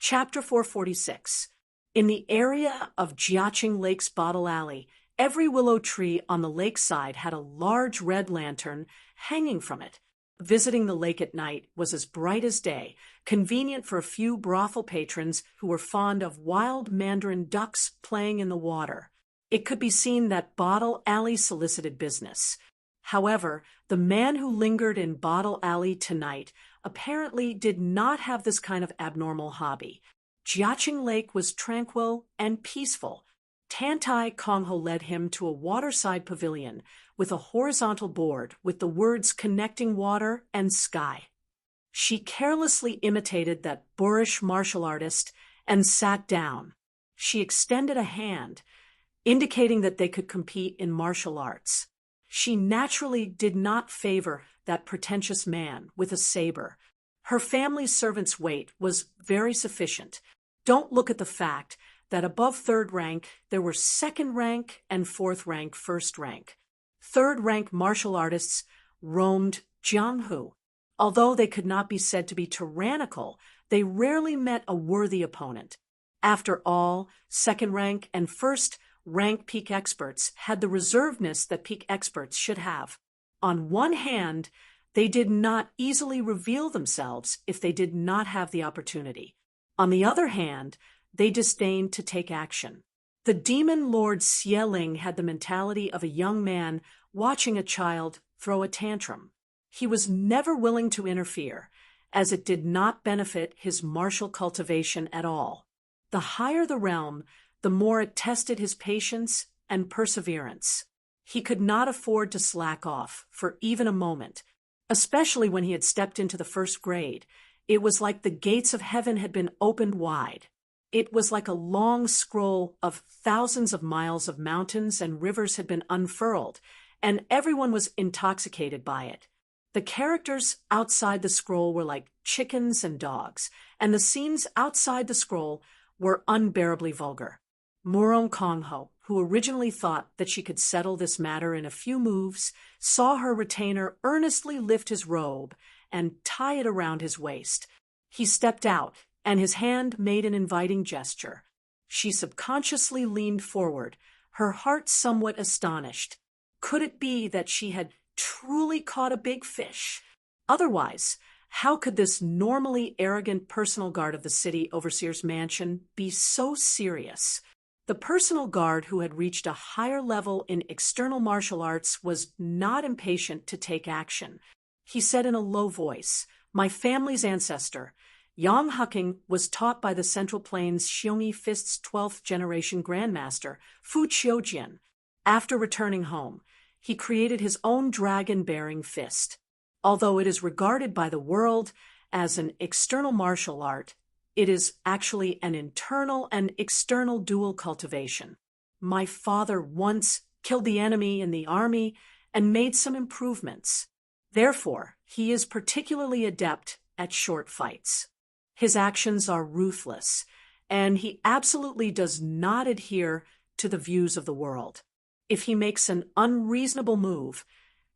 Chapter 446. In the area of Jiaqing Lake's Bottle Alley, every willow tree on the lakeside had a large red lantern hanging from it. Visiting the lake at night was as bright as day, convenient for a few brothel patrons who were fond of wild mandarin ducks playing in the water. It could be seen that Bottle Alley solicited business. However, the man who lingered in Bottle Alley tonight apparently did not have this kind of abnormal hobby. Jiaqing Lake was tranquil and peaceful. Tantai Kongho led him to a waterside pavilion with a horizontal board with the words connecting water and sky. She carelessly imitated that boorish martial artist and sat down. She extended a hand, indicating that they could compete in martial arts. She naturally did not favor that pretentious man with a saber. Her family's servant's weight was very sufficient. Don't look at the fact that above third rank there were second rank and fourth rank first rank. Third rank martial artists roamed Jianghu. Although they could not be said to be tyrannical, they rarely met a worthy opponent. After all, second rank and first rank peak experts had the reservedness that peak experts should have. On one hand, they did not easily reveal themselves if they did not have the opportunity. On the other hand, they disdained to take action. The demon lord Xieling had the mentality of a young man watching a child throw a tantrum. He was never willing to interfere, as it did not benefit his martial cultivation at all. The higher the realm, the more it tested his patience and perseverance. He could not afford to slack off for even a moment, especially when he had stepped into the first grade. It was like the gates of heaven had been opened wide. It was like a long scroll of thousands of miles of mountains and rivers had been unfurled, and everyone was intoxicated by it. The characters outside the scroll were like chickens and dogs, and the scenes outside the scroll were unbearably vulgar. Murong Kongho, who originally thought that she could settle this matter in a few moves, saw her retainer earnestly lift his robe and tie it around his waist. He stepped out, and his hand made an inviting gesture. She subconsciously leaned forward, her heart somewhat astonished. Could it be that she had truly caught a big fish? Otherwise, how could this normally arrogant personal guard of the city overseer's mansion be so serious? The personal guard, who had reached a higher level in external martial arts, was not impatient to take action. He said in a low voice, "My family's ancestor, Yang Hucking, was taught by the Central Plains Xiongyi Fist's 12th generation grandmaster, Fu Qiujian. After returning home, he created his own dragon-bearing fist. Although it is regarded by the world as an external martial art, it is actually an internal and external dual cultivation. My father once killed the enemy in the army and made some improvements. Therefore, he is particularly adept at short fights. His actions are ruthless, and he absolutely does not adhere to the views of the world. If he makes an unreasonable move,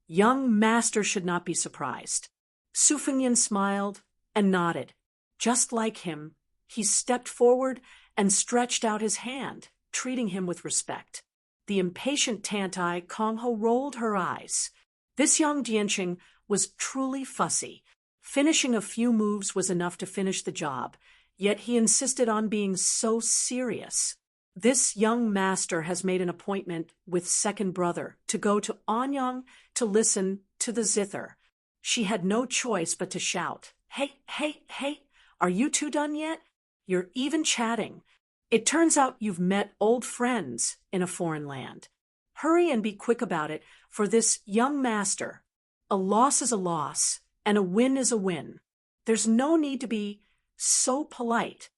young master should not be surprised." Su Fengyan smiled and nodded. Just like him, he stepped forward and stretched out his hand, treating him with respect. The impatient Tantai Kongho rolled her eyes. This young Jianqing was truly fussy. Finishing a few moves was enough to finish the job, yet he insisted on being so serious. This young master has made an appointment with second brother to go to Anyang to listen to the zither. She had no choice but to shout, "Hey, hey, hey, are you two done yet? You're even chatting. It turns out you've met old friends in a foreign land. Hurry and be quick about it for this young master. A loss is a loss, and a win is a win. There's no need to be so polite."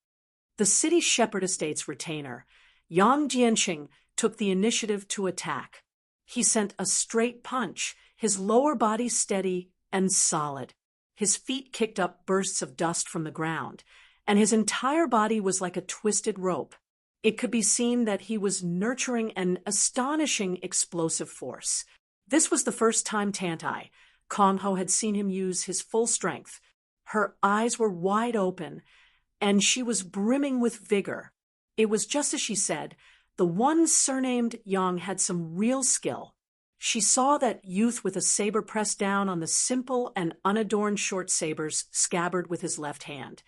The city shepherd estate's retainer, Yang Jianqing, took the initiative to attack. He sent a straight punch, his lower body steady and solid. His feet kicked up bursts of dust from the ground, and his entire body was like a twisted rope. It could be seen that he was nurturing an astonishing explosive force. This was the first time Tantai Kongho had seen him use his full strength. Her eyes were wide open, and she was brimming with vigor. It was just as she said. The one surnamed Yang had some real skill. She saw that youth with a saber pressed down on the simple and unadorned short saber's scabbard with his left hand,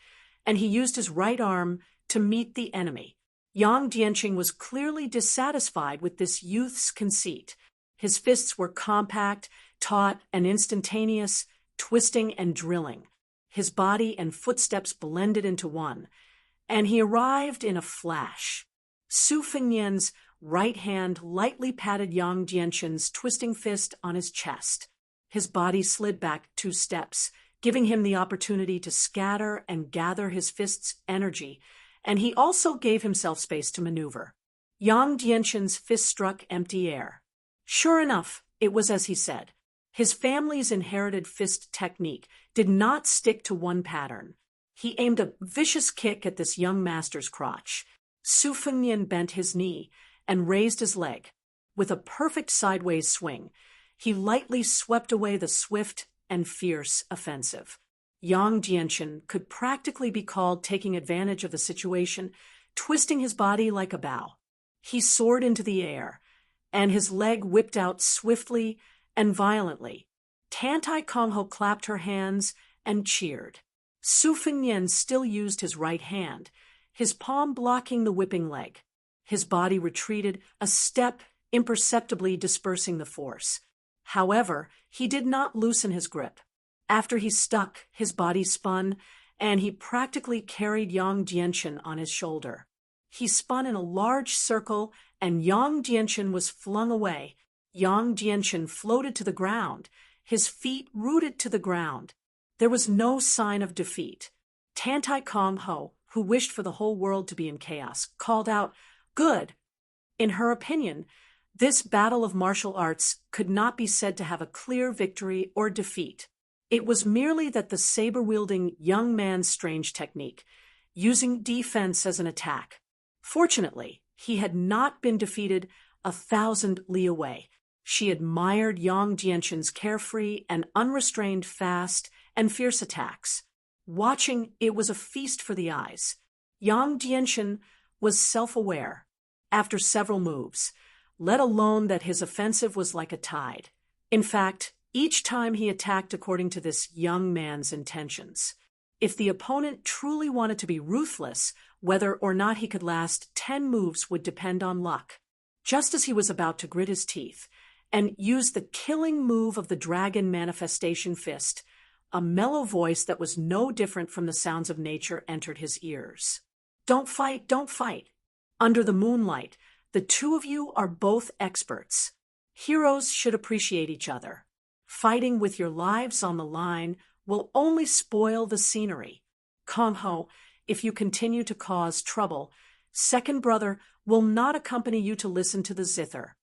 and he used his right arm to meet the enemy. Yang Dianqing was clearly dissatisfied with this youth's conceit. His fists were compact, taut, and instantaneous, twisting and drilling. His body and footsteps blended into one, and he arrived in a flash. Su Fengnian's right hand lightly patted Yang Dianqing's twisting fist on his chest. His body slid back 2 steps, giving him the opportunity to scatter and gather his fist's energy, and he also gave himself space to maneuver. Yang Dianqing's fist struck empty air. Sure enough, it was as he said. His family's inherited fist technique did not stick to one pattern. He aimed a vicious kick at this young master's crotch. Su Fengnian bent his knee and raised his leg. With a perfect sideways swing, he lightly swept away the swift and fierce offensive. Yang Dianqing could practically be called taking advantage of the situation, twisting his body like a bow. He soared into the air, and his leg whipped out swiftly and violently. Tantai Kongho clapped her hands and cheered. Su Fengnian still used his right hand, his palm blocking the whipping leg. His body retreated a step, imperceptibly dispersing the force. However, he did not loosen his grip. After he stuck, his body spun, and he practically carried Yang Dianqing on his shoulder. He spun in a large circle, and Yang Dianqing was flung away. Yang Dianqing floated to the ground, his feet rooted to the ground. There was no sign of defeat. Tantai Kongho, who wished for the whole world to be in chaos, called out, "Good!" In her opinion, this battle of martial arts could not be said to have a clear victory or defeat. It was merely that the saber-wielding young man's strange technique, using defense as an attack. Fortunately, he had not been defeated 1,000 li away. She admired Yang Dianqing's carefree and unrestrained fast and fierce attacks. Watching, it was a feast for the eyes. Yang Dianqing was self-aware after several moves, let alone that his offensive was like a tide. In fact, each time he attacked according to this young man's intentions. If the opponent truly wanted to be ruthless, whether or not he could last 10 moves would depend on luck. Just as he was about to grit his teeth and use the killing move of the dragon manifestation fist, a mellow voice that was no different from the sounds of nature entered his ears. "Don't fight, don't fight. Under the moonlight, the two of you are both experts. Heroes should appreciate each other. Fighting with your lives on the line will only spoil the scenery. Kongho, if you continue to cause trouble, second brother will not accompany you to listen to the zither."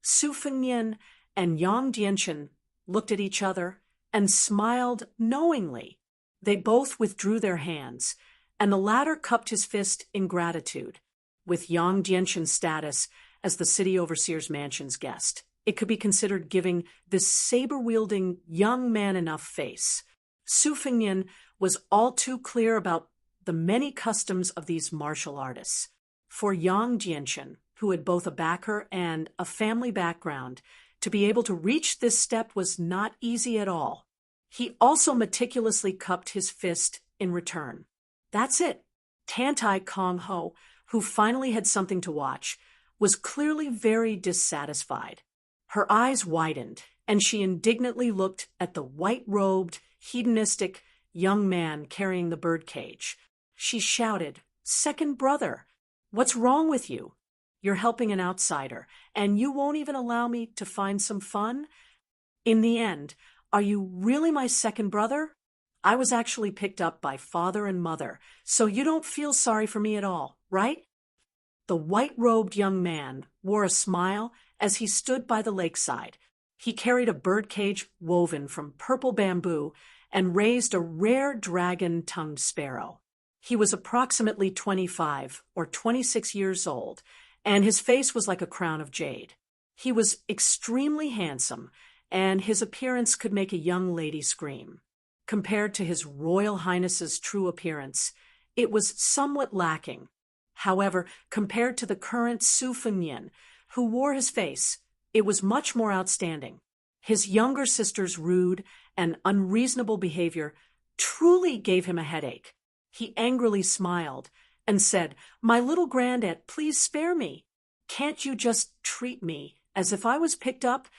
Su Fengnian and Yang Dianqing looked at each other and smiled knowingly. They both withdrew their hands, and the latter cupped his fist in gratitude. With Yang Dianqing's status as the city overseer's mansion's guest, it could be considered giving this saber-wielding young man enough face. Su Fengnian was all too clear about the many customs of these martial artists. For Yang Dianqing, who had both a backer and a family background, to be able to reach this step was not easy at all. He also meticulously cupped his fist in return. That's it. Tantai Kongho, who finally had something to watch, was clearly very dissatisfied. Her eyes widened, and she indignantly looked at the white-robed, hedonistic young man carrying the birdcage. She shouted, "Second brother, what's wrong with you? You're helping an outsider, and you won't even allow me to find some fun? In the end, are you really my second brother? I was actually picked up by father and mother, so you don't feel sorry for me at all, right?" The white-robed young man wore a smile as he stood by the lakeside. He carried a birdcage woven from purple bamboo and raised a rare dragon-tongued sparrow. He was approximately 25 or 26 years old, and his face was like a crown of jade. He was extremely handsome, and his appearance could make a young lady scream. Compared to his Royal Highness's true appearance, it was somewhat lacking. However, compared to the current Su Fengnian, who wore his face, it was much more outstanding. His younger sister's rude and unreasonable behavior truly gave him a headache. He angrily smiled and said, "My little grandaunt, please spare me. Can't you just treat me as if I was picked up?"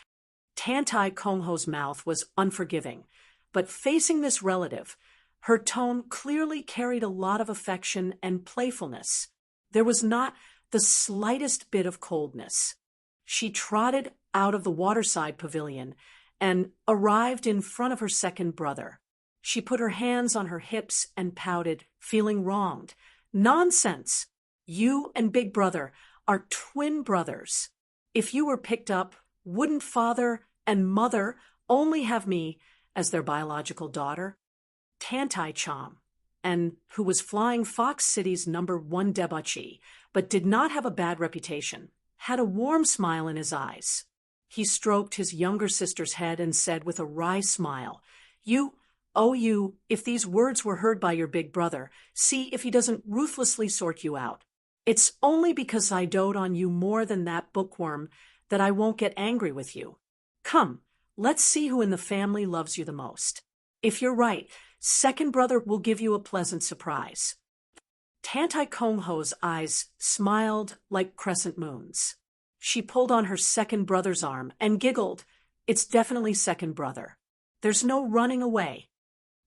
Tantai Kongho's mouth was unforgiving, but facing this relative, her tone clearly carried a lot of affection and playfulness. There was not the slightest bit of coldness. She trotted out of the waterside pavilion and arrived in front of her second brother. She put her hands on her hips and pouted, feeling wronged. "Nonsense! You and Big Brother are twin brothers. If you were picked up, wouldn't father and mother only have me as their biological daughter?" Tantai Chong, and who was Flying Fox City's #1 debauchee, but did not have a bad reputation, had a warm smile in his eyes. He stroked his younger sister's head and said with a wry smile, "You, if these words were heard by your big brother, see if he doesn't ruthlessly sort you out. It's only because I dote on you more than that bookworm that I won't get angry with you. Come, let's see who in the family loves you the most. If you're right, second brother will give you a pleasant surprise." Tantai Kongho's eyes smiled like crescent moons. She pulled on her second brother's arm and giggled. "It's definitely second brother. There's no running away."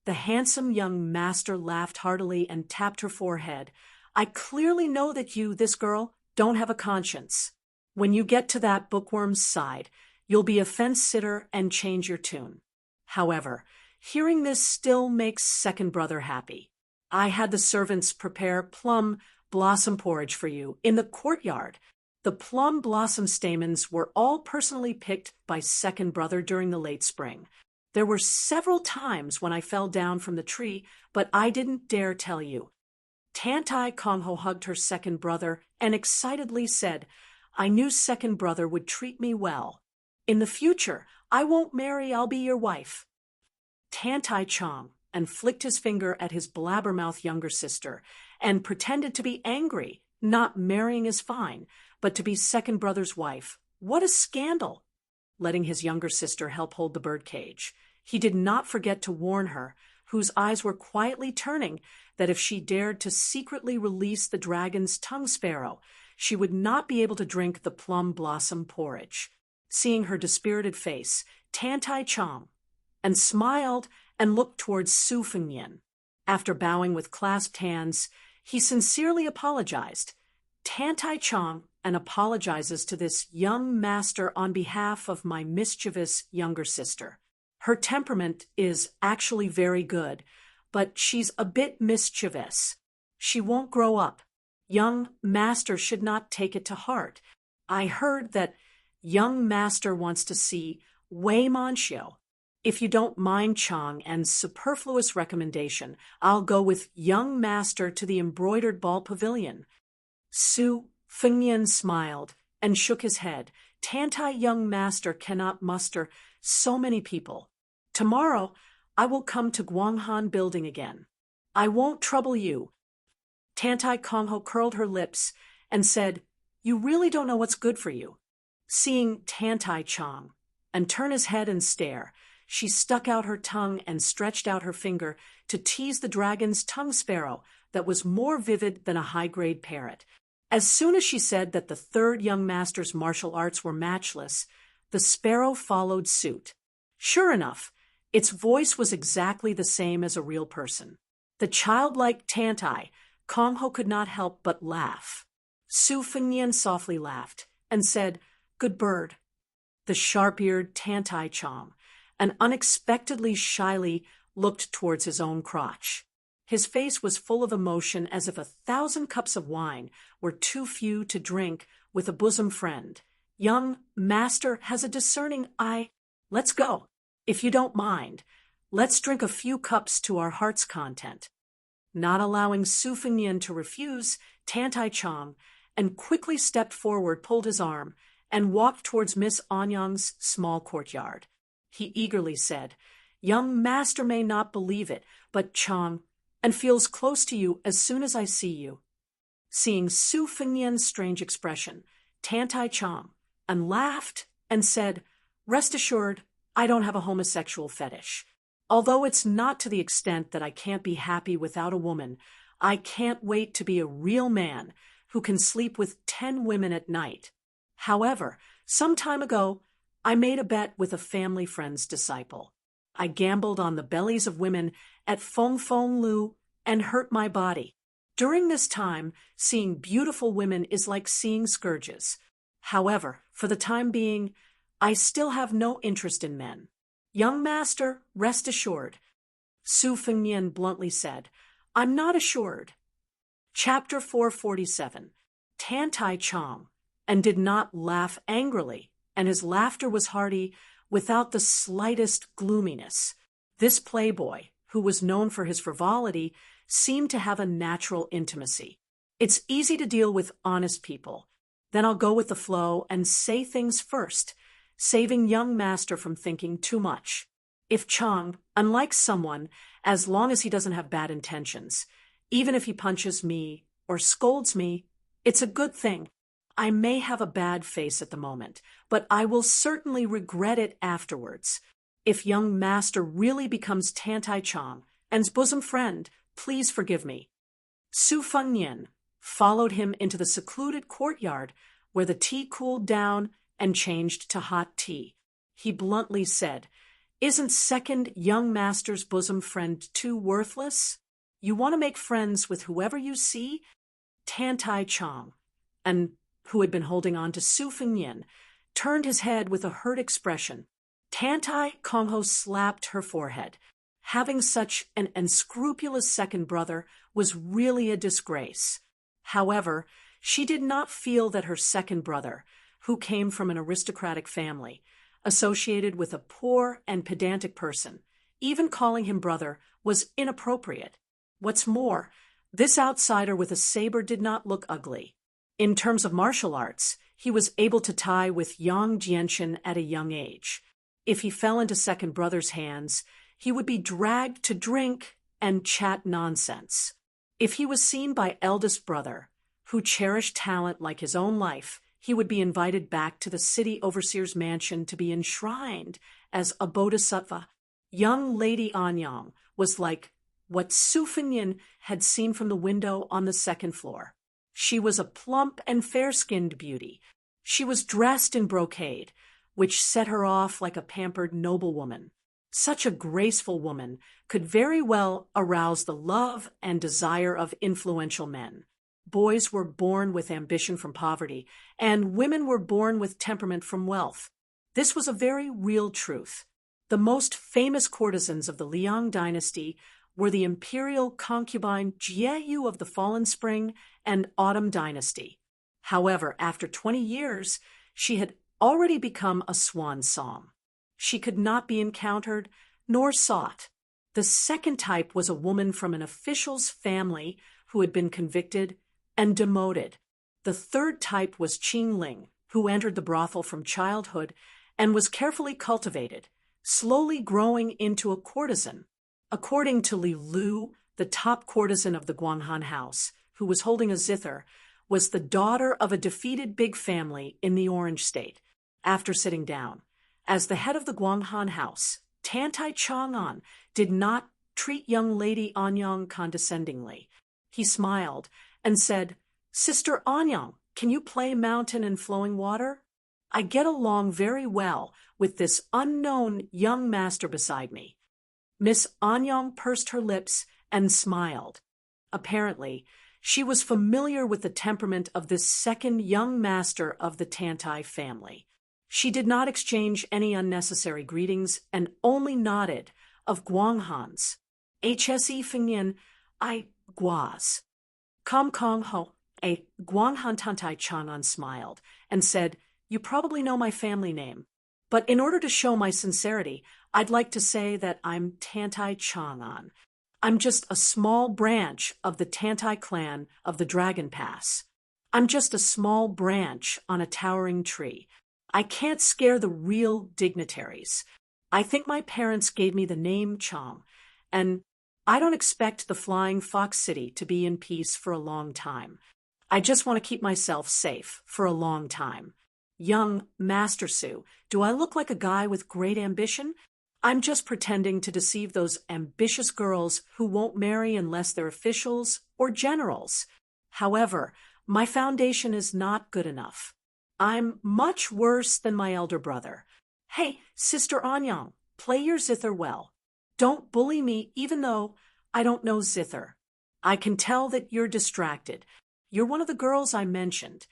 The handsome young master laughed heartily and tapped her forehead. "I clearly know that you, this girl, don't have a conscience. When you get to that bookworm's side, you'll be a fence-sitter and change your tune." However, hearing this still makes second brother happy. "I had the servants prepare plum blossom porridge for you in the courtyard." The plum blossom stamens were all personally picked by second brother during the late spring. There were several times when I fell down from the tree, but I didn't dare tell you. Tantai Kongho hugged her second brother and excitedly said, "I knew second brother would treat me well. In the future, I won't marry, I'll be your wife." Tantai Chong and flicked his finger at his blabbermouth younger sister and pretended to be angry. Not marrying is fine, but to be second brother's wife, what a scandal! Letting his younger sister help hold the birdcage, he did not forget to warn her, whose eyes were quietly turning, that if she dared to secretly release the dragon's tongue sparrow, she would not be able to drink the plum blossom porridge. Seeing her dispirited face, Tantai Chong and smiled and looked towards Su Fengnian. After bowing with clasped hands, he sincerely apologized. Tantai Chong and apologizes to this young master on behalf of my mischievous younger sister. Her temperament is actually very good, but she's a bit mischievous. She won't grow up. Young master should not take it to heart. I heard that young master wants to see Wei Manxiu. If you don't mind, Chong, and superfluous recommendation, I'll go with young master to the embroidered ball pavilion." Su Fengnian smiled and shook his head. "Tantai young master cannot muster so many people. Tomorrow I will come to Guanghan building again. I won't trouble you." Tantai Kongho curled her lips and said, "You really don't know what's good for you." Seeing Tantai Chong and turn his head and stare, she stuck out her tongue and stretched out her finger to tease the dragon's tongue sparrow that was more vivid than a high-grade parrot. As soon as she said that the third young master's martial arts were matchless, the sparrow followed suit. Sure enough, its voice was exactly the same as a real person. The childlike Tantai Kongho could not help but laugh. Su Fengnian softly laughed and said, "Good bird." The sharp-eared Tantai Chong, and unexpectedly shyly looked towards his own crotch. His face was full of emotion, as if 1,000 cups of wine were too few to drink with a bosom friend. "Young master has a discerning eye. Let's go. If you don't mind, let's drink a few cups to our heart's content." Not allowing Su Fengnian to refuse, Tantai Chong and quickly stepped forward, pulled his arm, and walked towards Miss Anyang's small courtyard. He eagerly said, "Young master may not believe it, but Chong, and feels close to you as soon as I see you. Seeing Su Fengnian's strange expression, Tantai Chang, and laughed and said, "Rest assured, I don't have a homosexual fetish. Although it's not to the extent that I can't be happy without a woman, I can't wait to be a real man who can sleep with 10 women at night. However, some time ago, I made a bet with a family friend's disciple. I gambled on the bellies of women at Feng Feng Lu and hurt my body. During this time, seeing beautiful women is like seeing scourges. However, for the time being, I still have no interest in men. Young master, rest assured." Su Fengnian bluntly said, "I'm not assured." Chapter 447. Tantai Chang, and did not laugh angrily, and his laughter was hearty, without the slightest gloominess. This playboy, who was known for his frivolity, seemed to have a natural intimacy. It's easy to deal with honest people. Then I'll go with the flow and say things first, saving young master from thinking too much. If Chang, unlike someone, as long as he doesn't have bad intentions, even if he punches me or scolds me, it's a good thing. I may have a bad face at the moment, but I will certainly regret it afterwards. If young master really becomes Tantai Chang and's bosom friend, please forgive me." Su Fengnian followed him into the secluded courtyard where the tea cooled down and changed to hot tea. He bluntly said, "Isn't second young master's bosom friend too worthless? You want to make friends with whoever you see?" Tantai Chang, and who had been holding on to Su Fengnian, turned his head with a hurt expression. Tantai Kongho slapped her forehead. Having such an unscrupulous second brother was really a disgrace. However, she did not feel that her second brother, who came from an aristocratic family, associated with a poor and pedantic person, even calling him brother, was inappropriate. What's more, this outsider with a saber did not look ugly. In terms of martial arts, he was able to tie with Yang Jianshan at a young age. If he fell into second brother's hands, he would be dragged to drink and chat nonsense. If he was seen by eldest brother, who cherished talent like his own life, he would be invited back to the city overseer's mansion to be enshrined as a bodhisattva. Young Lady Anyang was like what Su Fengnian had seen from the window on the second floor. She was a plump and fair-skinned beauty. She was dressed in brocade, which set her off like a pampered noblewoman. Such a graceful woman could very well arouse the love and desire of influential men. Boys were born with ambition from poverty, and women were born with temperament from wealth. This was a very real truth. The most famous courtesans of the Liang dynasty were the imperial concubine Jieyu of the Fallen Spring and Autumn dynasty. However, after 20 years, she had already become a swan song. She could not be encountered nor sought. The second type was a woman from an official's family who had been convicted and demoted. The third type was Qing Ling, who entered the brothel from childhood and was carefully cultivated, slowly growing into a courtesan. According to Li Lu, the top courtesan of the Guanghan house, who was holding a zither, was the daughter of a defeated big family in the Orange State. After sitting down, as the head of the Guanghan house, Tantai Chang'an did not treat young Lady Anyang condescendingly. He smiled and said, "Sister Anyang, can you play mountain and flowing water? I get along very well with this unknown young master beside me." Miss Anyang pursed her lips and smiled. Apparently, she was familiar with the temperament of this second young master of the Tantai family. She did not exchange any unnecessary greetings and only nodded of Guanghans. "HSE Fengnian, I guaz." Kam Kong Ho, a Guanghan Tantai Chang'an smiled and said, "You probably know my family name. But in order to show my sincerity, I'd like to say that I'm Tantai Chang'an. I'm just a small branch of the Tantai clan of the Dragon Pass. I'm just a small branch on a towering tree. I can't scare the real dignitaries. I think my parents gave me the name Chang, and I don't expect the flying fox city to be in peace for a long time. I just want to keep myself safe for a long time. Young Master Su, do I look like a guy with great ambition? I'm just pretending to deceive those ambitious girls who won't marry unless they're officials or generals. However, my foundation is not good enough. I'm much worse than my elder brother. Hey, Sister Anyang, play your zither well. Don't bully me even though I don't know zither. I can tell that you're distracted. You're one of the girls I mentioned.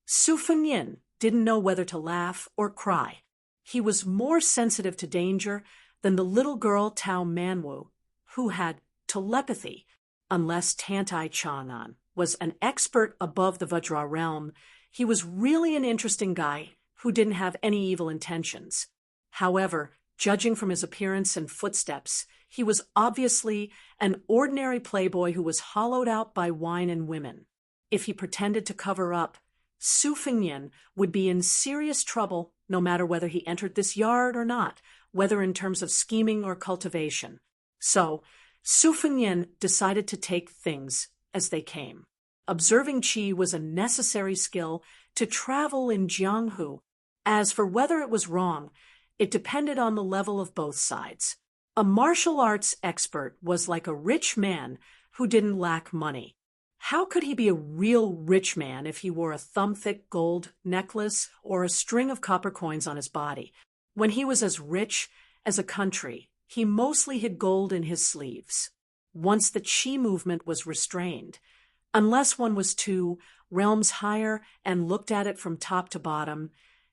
Su Fengyin didn't know whether to laugh or cry. He was more sensitive to danger than the little girl Tao Manwu, who had telepathy, unless Tantai Chang'an was an expert above the Vajra realm. He was really an interesting guy who didn't have any evil intentions. However, judging from his appearance and footsteps, he was obviously an ordinary playboy who was hollowed out by wine and women. If he pretended to cover up, Su Fengyin would be in serious trouble no matter whether he entered this yard or not, whether in terms of scheming or cultivation. So, Su Fengyin decided to take things as they came. Observing qi was a necessary skill to travel in Jianghu. As for whether it was wrong, it depended on the level of both sides. A martial arts expert was like a rich man who didn't lack money. How could he be a real rich man if he wore a thumb-thick gold necklace or a string of copper coins on his body? When he was as rich as a country, he mostly hid gold in his sleeves. Once the qi movement was restrained, unless one was 2 realms higher and looked at it from top to bottom,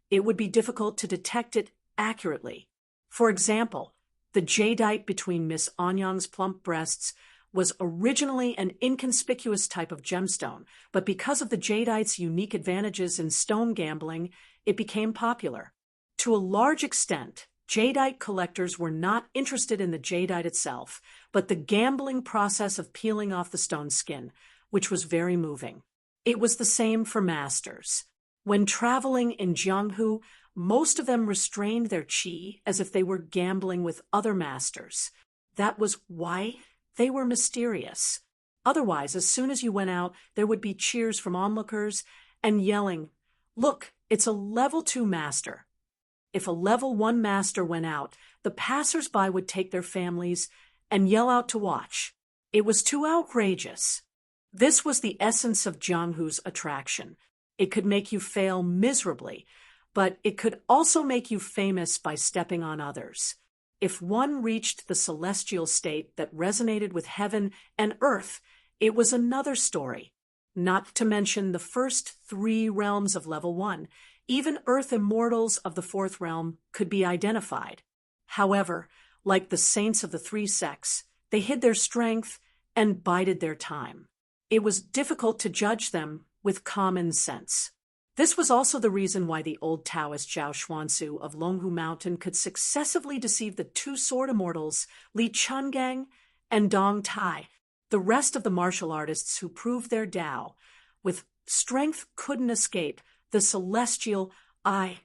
it would be difficult to detect it accurately. For example, the jadeite between Miss Anyang's plump breasts was originally an inconspicuous type of gemstone, but because of the jadeite's unique advantages in stone gambling, it became popular. To a large extent, jadeite collectors were not interested in the jadeite itself, but the gambling process of peeling off the stone skin, which was very moving. It was the same for masters. When traveling in Jianghu, most of them restrained their qi as if they were gambling with other masters. That was why they were mysterious. Otherwise, as soon as you went out, there would be cheers from onlookers and yelling, "Look, it's a level 2 master." If a level 1 master went out, the passers-by would take their families and yell out to watch. It was too outrageous. This was the essence of Jianghu's attraction. It could make you fail miserably, but it could also make you famous by stepping on others. If one reached the celestial state that resonated with heaven and earth, it was another story. Not to mention the first 3 realms of level 1. Even earth immortals of the 4th realm could be identified. However, like the saints of the 3 sects, they hid their strength and bided their time. It was difficult to judge them with common sense. This was also the reason why the old Taoist Zhao Xuansu of Longhu Mountain could successively deceive the 2 sword immortals, Li Chungang and Dong Tai. The rest of the martial artists who proved their Tao with strength couldn't escape the celestial I,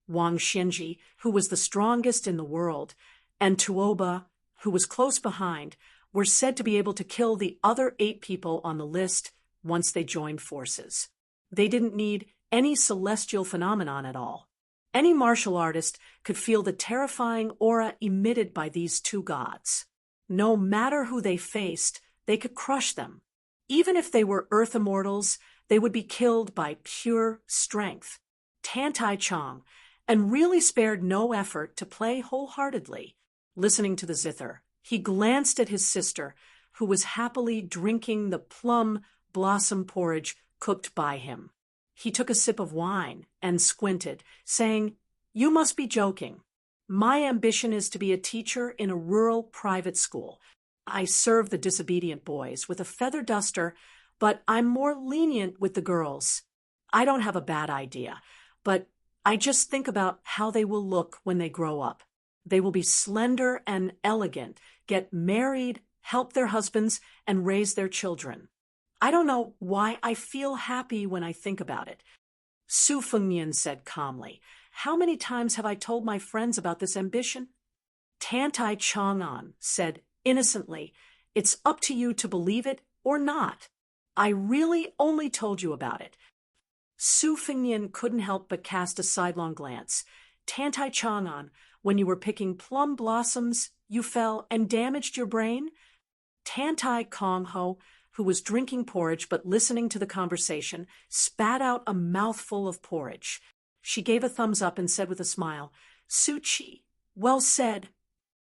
Wang Xinji, who was the strongest in the world, and Tuoba, who was close behind, were said to be able to kill the other 8 people on the list once they joined forces. They didn't need any celestial phenomenon at all. Any martial artist could feel the terrifying aura emitted by these 2 gods. No matter who they faced, they could crush them. Even if they were earth immortals, they would be killed by pure strength. Tantai Chang, and really spared no effort to play wholeheartedly. Listening to the zither, he glanced at his sister, who was happily drinking the plum blossom porridge cooked by him. He took a sip of wine and squinted, saying, "You must be joking. My ambition is to be a teacher in a rural private school. I serve the disobedient boys with a feather duster, but I'm more lenient with the girls. I don't have a bad idea, but I just think about how they will look when they grow up. They will be slender and elegant, get married, help their husbands, and raise their children. I don't know why I feel happy when I think about it." Su Fengyin said calmly, "How many times have I told my friends about this ambition?" Tantai Chang'an said innocently, It's up to you to believe it or not. I really only told you about it. Su Fengnian couldn't help but cast a sidelong glance. Tantai Chang'an, when you were picking plum blossoms, you fell and damaged your brain? Tantai Kongho, who was drinking porridge but listening to the conversation, spat out a mouthful of porridge. She gave a thumbs up and said with a smile, Su Chi, well said.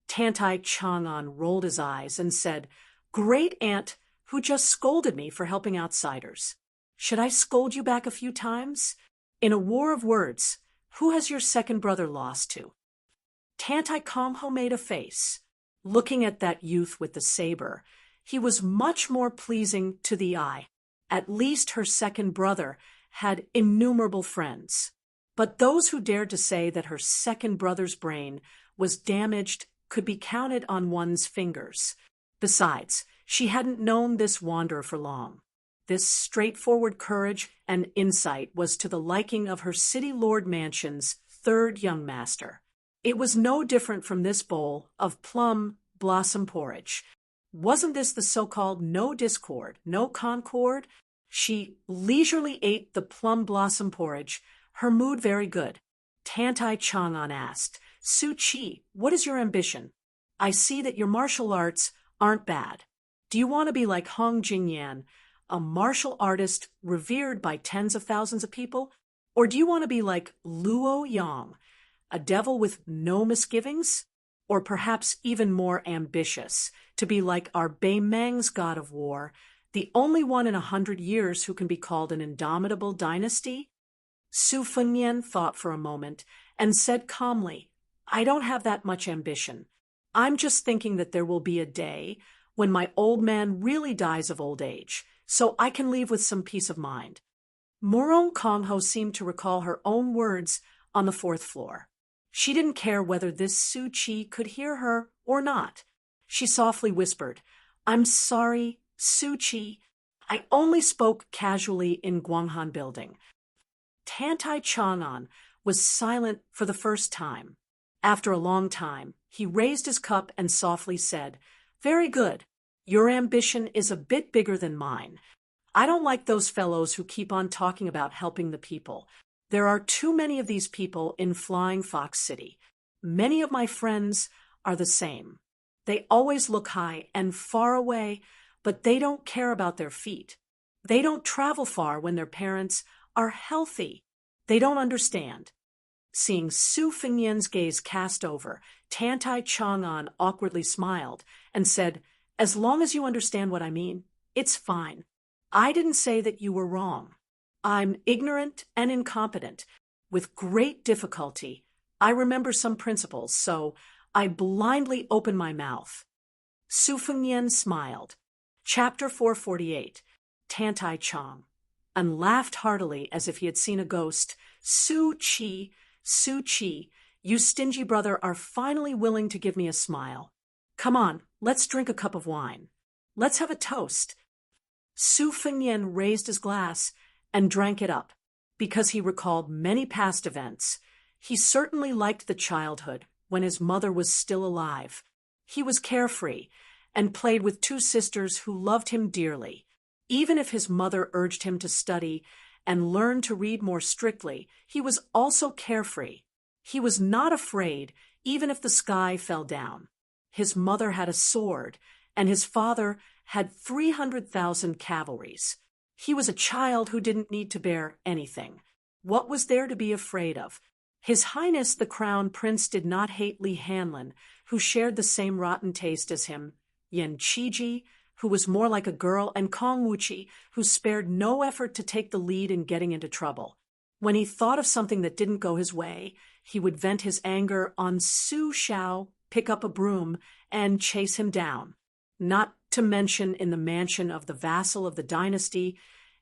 Tantai Chang'an rolled his eyes and said, Great aunt, who just scolded me for helping outsiders. Should I scold you back a few times? In a war of words, who has your second brother lost to? Tantai Kongho made a face. Looking at that youth with the saber, he was much more pleasing to the eye. At least her second brother had innumerable friends. But those who dared to say that her second brother's brain was damaged could be counted on one's fingers. Besides, she hadn't known this wanderer for long. This straightforward courage and insight was to the liking of her city lord mansion's third young master. It was no different from this bowl of plum blossom porridge. Wasn't this the so-called no discord, no concord? She leisurely ate the plum blossom porridge, her mood very good. Tantai Chang'an asked, Su Chi, what is your ambition? I see that your martial arts aren't bad. Do you want to be like Hong Jingyan, a martial artist revered by tens of thousands of people? Or do you want to be like Luo Yang, a devil with no misgivings? Or perhaps even more ambitious, to be like our Bei Meng's god of war, the only one in 100 years who can be called an indomitable dynasty? Su Fengnian thought for a moment and said calmly, I don't have that much ambition. I'm just thinking that there will be a day when my old man really dies of old age, so I can leave with some peace of mind. Morong Kongho seemed to recall her own words on the 4th floor. She didn't care whether this Su Chi could hear her or not. She softly whispered, I'm sorry, Su Chi. I only spoke casually in Guanghan Building. Tantai Chang'an was silent for the first time. After a long time, he raised his cup and softly said, Very good. Your ambition is a bit bigger than mine. I don't like those fellows who keep on talking about helping the people. There are too many of these people in Flying Fox City. Many of my friends are the same. They always look high and far away, but they don't care about their feet. They don't travel far when their parents are healthy. They don't understand. Seeing Su Fengnian's gaze cast over, Tantai Chang'an awkwardly smiled and said, As long as you understand what I mean, it's fine. I didn't say that you were wrong. I'm ignorant and incompetent. With great difficulty, I remember some principles, so I blindly open my mouth. Su Fengnian smiled. Chapter 448, Tantai Chang, and laughed heartily as if he had seen a ghost. Su Chi, you stingy brother are finally willing to give me a smile. Come on, let's drink a cup of wine. Let's have a toast. Su Fengnian raised his glass and drank it up, because he recalled many past events. He certainly liked the childhood when his mother was still alive. He was carefree and played with 2 sisters who loved him dearly. Even if his mother urged him to study and learn to read more strictly, he was also carefree. He was not afraid even if the sky fell down. His mother had a sword, and his father had 300,000 cavalries. He was a child who didn't need to bear anything. What was there to be afraid of? His Highness the Crown Prince did not hate Li Hanlin, who shared the same rotten taste as him, Yan Qiji, who was more like a girl, and Kong Wuchi, who spared no effort to take the lead in getting into trouble. When he thought of something that didn't go his way, he would vent his anger on Su Xiao, pick up a broom, and chase him down. Not to mention in the mansion of the vassal of the dynasty,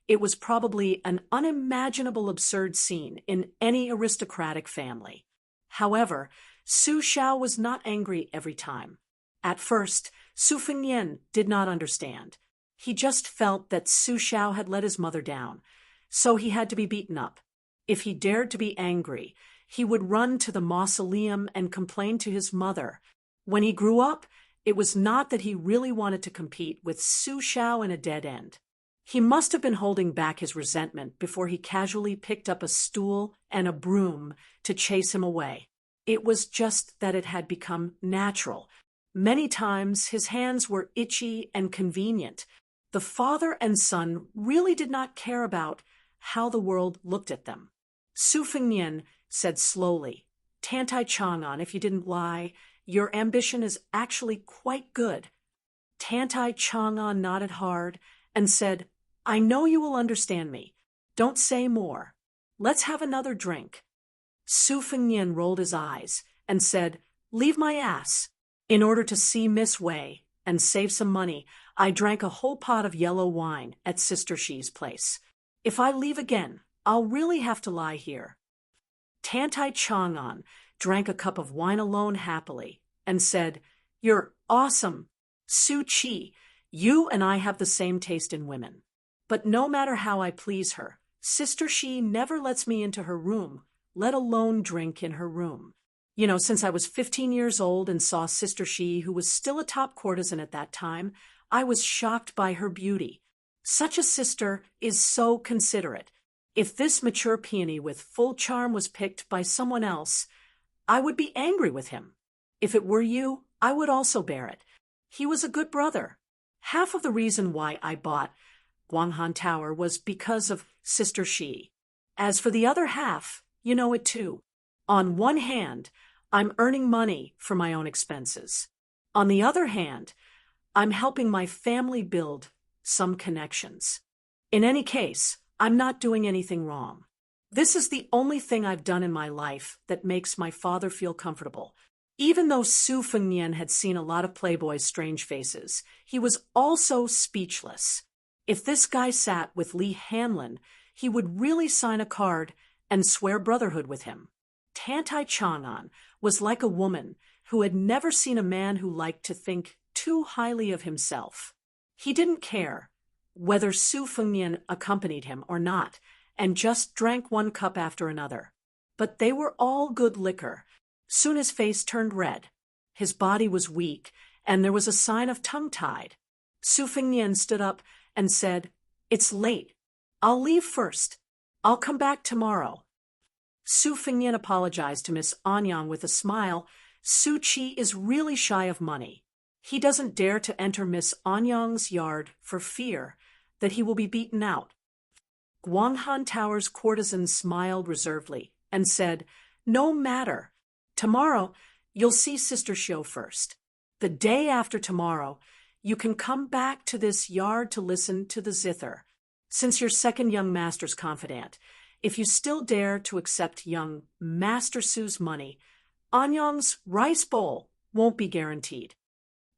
it was probably an unimaginable absurd scene in any aristocratic family. However, Su Xiao was not angry every time. At first, Su Fengnian did not understand. He just felt that Su Xiao had let his mother down, so he had to be beaten up. If he dared to be angry, he would run to the mausoleum and complain to his mother. When he grew up, It was not that he really wanted to compete with Su Xiao in a dead end. He must have been holding back his resentment before he casually picked up a stool and a broom to chase him away. It was just that it had become natural. Many times his hands were itchy and convenient. The father and son really did not care about how the world looked at them. Su Fengnian said slowly, "Tantai Chang'an, if you didn't lie, your ambition is actually quite good." Tantai Chang'an nodded hard and said, "I know you will understand me. Don't say more. Let's have another drink." Su Fengnian rolled his eyes and said, "Leave my ass. In order to see Miss Wei and save some money, I drank a whole pot of yellow wine at Sister Shi's place. If I leave again, I'll really have to lie here." Tantai Chang'an drank a cup of wine alone happily and said, "You're awesome. Su Chi, you and I have the same taste in women. But no matter how I please her, Sister Shi never lets me into her room, let alone drink in her room. Since I was 15 years old and saw Sister Shi, who was still a top courtesan at that time, I was shocked by her beauty. Such a sister is so considerate. If this mature peony with full charm was picked by someone else, I would be angry with him. If it were you, I would also bear it. He was a good brother. Half of the reason why I bought Guanghan Tower was because of Sister Shi. As for the other half, you know it too. On one hand, I'm earning money for my own expenses. On the other hand, I'm helping my family build some connections. In any case, I'm not doing anything wrong. This is the only thing I've done in my life that makes my father feel comfortable." Even though Su Fengnian had seen a lot of Playboys' strange faces, he was also speechless. If this guy sat with Li Hanlin, he would really sign a card and swear brotherhood with him. Tantai Chang'an was like a woman who had never seen a man who liked to think too highly of himself. He didn't care whether Su Fengnian accompanied him or not, and just drank one cup after another. But they were all good liquor. Soon his face turned red. His body was weak, and there was a sign of tongue-tied. Su Fengnian stood up and said, "It's late. I'll leave first. I'll come back tomorrow." Su Fengnian apologized to Miss Anyang with a smile. Su Chi is really shy of money. He doesn't dare to enter Miss Anyang's yard for fear that he will be beaten out. Guanghan Tower's courtesan smiled reservedly and said, "No matter. Tomorrow, you'll see Sister Xiu first. The day after tomorrow, you can come back to this yard to listen to the zither. Since you're second young master's confidant, if you still dare to accept young Master Su's money, Anyang's rice bowl won't be guaranteed."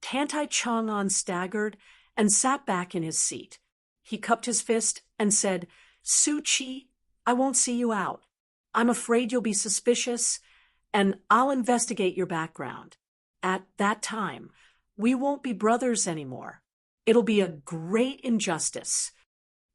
Tantai Chang'an staggered and sat back in his seat. He cupped his fist and said, "Su Chi, I won't see you out. I'm afraid you'll be suspicious, and I'll investigate your background. At that time, we won't be brothers anymore. It'll be a great injustice."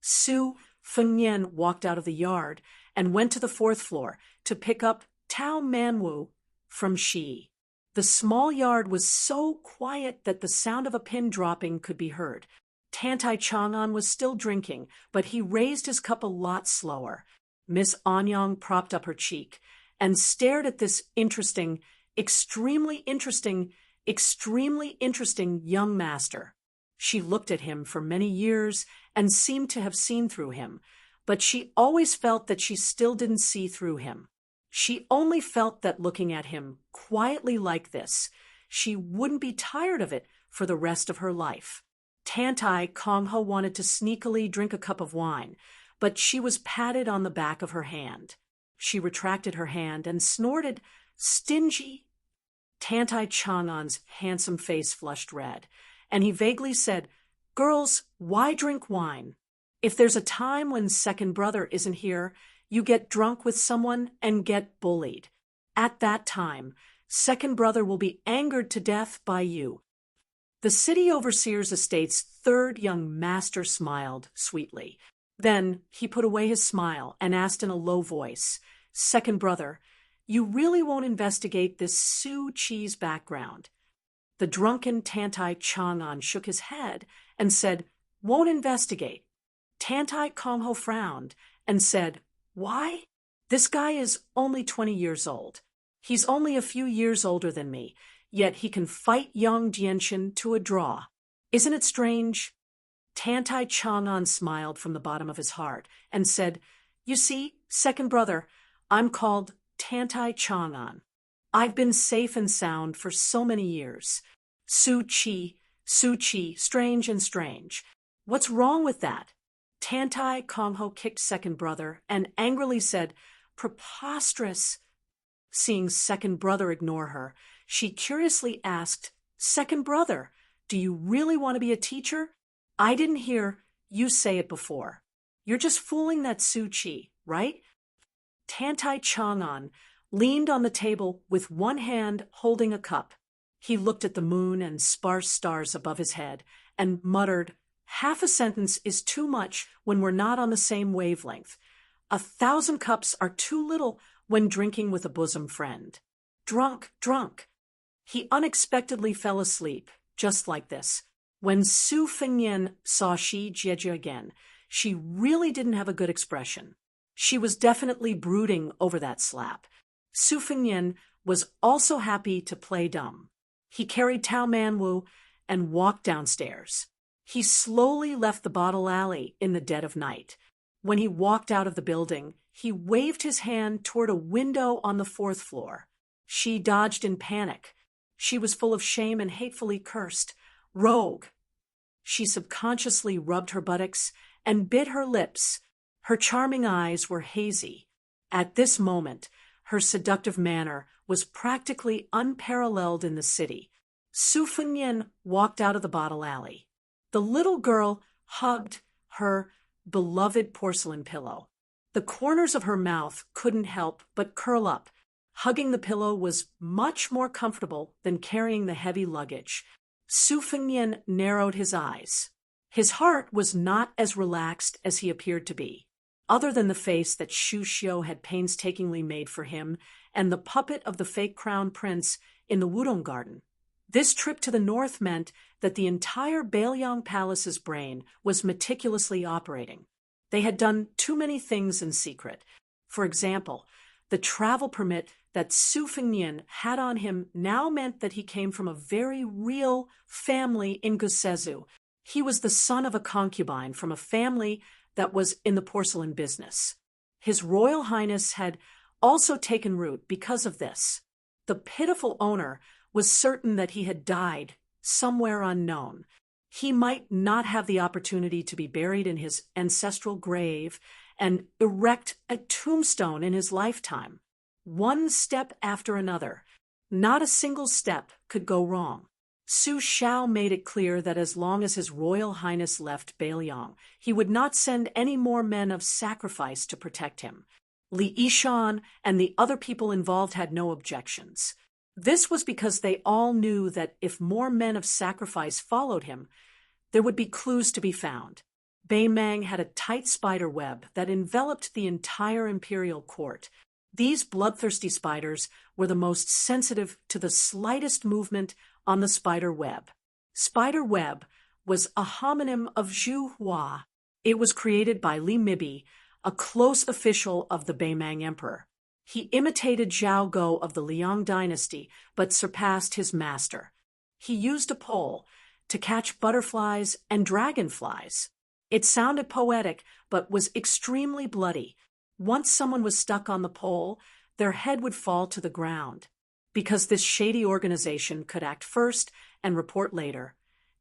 Su Fengnian walked out of the yard and went to the 4th floor to pick up Tao Manwu from Shi. The small yard was so quiet that the sound of a pin dropping could be heard. Tantai Chang'an was still drinking, but he raised his cup a lot slower. Miss Anyang propped up her cheek and stared at this extremely interesting young master. She looked at him for many years and seemed to have seen through him, but she always felt that she still didn't see through him. She only felt that looking at him quietly like this, she wouldn't be tired of it for the rest of her life. Tantai Kongho wanted to sneakily drink a cup of wine, but she was patted on the back of her hand. She retracted her hand and snorted, "Stingy." Tantai Chang'an's handsome face flushed red, and he vaguely said, "Girls, why drink wine? If there's a time when second brother isn't here, you get drunk with someone and get bullied. At that time, second brother will be angered to death by you." The city overseer's estate's 3rd young master smiled sweetly. Then he put away his smile and asked in a low voice, "Second brother, you really won't investigate this Su Chi's background?" The drunken Tantai Chang'an shook his head and said, "Won't investigate." Tantai Kongho frowned and said, "Why? This guy is only 20 years old. He's only a few years older than me, yet he can fight young Jianshin to a draw. Isn't it strange?" Tantai Chang'an smiled from the bottom of his heart and said, "You see, second brother, I'm called Tantai Chang'an. I've been safe and sound for so many years. Su Chi, strange and strange. What's wrong with that?" Tantai Kongho kicked second brother and angrily said, "Preposterous." Seeing second brother ignore her, she curiously asked, "Second brother, do you really want to be a teacher? I didn't hear you say it before. You're just fooling that Su Chi, right?" Tantai Chang'an leaned on the table with one hand holding a cup. He looked at the moon and sparse stars above his head and muttered, "Half a sentence is too much when we're not on the same wavelength. 1,000 cups are too little when drinking with a bosom friend. Drunk, drunk." He unexpectedly fell asleep, just like this. When Su Fengnian saw Shi Jieji again, she really didn't have a good expression. She was definitely brooding over that slap. Su Fengnian was also happy to play dumb. He carried Tao Manwu and walked downstairs. He slowly left the bottle alley in the dead of night. When he walked out of the building, he waved his hand toward a window on the 4th floor. She dodged in panic. She was full of shame and hatefully cursed, "Rogue." She subconsciously rubbed her buttocks and bit her lips. Her charming eyes were hazy. At this moment, her seductive manner was practically unparalleled in the city. Su Fengnian walked out of the bottle alley. The little girl hugged her beloved porcelain pillow. The corners of her mouth couldn't help but curl up. Hugging the pillow was much more comfortable than carrying the heavy luggage. Su Fengnian narrowed his eyes. His heart was not as relaxed as he appeared to be. Other than the face that Shu Xiu had painstakingly made for him and the puppet of the fake crown prince in the Wudong garden, this trip to the north meant that the entire Bailiang Palace's brain was meticulously operating. They had done too many things in secret. For example, the travel permit that Su Fengnian had on him now meant that he came from a very real family in Gusezu. He was the son of a concubine from a family that was in the porcelain business. His Royal Highness had also taken root because of this. The pitiful owner was certain that he had died somewhere unknown. He might not have the opportunity to be buried in his ancestral grave and erect a tombstone in his lifetime. One step after another, not a single step could go wrong. Su Xiao made it clear that as long as His Royal Highness left Bailiang, he would not send any more men of sacrifice to protect him. Li Yishan and the other people involved had no objections. This was because they all knew that if more men of sacrifice followed him, there would be clues to be found. Bei Mang had a tight spider web that enveloped the entire imperial court. These bloodthirsty spiders were the most sensitive to the slightest movement on the spider web. Spider web was a homonym of Zhu Hua. It was created by Li Mibi, a close official of the Bei Mang Emperor. He imitated Zhao Go of the Liang dynasty, but surpassed his master. He used a pole to catch butterflies and dragonflies. It sounded poetic, but was extremely bloody. Once someone was stuck on the pole, their head would fall to the ground. Because this shady organization could act first and report later,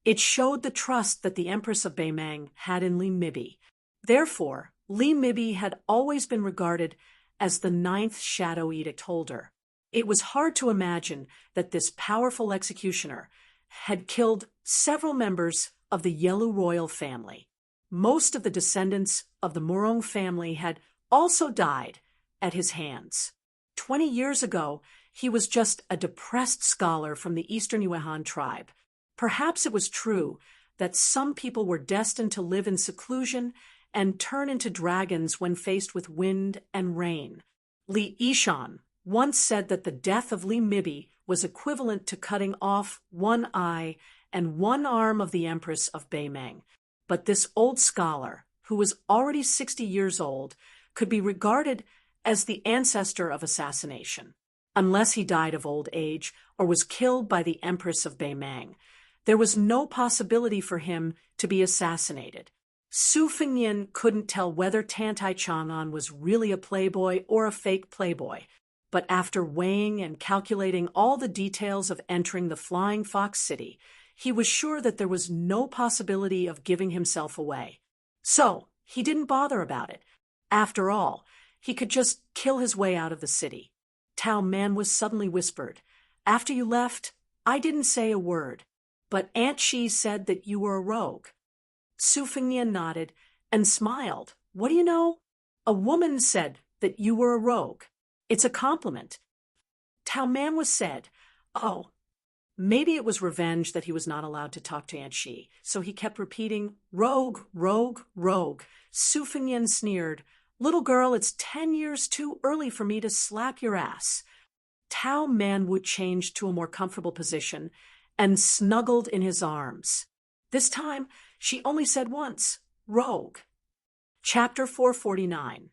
it showed the trust that the Empress of Bei Mang had in Li Mibi. Therefore, Li Mibi had always been regarded as the 9th Shadow Edict holder. It was hard to imagine that this powerful executioner had killed several members of the Yelu royal family. Most of the descendants of the Murong family had also died at his hands. 20 years ago, he was just a depressed scholar from the Eastern Yuehan tribe. Perhaps it was true that some people were destined to live in seclusion and turn into dragons when faced with wind and rain. Li Yishan once said that the death of Li Mibi was equivalent to cutting off one eye and one arm of the Empress of Beimeng. But this old scholar, who was already 60 years old, could be regarded as the ancestor of assassination, unless he died of old age or was killed by the Empress of Beimeng. There was no possibility for him to be assassinated. Su Fengnian couldn't tell whether Tantai Chang'an was really a playboy or a fake playboy, but after weighing and calculating all the details of entering the Flying Fox City, he was sure that there was no possibility of giving himself away. So he didn't bother about it. After all, he could just kill his way out of the city. Tao Manwu suddenly whispered, "After you left, I didn't say a word, but Aunt Shi said that you were a rogue." Su Fengnian nodded and smiled. "What do you know? A woman said that you were a rogue. It's a compliment." Tao Manwu said, "Oh, maybe it was revenge that he was not allowed to talk to Aunt Shi, so he kept repeating, 'Rogue, rogue, rogue.'" Su Fengnian sneered, "Little girl, it's 10 years too early for me to slap your ass." Tao Manwu changed to a more comfortable position and snuggled in his arms. This time, she only said once, "Rogue." Chapter 449.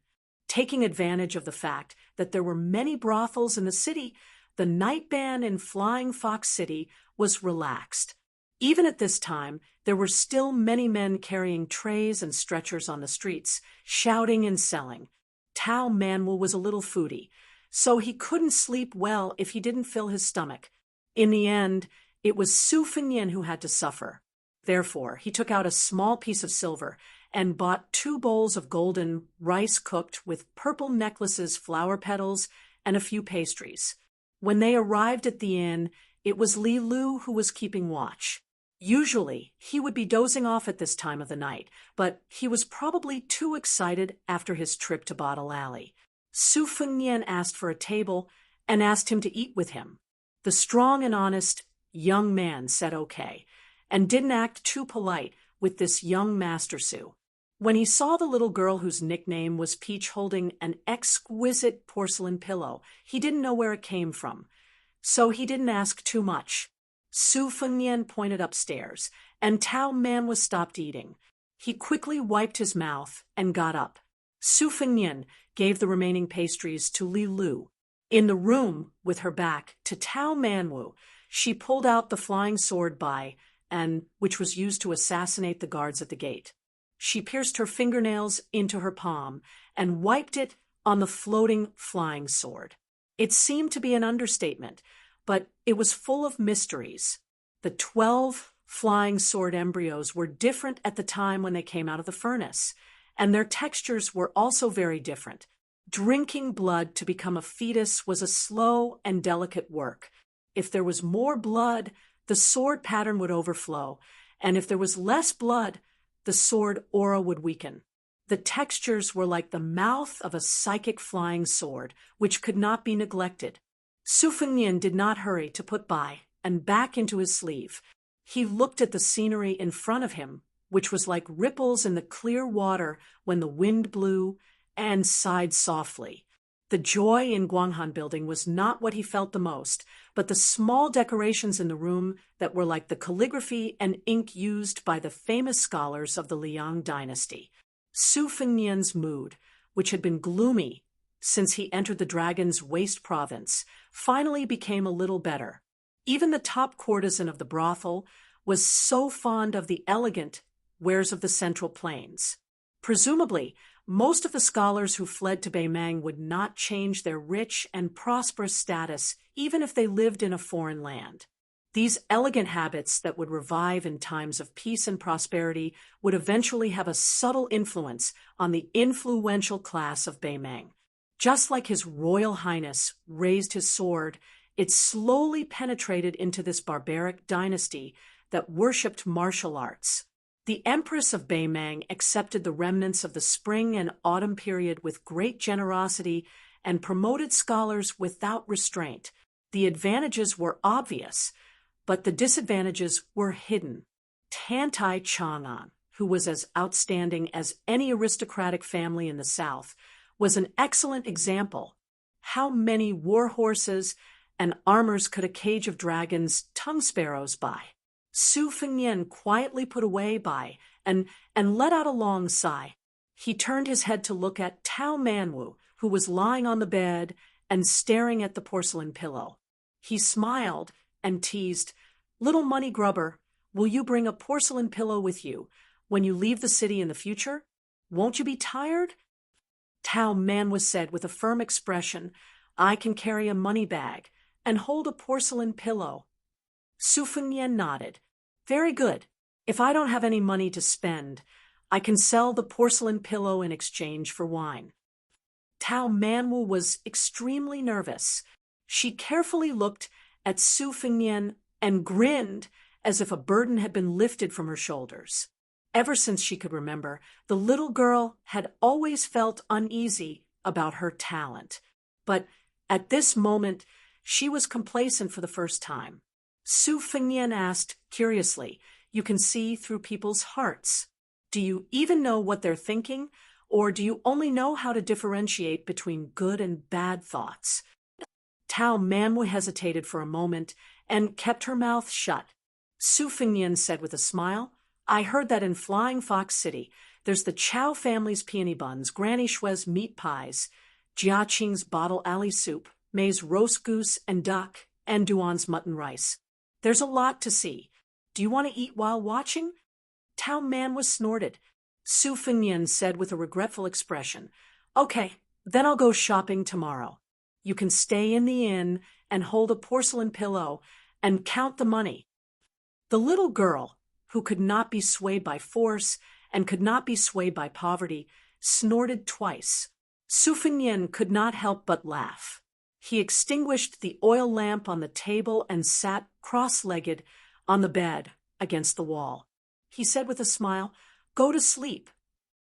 Taking advantage of the fact that there were many brothels in the city, the night ban in Flying Fox City was relaxed. Even at this time, there were still many men carrying trays and stretchers on the streets, shouting and selling. Tao Manwu was a little foodie, so he couldn't sleep well if he didn't fill his stomach. In the end, it was Su Fengnian who had to suffer. Therefore, he took out a small piece of silver and bought 2 bowls of golden rice cooked with purple necklaces, flower petals, and a few pastries. When they arrived at the inn, it was Li Lu who was keeping watch. Usually, he would be dozing off at this time of the night, but he was probably too excited after his trip to Bottle Alley. Su Fengnian asked for a table and asked him to eat with him. The strong and honest young man said okay, and didn't act too polite with this young Master Su. When he saw the little girl whose nickname was Peach holding an exquisite porcelain pillow, he didn't know where it came from, so he didn't ask too much. Su Fengnian pointed upstairs, and Tao Manwu stopped eating. He quickly wiped his mouth and got up. Su Fengnian gave the remaining pastries to Li Lu. In the room, with her back to Tao Manwu, she pulled out the flying sword which was used to assassinate the guards at the gate. She pierced her fingernails into her palm and wiped it on the floating flying sword. It seemed to be an understatement, but it was full of mysteries. The 12 flying sword embryos were different at the time when they came out of the furnace, and their textures were also very different. Drinking blood to become a fetus was a slow and delicate work. If there was more blood, the sword pattern would overflow, and if there was less blood, the sword aura would weaken. The textures were like the mouth of a psychic flying sword, which could not be neglected. Su Fengnian did not hurry to put by and back into his sleeve. He looked at the scenery in front of him, which was like ripples in the clear water when the wind blew, and sighed softly. The joy in Guanghan Building was not what he felt the most, but the small decorations in the room that were like the calligraphy and ink used by the famous scholars of the Liang dynasty. Su Fengnian's mood, which had been gloomy since he entered the dragon's waste province, finally became a little better. Even the top courtesan of the brothel was so fond of the elegant wares of the Central Plains. Presumably, most of the scholars who fled to Beimeng would not change their rich and prosperous status even if they lived in a foreign land. These elegant habits that would revive in times of peace and prosperity would eventually have a subtle influence on the influential class of Beimeng. Just like His Royal Highness raised his sword, it slowly penetrated into this barbaric dynasty that worshipped martial arts. The Empress of Beimeng accepted the remnants of the spring and autumn period with great generosity and promoted scholars without restraint. The advantages were obvious, but the disadvantages were hidden. Tantai Chang'an, who was as outstanding as any aristocratic family in the south, was an excellent example. How many war horses and armors could a cage of dragons, tongue sparrows buy? Su Fengnian quietly put away by and let out a long sigh. He turned his head to look at Tao Manwu, who was lying on the bed and staring at the porcelain pillow. He smiled and teased, "Little money grubber, will you bring a porcelain pillow with you when you leave the city in the future? Won't you be tired?" Tao Manwu said with a firm expression, "I can carry a money bag and hold a porcelain pillow." Su Fengnian nodded. "Very good. If I don't have any money to spend, I can sell the porcelain pillow in exchange for wine." Tao Manwu was extremely nervous. She carefully looked at Su Fengnian and grinned as if a burden had been lifted from her shoulders. Ever since she could remember, the little girl had always felt uneasy about her talent. But at this moment, she was complacent for the first time. Su Fengnian asked curiously, "You can see through people's hearts. Do you even know what they're thinking, or do you only know how to differentiate between good and bad thoughts?" Tao Manwu hesitated for a moment and kept her mouth shut. Su Fengnian said with a smile, "I heard that in Flying Fox City, there's the Chow family's peony buns, Granny Shue's meat pies, Jiaqing's bottle alley soup, May's roast goose and duck, and Duan's mutton rice. There's a lot to see. Do you want to eat while watching?" Tao Manwu snorted. Su Fengnian said with a regretful expression, "Okay, then I'll go shopping tomorrow. You can stay in the inn and hold a porcelain pillow and count the money." The little girl, who could not be swayed by force and could not be swayed by poverty, snorted twice. Su Fengnian could not help but laugh. He extinguished the oil lamp on the table and sat cross-legged on the bed against the wall. He said with a smile, "Go to sleep."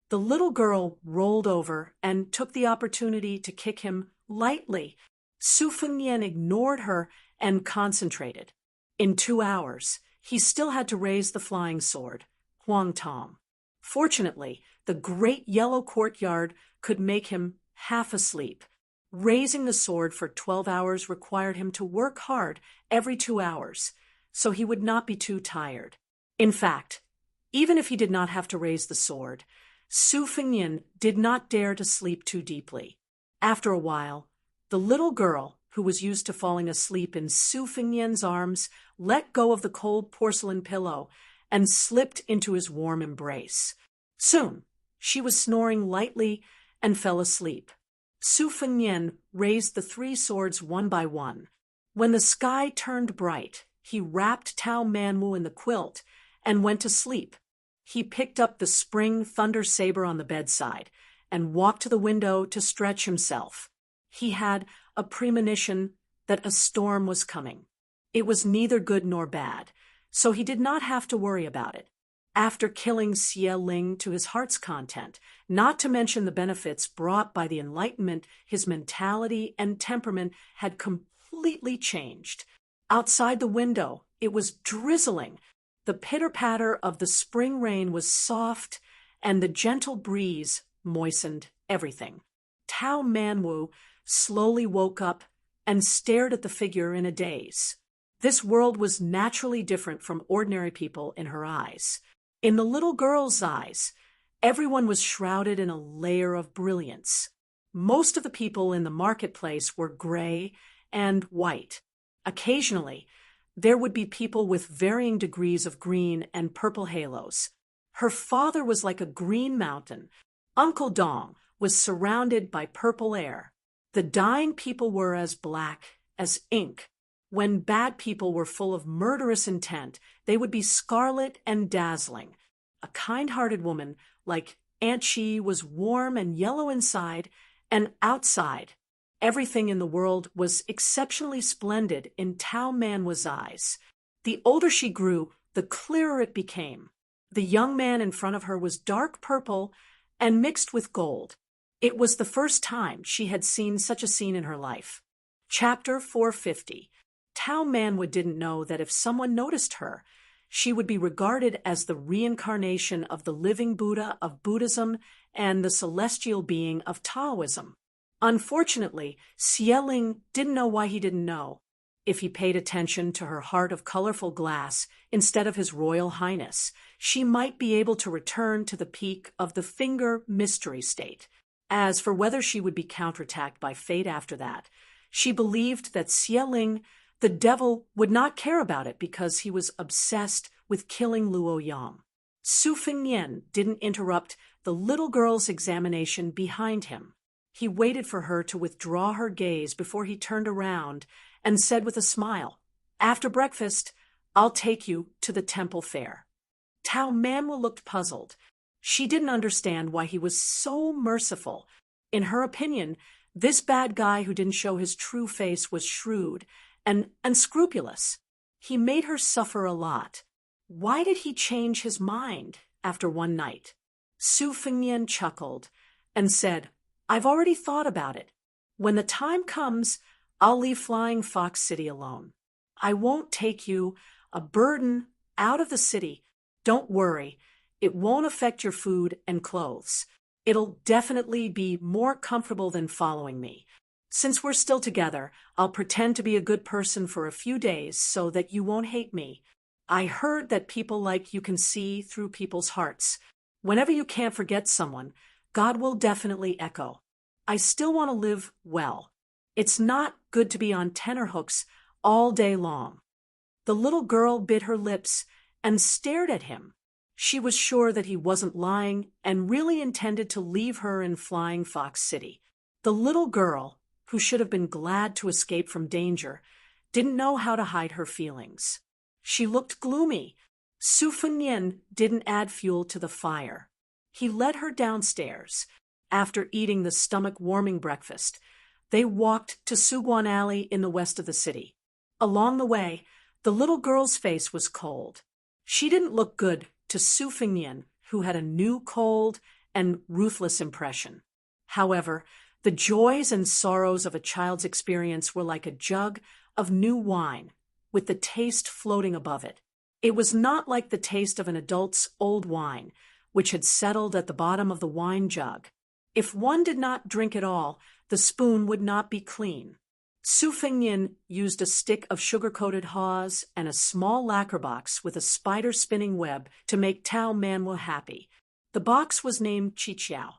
The little girl rolled over and took the opportunity to kick him lightly. Su Fengnian ignored her and concentrated. In 2 hours, he still had to raise the flying sword, Huang Tong. Fortunately, the great yellow courtyard could make him half asleep. Raising the sword for 12 hours required him to work hard every 2 hours, so he would not be too tired. In fact, even if he did not have to raise the sword, Su Fengnian did not dare to sleep too deeply. After a while, the little girl, who was used to falling asleep in Su Fengnian's arms, let go of the cold porcelain pillow and slipped into his warm embrace. Soon, she was snoring lightly and fell asleep. Su Fengnian raised the 3 swords one by one. When the sky turned bright, he wrapped Tao Manwu in the quilt and went to sleep. He picked up the spring thunder saber on the bedside and walked to the window to stretch himself. He had a premonition that a storm was coming. It was neither good nor bad, so he did not have to worry about it. After killing Xie Ling to his heart's content, not to mention the benefits brought by the Enlightenment, his mentality and temperament had completely changed. Outside the window, it was drizzling. The pitter-patter of the spring rain was soft, and the gentle breeze moistened everything. Tao Manwu slowly woke up and stared at the figure in a daze. This world was naturally different from ordinary people in her eyes. In the little girl's eyes, everyone was shrouded in a layer of brilliance. Most of the people in the marketplace were gray and white. Occasionally, there would be people with varying degrees of green and purple halos. Her father was like a green mountain. Uncle Dong was surrounded by purple air. The dying people were as black as ink. When bad people were full of murderous intent, they would be scarlet and dazzling. A kind-hearted woman like Aunt Chi was warm and yellow inside and outside. Everything in the world was exceptionally splendid in Tao Manwu's eyes. The older she grew, the clearer it became. The young man in front of her was dark purple and mixed with gold. It was the first time she had seen such a scene in her life. Chapter 450. Tao Manwu didn't know that if someone noticed her, she would be regarded as the reincarnation of the living Buddha of Buddhism and the celestial being of Taoism. Unfortunately, Xieling didn't know why he didn't know. If he paid attention to her heart of colorful glass instead of his royal highness, she might be able to return to the peak of the finger mystery state. As for whether she would be counterattacked by fate after that, she believed that Xieling, the devil, would not care about it because he was obsessed with killing Luo Yang. Su Fengnian didn't interrupt the little girl's examination behind him. He waited for her to withdraw her gaze before he turned around and said with a smile, "After breakfast, I'll take you to the temple fair." Tao Manuel looked puzzled. She didn't understand why he was so merciful. In her opinion, this bad guy who didn't show his true face was shrewd and unscrupulous. He made her suffer a lot. Why did he change his mind after one night? Su Fengnian chuckled and said, "I've already thought about it. When the time comes, I'll leave Flying Fox City alone. I won't take you, a burden, out of the city. Don't worry, it won't affect your food and clothes. It'll definitely be more comfortable than following me. Since we're still together, I'll pretend to be a good person for a few days so that you won't hate me. I heard that people like you can see through people's hearts. Whenever you can't forget someone, God will definitely echo. I still want to live well. It's not good to be on tenterhooks all day long." The little girl bit her lips and stared at him. She was sure that he wasn't lying and really intended to leave her in Flying Fox City. The little girl, who should have been glad to escape from danger, didn't know how to hide her feelings. She looked gloomy. Su Fengnian didn't add fuel to the fire. He led her downstairs. After eating the stomach-warming breakfast, they walked to Suguan Alley in the west of the city. Along the way, the little girl's face was cold. She didn't look good to Su Fengnian, who had a new cold and ruthless impression. However, the joys and sorrows of a child's experience were like a jug of new wine, with the taste floating above it. It was not like the taste of an adult's old wine, which had settled at the bottom of the wine jug. If one did not drink it all, the spoon would not be clean. Su Fengnian used a stick of sugar-coated haws and a small lacquer box with a spider-spinning web to make Tao Manuel happy. The box was named Qiqiao.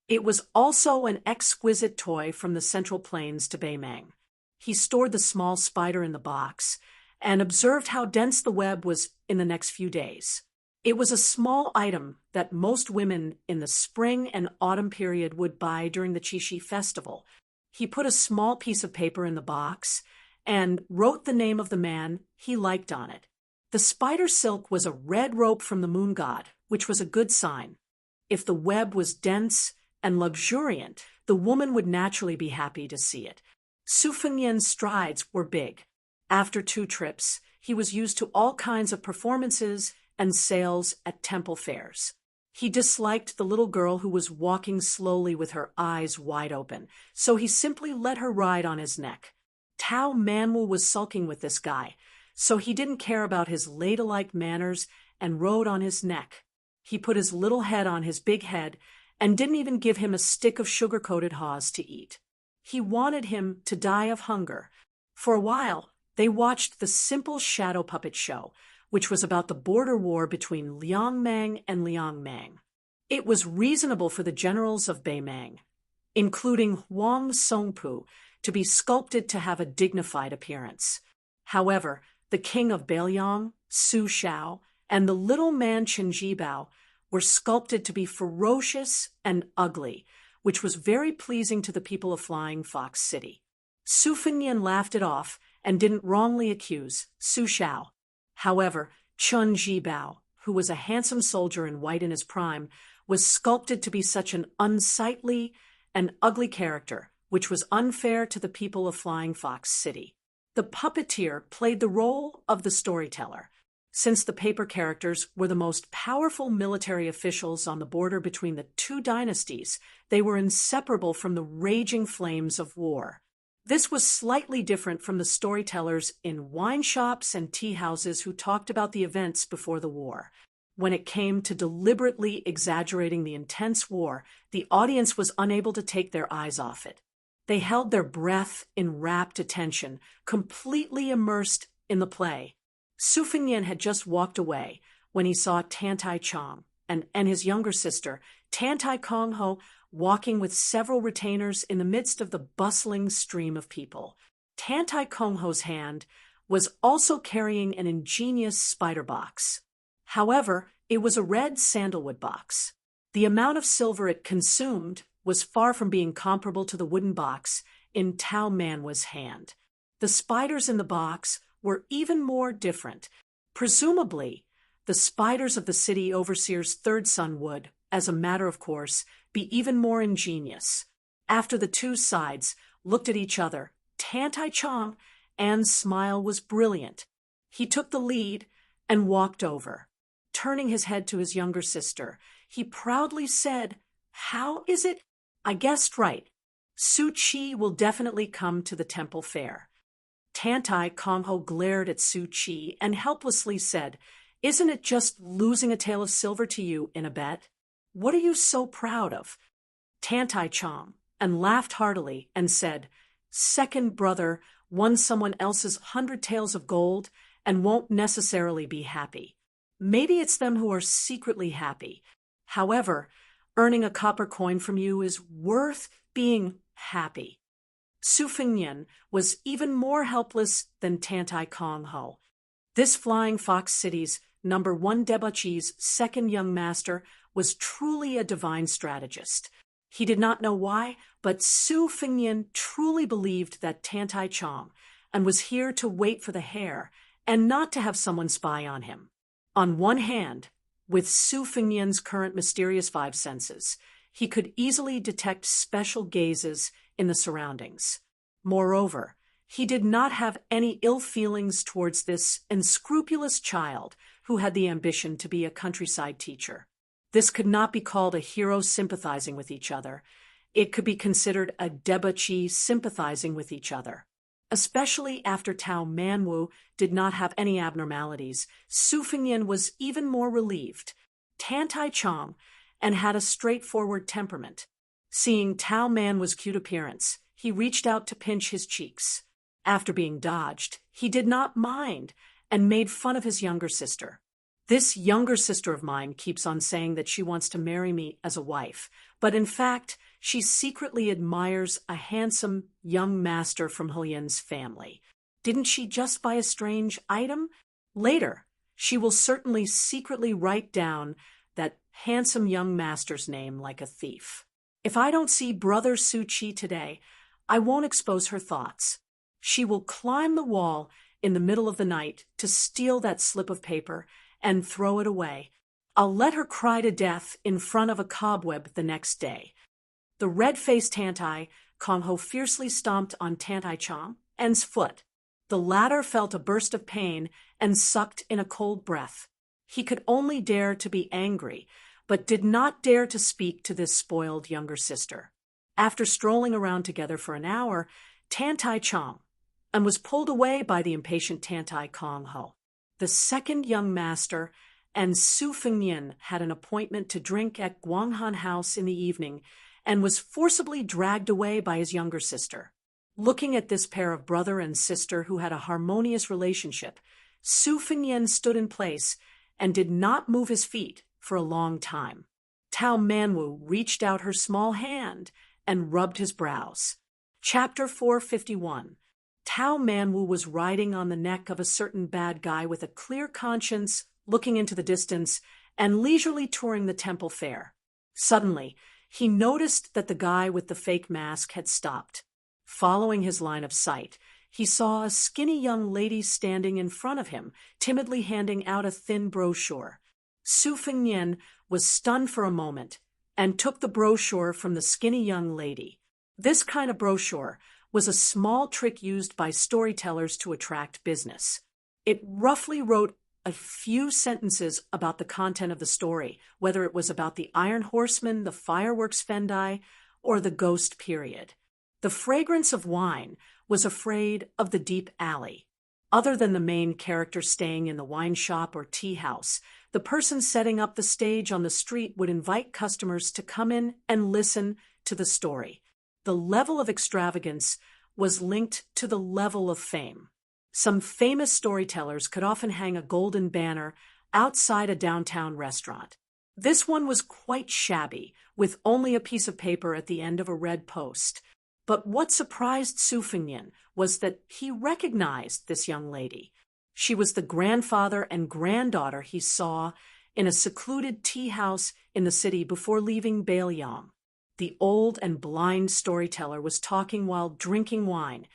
It was also an exquisite toy from the Central Plains to Beimang. He stored the small spider in the box and observed how dense the web was in the next few days. It was a small item that most women in the spring and autumn period would buy during the Qixi festival. He put a small piece of paper in the box and wrote the name of the man he liked on it. The spider silk was a red rope from the moon god, which was a good sign. If the web was dense and luxuriant, the woman would naturally be happy to see it. Su Fengnian's strides were big. After 2 trips, he was used to all kinds of performances and sales at temple fairs. He disliked the little girl who was walking slowly with her eyes wide open, so he simply let her ride on his neck. Tao Manuel was sulking with this guy, so he didn't care about his ladylike manners and rode on his neck. He put his little head on his big head and didn't even give him a stick of sugar-coated haws to eat. He wanted him to die of hunger. For a while, they watched the simple shadow puppet show, which was about the border war between Liangmang and Liangmang. It was reasonable for the generals of Beimang, including Huang Songpu, to be sculpted to have a dignified appearance. However, the king of Beiliang, Su Shao, and the little man Chen Jibao were sculpted to be ferocious and ugly, which was very pleasing to the people of Flying Fox City. Su Fengnian laughed it off and didn't wrongly accuse Su Shao. However, Chen Jibao, who was a handsome soldier in white in his prime, was sculpted to be such an unsightly and ugly character, which was unfair to the people of Flying Fox City. The puppeteer played the role of the storyteller. Since the paper characters were the most powerful military officials on the border between the 2 dynasties, they were inseparable from the raging flames of war. This was slightly different from the storytellers in wine shops and tea houses who talked about the events before the war. When it came to deliberately exaggerating the intense war, the audience was unable to take their eyes off it. They held their breath in rapt attention, completely immersed in the play. Su Fengnian had just walked away when he saw Tantai Chong and his younger sister, Tantai Kong Ho, walking with several retainers in the midst of the bustling stream of people. Tantai Kong Ho's hand was also carrying an ingenious spider box. However, it was a red sandalwood box. The amount of silver it consumed was far from being comparable to the wooden box in Tao Manwa's hand. The spiders in the box were even more different. Presumably, the spiders of the city overseer's third son would, as a matter of course, be even more ingenious. After the two sides looked at each other, Tantai Chong An's smile was brilliant. He took the lead and walked over. Turning his head to his younger sister, he proudly said, "How is it? I guessed right. Su Chi will definitely come to the temple fair." Tantai Kong Ho glared at Su Chi and helplessly said, "Isn't it just losing a tael of silver to you in a bet? What are you so proud of?" Tantai Chong and laughed heartily and said, "Second brother won someone else's 100 taels of gold and won't necessarily be happy. Maybe it's them who are secretly happy. However, earning a copper coin from you is worth being happy." Su Fengnian was even more helpless than Tantai Kong Ho. This Flying Fox City's #1 debauchee's second young master was truly a divine strategist. He did not know why, but Su Fengnian truly believed that Tantai Chong and was here to wait for the hare and not to have someone spy on him. On one hand, with Su Fengnian's current mysterious five senses, he could easily detect special gazes in the surroundings. Moreover, he did not have any ill feelings towards this unscrupulous child who had the ambition to be a countryside teacher. This could not be called a hero sympathizing with each other. It could be considered a debauchee sympathizing with each other. Especially after Tao Manwu did not have any abnormalities, Su Fengnian was even more relieved. Tantai Chong and had a straightforward temperament. Seeing Tao Manwu's cute appearance, he reached out to pinch his cheeks. After being dodged, he did not mind and made fun of his younger sister. "This younger sister of mine keeps on saying that she wants to marry me as a wife, but in fact, she secretly admires a handsome young master from Hulian's family. Didn't she just buy a strange item? Later, she will certainly secretly write down that handsome young master's name like a thief. If I don't see Brother Su Chi today, I won't expose her thoughts. She will climb the wall in the middle of the night to steal that slip of paper and throw it away. I'll let her cry to death in front of a cobweb the next day." The red-faced Tantai Kong Ho fiercely stomped on Tantai Chong An's foot. The latter felt a burst of pain and sucked in a cold breath. He could only dare to be angry, but did not dare to speak to this spoiled younger sister. After strolling around together for an hour, Tantai Chong and was pulled away by the impatient Tantai Kong Ho. The second young master and Su Fengnian had an appointment to drink at Guanghan House in the evening and was forcibly dragged away by his younger sister. Looking at this pair of brother and sister who had a harmonious relationship, Su Fengnian stood in place and did not move his feet for a long time. Tao Manwu reached out her small hand and rubbed his brows. Chapter 451. Tao Manwu was riding on the neck of a certain bad guy with a clear conscience, looking into the distance and leisurely touring the temple fair. Suddenly, he noticed that the guy with the fake mask had stopped. Following his line of sight, he saw a skinny young lady standing in front of him, timidly handing out a thin brochure. Su Fengnian was stunned for a moment and took the brochure from the skinny young lady. This kind of brochure was a small trick used by storytellers to attract business. It roughly wrote a few sentences about the content of the story, whether it was about the Iron Horseman, the fireworks Fendai, or the ghost period. The fragrance of wine was afraid of the deep alley. Other than the main character staying in the wine shop or tea house, the person setting up the stage on the street would invite customers to come in and listen to the story. The level of extravagance was linked to the level of fame. Some famous storytellers could often hang a golden banner outside a downtown restaurant. This one was quite shabby, with only a piece of paper at the end of a red post. But what surprised Su Fengnian was that he recognized this young lady. She was the grandfather and granddaughter he saw in a secluded tea house in the city before leaving Beiliang. The old and blind storyteller was talking while drinking wine,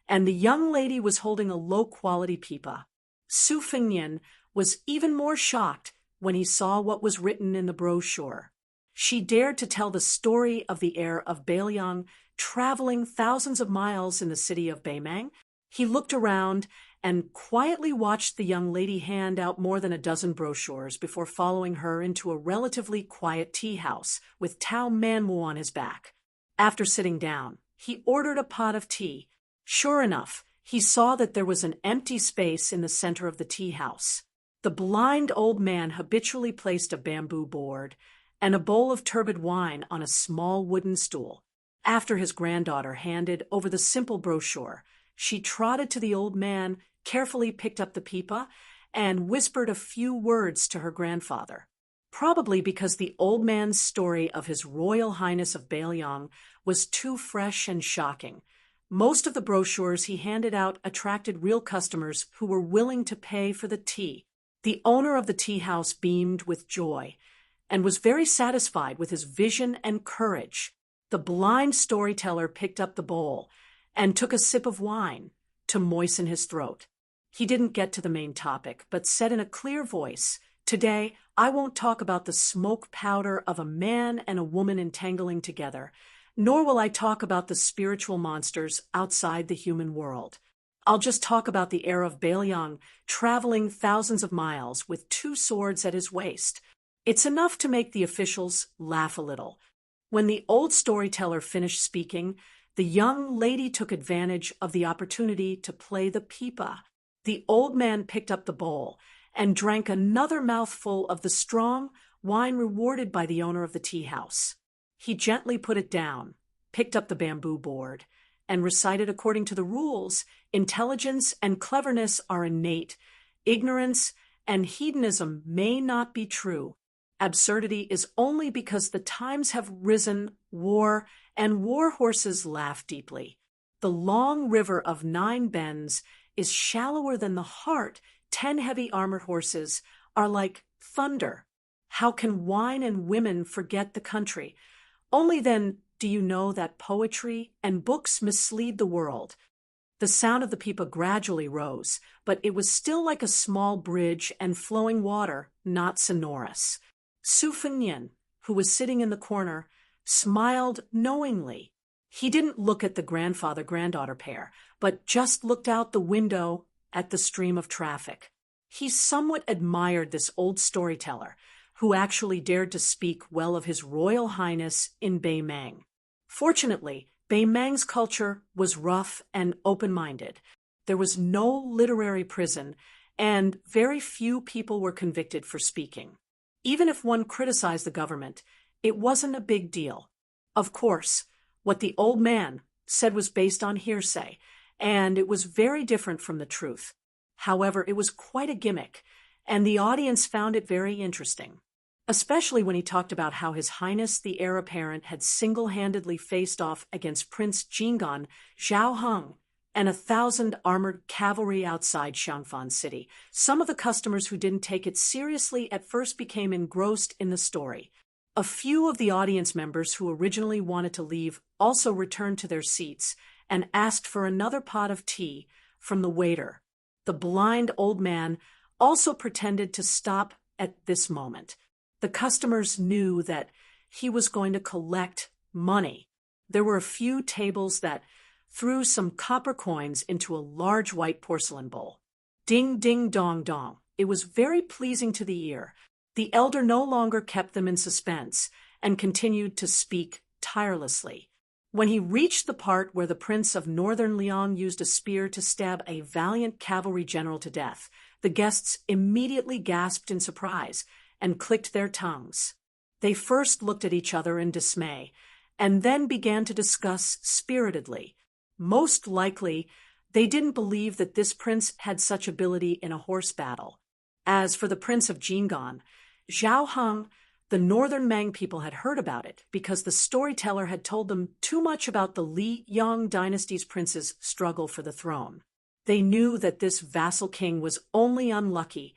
and the young lady was holding a low-quality pipa. Su Fengnian was even more shocked when he saw what was written in the brochure. She dared to tell the story of the heir of Beiliang traveling thousands of miles in the city of Beimang. He looked around and quietly watched the young lady hand out more than a dozen brochures before following her into a relatively quiet tea house with Tao Manwu on his back. After sitting down, he ordered a pot of tea. Sure enough, he saw that there was an empty space in the center of the tea house. The blind old man habitually placed a bamboo board and a bowl of turbid wine on a small wooden stool. After his granddaughter handed over the simple brochure, she trotted to the old man, carefully picked up the pipa, and whispered a few words to her grandfather. Probably because the old man's story of His Royal Highness of Beiliang was too fresh and shocking. Most of the brochures he handed out attracted real customers who were willing to pay for the tea. The owner of the tea house beamed with joy and was very satisfied with his vision and courage. The blind storyteller picked up the bowl and took a sip of wine to moisten his throat. He didn't get to the main topic, but said in a clear voice, "Today, I won't talk about the smoke powder of a man and a woman entangling together, nor will I talk about the spiritual monsters outside the human world. I'll just talk about the heir of Beiliang traveling thousands of miles with 2 swords at his waist. It's enough to make the officials laugh a little." When the old storyteller finished speaking, the young lady took advantage of the opportunity to play the pipa. The old man picked up the bowl and drank another mouthful of the strong wine rewarded by the owner of the tea house. He gently put it down, picked up the bamboo board, and recited according to the rules, "Intelligence and cleverness are innate. Ignorance and hedonism may not be true. Absurdity is only because the times have risen, war, and war horses laugh deeply. The long river of 9 bends is shallower than the heart. 10 heavy armored horses are like thunder. How can wine and women forget the country? Only then do you know that poetry and books mislead the world." The sound of the pipa gradually rose, but it was still like a small bridge and flowing water, not sonorous. Su Fengnian, who was sitting in the corner, smiled knowingly. He didn't look at the grandfather-granddaughter pair, but just looked out the window at the stream of traffic. He somewhat admired this old storyteller, who actually dared to speak well of His Royal Highness in Beimang. Fortunately, Beimang's culture was rough and open-minded. There was no literary prison, and very few people were convicted for speaking. Even if one criticized the government, it wasn't a big deal. Of course, what the old man said was based on hearsay, and it was very different from the truth. However, it was quite a gimmick, and the audience found it very interesting, especially when he talked about how His Highness the Heir Apparent had single-handedly faced off against Prince Jingan Zhao Heng and 1,000 armored cavalry outside Xiangfan City. Some of the customers who didn't take it seriously at first became engrossed in the story. A few of the audience members who originally wanted to leave also returned to their seats and asked for another pot of tea from the waiter. The blind old man also pretended to stop at this moment. The customers knew that he was going to collect money. There were a few tables that threw some copper coins into a large white porcelain bowl. Ding, ding, dong, dong. It was very pleasing to the ear. The elder no longer kept them in suspense and continued to speak tirelessly. When he reached the part where the Prince of Northern Liang used a spear to stab a valiant cavalry general to death, the guests immediately gasped in surprise and clicked their tongues. They first looked at each other in dismay, and then began to discuss spiritedly. Most likely, they didn't believe that this prince had such ability in a horse battle. As for the Prince of Jingan, Zhao Heng, the northern Mang people had heard about it because the storyteller had told them too much about the Li Yang dynasty's prince's struggle for the throne. They knew that this vassal king was only unlucky,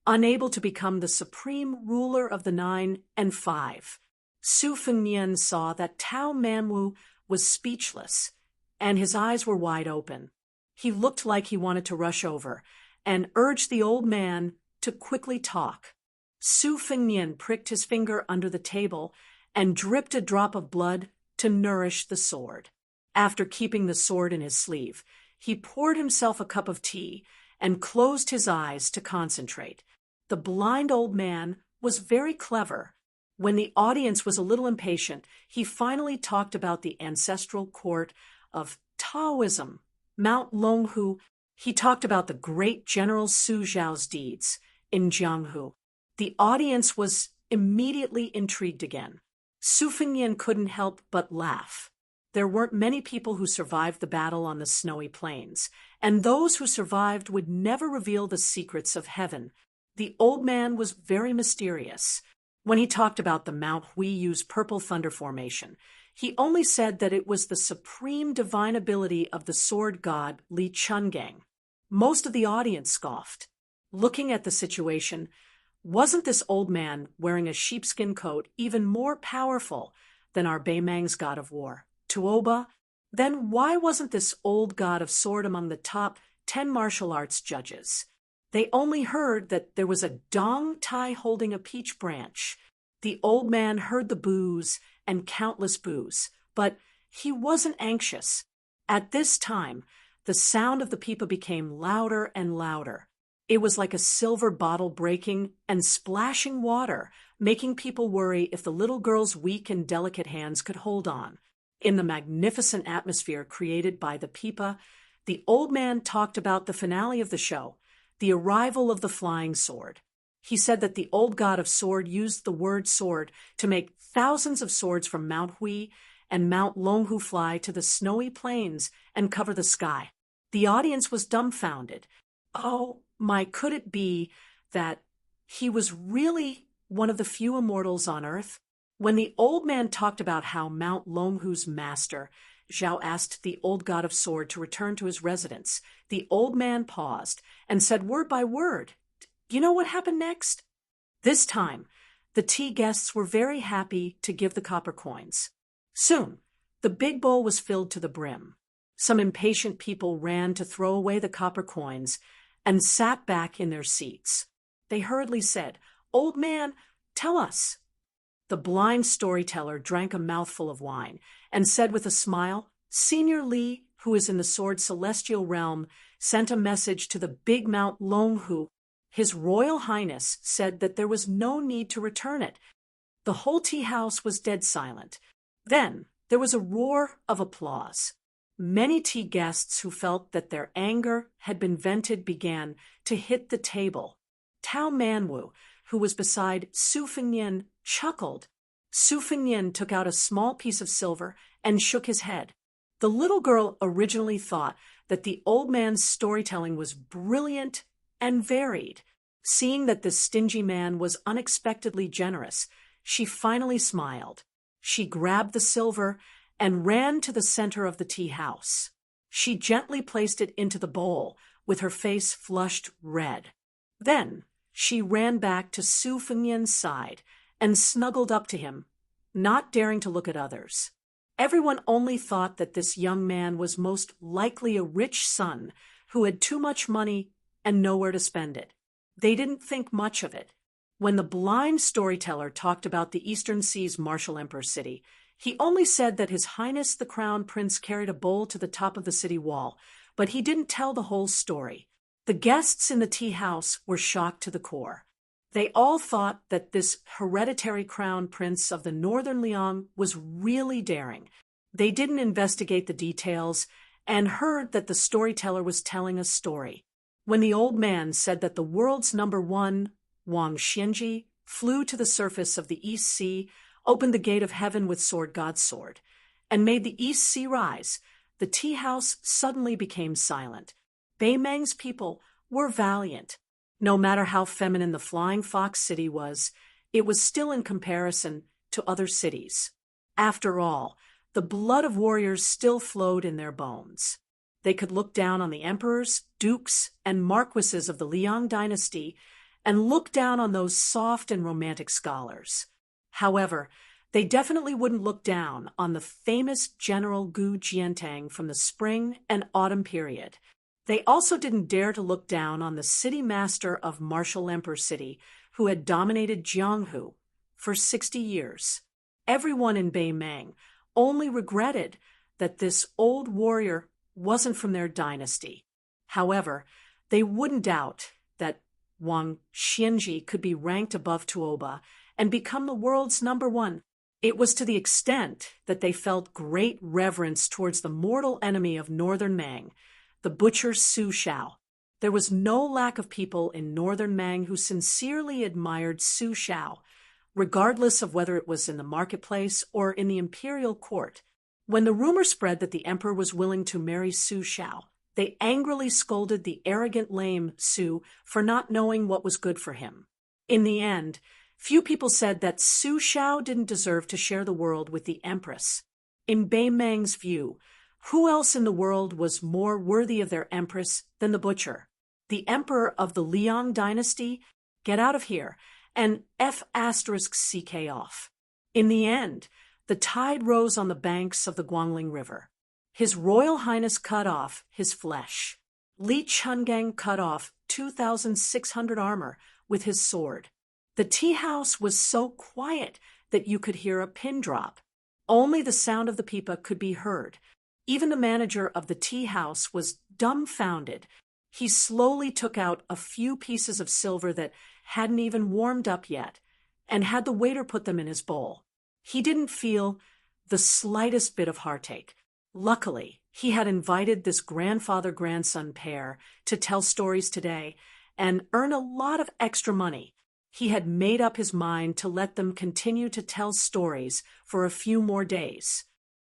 unable to become the supreme ruler of the 9 and 5. Su Fengnian saw that Tao Manwu was speechless, and his eyes were wide open. He looked like he wanted to rush over, and urged the old man to quickly talk. Su Fengnian pricked his finger under the table and dripped a drop of blood to nourish the sword. After keeping the sword in his sleeve, he poured himself a cup of tea and closed his eyes to concentrate. The blind old man was very clever. When the audience was a little impatient, he finally talked about the ancestral court of Taoism, Mount Longhu. He talked about the great General Su Zhao's deeds in Jianghu. The audience was immediately intrigued again. Su Fengnian couldn't help but laugh. There weren't many people who survived the battle on the snowy plains, and those who survived would never reveal the secrets of heaven. The old man was very mysterious. When he talked about the Mount Huiyu's purple thunder formation, he only said that it was the supreme divine ability of the sword god Li Chungang. Most of the audience scoffed. Looking at the situation, wasn't this old man wearing a sheepskin coat even more powerful than our Beimang's god of war, Tuoba? Then why wasn't this old god of sword among the top 10 martial arts judges? They only heard that there was a Dong Tai holding a peach branch. The old man heard the boos and countless boos, but he wasn't anxious. At this time, the sound of the pipa became louder and louder. It was like a silver bottle breaking and splashing water, making people worry if the little girl's weak and delicate hands could hold on. In the magnificent atmosphere created by the pipa, the old man talked about the finale of the show, the arrival of the flying sword. He said that the old god of sword used the word sword to make thousands of swords from Mount Hui and Mount Longhu fly to the snowy plains and cover the sky. The audience was dumbfounded. Oh, could it be that he was really one of the few immortals on Earth? When the old man talked about how Mount Longhu's master, Zhao asked the old god of sword to return to his residence, the old man paused and said word by word, "You know what happened next?" This time, the tea guests were very happy to give the copper coins. Soon, the big bowl was filled to the brim. Some impatient people ran to throw away the copper coins and sat back in their seats. They hurriedly said, "Old man, tell us." The blind storyteller drank a mouthful of wine and said with a smile, "Senior Li, who is in the sword's celestial realm, sent a message to the big Mount Longhu. His Royal Highness said that there was no need to return it." The whole tea house was dead silent. Then there was a roar of applause. Many tea guests who felt that their anger had been vented began to hit the table. Tao Manwu, who was beside Su Fengnian, chuckled. Su Fengnian took out a small piece of silver and shook his head. The little girl originally thought that the old man's storytelling was brilliant and varied. Seeing that this stingy man was unexpectedly generous, she finally smiled. She grabbed the silver and ran to the center of the tea house. She gently placed it into the bowl, with her face flushed red. Then she ran back to Su Fengnian's side and snuggled up to him, not daring to look at others. Everyone only thought that this young man was most likely a rich son who had too much money and nowhere to spend it. They didn't think much of it. When the blind storyteller talked about the Eastern Sea's martial emperor city, he only said that His Highness the Crown Prince carried a bowl to the top of the city wall, but he didn't tell the whole story. The guests in the tea house were shocked to the core. They all thought that this hereditary crown prince of the northern Liang was really daring. They didn't investigate the details and heard that the storyteller was telling a story. When the old man said that the world's #1, Wang Xianji, flew to the surface of the East Sea opened the gate of heaven with God's sword, and made the east sea rise, the tea house suddenly became silent. Bei Meng's people were valiant. No matter how feminine the Flying Fox city was, it was still in comparison to other cities. After all, the blood of warriors still flowed in their bones. They could look down on the emperors, dukes, and marquises of the Liang dynasty and look down on those soft and romantic scholars. However, they definitely wouldn't look down on the famous General Gu Jiantang from the spring and autumn period. They also didn't dare to look down on the city master of Martial Emperor City, who had dominated Jianghu for 60 years. Everyone in Bei Meng only regretted that this old warrior wasn't from their dynasty. However, they wouldn't doubt that Wang Xianji could be ranked above Tuoba and become the world's #1. It was to the extent that they felt great reverence towards the mortal enemy of northern Mang, the butcher Su Shao. There was no lack of people in northern Mang who sincerely admired Su Shao, regardless of whether it was in the marketplace or in the imperial court. When the rumor spread that the emperor was willing to marry Su Shao, they angrily scolded the arrogant lame Su for not knowing what was good for him. In the end, few people said that Su Shao didn't deserve to share the world with the empress. In Bei Meng's view, who else in the world was more worthy of their empress than the butcher? The emperor of the Liang dynasty? Get out of here and F***CK off. In the end, the tide rose on the banks of the Guangling River. His Royal Highness cut off his flesh. Li Chungang cut off 2,600 armor with his sword. The tea house was so quiet that you could hear a pin drop. Only the sound of the pipa could be heard. Even the manager of the tea house was dumbfounded. He slowly took out a few pieces of silver that hadn't even warmed up yet, and had the waiter put them in his bowl. He didn't feel the slightest bit of heartache. Luckily, he had invited this grandfather-grandson pair to tell stories today and earn a lot of extra money. He had made up his mind to let them continue to tell stories for a few more days.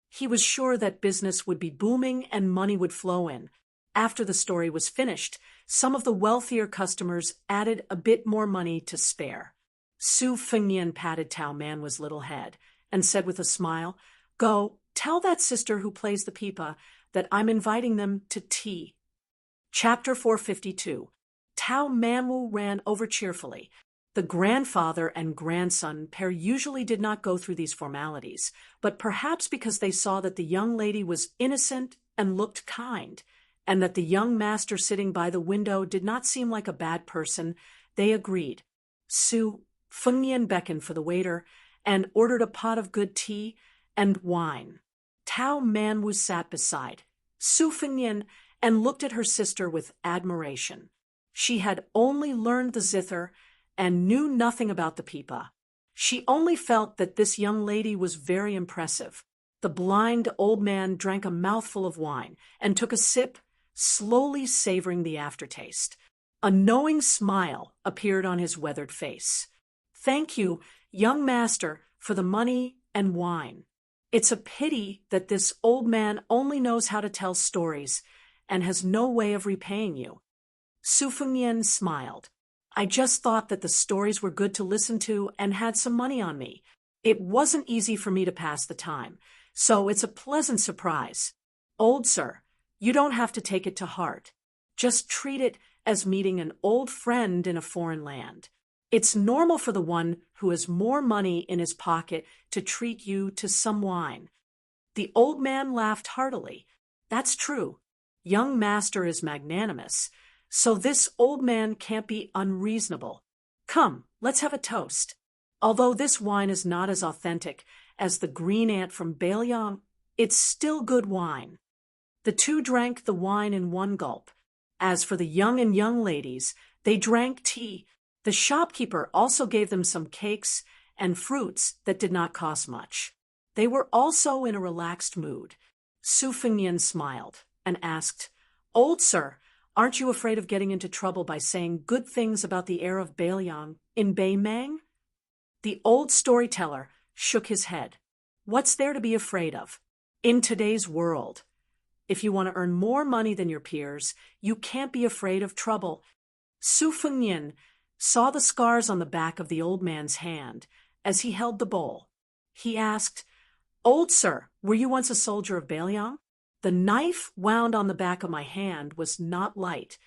He was sure that business would be booming and money would flow in. After the story was finished, some of the wealthier customers added a bit more money to spare. Su Fengnian patted Tao Manwa's little head and said with a smile, "Go, tell that sister who plays the pipa that I'm inviting them to tea." Chapter 452. Tao Manwu ran over cheerfully. The grandfather and grandson pair usually did not go through these formalities, but perhaps because they saw that the young lady was innocent and looked kind, and that the young master sitting by the window did not seem like a bad person, they agreed. Su Fengnian beckoned for the waiter and ordered a pot of good tea and wine. Tao Manwu sat beside Su Fengnian and looked at her sister with admiration. She had only learned the zither and knew nothing about the pipa. She only felt that this young lady was very impressive. The blind old man drank a mouthful of wine and took a sip, slowly savoring the aftertaste. A knowing smile appeared on his weathered face. "Thank you, young master, for the money and wine. It's a pity that this old man only knows how to tell stories and has no way of repaying you." Su Fengnian smiled. "I just thought that the stories were good to listen to and had some money on me. It wasn't easy for me to pass the time, so it's a pleasant surprise. Old sir, you don't have to take it to heart. Just treat it as meeting an old friend in a foreign land. It's normal for the one who has more money in his pocket to treat you to some wine." The old man laughed heartily. "That's true. Young master is magnanimous, so this old man can't be unreasonable. Come, let's have a toast. Although this wine is not as authentic as the green ant from Beiliang, it's still good wine." The two drank the wine in one gulp. As for the young and young ladies, they drank tea. The shopkeeper also gave them some cakes and fruits that did not cost much. They were also in a relaxed mood. Su Fengnian smiled and asked, "Old sir, aren't you afraid of getting into trouble by saying good things about the heir of Beiliang in Bei Meng?" The old storyteller shook his head. What's there to be afraid of? In today's world, if you want to earn more money than your peers, you can't be afraid of trouble. Su Fengnian saw the scars on the back of the old man's hand as he held the bowl. He asked, "Old sir, were you once a soldier of Bailiang?" The knife wound on the back of my hand was not light.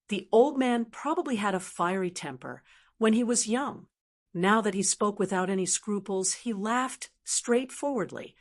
The old man probably had a fiery temper when he was young. Now that he spoke without any scruples, he laughed straightforwardly.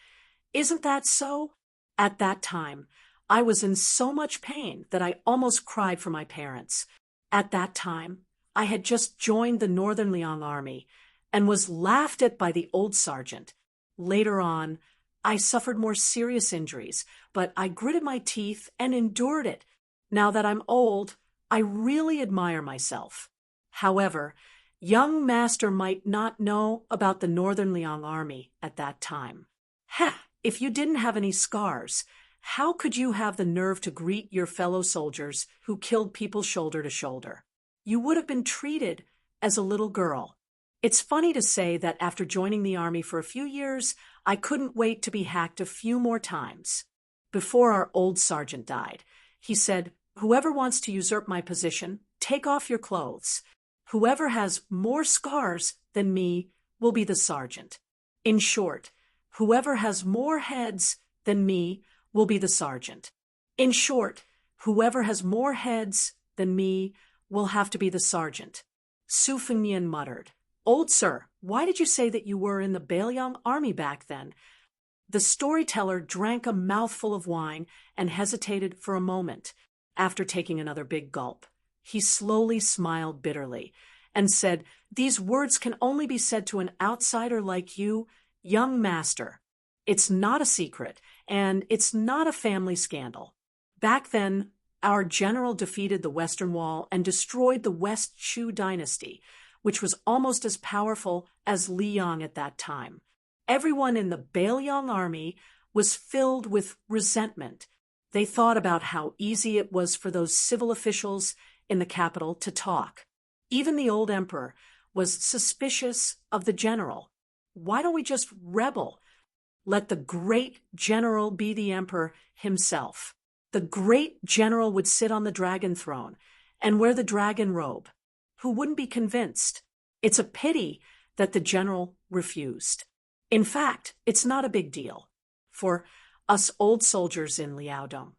"Isn't that so? At that time, I was in so much pain that I almost cried for my parents. At that time, I had just joined the Northern Liang army and was laughed at by the old sergeant. Later on, I suffered more serious injuries, but I gritted my teeth and endured it. Now that I'm old, I really admire myself. However, young master might not know about the Northern Liang army at that time. Ha! If you didn't have any scars, how could you have the nerve to greet your fellow soldiers who killed people shoulder to shoulder? You would have been treated as a little girl. It's funny to say that after joining the army for a few years, I couldn't wait to be hacked a few more times. Before our old sergeant died, he said, 'Whoever wants to usurp my position, take off your clothes. Whoever has more scars than me will be the sergeant. In short, whoever has more heads than me will be the sergeant. In short, whoever has more heads than me will have to be the sergeant.'" Su Fengnian muttered, "Old sir, why did you say that you were in the Bailiang army back then?" The storyteller drank a mouthful of wine and hesitated for a moment. After taking another big gulp, he slowly smiled bitterly and said, "These words can only be said to an outsider like you, young master. It's not a secret, and it's not a family scandal. Back then, our general defeated the Western Wall and destroyed the West Chu dynasty, which was almost as powerful as Liang at that time. Everyone in the Bailiang army was filled with resentment. They thought about how easy it was for those civil officials in the capital to talk. Even the old emperor was suspicious of the general. Why don't we just rebel? Let the great general be the emperor himself. The great general would sit on the dragon throne and wear the dragon robe. Who wouldn't be convinced? It's a pity that the general refused. In fact, it's not a big deal for us old soldiers in Liaodong.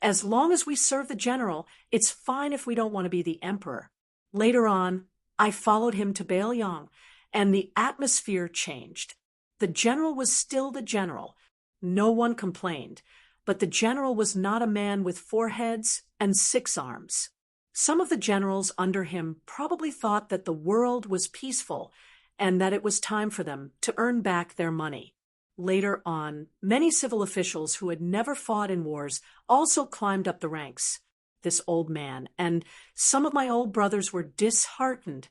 As long as we serve the general, it's fine if we don't want to be the emperor." Later on, I followed him to Bailiang, and the atmosphere changed. The general was still the general. No one complained, but the general was not a man with 4 heads and 6 arms. Some of the generals under him probably thought that the world was peaceful and that it was time for them to earn back their money. Later on, many civil officials who had never fought in wars also climbed up the ranks. This old man and some of my old brothers were disheartened,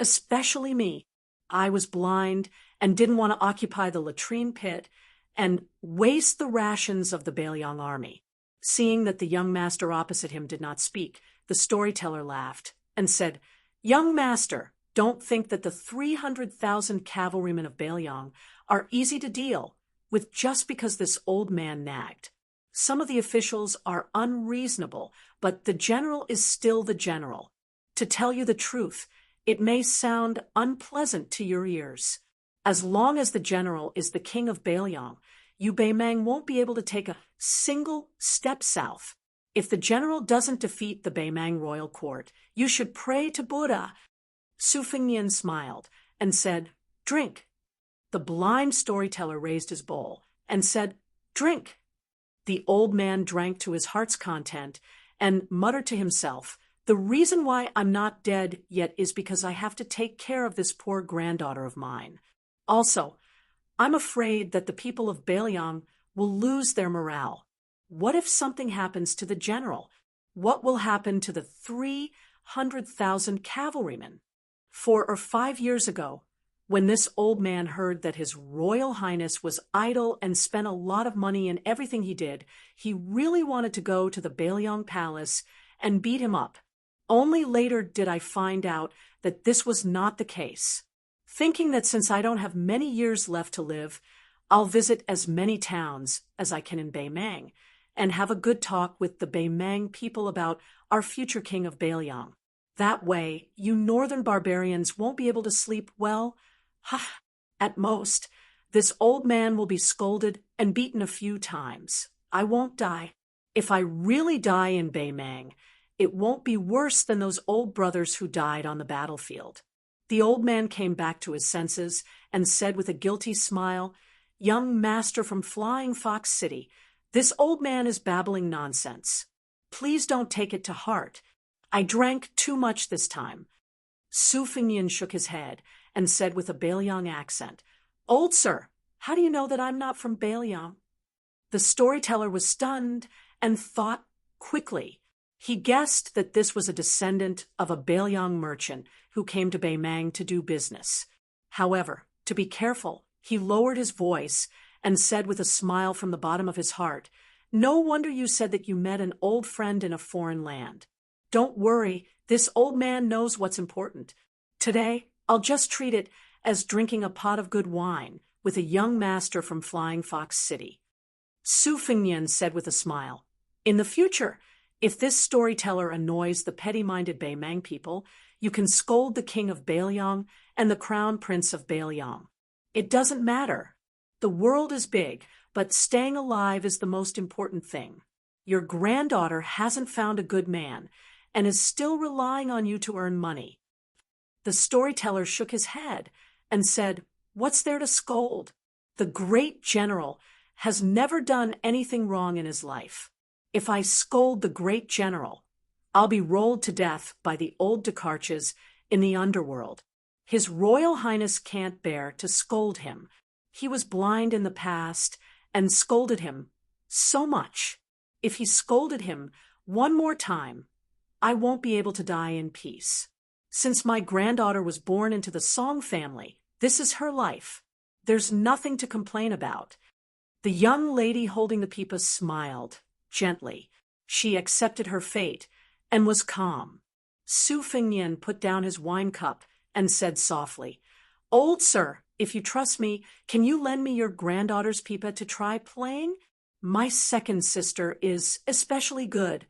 especially me. I was blind and didn't want to occupy the latrine pit and waste the rations of the Bailiang army. Seeing that the young master opposite him did not speak, the storyteller laughed and said, "Young master, don't think that the 300,000 cavalrymen of Bailiang are easy to deal with just because this old man nagged. Some of the officials are unreasonable, but the general is still the general. To tell you the truth, it may sound unpleasant to your ears. As long as the general is the king of Bailiang, you Baimang won't be able to take a single step south. If the general doesn't defeat the Baimang royal court, you should pray to Buddha." Su Fengnian smiled and said, "Drink." The blind storyteller raised his bowl and said, "Drink." The old man drank to his heart's content and muttered to himself, "The reason why I'm not dead yet is because I have to take care of this poor granddaughter of mine. Also, I'm afraid that the people of Bailiang will lose their morale. What if something happens to the general? What will happen to the 300,000 cavalrymen?" 4 or 5 years ago, when this old man heard that His Royal Highness was idle and spent a lot of money in everything he did, he really wanted to go to the Bailiang Palace and beat him up. Only later did I find out that this was not the case. thinking that since I don't have many years left to live, I'll visit as many towns as I can in Beimang and have a good talk with the Beimang people about our future king of Beliang. That way, you northern barbarians won't be able to sleep well. Ha! At most, this old man will be scolded and beaten a few times. I won't die. If I really die in Beimang, it won't be worse than those old brothers who died on the battlefield. The old man came back to his senses and said with a guilty smile, "Young master from Flying Fox City, this old man is babbling nonsense. Please don't take it to heart. I drank too much this time." Su Fengnian shook his head and said with a Beliang accent, "Old sir, how do you know that I'm not from Beliang?" The storyteller was stunned and thought quickly. He guessed that this was a descendant of a Beliang merchant who came to Beimang to do business. However, to be careful, he lowered his voice and said with a smile from the bottom of his heart, "No wonder you said that you met an old friend in a foreign land. Don't worry, this old man knows what's important. Today, I'll just treat it as drinking a pot of good wine with a young master from Flying Fox City." Su Fengnian said with a smile, "In the future, if this storyteller annoys the petty-minded Beimang people, you can scold the king of Beliang and the crown prince of Beliang. It doesn't matter. The world is big, but staying alive is the most important thing. Your granddaughter hasn't found a good man and is still relying on you to earn money." The storyteller shook his head and said, "What's there to scold? The great general has never done anything wrong in his life. If I scold the great general, I'll be rolled to death by the old Descartes in the underworld. His Royal Highness can't bear to scold him. He was blind in the past and scolded him so much. If he scolded him one more time, I won't be able to die in peace. Since my granddaughter was born into the Song family, this is her life. There's nothing to complain about." The young lady holding the pipa smiled gently. She accepted her fate and was calm. Su Fengnian put down his wine cup and said softly, "Old sir, if you trust me, can you lend me your granddaughter's pipa to try playing? My second sister is especially good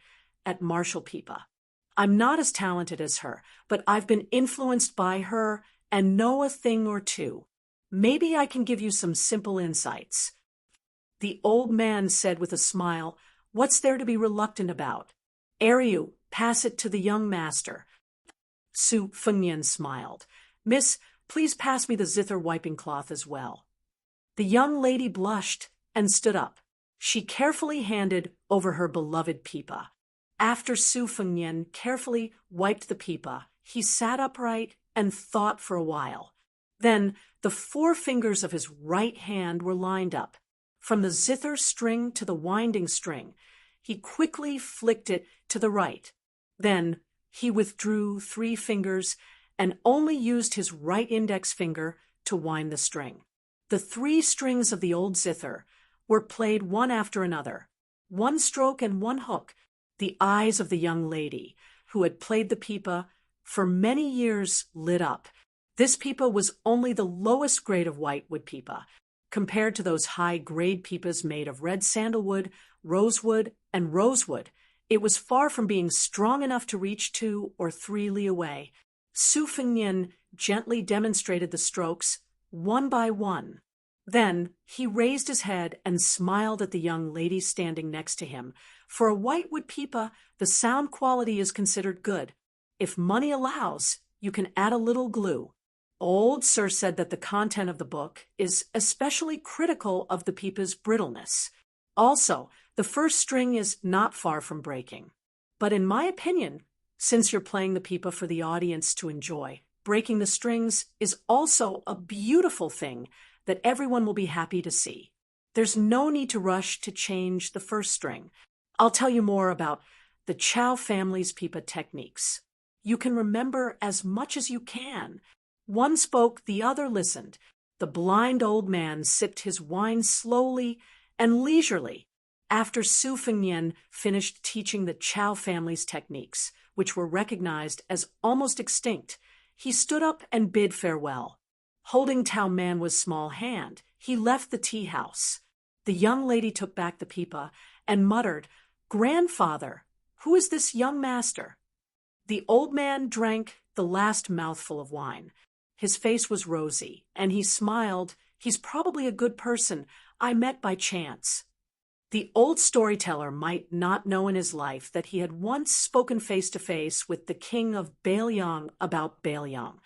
at martial pipa. I'm not as talented as her, but I've been influenced by her and know a thing or two. Maybe I can give you some simple insights." The old man said with a smile, "What's there to be reluctant about? Ariu, pass it to the young master." Su Fengnian smiled. "Miss, please pass me the zither wiping cloth as well." The young lady blushed and stood up. She carefully handed over her beloved pipa. After Su Fengnian carefully wiped the pipa, he sat upright and thought for a while. Then the 4 fingers of his right hand were lined up. From the zither string to the winding string, he quickly flicked it to the right. Then he withdrew 3 fingers and only used his right index finger to wind the string. The 3 strings of the old zither were played one after another, 1 stroke and 1 hook. The eyes of the young lady, who had played the pipa for many years, lit up. This pipa was only the lowest grade of whitewood pipa, compared to those high-grade pipas made of red sandalwood, rosewood, and rosewood. It was far from being strong enough to reach 2 or 3 li away. Su Fengnian gently demonstrated the strokes, one by one. Then he raised his head and smiled at the young lady standing next to him. For a whitewood pipa, the sound quality is considered good. If money allows, you can add a little glue. Old Sir said that the content of the book is especially critical of the pipa's brittleness. Also, the first string is not far from breaking. But in my opinion, since you're playing the pipa for the audience to enjoy, breaking the strings is also a beautiful thing that everyone will be happy to see. There's no need to rush to change the first string. I'll tell you more about the Chow family's pipa techniques. You can remember as much as you can. One spoke, the other listened. The blind old man sipped his wine slowly and leisurely. After Su Fengnian finished teaching the Chow family's techniques, which were recognized as almost extinct, he stood up and bid farewell. Holding Tao Manwa's small hand, he left the tea house. The young lady took back the pipa and muttered, "Grandfather, who is this young master?" The old man drank the last mouthful of wine. His face was rosy, and he smiled. "He's probably a good person I met by chance." The old storyteller might not know in his life that he had once spoken face-to-face with the king of Baelyang about Baelyang.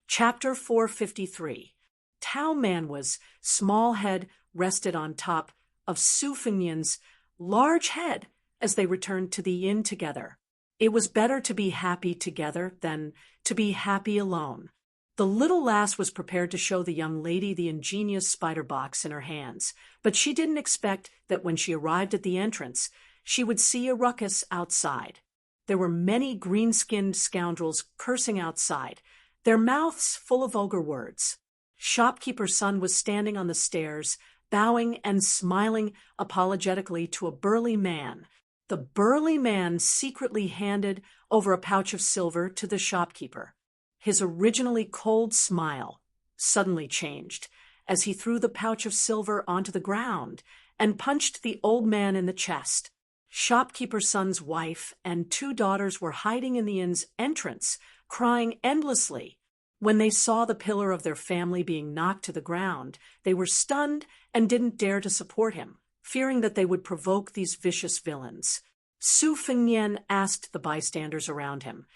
Chapter 453. Tao Manwa's small head rested on top of Su Fengnian's large head as they returned to the inn together. It was better to be happy together than to be happy alone. The little lass was prepared to show the young lady the ingenious spider box in her hands, but she didn't expect that when she arrived at the entrance, she would see a ruckus outside. There were many green-skinned scoundrels cursing outside, their mouths full of vulgar words. Shopkeeper's son was standing on the stairs, bowing and smiling apologetically to a burly man. The burly man secretly handed over a pouch of silver to the shopkeeper. His originally cold smile suddenly changed as he threw the pouch of silver onto the ground and punched the old man in the chest. Shopkeeper's son's wife and 2 daughters were hiding in the inn's entrance, crying endlessly. When they saw the pillar of their family being knocked to the ground, they were stunned and didn't dare to support him, fearing that they would provoke these vicious villains. Su Fengnian asked the bystanders around him,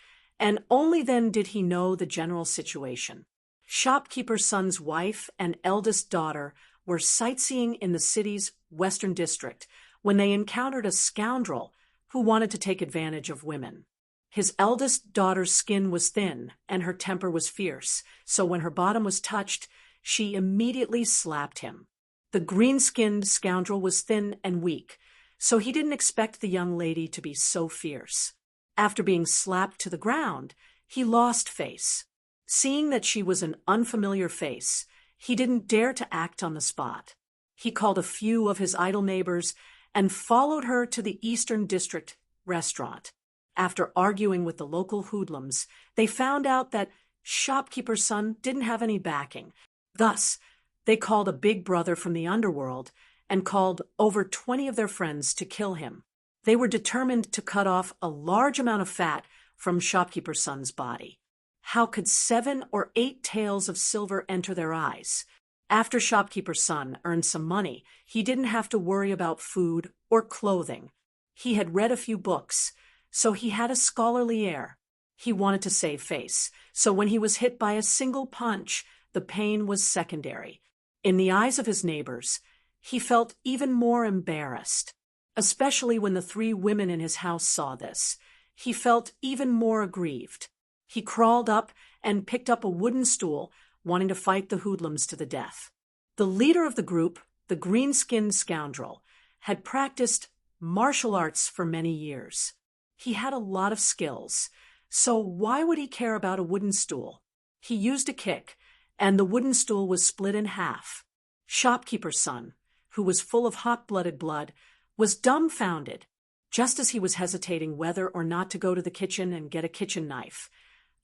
and only then did he know the general situation. Shopkeeper's son's wife and eldest daughter were sightseeing in the city's western district when they encountered a scoundrel who wanted to take advantage of women. His eldest daughter's skin was thin and her temper was fierce, so when her bottom was touched, she immediately slapped him. The green-skinned scoundrel was thin and weak, so he didn't expect the young lady to be so fierce. After being slapped to the ground, he lost face. Seeing that she was an unfamiliar face, he didn't dare to act on the spot. He called a few of his idle neighbors and followed her to the Eastern District restaurant. After arguing with the local hoodlums, they found out that Shopkeeper's son didn't have any backing. Thus, they called a big brother from the underworld and called over 20 of their friends to kill him. They were determined to cut off a large amount of fat from Shopkeeper's son's body. How could 7 or 8 taels of silver enter their eyes? After Shopkeeper's son earned some money, he didn't have to worry about food or clothing. He had read a few books, so he had a scholarly air. He wanted to save face, so when he was hit by a single punch, the pain was secondary. In the eyes of his neighbors, he felt even more embarrassed. Especially when the 3 women in his house saw this, he felt even more aggrieved. He crawled up and picked up a wooden stool, wanting to fight the hoodlums to the death. The leader of the group, the green-skinned scoundrel, had practiced martial arts for many years. He had a lot of skills, so why would he care about a wooden stool? He used a kick, and the wooden stool was split in half. Shopkeeper's son, who was full of hot-blooded blood, was dumbfounded, just as he was hesitating whether or not to go to the kitchen and get a kitchen knife.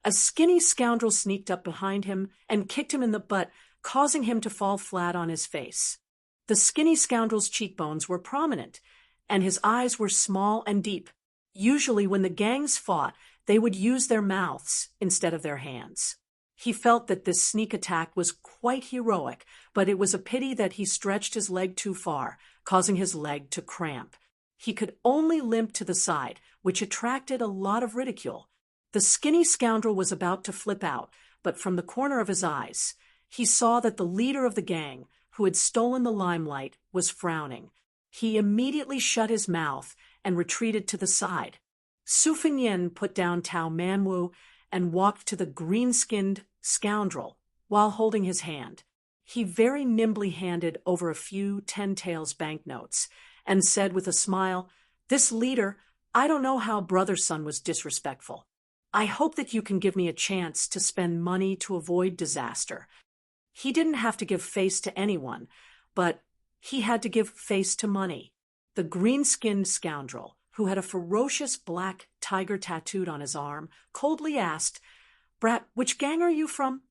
A skinny scoundrel sneaked up behind him and kicked him in the butt, causing him to fall flat on his face. The skinny scoundrel's cheekbones were prominent, and his eyes were small and deep. Usually when the gangs fought, they would use their mouths instead of their hands. He felt that this sneak attack was quite heroic, but it was a pity that he stretched his leg too far, causing his leg to cramp. He could only limp to the side, which attracted a lot of ridicule. The skinny scoundrel was about to flip out, but from the corner of his eyes, he saw that the leader of the gang, who had stolen the limelight, was frowning. He immediately shut his mouth and retreated to the side. Su Fengnian put down Tao Manwu and walked to the green-skinned scoundrel while holding his hand. He very nimbly handed over a few 10 taels banknotes and said with a smile, "This leader, I don't know how brother's son was disrespectful. I hope that you can give me a chance to spend money to avoid disaster." He didn't have to give face to anyone, but he had to give face to money. The green-skinned scoundrel, who had a ferocious black tiger tattooed on his arm, coldly asked, "Brat, which gang are you from?"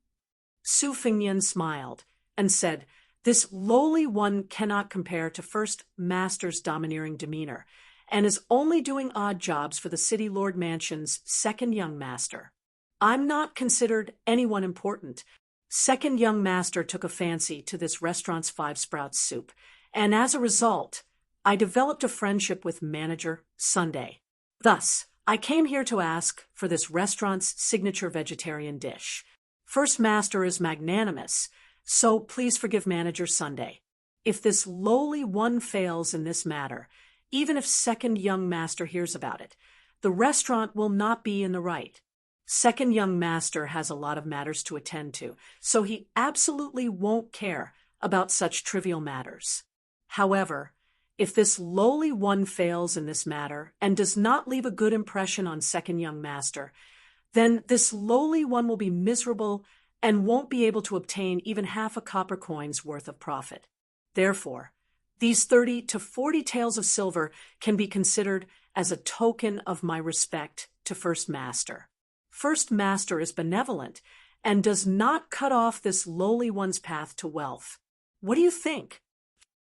Su Fingnian smiled and said, "This lowly one cannot compare to First Master's domineering demeanor, and is only doing odd jobs for the City Lord Mansion's second young master. I'm not considered anyone important. Second young master took a fancy to this restaurant's five-sprout soup, and as a result, I developed a friendship with manager Sunday. Thus, I came here to ask for this restaurant's signature vegetarian dish. First master is magnanimous, so please forgive manager Sunday. If this lowly one fails in this matter, even if second young master hears about it, the restaurant will not be in the right. Second young master has a lot of matters to attend to, so he absolutely won't care about such trivial matters. However, if this lowly one fails in this matter and does not leave a good impression on second young master, then this lowly one will be miserable and won't be able to obtain even half a copper coin's worth of profit. Therefore, these 30 to 40 taels of silver can be considered as a token of my respect to First Master. First Master is benevolent and does not cut off this lowly one's path to wealth. What do you think?"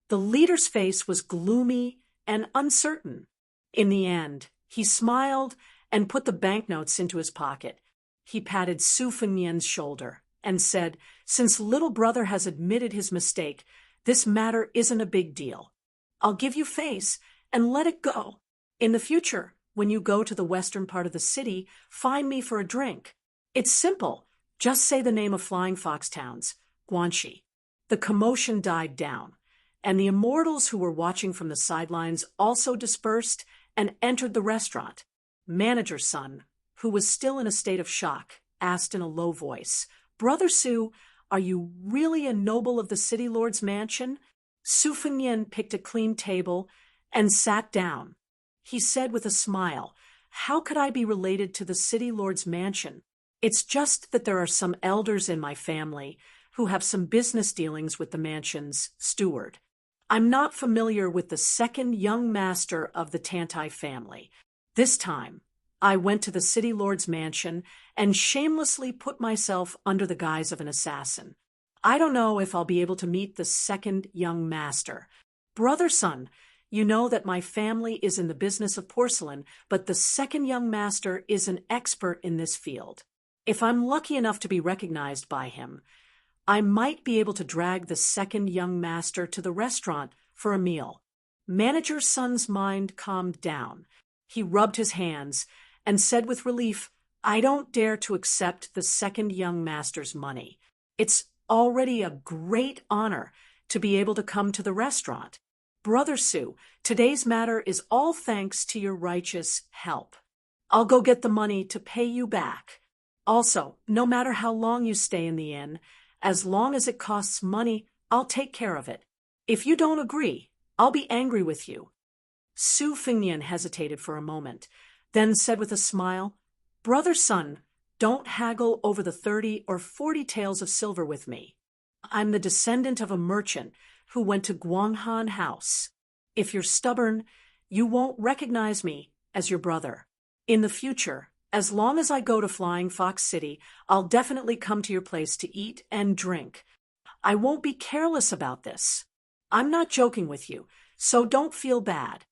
The leader's face was gloomy and uncertain. In the end, he smiled and put the banknotes into his pocket. He patted Su Fengnian's shoulder and said, "Since little brother has admitted his mistake, this matter isn't a big deal. I'll give you face and let it go. In the future, when you go to the western part of the city, find me for a drink. It's simple. Just say the name of Flying Fox Town's, Guanxi." The commotion died down, and the immortals who were watching from the sidelines also dispersed and entered the restaurant. Manager's son, who was still in a state of shock, asked in a low voice, "Brother Su, are you really a noble of the City Lord's mansion?" Su Fengnian picked a clean table and sat down. He said with a smile, "How could I be related to the City Lord's mansion? It's just that there are some elders in my family who have some business dealings with the mansion's steward. I'm not familiar with the second young master of the Tantai family. This time, I went to the City Lord's mansion and shamelessly put myself under the guise of an assassin. I don't know if I'll be able to meet the second young master. Brother son, you know that my family is in the business of porcelain, but the second young master is an expert in this field. If I'm lucky enough to be recognized by him, I might be able to drag the second young master to the restaurant for a meal." Manager's son's mind calmed down. He rubbed his hands and said with relief, "I don't dare to accept the second young master's money. It's already a great honor to be able to come to the restaurant. Brother Su, today's matter is all thanks to your righteous help. I'll go get the money to pay you back. Also, no matter how long you stay in the inn, as long as it costs money, I'll take care of it. If you don't agree, I'll be angry with you." Su Fengnian hesitated for a moment, then said with a smile, "Brother son, don't haggle over the 30 or 40 taels of silver with me. I'm the descendant of a merchant who went to Guanghan House. If you're stubborn, you won't recognize me as your brother. In the future, as long as I go to Flying Fox City, I'll definitely come to your place to eat and drink. I won't be careless about this. I'm not joking with you, so don't feel bad."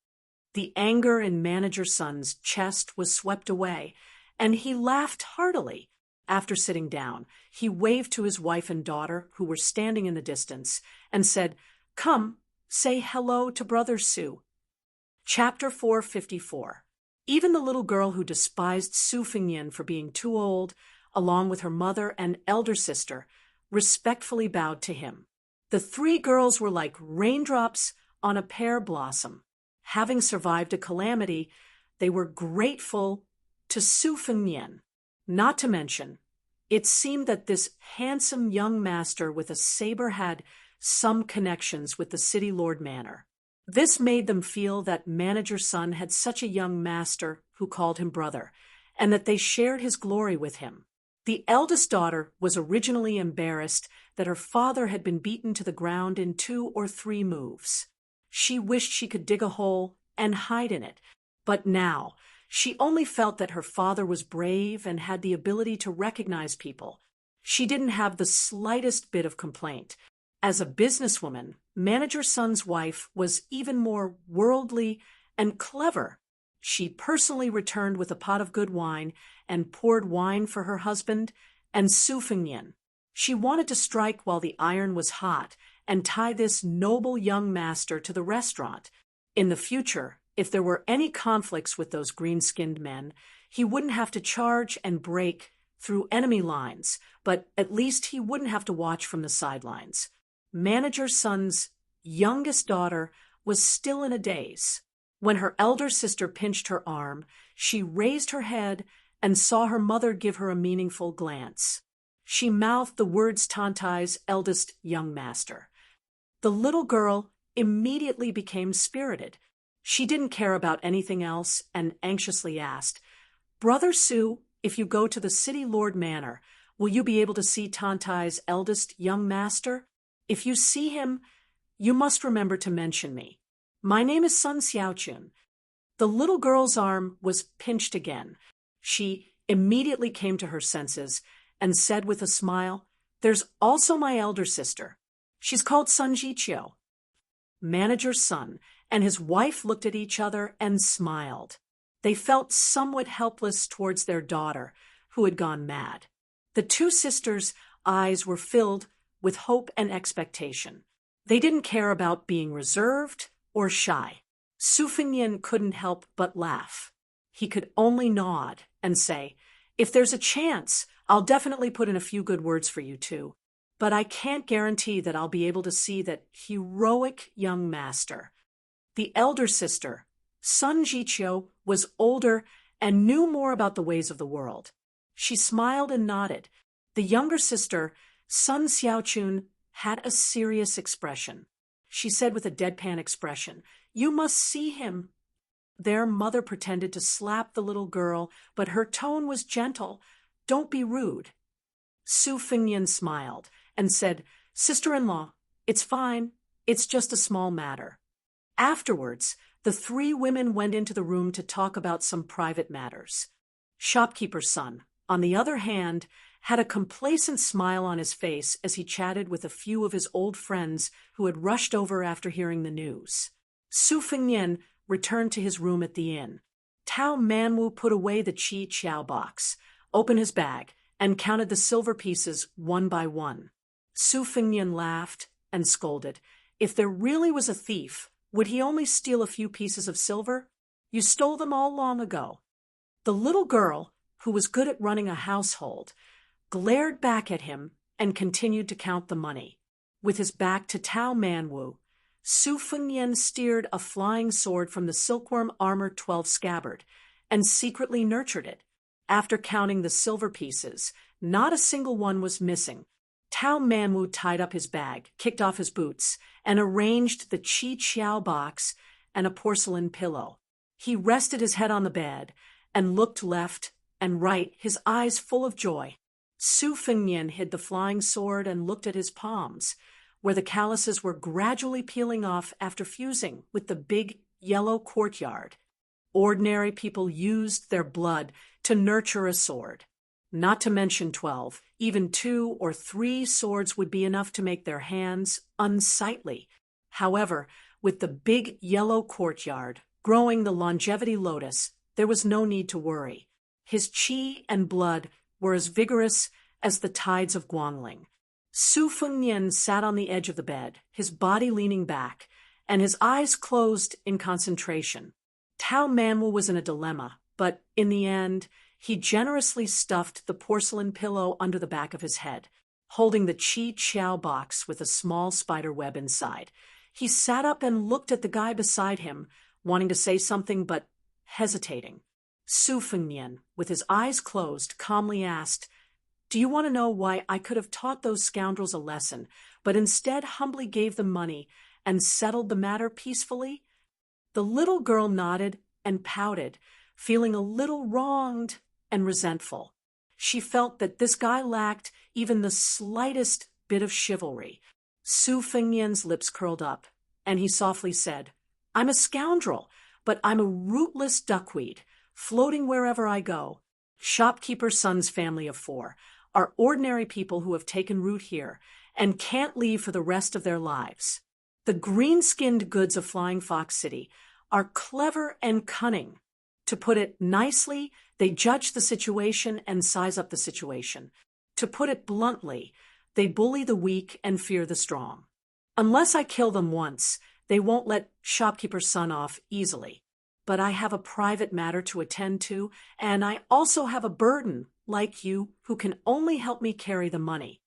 The anger in Manager's son's chest was swept away, and he laughed heartily. After sitting down, he waved to his wife and daughter, who were standing in the distance, and said, "Come, say hello to Brother Su." Chapter 454. Even the little girl who despised Su Fengnian for being too old, along with her mother and elder sister, respectfully bowed to him. The three girls were like raindrops on a pear blossom. Having survived a calamity, they were grateful to Su Fengnian. Not to mention, it seemed that this handsome young master with a saber had some connections with the City Lord Manor. This made them feel that Manager's son had such a young master who called him brother, and that they shared his glory with him. The eldest daughter was originally embarrassed that her father had been beaten to the ground in 2 or 3 moves. She wished she could dig a hole and hide in it, but now she only felt that her father was brave and had the ability to recognize people. She didn't have the slightest bit of complaint. As a businesswoman, Manager Sun's wife was even more worldly and clever. She personally returned with a pot of good wine and poured wine for her husband and Su Fengnian. She wanted to strike while the iron was hot and tie this noble young master to the restaurant. In the future, if there were any conflicts with those green-skinned men, he wouldn't have to charge and break through enemy lines, but at least he wouldn't have to watch from the sidelines. Manager Sun's youngest daughter was still in a daze. When her elder sister pinched her arm, she raised her head and saw her mother give her a meaningful glance. She mouthed the words Tantai's eldest young master. The little girl immediately became spirited. She didn't care about anything else and anxiously asked, "Brother Su, if you go to the City Lord Manor, will you be able to see Tantai's eldest young master? If you see him, you must remember to mention me. My name is Sun Xiaochun." The little girl's arm was pinched again. She immediately came to her senses and said with a smile, "There's also my elder sister. She's called Sun Jiqiu." Manager Sun and his wife looked at each other and smiled. They felt somewhat helpless towards their daughter, who had gone mad. The two sisters' eyes were filled with hope and expectation. They didn't care about being reserved or shy. Su Fengnian couldn't help but laugh. He could only nod and say, "If there's a chance, I'll definitely put in a few good words for you two. But I can't guarantee that I'll be able to see that heroic young master." The elder sister, Sun Jiqiu, was older and knew more about the ways of the world. She smiled and nodded. The younger sister, Sun Xiaochun, had a serious expression. She said with a deadpan expression, "You must see him." Their mother pretended to slap the little girl, but her tone was gentle. "Don't be rude." Su Fengnian smiled and said, "Sister-in-law, it's fine. It's just a small matter." Afterwards, the three women went into the room to talk about some private matters. Shopkeeper's son, on the other hand, had a complacent smile on his face as he chatted with a few of his old friends who had rushed over after hearing the news. Su Fengnian returned to his room at the inn. Tao Manwu put away the Qi Qiao box, opened his bag, and counted the silver pieces one by one. Su Fengnian laughed and scolded. If there really was a thief, would he only steal a few pieces of silver? You stole them all long ago. The little girl, who was good at running a household, glared back at him and continued to count the money. With his back to Tao Manwu, Su Fengnian steered a flying sword from the silkworm armor 12 scabbard and secretly nurtured it. After counting the silver pieces, not a single one was missing. Tao Manwu tied up his bag, kicked off his boots, and arranged the Qi Qiao box and a porcelain pillow. He rested his head on the bed and looked left and right, his eyes full of joy. Su Fengnian hid the flying sword and looked at his palms, where the calluses were gradually peeling off after fusing with the big yellow courtyard. Ordinary people used their blood to nurture a sword. Not to mention 12, even 2 or 3 swords would be enough to make their hands unsightly. However, with the big yellow courtyard growing the longevity lotus, there was no need to worry. His qi and blood were as vigorous as the tides of Guangling. Su Fengnian sat on the edge of the bed, his body leaning back, and his eyes closed in concentration. Tao Manwu was in a dilemma, but in the end, he generously stuffed the porcelain pillow under the back of his head, holding the Qi Qiao box with a small spider web inside. He sat up and looked at the guy beside him, wanting to say something but hesitating. Su Fengnian, with his eyes closed, calmly asked, "Do you want to know why I could have taught those scoundrels a lesson, but instead humbly gave them money and settled the matter peacefully?" The little girl nodded and pouted, feeling a little wronged and resentful. She felt that this guy lacked even the slightest bit of chivalry. Su Fengnian's lips curled up, and he softly said, "I'm a scoundrel, but I'm a rootless duckweed, floating wherever I go. Shopkeeper's son's family of 4. are ordinary people who have taken root here and can't leave for the rest of their lives. The green-skinned goods of Flying Fox City are clever and cunning. To put it nicely, they judge the situation and size up the situation. To put it bluntly, they bully the weak and fear the strong. Unless I kill them once, they won't let shopkeeper's son off easily. But I have a private matter to attend to, and I also have a burden, like you, who can only help me carry the money.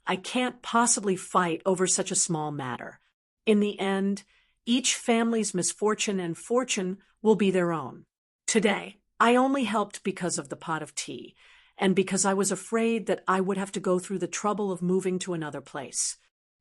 I can't possibly fight over such a small matter. In the end, each family's misfortune and fortune will be their own. Today, I only helped because of the pot of tea, and because I was afraid that I would have to go through the trouble of moving to another place.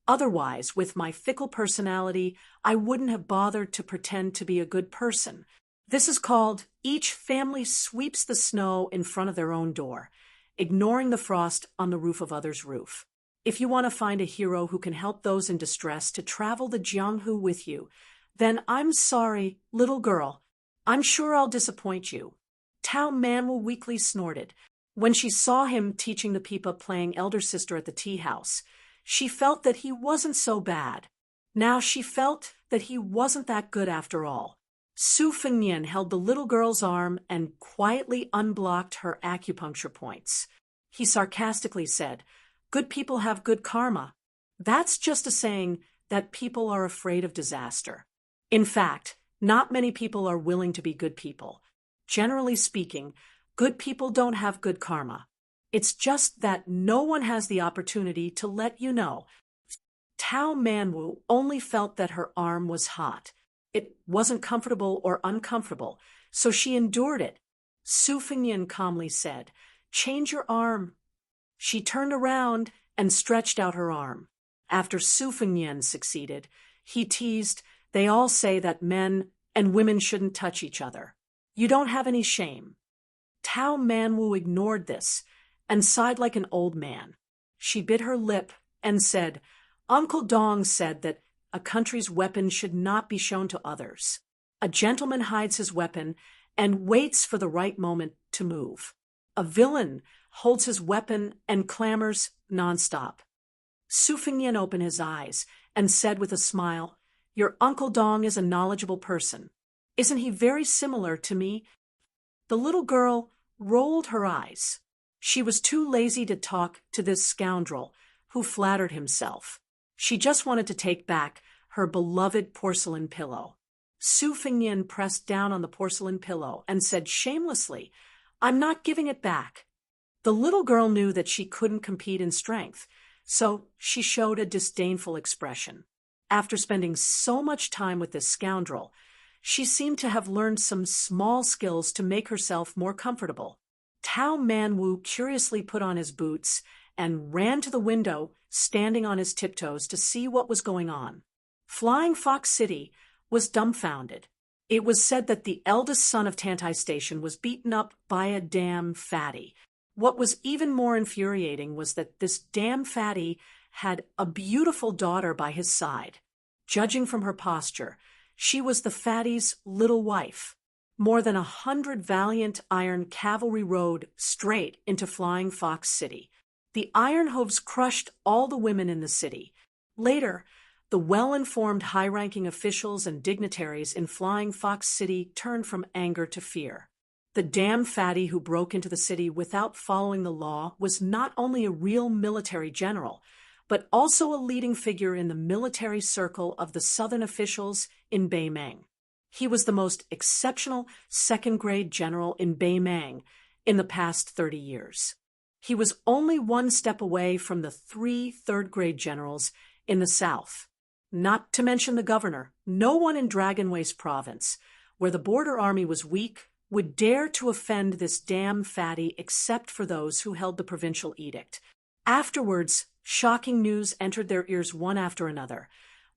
Otherwise, with my fickle personality, I wouldn't have bothered to pretend to be a good person. This is called each family sweeps the snow in front of their own door, ignoring the frost on the roof of others' roof. If you want to find a hero who can help those in distress to travel the Jianghu with you, then I'm sorry, little girl. I'm sure I'll disappoint you. Tao Manwu weakly snorted. When she saw him teaching the Pipa playing elder sister at the tea house, she felt that he wasn't so bad. Now she felt that he wasn't that good after all. Su Fengnian held the little girl's arm and quietly unblocked her acupuncture points. He sarcastically said, "Good people have good karma." That's just a saying that people are afraid of disaster. In fact, not many people are willing to be good people. Generally speaking, good people don't have good karma. It's just that no one has the opportunity to let you know. Tao Manwu only felt that her arm was hot. It wasn't comfortable or uncomfortable, so she endured it. Su Fengnian calmly said, "Change your arm." She turned around and stretched out her arm. After Su Fengnian succeeded, he teased, "They all say that men and women shouldn't touch each other. You don't have any shame." Tao Manwu ignored this and sighed like an old man. She bit her lip and said, "Uncle Dong said that a country's weapon should not be shown to others. A gentleman hides his weapon and waits for the right moment to move. A villain holds his weapon and clamors nonstop." Su Fengnian opened his eyes and said with a smile, "Your Uncle Dong is a knowledgeable person. Isn't he very similar to me?" The little girl rolled her eyes. She was too lazy to talk to this scoundrel who flattered himself. She just wanted to take back her beloved porcelain pillow. Su Fengnian pressed down on the porcelain pillow and said shamelessly, "I'm not giving it back." The little girl knew that she couldn't compete in strength, so she showed a disdainful expression. After spending so much time with this scoundrel, she seemed to have learned some small skills to make herself more comfortable. Tao Manwu curiously put on his boots and ran to the window, standing on his tiptoes to see what was going on. Flying Fox City was dumbfounded. It was said that the eldest son of Tantai Station was beaten up by a damn fatty. What was even more infuriating was that this damn fatty had a beautiful daughter by his side. Judging from her posture, she was the fatty's little wife. More than 100 valiant iron cavalry rode straight into Flying Fox City. The iron hooves crushed all the women in the city. Later, the well-informed high-ranking officials and dignitaries in Flying Fox City turned from anger to fear. The damn fatty who broke into the city without following the law was not only a real military general, but also a leading figure in the military circle of the southern officials in Beimeng. He was the most exceptional second-grade general in Beimeng in the past 30 years. He was only one step away from the 3 third-grade generals in the south. Not to mention the governor. No one in Dragon Waste province, where the border army was weak, would dare to offend this damn fatty except for those who held the provincial edict. Afterwards, shocking news entered their ears one after another,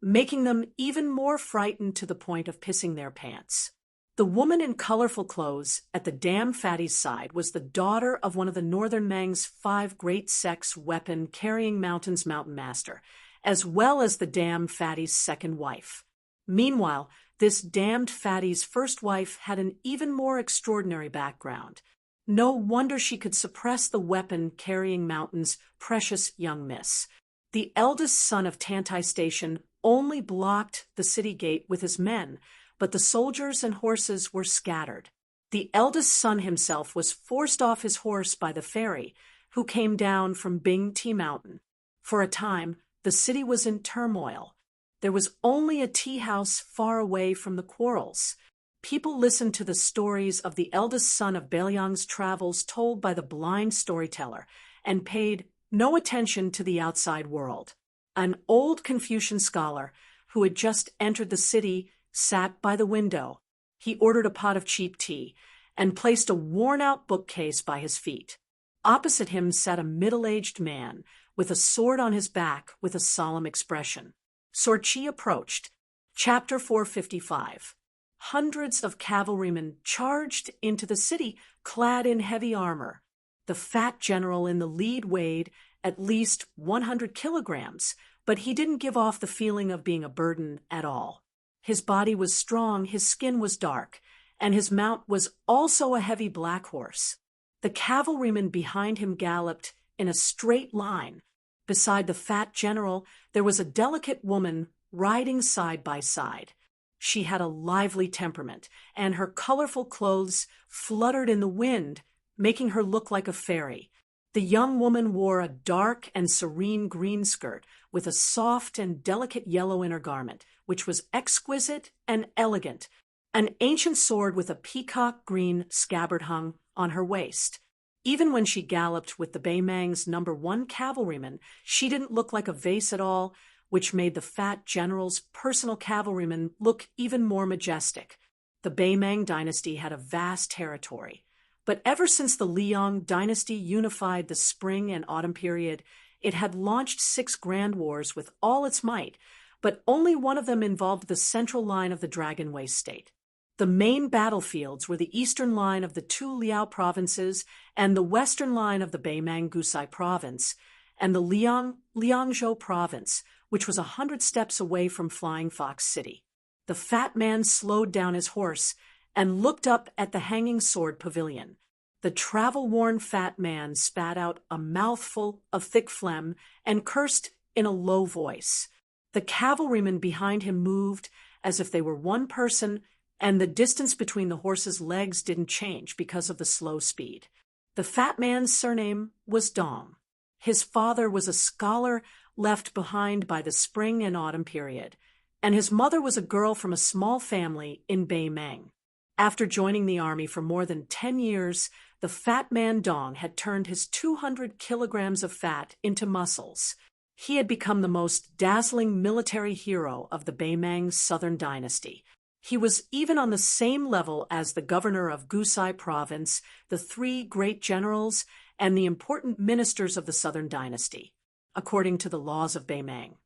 making them even more frightened to the point of pissing their pants. The woman in colorful clothes at the damn fatty's side was the daughter of one of the Northern Mang's 5 great sects weapon-carrying mountain master, as well as the damn fatty's second wife. Meanwhile, this damned fatty's first wife had an even more extraordinary background. No wonder she could suppress the weapon-carrying mountain's precious young miss. The eldest son of Tantai Station only blocked the city gate with his men, but the soldiers and horses were scattered. The eldest son himself was forced off his horse by the fairy, who came down from Bing Tea Mountain. For a time, the city was in turmoil. There was only a tea house far away from the quarrels. People listened to the stories of the eldest son of Bailiang's travels told by the blind storyteller and paid no attention to the outside world. An old Confucian scholar who had just entered the city sat by the window. He ordered a pot of cheap tea and placed a worn-out bookcase by his feet. Opposite him sat a middle-aged man with a sword on his back with a solemn expression. Sorchi approached. Chapter 455. Hundreds of cavalrymen charged into the city clad in heavy armor. The fat general in the lead weighed at least 100 kilograms, but he didn't give off the feeling of being a burden at all. His body was strong, his skin was dark, and his mount was also a heavy black horse. The cavalrymen behind him galloped in a straight line. Beside the fat general, there was a delicate woman riding side by side. She had a lively temperament, and her colorful clothes fluttered in the wind, making her look like a fairy. The young woman wore a dark and serene green skirt with a soft and delicate yellow inner garment, which was exquisite and elegant. An ancient sword with a peacock green scabbard hung on her waist. Even when she galloped with the Baimang's #1 cavalryman, she didn't look like a vase at all, which made the fat general's personal cavalrymen look even more majestic. The Baimang dynasty had a vast territory. But ever since the Liang dynasty unified the spring and autumn period, it had launched 6 grand wars with all its might, but only one of them involved the central line of the Dragon Waste state. The main battlefields were the eastern line of the 2 Liao provinces and the western line of the Baimang Gusai province, and the Liangzhou province, which was 100 steps away from Flying Fox City. The fat man slowed down his horse and looked up at the hanging sword pavilion. The travel-worn fat man spat out a mouthful of thick phlegm and cursed in a low voice. The cavalrymen behind him moved as if they were one person, and the distance between the horse's legs didn't change because of the slow speed. The fat man's surname was Dong. His father was a scholar left behind by the spring and autumn period, and his mother was a girl from a small family in Baimang. After joining the army for more than 10 years, the fat man Dong had turned his 200 kilograms of fat into muscles. He had become the most dazzling military hero of the Baimang Southern Dynasty. He was even on the same level as the governor of Gusai Province, the 3 great generals, and the important ministers of the Southern Dynasty, according to the laws of Baimang.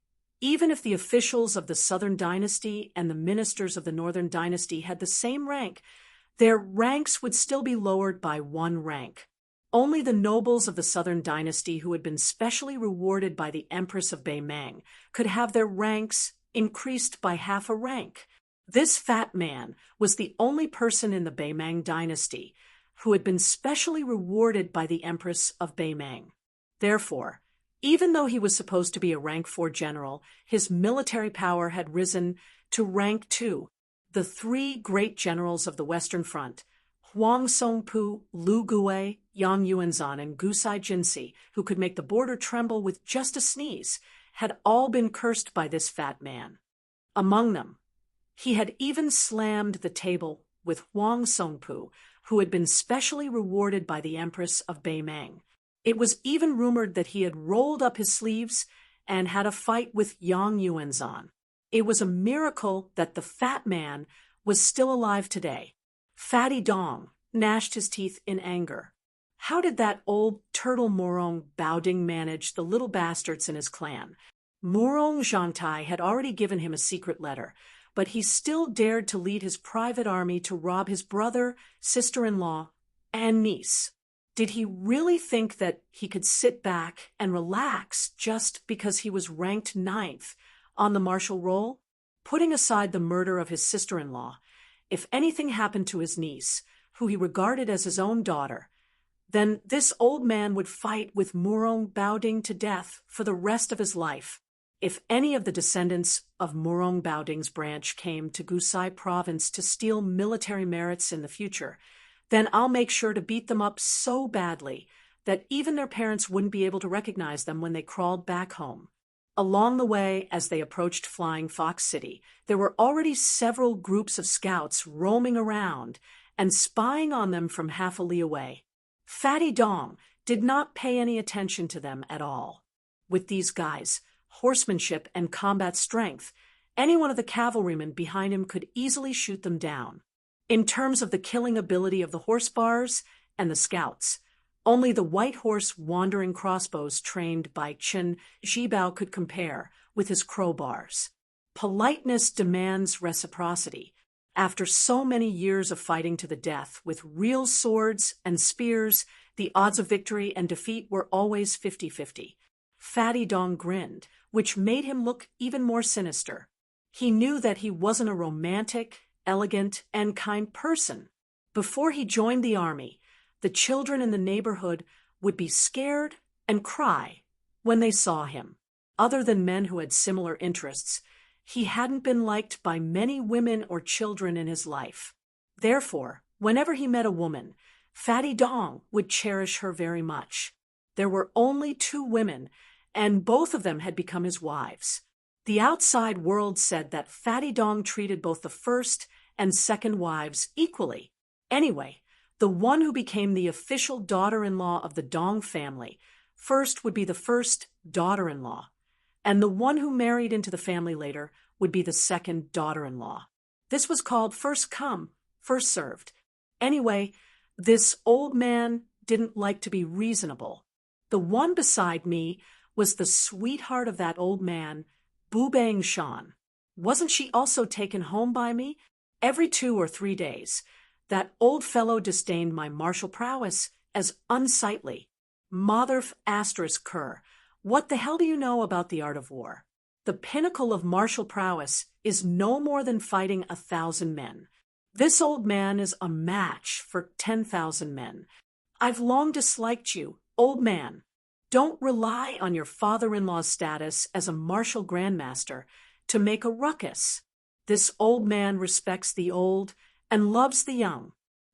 Even if the officials of the Southern Dynasty and the ministers of the Northern Dynasty had the same rank, their ranks would still be lowered by 1 rank. Only the nobles of the Southern Dynasty who had been specially rewarded by the Empress of Baimang could have their ranks increased by half a rank. This fat man was the only person in the Baimang dynasty who had been specially rewarded by the Empress of Baimang. Therefore, even though he was supposed to be a rank 4 general, his military power had risen to rank 2. The 3 great generals of the Western Front, Huang Songpu, Lu Gui, Yang Yuanzhan, and Gusai Jinsi, who could make the border tremble with just a sneeze, had all been cursed by this fat man. Among them, he had even slammed the table with Huang Songpu, who had been specially rewarded by the Empress of Baimang. It was even rumored that he had rolled up his sleeves and had a fight with Yang Yuanzhan. It was a miracle that the fat man was still alive today. Fatty Dong gnashed his teeth in anger. How did that old turtle Morong Baoding manage the little bastards in his clan? Morong Zhangtai had already given him a secret letter, but he still dared to lead his private army to rob his brother, sister-in-law, and niece. Did he really think that he could sit back and relax just because he was ranked 9th on the martial roll? Putting aside the murder of his sister-in-law, if anything happened to his niece, who he regarded as his own daughter, then this old man would fight with Murong Baoding to death for the rest of his life. If any of the descendants of Murong Baoding's branch came to Gusai province to steal military merits in the future, then I'll make sure to beat them up so badly that even their parents wouldn't be able to recognize them when they crawled back home. Along the way, as they approached Flying Fox City, there were already several groups of scouts roaming around and spying on them from half a li away. Fatty Dong did not pay any attention to them at all. With these guys, horsemanship and combat strength, any one of the cavalrymen behind him could easily shoot them down. In terms of the killing ability of the horse bars and the scouts, only the white horse wandering crossbows trained by Chen Zhibao could compare with his crowbars. Politeness demands reciprocity. After so many years of fighting to the death with real swords and spears, the odds of victory and defeat were always 50-50. Fatty Dong grinned, which made him look even more sinister. He knew that he wasn't a romantic, elegant, and kind person. Before he joined the army, the children in the neighborhood would be scared and cry when they saw him. Other than men who had similar interests, he hadn't been liked by many women or children in his life. Therefore, whenever he met a woman, Fatty Dong would cherish her very much. There were only 2 women, and both of them had become his wives. The outside world said that Fatty Dong treated both the first and second wives equally. Anyway, the one who became the official daughter-in-law of the Dong family first would be the first daughter-in-law, and the one who married into the family later would be the second daughter-in-law. This was called first come, first served. Anyway, this old man didn't like to be reasonable. The one beside me was the sweetheart of that old man, Bu Bang Shan. Wasn't she also taken home by me? Every 2 or 3 days. That old fellow disdained my martial prowess as unsightly. Motherf asterisk cur. What the hell do you know about the art of war? The pinnacle of martial prowess is no more than fighting 1,000 men. This old man is a match for 10,000 men. I've long disliked you, old man. Don't rely on your father-in-law's status as a martial grandmaster to make a ruckus. This old man respects the old and loves the young.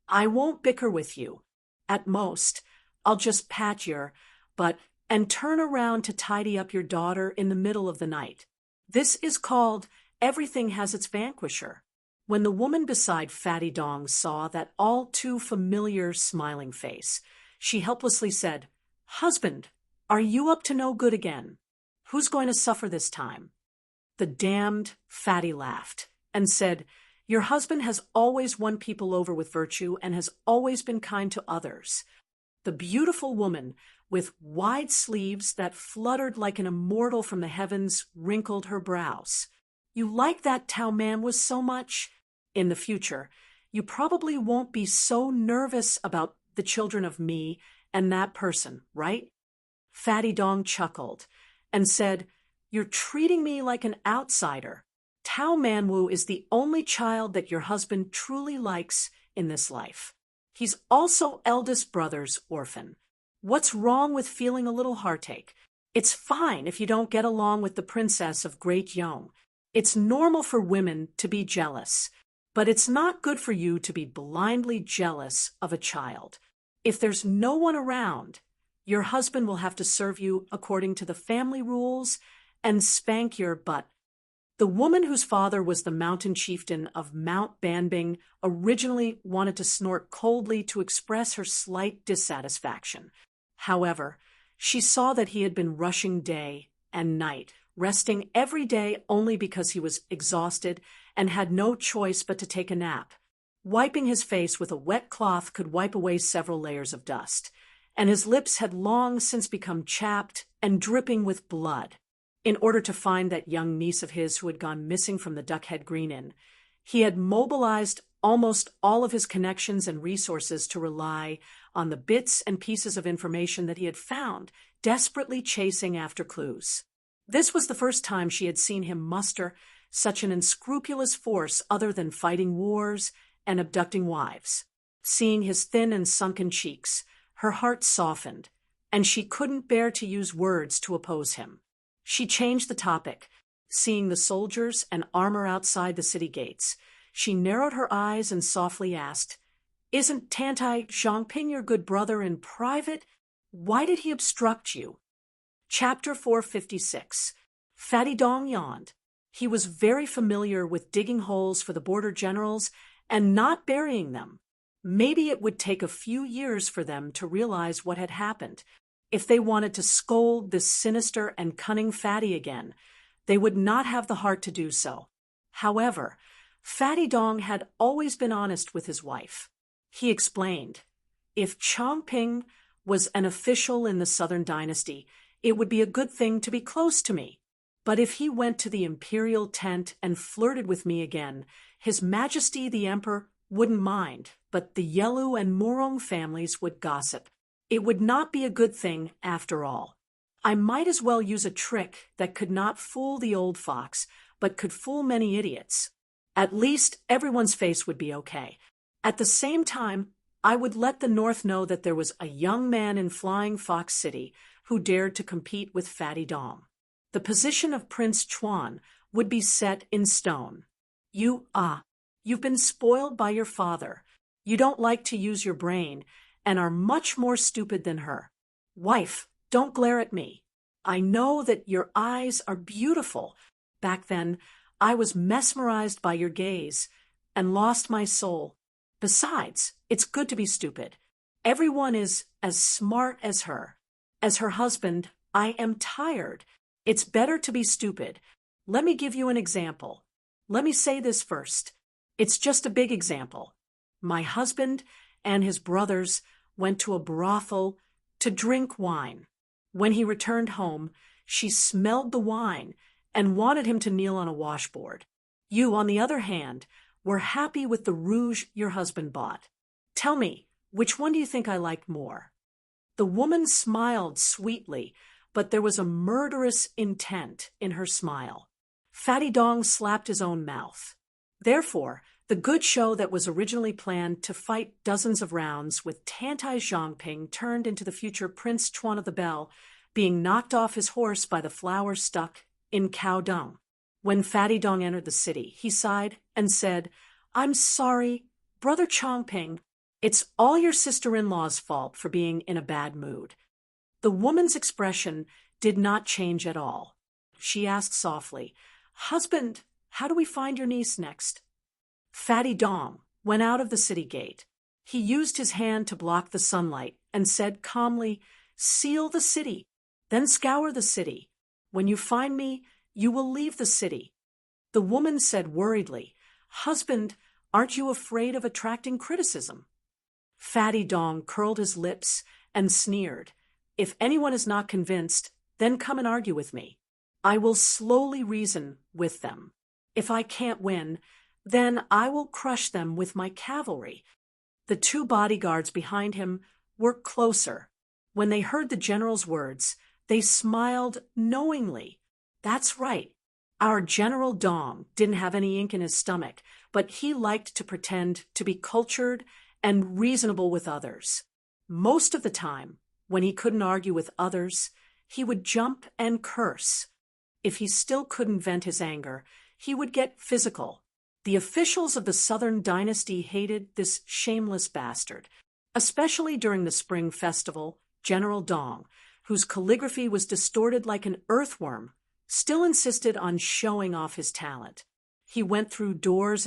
I won't bicker with you. At most, I'll just pat your butt and turn around to tidy up your daughter in the middle of the night. This is called everything has its vanquisher. When the woman beside Fatty Dong saw that all too familiar smiling face, she helplessly said, "Husband, are you up to no good again? Who's going to suffer this time?" The damned Fatty laughed and said, "Your husband has always won people over with virtue and has always been kind to others." The beautiful woman, with wide sleeves that fluttered like an immortal from the heavens, wrinkled her brows. "You like that Tao man was so much? In the future, you probably won't be so nervous about the children of me and that person, right?" Fatty Dong chuckled and said, "You're treating me like an outsider. Tao Manwu is the only child that your husband truly likes in this life. He's also eldest brother's orphan. What's wrong with feeling a little heartache? It's fine if you don't get along with the princess of Great Yong. It's normal for women to be jealous, but it's not good for you to be blindly jealous of a child. If there's no one around, your husband will have to serve you according to the family rules and spank your butt." The woman whose father was the mountain chieftain of Mount Banbing originally wanted to snort coldly to express her slight dissatisfaction. However, she saw that he had been rushing day and night, resting every day only because he was exhausted and had no choice but to take a nap. Wiping his face with a wet cloth could wipe away several layers of dust, and his lips had long since become chapped and dripping with blood. In order to find that young niece of his who had gone missing from the Duckhead Green Inn, he had mobilized almost all of his connections and resources to rely on the bits and pieces of information that he had found, desperately chasing after clues. This was the first time she had seen him muster such an unscrupulous force other than fighting wars and abducting wives. Seeing his thin and sunken cheeks, Her heart softened, and she couldn't bear to use words to oppose him. She changed the topic, seeing the soldiers and armor outside the city gates. She narrowed her eyes and softly asked, "Isn't Tantai Zhongping your good brother in private? Why did he obstruct you?" Chapter 456. Fatty Dong yawned. He was very familiar with digging holes for the border generals and not burying them. Maybe it would take a few years for them to realize what had happened. If they wanted to scold this sinister and cunning Fatty again, they would not have the heart to do so. However, Fatty Dong had always been honest with his wife. He explained, "If Chongping was an official in the Southern Dynasty, it would be a good thing to be close to me. But if he went to the imperial tent and flirted with me again, His Majesty the Emperor wouldn't mind, but the Yelu and Morong families would gossip. It would not be a good thing after all. I might as well use a trick that could not fool the old fox, but could fool many idiots. At least everyone's face would be okay. At the same time, I would let the North know that there was a young man in Flying Fox City who dared to compete with Fatty Dong. The position of Prince Chuan would be set in stone. You've been spoiled by your father. You don't like to use your brain and are much more stupid than her. Wife, don't glare at me. I know that your eyes are beautiful. Back then, I was mesmerized by your gaze and lost my soul. Besides, it's good to be stupid. Everyone is as smart as her. As her husband, I am tired. It's better to be stupid. Let me give you an example. Let me say this first. It's just a big example. My husband and his brothers went to a brothel to drink wine. When he returned home, she smelled the wine and wanted him to kneel on a washboard. You, on the other hand, were happy with the rouge your husband bought. Tell me, which one do you think I liked more?" The woman smiled sweetly, but there was a murderous intent in her smile. Fatty Dong slapped his own mouth. Therefore, the good show that was originally planned to fight dozens of rounds with Tantai Zhongping turned into the future Prince Chuan of the Bell being knocked off his horse by the flower stuck in cow dung. When Fatty Dong entered the city, he sighed and said, "I'm sorry, Brother Chongping. It's all your sister-in-law's fault for being in a bad mood." The woman's expression did not change at all. She asked softly, "Husband, how do we find your niece next?" Fatty Dong went out of the city gate. He used his hand to block the sunlight and said calmly, "Seal the city, then scour the city. When you find me, you will leave the city." The woman said worriedly, "Husband, aren't you afraid of attracting criticism?" Fatty Dong curled his lips and sneered, "If anyone is not convinced, then come and argue with me. I will slowly reason with them. If I can't win, then I will crush them with my cavalry." The two bodyguards behind him were closer. When they heard the general's words, they smiled knowingly. That's right. Our General Dong didn't have any ink in his stomach, but he liked to pretend to be cultured and reasonable with others. Most of the time, when he couldn't argue with others, he would jump and curse. If he still couldn't vent his anger, he would get physical. The officials of the Southern Dynasty hated this shameless bastard, especially during the spring festival. General Dong, whose calligraphy was distorted like an earthworm, still insisted on showing off his talent. He went through doors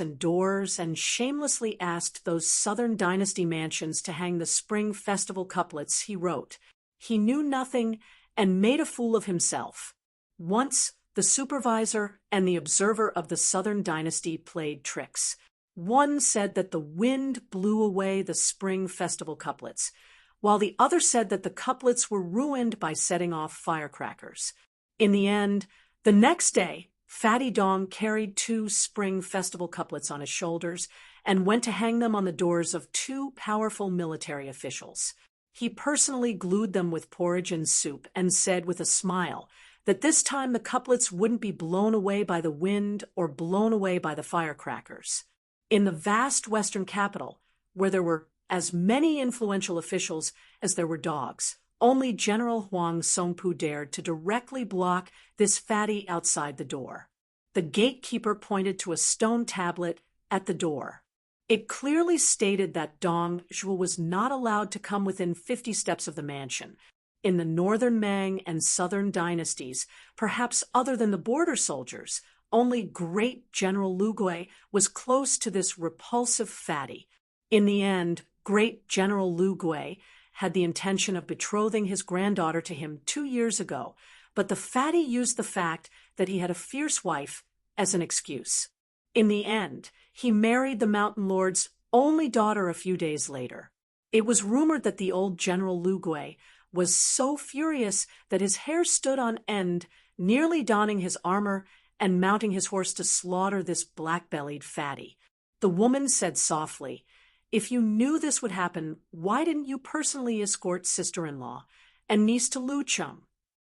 and shamelessly asked those Southern Dynasty mansions to hang the spring festival couplets he wrote. He knew nothing and made a fool of himself. Once, the supervisor and the observer of the Southern Dynasty played tricks. One said that the wind blew away the spring festival couplets, while the other said that the couplets were ruined by setting off firecrackers. In the end, the next day, Fatty Dong carried 2 spring festival couplets on his shoulders and went to hang them on the doors of 2 powerful military officials. He personally glued them with porridge and soup and said with a smile that this time the couplets wouldn't be blown away by the wind or blown away by the firecrackers. In the vast western capital, where there were as many influential officials as there were dogs. Only General Huang Songpu dared to directly block this fatty outside the door. The gatekeeper pointed to a stone tablet at the door. It clearly stated that Dong Zhuo was not allowed to come within 50 steps of the mansion. In the northern Ming and southern dynasties, perhaps other than the border soldiers, only great General Lu Gui was close to this repulsive fatty. In the end, great General Lu Gui had the intention of betrothing his granddaughter to him 2 years ago, but the fatty used the fact that he had a fierce wife as an excuse. In the end, he married the mountain lord's only daughter a few days later. It was rumored that the old General Lu Gui was so furious that his hair stood on end, nearly donning his armor and mounting his horse to slaughter this black-bellied fatty. The woman said softly, "If you knew this would happen, why didn't you personally escort sister-in-law and niece to Lucheng?"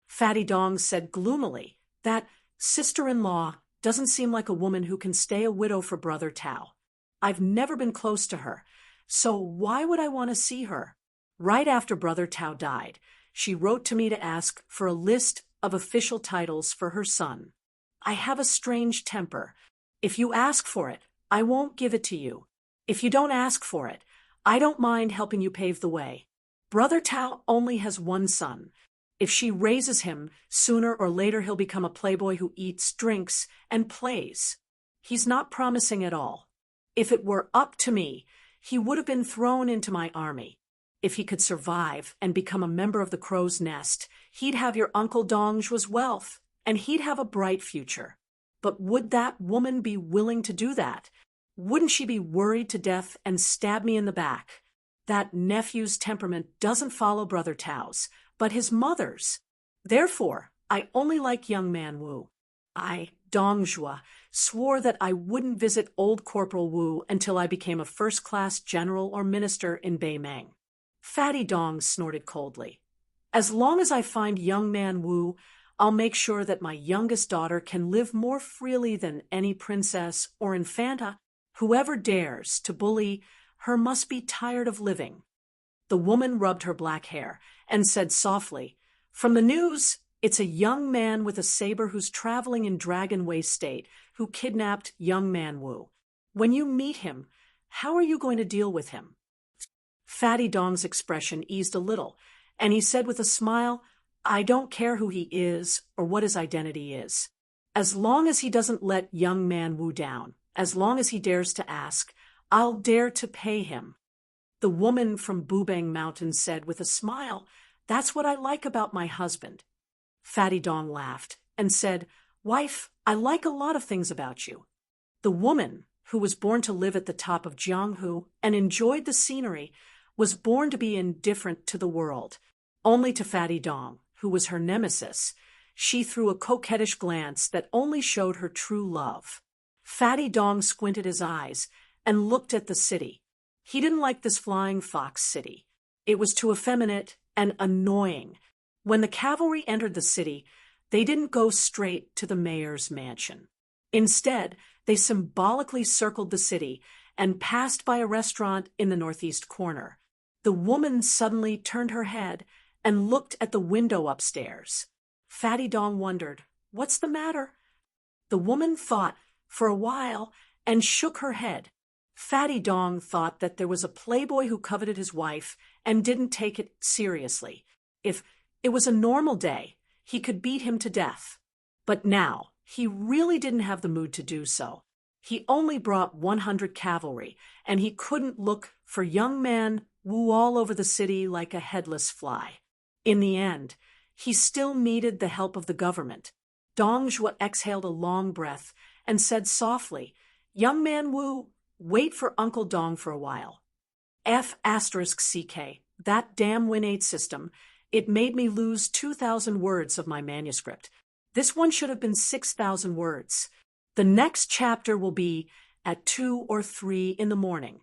Fatty Dong said gloomily, "That sister-in-law doesn't seem like a woman who can stay a widow for Brother Tao. I've never been close to her, so why would I want to see her? Right after Brother Tao died, she wrote to me to ask for a list of official titles for her son. I have a strange temper. If you ask for it, I won't give it to you. If you don't ask for it, I don't mind helping you pave the way. Brother Tao only has one son. If she raises him, sooner or later he'll become a playboy who eats, drinks, and plays. He's not promising at all. If it were up to me, he would have been thrown into my army. If he could survive and become a member of the Crow's Nest, he'd have your Uncle Dong Zhuo's wealth, and he'd have a bright future. But would that woman be willing to do that? Wouldn't she be worried to death and stab me in the back? That nephew's temperament doesn't follow Brother Tao's, but his mother's. Therefore, I only like young man Wu. I, Dong Zhuo, swore that I wouldn't visit old Corporal Wu until I became a first-class general or minister in Beimeng." Fatty Dong snorted coldly. "As long as I find young man Wu, I'll make sure that my youngest daughter can live more freely than any princess or infanta. Whoever dares to bully her must be tired of living." The woman rubbed her black hair and said softly, "From the news, it's a young man with a saber who's traveling in Dragon Way State who kidnapped young man Wu. When you meet him, how are you going to deal with him?" Fatty Dong's expression eased a little, and he said with a smile, "I don't care who he is or what his identity is. As long as he doesn't let young man Wu down, as long as he dares to ask, I'll dare to pay him." The woman from Bubang Mountain said with a smile, "That's what I like about my husband." Fatty Dong laughed and said, "Wife, I like a lot of things about you." The woman, who was born to live at the top of Jianghu and enjoyed the scenery, was born to be indifferent to the world. Only to Fatty Dong, who was her nemesis, she threw a coquettish glance that only showed her true love. Fatty Dong squinted his eyes and looked at the city. He didn't like this flying fox city. It was too effeminate and annoying. When the cavalry entered the city, they didn't go straight to the mayor's mansion. Instead, they symbolically circled the city and passed by a restaurant in the northeast corner. The woman suddenly turned her head and looked at the window upstairs. Fatty Dong wondered, "What's the matter?" The woman thought for a while and shook her head. Fatty Dong thought that there was a playboy who coveted his wife and didn't take it seriously. If it was a normal day, he could beat him to death. But now, he really didn't have the mood to do so. He only brought 100 cavalry, and he couldn't look for young man Wu all over the city like a headless fly. In the end, he still needed the help of the government. Dong Zhuo exhaled a long breath and said softly, "Young man Wu, wait for Uncle Dong for a while." F***CK, that damn Win8 system, it made me lose 2,000 words of my manuscript. This one should have been 6,000 words. The next chapter will be at 2 or 3 in the morning.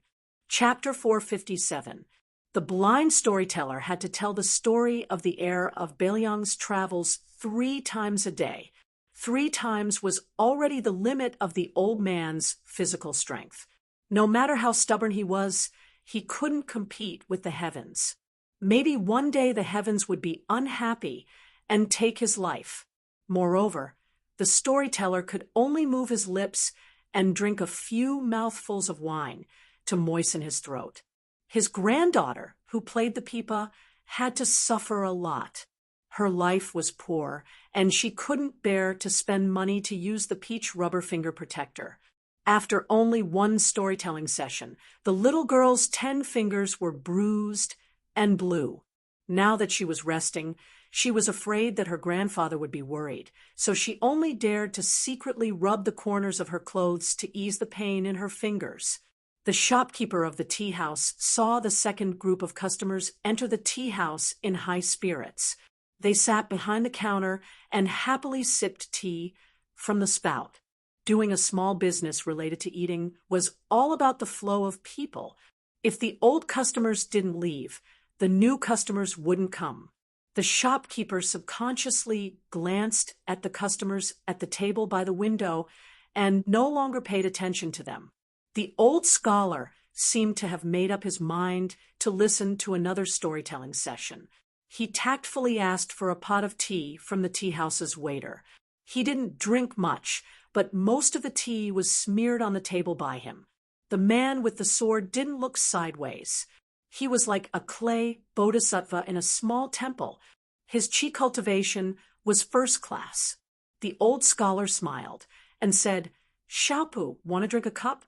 Chapter 457. The blind storyteller had to tell the story of the heir of Beiliang's travels 3 times a day. 3 times was already the limit of the old man's physical strength. No matter how stubborn he was, he couldn't compete with the heavens. Maybe one day the heavens would be unhappy and take his life. Moreover, the storyteller could only move his lips and drink a few mouthfuls of wine to moisten his throat. His granddaughter, who played the pipa, had to suffer a lot. Her life was poor, and she couldn't bear to spend money to use the peach rubber finger protector. After only one storytelling session, the little girl's 10 fingers were bruised and blue. Now that she was resting, she was afraid that her grandfather would be worried, so she only dared to secretly rub the corners of her clothes to ease the pain in her fingers. The shopkeeper of the tea house saw the second group of customers enter the tea house in high spirits. They sat behind the counter and happily sipped tea from the spout. Doing a small business related to eating was all about the flow of people. If the old customers didn't leave, the new customers wouldn't come. The shopkeeper subconsciously glanced at the customers at the table by the window and no longer paid attention to them. The old scholar seemed to have made up his mind to listen to another storytelling session. He tactfully asked for a pot of tea from the tea house's waiter. He didn't drink much, but most of the tea was smeared on the table by him. The man with the sword didn't look sideways. He was like a clay bodhisattva in a small temple. His chi cultivation was first class. The old scholar smiled and said, "Xiaopu, want to drink a cup?"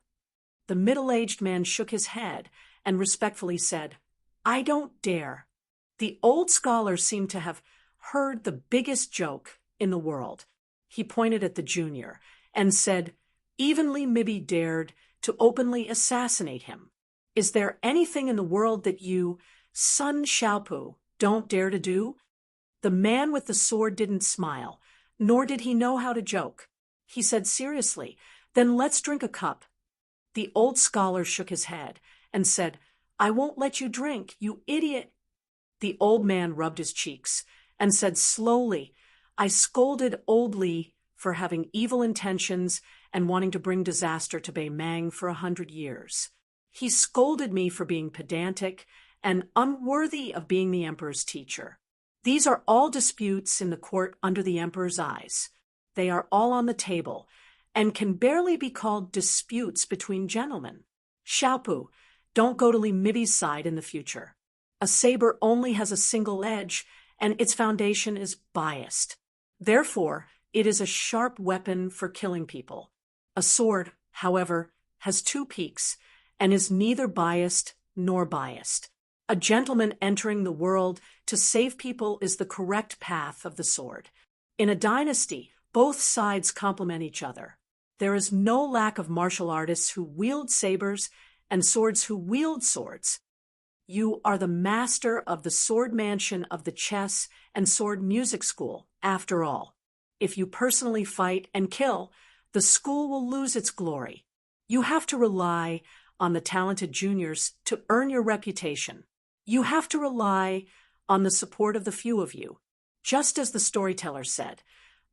The middle-aged man shook his head and respectfully said, "I don't dare." The old scholar seemed to have heard the biggest joke in the world. He pointed at the junior and said, "Evenly Mibby dared to openly assassinate him. Is there anything in the world that you, son Xiaopu, don't dare to do?" The man with the sword didn't smile, nor did he know how to joke. He said seriously, "Then let's drink a cup." The old scholar shook his head and said, "I won't let you drink, you idiot." The old man rubbed his cheeks and said slowly, "I scolded old Li for having evil intentions and wanting to bring disaster to Bei Mang for 100 years. He scolded me for being pedantic and unworthy of being the emperor's teacher. These are all disputes in the court under the emperor's eyes. They are all on the table and can barely be called disputes between gentlemen. Xiaopu, don't go to Li Mibi's side in the future. A saber only has a single edge, and its foundation is biased. Therefore, it is a sharp weapon for killing people. A sword, however, has 2 peaks and is neither biased nor biased. A gentleman entering the world to save people is the correct path of the sword. In a dynasty, both sides complement each other. There is no lack of martial artists who wield sabers and swords who wield swords. You are the master of the sword mansion of the chess and sword music school, after all. If you personally fight and kill, the school will lose its glory. You have to rely on the talented juniors to earn your reputation. You have to rely on the support of the few of you. Just as the storyteller said,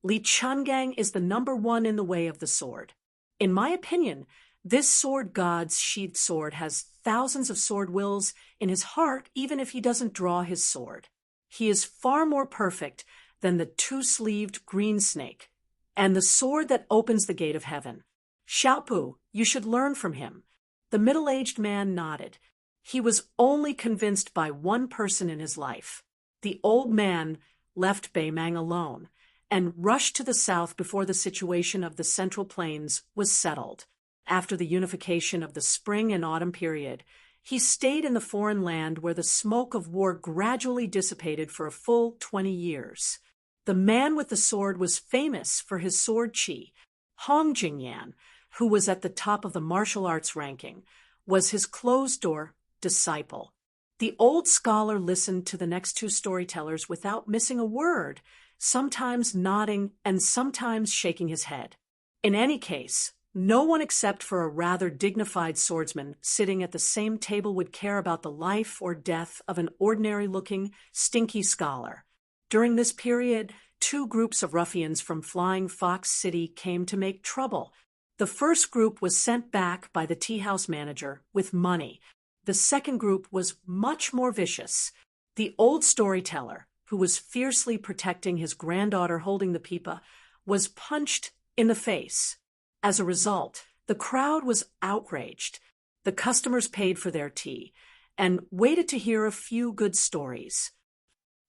Li Chungang is the #1 in the way of the sword. In my opinion, this sword god's sheathed sword has thousands of sword wills in his heart even if he doesn't draw his sword. He is far more perfect than the 2-sleeved green snake and the sword that opens the gate of heaven. Xiaopu, you should learn from him. The middle-aged man nodded. He was only convinced by one person in his life. The old man left Bei Mang alone and rushed to the south before the situation of the Central Plains was settled. After the unification of the spring and autumn period, he stayed in the foreign land where the smoke of war gradually dissipated for a full 20 years. The man with the sword was famous for his sword chi. Hong Jingyan, who was at the top of the martial arts ranking, was his closed-door disciple. The old scholar listened to the next 2 storytellers without missing a word, sometimes nodding and sometimes shaking his head. In any case, no one except for a rather dignified swordsman sitting at the same table would care about the life or death of an ordinary-looking, stinky scholar. During this period, 2 groups of ruffians from Flying Fox City came to make trouble. The first group was sent back by the tea house manager with money. The second group was much more vicious. The old storyteller, who was fiercely protecting his granddaughter holding the pipa, was punched in the face. As a result, the crowd was outraged. The customers paid for their tea and waited to hear a few good stories.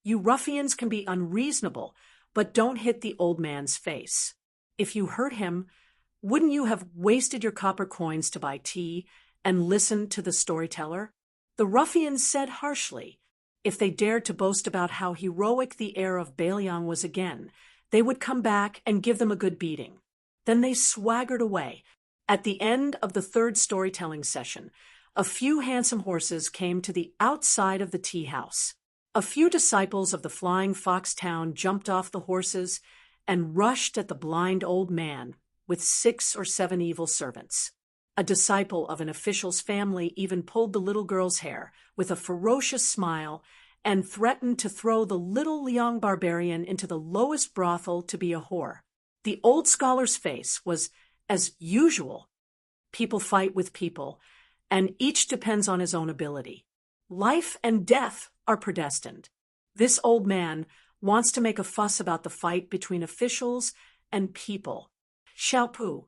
You ruffians can be unreasonable, but don't hit the old man's face. If you hurt him, wouldn't you have wasted your copper coins to buy tea and listen to the storyteller? The ruffians said harshly, if they dared to boast about how heroic the heir of Baeliang was again, they would come back and give them a good beating. Then they swaggered away. At the end of the third storytelling session, a few handsome horses came to the outside of the tea house. A few disciples of the Flying Fox Town jumped off the horses and rushed at the blind old man with 6 or 7 evil servants. A disciple of an official's family even pulled the little girl's hair with a ferocious smile and threatened to throw the little Liang barbarian into the lowest brothel to be a whore. The old scholar's face was, as usual, people fight with people, and each depends on his own ability. Life and death are predestined. This old man wants to make a fuss about the fight between officials and people. Xiaopu.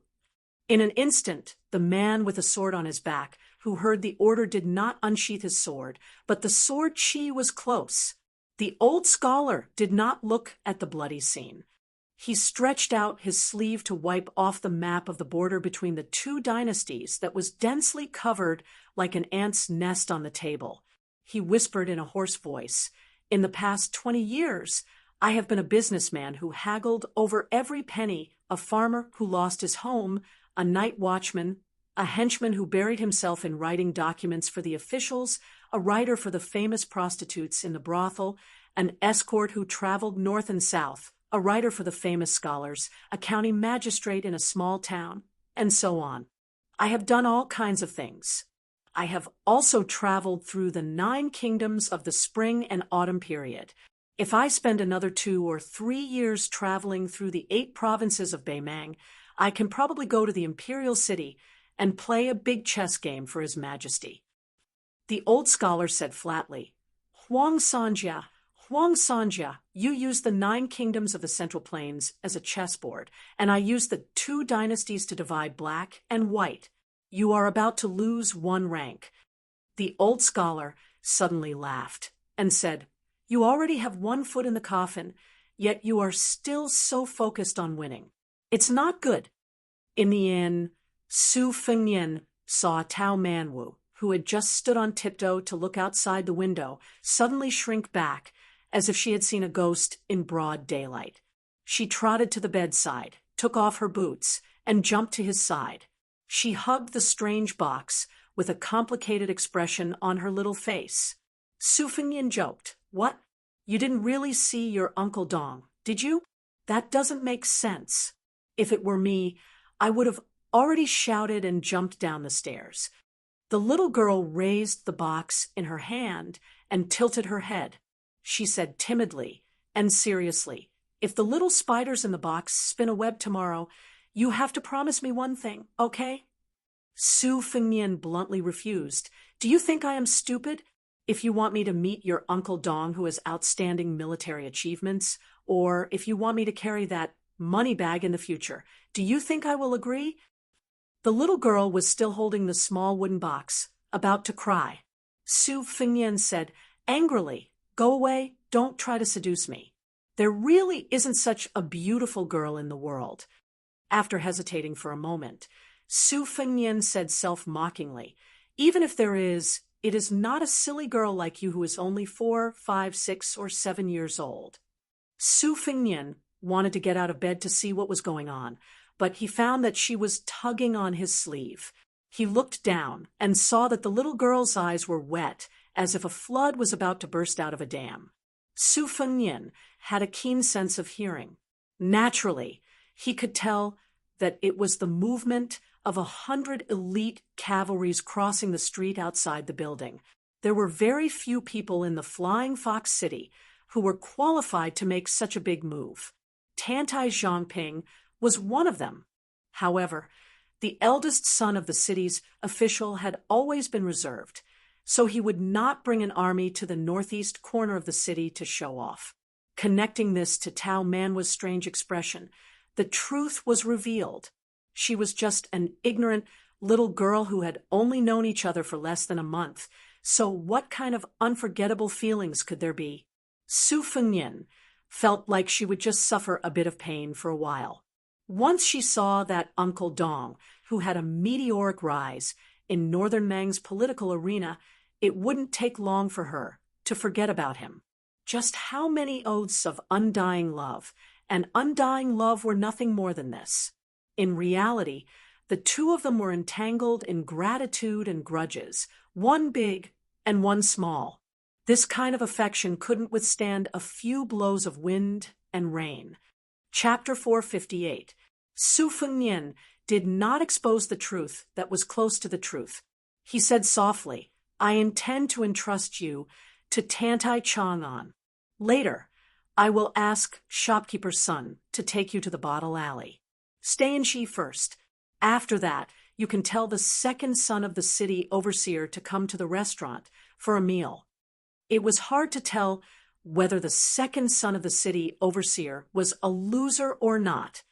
In an instant, the man with a sword on his back, who heard the order, did not unsheath his sword, but the sword chi was close. The old scholar did not look at the bloody scene. He stretched out his sleeve to wipe off the map of the border between the 2 dynasties that was densely covered like an ant's nest on the table. He whispered in a hoarse voice, in the past 20 years, I have been a businessman who haggled over every penny, a farmer who lost his home, a night watchman, a henchman who buried himself in writing documents for the officials, a writer for the famous prostitutes in the brothel, an escort who traveled north and south, a writer for the famous scholars, a county magistrate in a small town, and so on. I have done all kinds of things. I have also traveled through the 9 kingdoms of the spring and autumn period. If I spend another 2 or 3 years traveling through the 8 provinces of Beimang, I can probably go to the imperial city and play a big chess game for His Majesty. The old scholar said flatly, Huang Sanjia, you use the 9 kingdoms of the Central Plains as a chessboard, and I use the 2 dynasties to divide black and white. You are about to lose 1 rank. The old scholar suddenly laughed and said, You already have 1 foot in the coffin, yet you are still so focused on winning. It's not good. In the inn, Su Fengnian saw Tao Manwu, who had just stood on tiptoe to look outside the window, suddenly shrink back, as if she had seen a ghost in broad daylight. She trotted to the bedside, took off her boots, and jumped to his side. She hugged the strange box with a complicated expression on her little face. Su Fengnian joked, What? You didn't really see your Uncle Dong, did you? That doesn't make sense. If it were me, I would have already shouted and jumped down the stairs. The little girl raised the box in her hand and tilted her head. She said timidly and seriously, If the little spiders in the box spin a web tomorrow, you have to promise me one thing, okay? Su Fengnian bluntly refused. Do you think I am stupid? If you want me to meet your Uncle Dong who has outstanding military achievements, or if you want me to carry that money bag in the future, do you think I will agree? The little girl was still holding the small wooden box, about to cry. Su Fengnian said angrily, Go away, don't try to seduce me. There really isn't such a beautiful girl in the world. After hesitating for a moment, Su Fengnian said self-mockingly, Even if there is, it is not a silly girl like you who is only 4, 5, 6, or 7 years old. Su Fengnian wanted to get out of bed to see what was going on, but he found that she was tugging on his sleeve. He looked down and saw that the little girl's eyes were wet, as if a flood was about to burst out of a dam. Su Fengnian had a keen sense of hearing. Naturally, he could tell that it was the movement of 100 elite cavalries crossing the street outside the building. There were very few people in the Flying Fox City who were qualified to make such a big move. Tantai Zhongping was one of them. However, the eldest son of the city's official had always been reserved. so he would not bring an army to the northeast corner of the city to show off. Connecting this to Tao Manwa's strange expression, the truth was revealed. She was just an ignorant little girl who had only known each other for less than a month, so what kind of unforgettable feelings could there be? Su Fengnian felt like she would just suffer a bit of pain for a while. Once she saw that Uncle Dong, who had a meteoric rise in Northern Mang's political arena, it wouldn't take long for her to forget about him. Just how many oaths of undying love and undying love were nothing more than this. In reality, the two of them were entangled in gratitude and grudges, one big and one small. This kind of affection couldn't withstand a few blows of wind and rain. Chapter 458. Su Fengnian did not expose the truth that was close to the truth. He said softly, "I intend to entrust you to Tantai Chang'an. Later, I will ask shopkeeper's son to take you to the bottle alley. Stay in Shi first. After that, you can tell the second son of the city overseer to come to the restaurant for a meal." It was hard to tell whether the second son of the city overseer was a loser or not.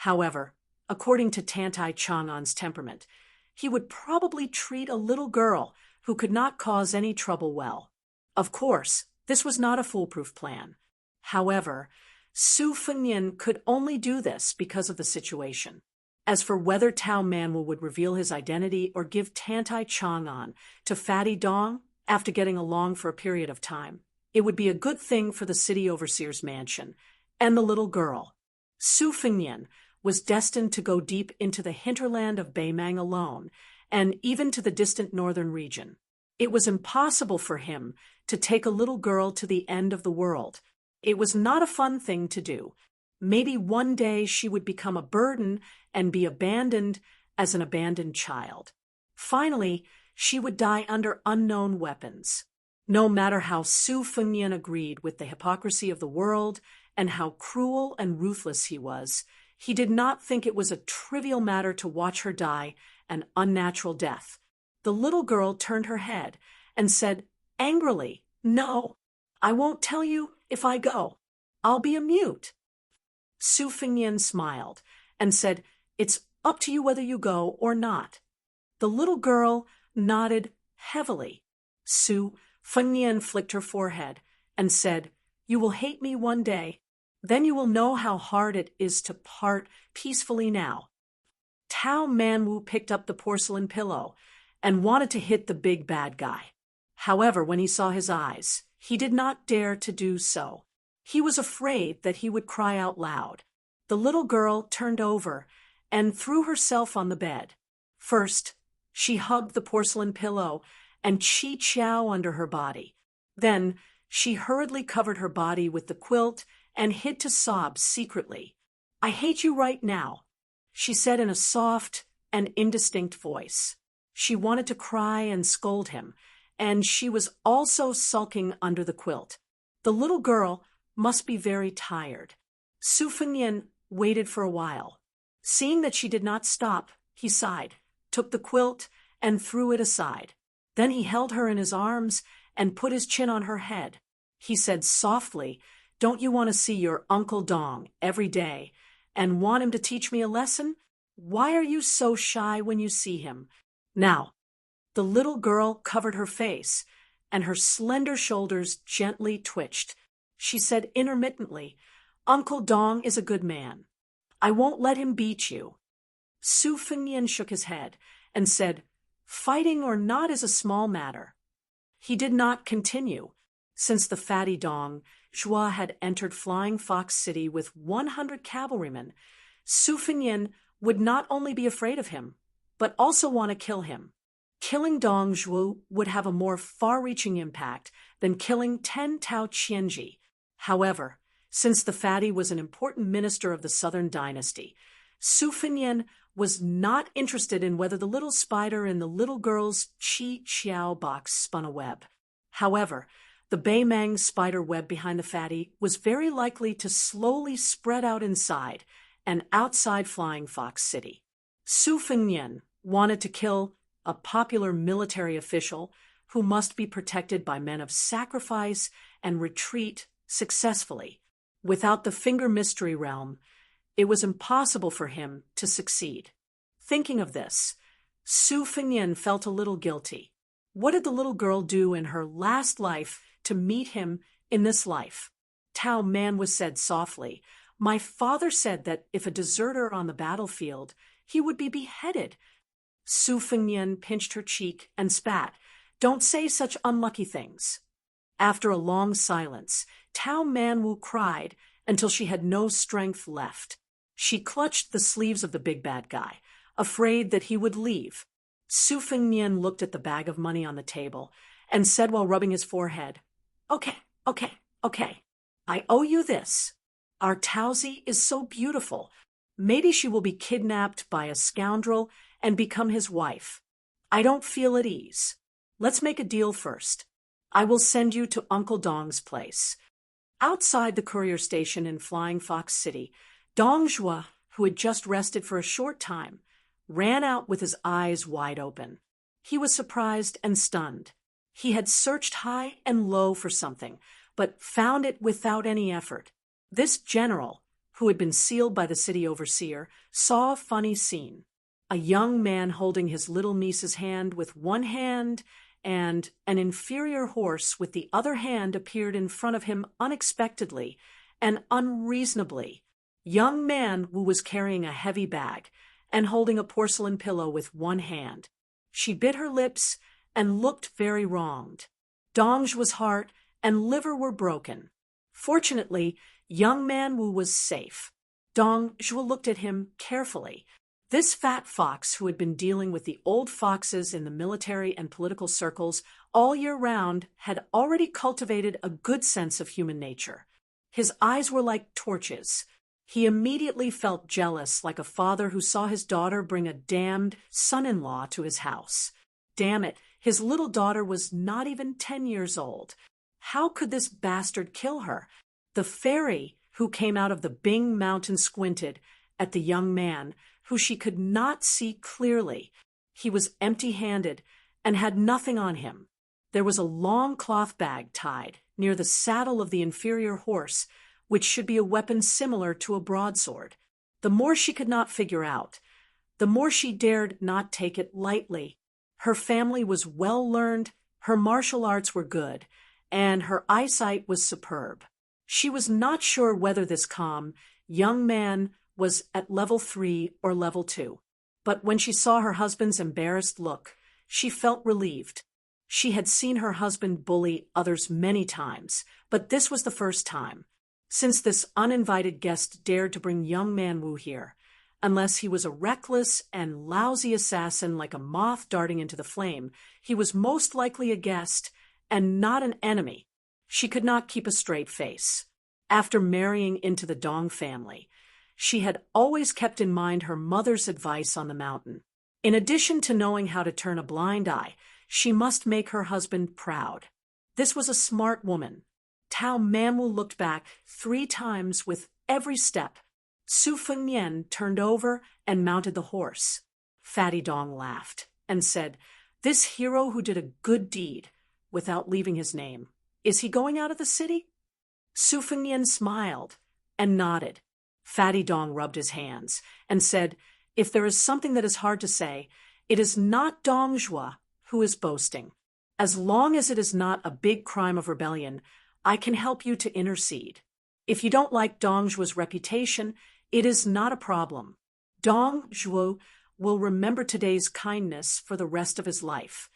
However, according to Tantai Chang'an's temperament, he would probably treat a little girl who could not cause any trouble well. Of course, this was not a foolproof plan. However, Su Fengnian could only do this because of the situation. As for whether Tao Manwa would reveal his identity or give Tantai Chang'an to Fatty Dong after getting along for a period of time, it would be a good thing for the city overseer's mansion and the little girl. Su Fengnian was destined to go deep into the hinterland of Beimang alone, and even to the distant northern region. It was impossible for him to take a little girl to the end of the world. It was not a fun thing to do. Maybe one day she would become a burden and be abandoned as an abandoned child. Finally, she would die under unknown weapons. No matter how Su Fengnian agreed with the hypocrisy of the world and how cruel and ruthless he was, he did not think it was a trivial matter to watch her die an unnatural death. The little girl turned her head and said angrily, "No, I won't tell you if I go. I'll be a mute." Su Fengnian smiled and said, "It's up to you whether you go or not." The little girl nodded heavily. Su Fengnian flicked her forehead and said, "You will hate me one day. Then you will know how hard it is to part peacefully now." Tao Manwu picked up the porcelain pillow and wanted to hit the big bad guy. However, when he saw his eyes, he did not dare to do so. He was afraid that he would cry out loud. The little girl turned over and threw herself on the bed. First, she hugged the porcelain pillow and Chi Chiao under her body. Then, she hurriedly covered her body with the quilt and hid to sob secretly. "I hate you right now," she said in a soft and indistinct voice. She wanted to cry and scold him, and she was also sulking under the quilt. The little girl must be very tired. Su Fengnian waited for a while. Seeing that she did not stop, he sighed, took the quilt, and threw it aside. Then he held her in his arms and put his chin on her head. He said softly, "Don't you want to see your Uncle Dong every day and want him to teach me a lesson? Why are you so shy when you see him?" Now, the little girl covered her face, and her slender shoulders gently twitched. She said intermittently, "Uncle Dong is a good man. I won't let him beat you." Su Fengnian shook his head and said, "Fighting or not is a small matter." He did not continue. Since the Fatty Dong, Zhua had entered Flying Fox City with 100 cavalrymen, Su Fengnian would not only be afraid of him, but also want to kill him. Killing Dong Zhuo would have a more far-reaching impact than killing 10 Tao Qianji. However, since the Fatty was an important minister of the Southern Dynasty, Su Fengnian was not interested in whether the little spider in the little girl's Chi Chiao box spun a web. However, the Beimang spider web behind the Fatty was very likely to slowly spread out inside and outside Flying Fox City. Su Fengnian wanted to kill a popular military official who must be protected by men of sacrifice and retreat successfully. Without the Finger Mystery Realm, it was impossible for him to succeed. Thinking of this, Su Fengnian felt a little guilty. What did the little girl do in her last life to meet him in this life? Tao Man was said softly, "My father said that if a deserter on the battlefield, he would be beheaded." Su Fengnian pinched her cheek and spat. "Don't say such unlucky things." After a long silence, Tao Manwu cried until she had no strength left. She clutched the sleeves of the big bad guy, afraid that he would leave. Su Fengnian looked at the bag of money on the table and said while rubbing his forehead, Okay. I owe you this. Our Taozi is so beautiful. Maybe she will be kidnapped by a scoundrel and become his wife. I don't feel at ease. Let's make a deal first. I will send you to Uncle Dong's place." Outside the courier station in Flying Fox City, Dong Zhuo, who had just rested for a short time, ran out with his eyes wide open. He was surprised and stunned. He had searched high and low for something, but found it without any effort. This general, who had been sealed by the city overseer, saw a funny scene. A young man holding his little niece's hand with one hand and an inferior horse with the other hand appeared in front of him unexpectedly and unreasonably. Young man Wu was carrying a heavy bag and holding a porcelain pillow with one hand. She bit her lips and looked very wronged. Dong Zhuo's heart and liver were broken. Fortunately, young man Wu was safe. Dong Zhuo looked at him carefully. This fat fox, who had been dealing with the old foxes in the military and political circles all year round, had already cultivated a good sense of human nature. His eyes were like torches. He immediately felt jealous, like a father who saw his daughter bring a damned son-in-law to his house. Damn it, his little daughter was not even 10 years old. How could this bastard kill her? The fairy who came out of the Bing Mountain squinted at the young man, who she could not see clearly. He was empty-handed and had nothing on him. There was a long cloth bag tied near the saddle of the inferior horse, which should be a weapon similar to a broadsword. The more she could not figure out, the more she dared not take it lightly. Her family was well learned, her martial arts were good, and her eyesight was superb. She was not sure whether this calm young man was at level 3 or level 2. But when she saw her husband's embarrassed look, she felt relieved. She had seen her husband bully others many times, but this was the first time. Since this uninvited guest dared to bring young man Wu here, unless he was a reckless and lousy assassin like a moth darting into the flame, he was most likely a guest and not an enemy. She could not keep a straight face. After marrying into the Dong family, she had always kept in mind her mother's advice on the mountain. In addition to knowing how to turn a blind eye, she must make her husband proud. This was a smart woman. Tao Manwu looked back 3 times with every step. Su Fengnian turned over and mounted the horse. Fatty Dong laughed and said, "This hero who did a good deed," without leaving his name, "is he going out of the city?" Su Fengnian smiled and nodded. Fatty Dong rubbed his hands and said, "If there is something that is hard to say, it is not Dong Zhuo who is boasting. As long as it is not a big crime of rebellion, I can help you to intercede. If you don't like Dong Zhuo's reputation, it is not a problem. Dong Zhuo will remember today's kindness for the rest of his life."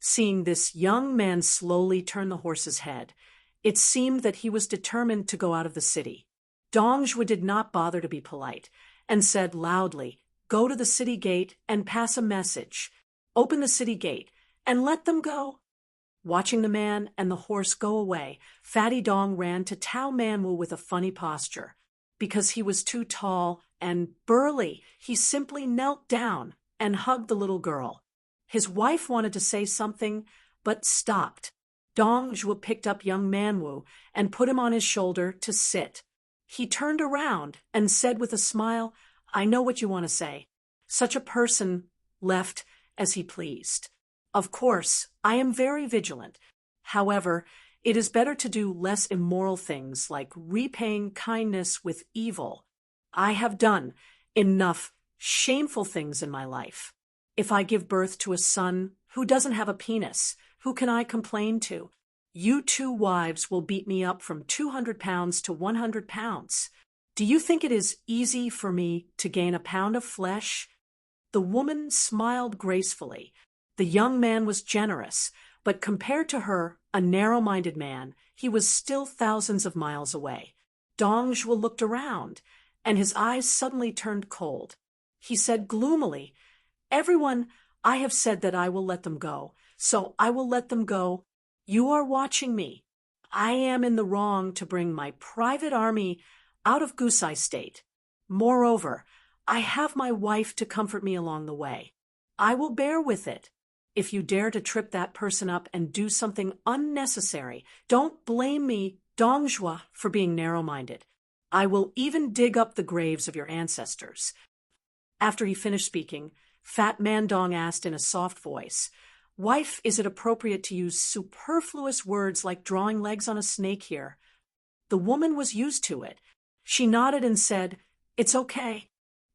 Seeing this young man slowly turn the horse's head, it seemed that he was determined to go out of the city. Dong Zhuo did not bother to be polite and said loudly, "Go to the city gate and pass a message. Open the city gate and let them go." Watching the man and the horse go away, Fatty Dong ran to Tao Manwu with a funny posture. Because he was too tall and burly, he simply knelt down and hugged the little girl. His wife wanted to say something, but stopped. Dong Zhuo picked up young Manwu and put him on his shoulder to sit. He turned around and said with a smile, "I know what you want to say." Such a person left as he pleased. Of course, I am very vigilant. However, it is better to do less immoral things like repaying kindness with evil. I have done enough shameful things in my life. If I give birth to a son who doesn't have a penis, who can I complain to? You two wives will beat me up from 200 pounds to 100 pounds. Do you think it is easy for me to gain a pound of flesh? The woman smiled gracefully. The young man was generous, but compared to her, a narrow-minded man, he was still thousands of miles away. Dong Zhuo looked around, and his eyes suddenly turned cold. He said gloomily, "Everyone, I have said that I will let them go, so I will let them go. You are watching me. I am in the wrong to bring my private army out of Gusai State. Moreover, I have my wife to comfort me along the way. I will bear with it. If you dare to trip that person up and do something unnecessary, don't blame me, Dong Zhuo, for being narrow-minded. I will even dig up the graves of your ancestors." After he finished speaking, Fat Man Dong asked in a soft voice, "Wife, is it appropriate to use superfluous words like drawing legs on a snake here?" The woman was used to it. She nodded and said, "It's okay."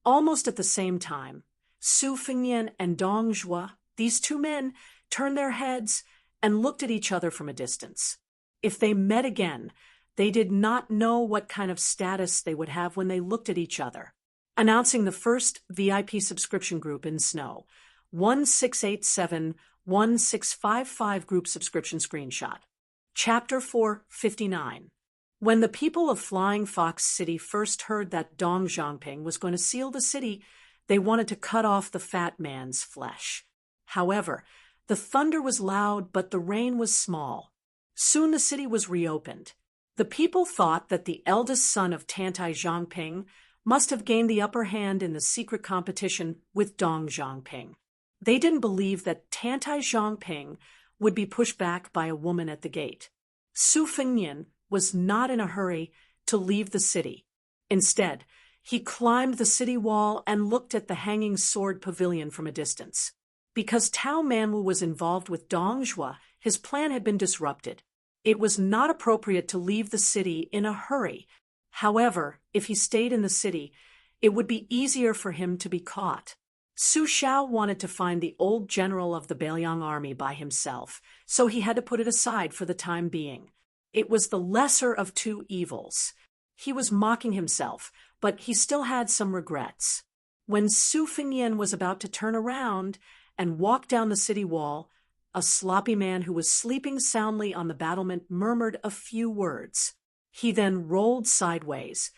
Almost at the same time, Su Fengnian and Dong Zhuo, these two men, turned their heads and looked at each other from a distance. If they met again, they did not know what kind of status they would have when they looked at each other. Announcing the first VIP subscription group in Snow, 1687-1655 group subscription screenshot. Chapter 459. When the people of Flying Fox City first heard that Dong Zhangping was going to seal the city, they wanted to cut off the fat man's flesh. However, the thunder was loud, but the rain was small. Soon the city was reopened. The people thought that the eldest son of Tantai Zhangping must have gained the upper hand in the secret competition with Dong Zhangping. They didn't believe that Tantai Zhangping would be pushed back by a woman at the gate. Su Fengnian was not in a hurry to leave the city. Instead, he climbed the city wall and looked at the hanging sword pavilion from a distance. Because Tao Manwu was involved with Dong Zhuo, his plan had been disrupted. It was not appropriate to leave the city in a hurry. However, if he stayed in the city, it would be easier for him to be caught. Su Xiao wanted to find the old general of the Beiliang army by himself, so he had to put it aside for the time being. It was the lesser of two evils. He was mocking himself, but he still had some regrets. When Su Fengnian was about to turn around and walk down the city wall, a sloppy man who was sleeping soundly on the battlement murmured a few words. He then rolled sideways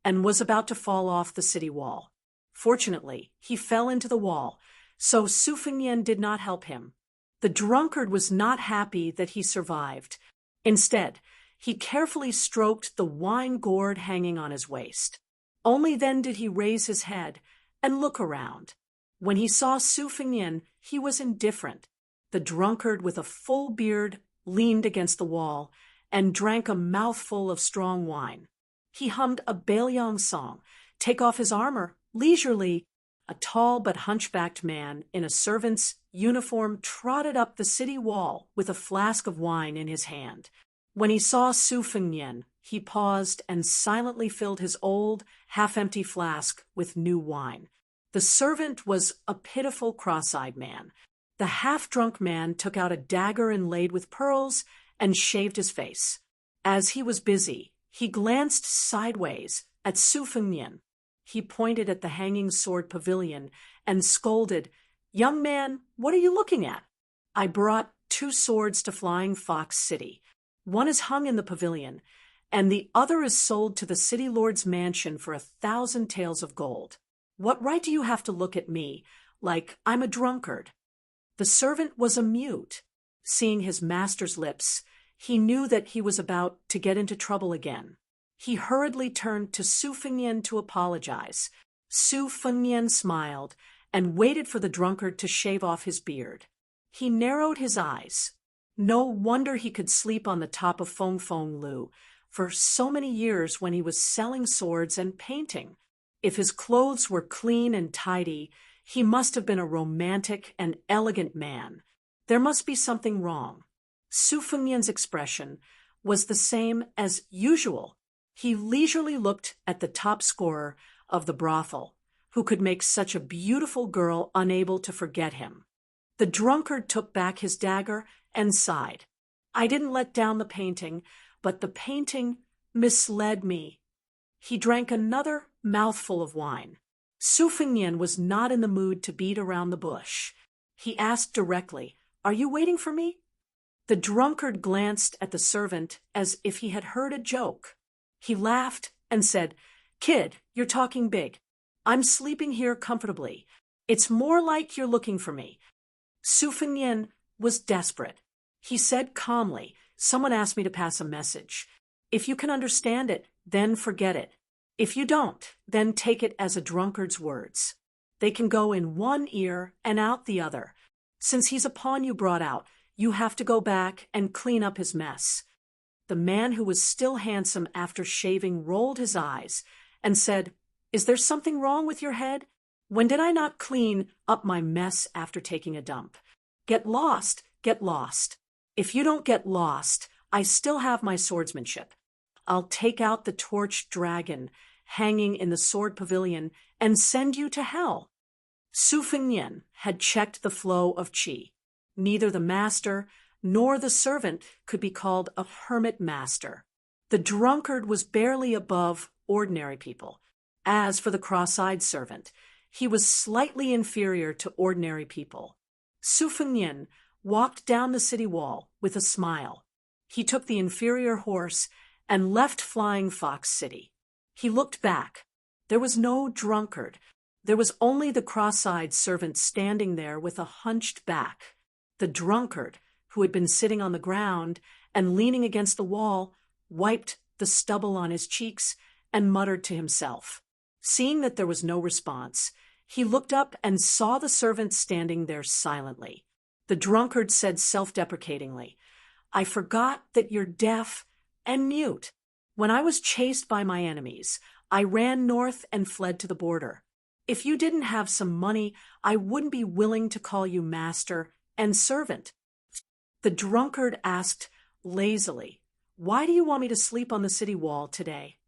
and was about to fall off the city wall. Fortunately, he fell into the wall, so Su Fengnian did not help him. The drunkard was not happy that he survived. Instead, he carefully stroked the wine gourd hanging on his waist. Only then did he raise his head and look around. When he saw Su Fengnian, he was indifferent. The drunkard with a full beard leaned against the wall and drank a mouthful of strong wine. He hummed a Beiliang song, "Take off his armor," leisurely. A tall but hunchbacked man in a servant's uniform trotted up the city wall with a flask of wine in his hand. When he saw Su Fengnian, he paused and silently filled his old, half-empty flask with new wine. The servant was a pitiful, cross-eyed man. The half-drunk man took out a dagger inlaid with pearls and shaved his face. As he was busy, he glanced sideways at Su Fengnian. He pointed at the hanging sword pavilion and scolded, "Young man, what are you looking at?" "I brought 2 swords to Flying Fox City. One is hung in the pavilion, and the other is sold to the city lord's mansion for 1,000 taels of gold. What right do you have to look at me like I'm a drunkard?" The servant was a mute. Seeing his master's lips, he knew that he was about to get into trouble again. He hurriedly turned to Su Fengnian to apologize. Su Fengnian smiled and waited for the drunkard to shave off his beard. He narrowed his eyes. No wonder he could sleep on the top of Feng Feng Lu for so many years when he was selling swords and painting. If his clothes were clean and tidy, he must have been a romantic and elegant man. There must be something wrong. Su Fengnian's expression was the same as usual. He leisurely looked at the top scorer of the brothel, who could make such a beautiful girl unable to forget him. The drunkard took back his dagger and sighed. I didn't let down the painting, but the painting misled me. He drank another mouthful of wine. Su Fengnian was not in the mood to beat around the bush. He asked directly, "Are you waiting for me?" The drunkard glanced at the servant as if he had heard a joke. He laughed and said, "Kid, you're talking big. I'm sleeping here comfortably. It's more like you're looking for me." Su Fengnian was desperate. He said calmly, "Someone asked me to pass a message. If you can understand it, then forget it. If you don't, then take it as a drunkard's words. They can go in one ear and out the other. Since he's a pawn you brought out, you have to go back and clean up his mess." The man, who was still handsome after shaving, rolled his eyes and said, "Is there something wrong with your head? When did I not clean up my mess after taking a dump? Get lost, get lost. If you don't get lost, I still have my swordsmanship. I'll take out the torched dragon hanging in the sword pavilion and send you to hell." Su Fengnian had checked the flow of qi. Neither the master nor the servant could be called a hermit master. The drunkard was barely above ordinary people. As for the cross-eyed servant, he was slightly inferior to ordinary people. Su Fengnian walked down the city wall with a smile. He took the inferior horse and left Flying Fox City. He looked back. There was no drunkard. There was only the cross-eyed servant standing there with a hunched back. The drunkard, who had been sitting on the ground and leaning against the wall, wiped the stubble on his cheeks and muttered to himself. Seeing that there was no response, he looked up and saw the servant standing there silently. The drunkard said self-deprecatingly, "I forgot that you're deaf and mute. When I was chased by my enemies, I ran north and fled to the border. If you didn't have some money, I wouldn't be willing to call you master and servant." The drunkard asked lazily, "Why do you want me to sleep on the city wall today?"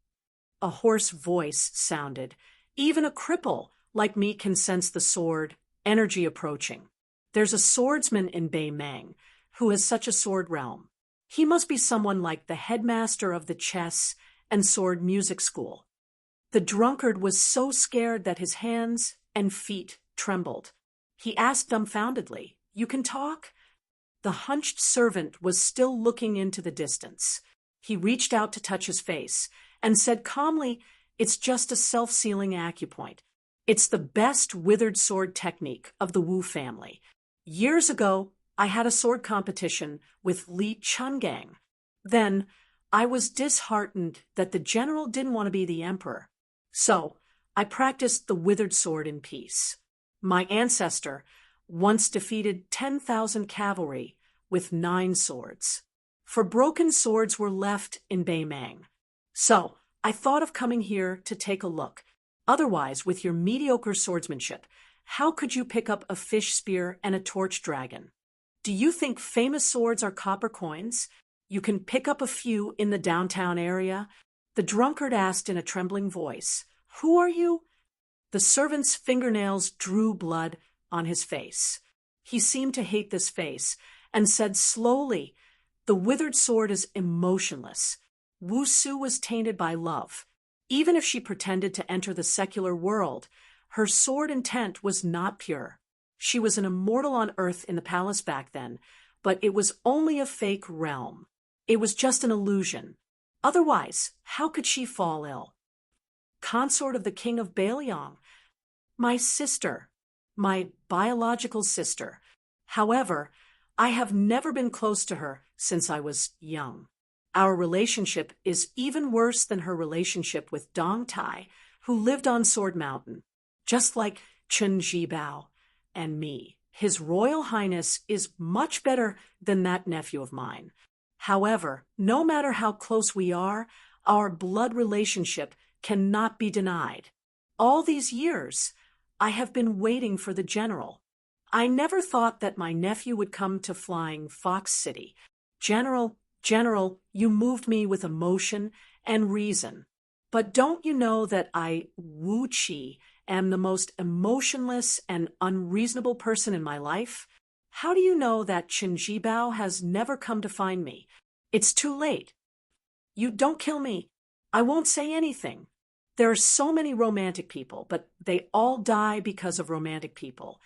A hoarse voice sounded. "Even a cripple like me can sense the sword energy approaching. There's a swordsman in Bei Meng who has such a sword realm. He must be someone like the headmaster of the chess and sword music school." The drunkard was so scared that his hands and feet trembled. He asked dumbfoundedly, "You can talk?" The hunched servant was still looking into the distance. He reached out to touch his face and said calmly, "It's just a self-sealing acupoint. It's the best withered sword technique of the Wu family. Years ago, I had a sword competition with Li Chungang. Then, I was disheartened that the general didn't want to be the emperor. So, I practiced the withered sword in peace. My ancestor once defeated 10,000 cavalry with 9 swords. For broken swords were left in Bei Meng. So, I thought of coming here to take a look. Otherwise, with your mediocre swordsmanship, how could you pick up a fish spear and a torch dragon? Do you think famous swords are copper coins? You can pick up a few in the downtown area." The drunkard asked in a trembling voice, "Who are you?" The servant's fingernails drew blood on his face. He seemed to hate this face and said slowly, "The withered sword is emotionless. Wu Su was tainted by love. Even if she pretended to enter the secular world, her sword intent was not pure. She was an immortal on Earth in the palace back then, but it was only a fake realm. It was just an illusion. Otherwise, how could she fall ill? Consort of the king of Bailiang. My sister. My biological sister. However, I have never been close to her since I was young. Our relationship is even worse than her relationship with Dong Tai, who lived on Sword Mountain. Just like Chen Jibao and me. His Royal Highness is much better than that nephew of mine. However, no matter how close we are, our blood relationship cannot be denied. All these years, I have been waiting for the general. I never thought that my nephew would come to flying Fox City. General, you moved me with emotion and reason. But don't you know that I, Wu Qi, am the most emotionless and unreasonable person in my life? How do you know that Qin Jibao has never come to find me? It's too late. You don't kill me. I won't say anything. There are so many romantic people, but they all die because of romantic people.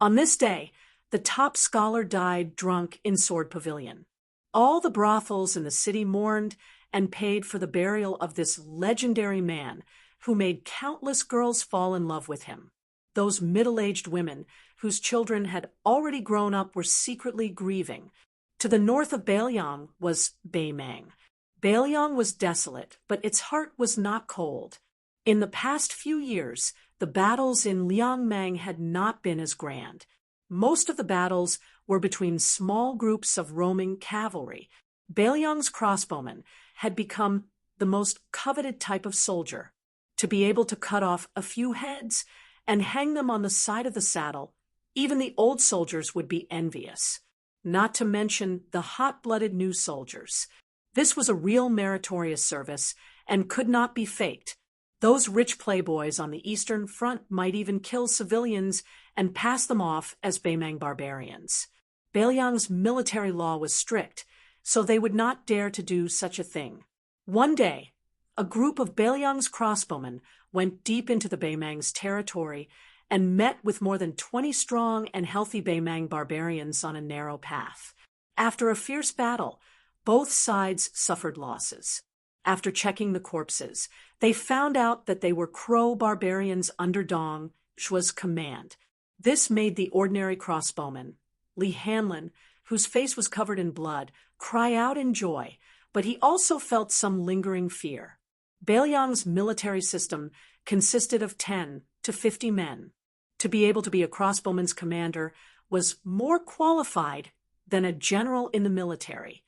On this day, the top scholar died drunk in Sword Pavilion. All the brothels in the city mourned and paid for the burial of this legendary man who made countless girls fall in love with him. Those middle-aged women whose children had already grown up were secretly grieving. To the north of Beiliang was Beimang. Beiliang was desolate, but its heart was not cold. In the past few years, the battles in Liangmang had not been as grand. Most of the battles were between small groups of roaming cavalry. Beiliang's crossbowmen had become the most coveted type of soldier. To be able to cut off a few heads and hang them on the side of the saddle, even the old soldiers would be envious. Not to mention the hot-blooded new soldiers. This was a real meritorious service and could not be faked. Those rich playboys on the Eastern Front might even kill civilians and pass them off as Beimang barbarians. Beiliang's military law was strict, so they would not dare to do such a thing. One day, a group of Beiliang's crossbowmen went deep into the Beimang's territory and met with more than 20 strong and healthy Beimang barbarians on a narrow path. After a fierce battle, both sides suffered losses. After checking the corpses, they found out that they were Crow barbarians under Dong Zhuo's command. This made the ordinary crossbowman, Li Hanlin, whose face was covered in blood, cry out in joy, but he also felt some lingering fear. Beiliang's military system consisted of 10 to 50 men. To be able to be a crossbowman's commander was more qualified than a general in the military.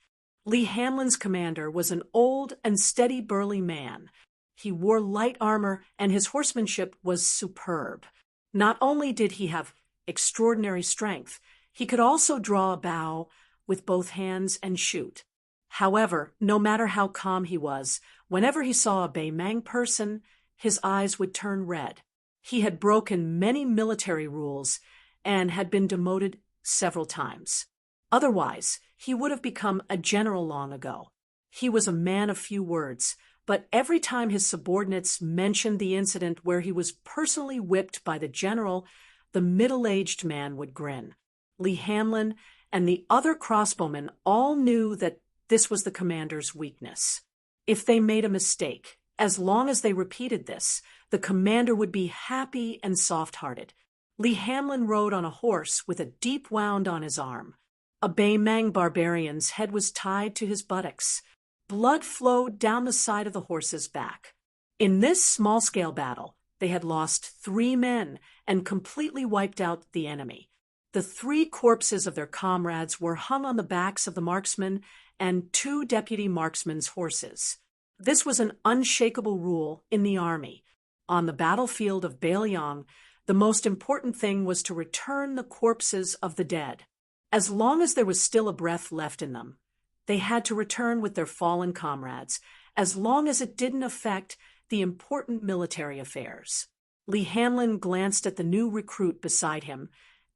Li Hanlin's commander was an old and steady burly man. He wore light armor and his horsemanship was superb. Not only did he have extraordinary strength, he could also draw a bow with both hands and shoot. However, no matter how calm he was, whenever he saw a Beimang person, his eyes would turn red. He had broken many military rules and had been demoted several times. Otherwise, he would have become a general long ago. He was a man of few words, but every time his subordinates mentioned the incident where he was personally whipped by the general, the middle-aged man would grin. Li Hanlin and the other crossbowmen all knew that this was the commander's weakness. If they made a mistake, as long as they repeated this, the commander would be happy and soft-hearted. Li Hanlin rode on a horse with a deep wound on his arm. A Beimang barbarian's head was tied to his buttocks. Blood flowed down the side of the horse's back. In this small-scale battle, they had lost 3 men and completely wiped out the enemy. The 3 corpses of their comrades were hung on the backs of the marksmen and 2 deputy marksmen's horses. This was an unshakable rule in the army. On the battlefield of Beiliang, the most important thing was to return the corpses of the dead. As long as there was still a breath left in them, they had to return with their fallen comrades, as long as it didn't affect the important military affairs. Li Hanlin glanced at the new recruit beside him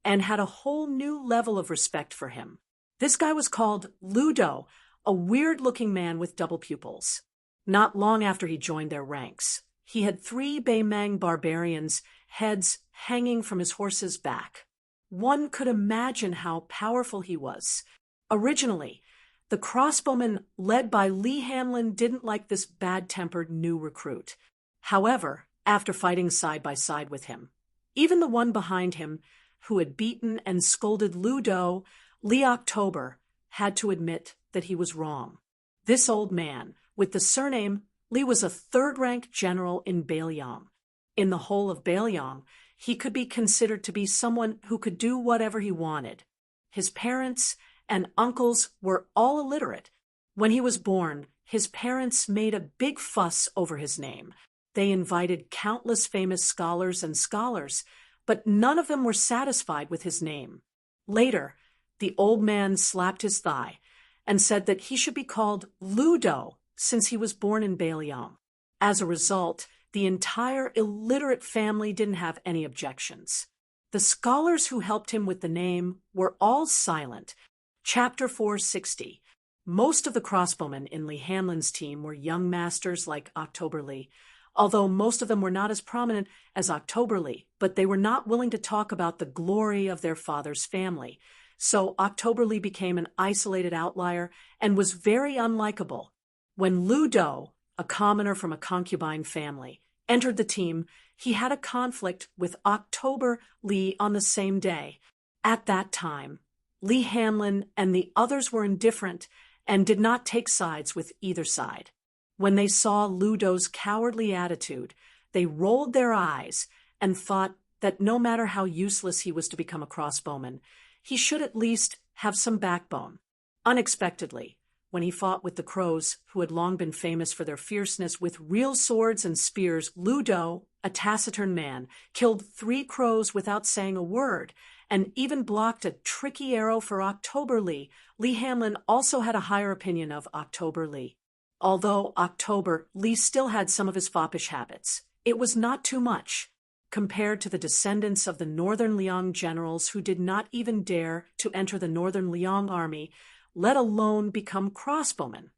and had a whole new level of respect for him. This guy was called Ludo, a weird-looking man with double pupils. Not long after he joined their ranks, he had 3 Beimang barbarians' heads hanging from his horse's back. One could imagine how powerful he was. Originally, the crossbowmen led by Li Hanlin didn't like this bad-tempered new recruit. However, after fighting side by side with him, even the one behind him, who had beaten and scolded Ludo, Li October, had to admit that he was wrong. This old man, with the surname, Li was a 3rd-rank general in Beiliang. In the whole of Beiliang, he could be considered to be someone who could do whatever he wanted. His parents and uncles were all illiterate. When he was born, his parents made a big fuss over his name. They invited countless famous scholars, but none of them were satisfied with his name. Later, the old man slapped his thigh and said that he should be called Ludo since he was born in Baliang. As a result, the entire illiterate family didn't have any objections. The scholars who helped him with the name were all silent. Chapter 460. Most of the crossbowmen in Lee Hanlon's team were young masters like October Lee, although most of them were not as prominent as October Lee, but they were not willing to talk about the glory of their father's family. So October Lee became an isolated outlier and was very unlikable. When Ludo, a commoner from a concubine family, entered the team, he had a conflict with October Lee on the same day. At that time, Lee Hanlon and the others were indifferent and did not take sides with either side. When they saw Ludo's cowardly attitude, they rolled their eyes and thought that no matter how useless he was to become a crossbowman, he should at least have some backbone. Unexpectedly, when he fought with the crows, who had long been famous for their fierceness with real swords and spears, Ludo, a taciturn man, killed 3 crows without saying a word, and even blocked a tricky arrow for October Lee. Lee Hanlon also had a higher opinion of October Lee. Although October Lee still had some of his foppish habits, it was not too much compared to the descendants of the Northern Liang generals who did not even dare to enter the Northern Liang army, let alone become crossbowmen.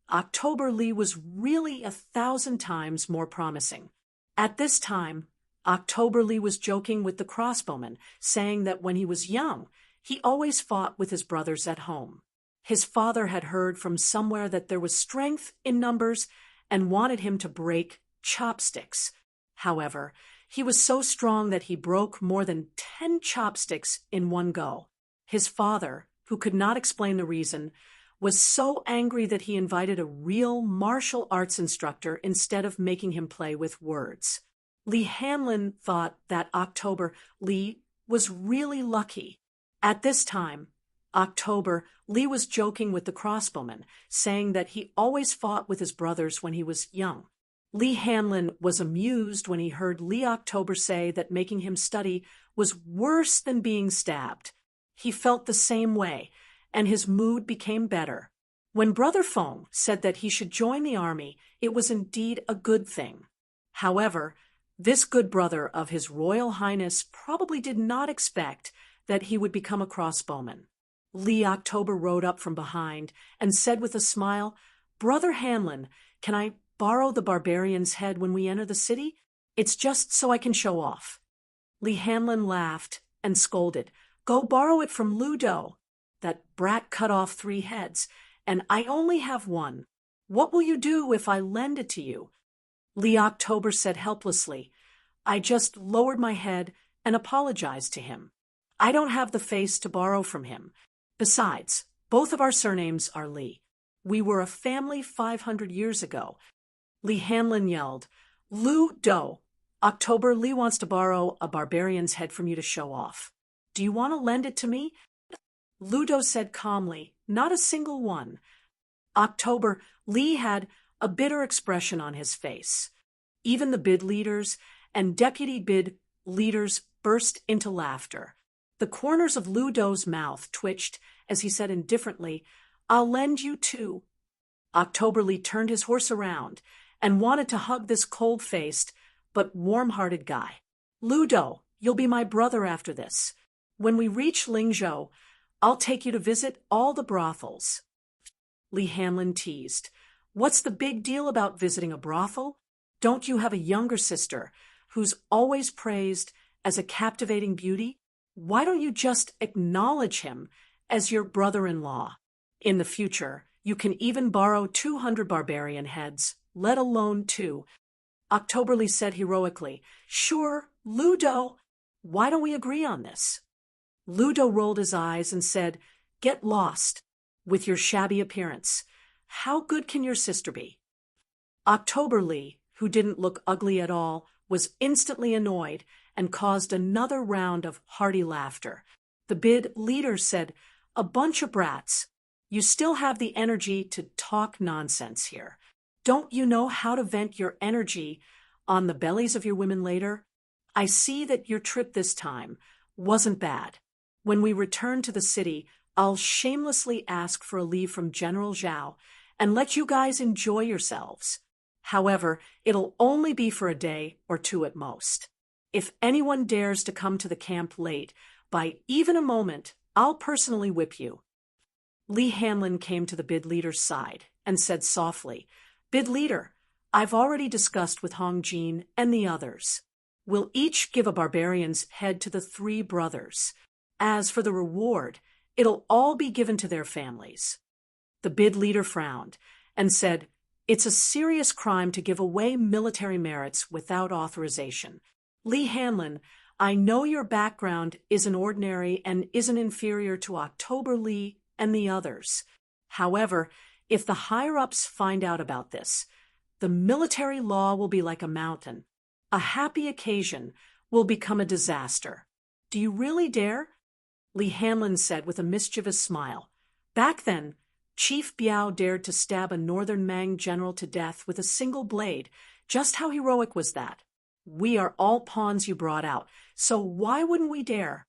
October Lee was really 1,000 times more promising. At this time, October Lee was joking with the crossbowmen, saying that when he was young, he always fought with his brothers at home. His father had heard from somewhere that there was strength in numbers and wanted him to break chopsticks. However, he was so strong that he broke more than 10 chopsticks in one go. His father, who could not explain the reason, was so angry that he invited a real martial arts instructor instead of making him play with words. Lee Hanlon thought that October Lee was really lucky. At this time, October Lee was joking with the crossbowmen, saying that he always fought with his brothers when he was young. Lee Hanlon was amused when he heard Lee October say that making him study was worse than being stabbed. He felt the same way, and his mood became better. When Brother Fong said that he should join the army, it was indeed a good thing. However, this good brother of His Royal Highness probably did not expect that he would become a crossbowman. Lee October rode up from behind and said with a smile, "Brother Hanlon, can I borrow the barbarian's head when we enter the city? It's just so I can show off." Lee Hanlon laughed and scolded, "Go borrow it from Ludo. That brat cut off 3 heads, and I only have 1. What will you do if I lend it to you?" Lee October said helplessly, "I just lowered my head and apologized to him. I don't have the face to borrow from him. Besides, both of our surnames are Lee. We were a family 500 years ago." Lee Hanlon yelled, "Ludo, October Lee wants to borrow a barbarian's head from you to show off. Do you want to lend it to me?" Ludo said calmly, "Not a single one." October Lee had a bitter expression on his face. Even the bid leaders and deputy bid leaders burst into laughter. The corners of Ludo's mouth twitched as he said indifferently, "I'll lend you 2. October Lee turned his horse around and wanted to hug this cold-faced but warm-hearted guy. "Ludo, you'll be my brother after this. When we reach Lingzhou, I'll take you to visit all the brothels." Lee Hanlon teased, "What's the big deal about visiting a brothel? Don't you have a younger sister who's always praised as a captivating beauty? Why don't you just acknowledge him as your brother-in-law? In the future, you can even borrow 200 barbarian heads, let alone 2. October Lee said heroically, "Sure, Ludo. Why don't we agree on this?" Ludo rolled his eyes and said, "Get lost with your shabby appearance. How good can your sister be?" October Lee, who didn't look ugly at all, was instantly annoyed and caused another round of hearty laughter. The bid leader said, "A bunch of brats. You still have the energy to talk nonsense here. Don't you know how to vent your energy on the bellies of your women later?" I see that your trip this time wasn't bad. When we return to the city, I'll shamelessly ask for a leave from General Zhao and let you guys enjoy yourselves. However, it'll only be for a day or two at most. If anyone dares to come to the camp late, by even a moment, I'll personally whip you. Li Hanlin came to the bid leader's side and said softly, "Bid leader, I've already discussed with Hong Jin and the others. We'll each give a barbarian's head to the three brothers. As for the reward, it'll all be given to their families." The bid leader frowned and said, "It's a serious crime to give away military merits without authorization. Li Hanlin, I know your background isn't ordinary and isn't inferior to October Li and the others. However, if the higher-ups find out about this, the military law will be like a mountain. A happy occasion will become a disaster. Do you really dare?" Li Hanlin said with a mischievous smile. "Back then, Chief Biao dared to stab a northern Mang general to death with a single blade. Just how heroic was that? We are all pawns you brought out, so why wouldn't we dare?"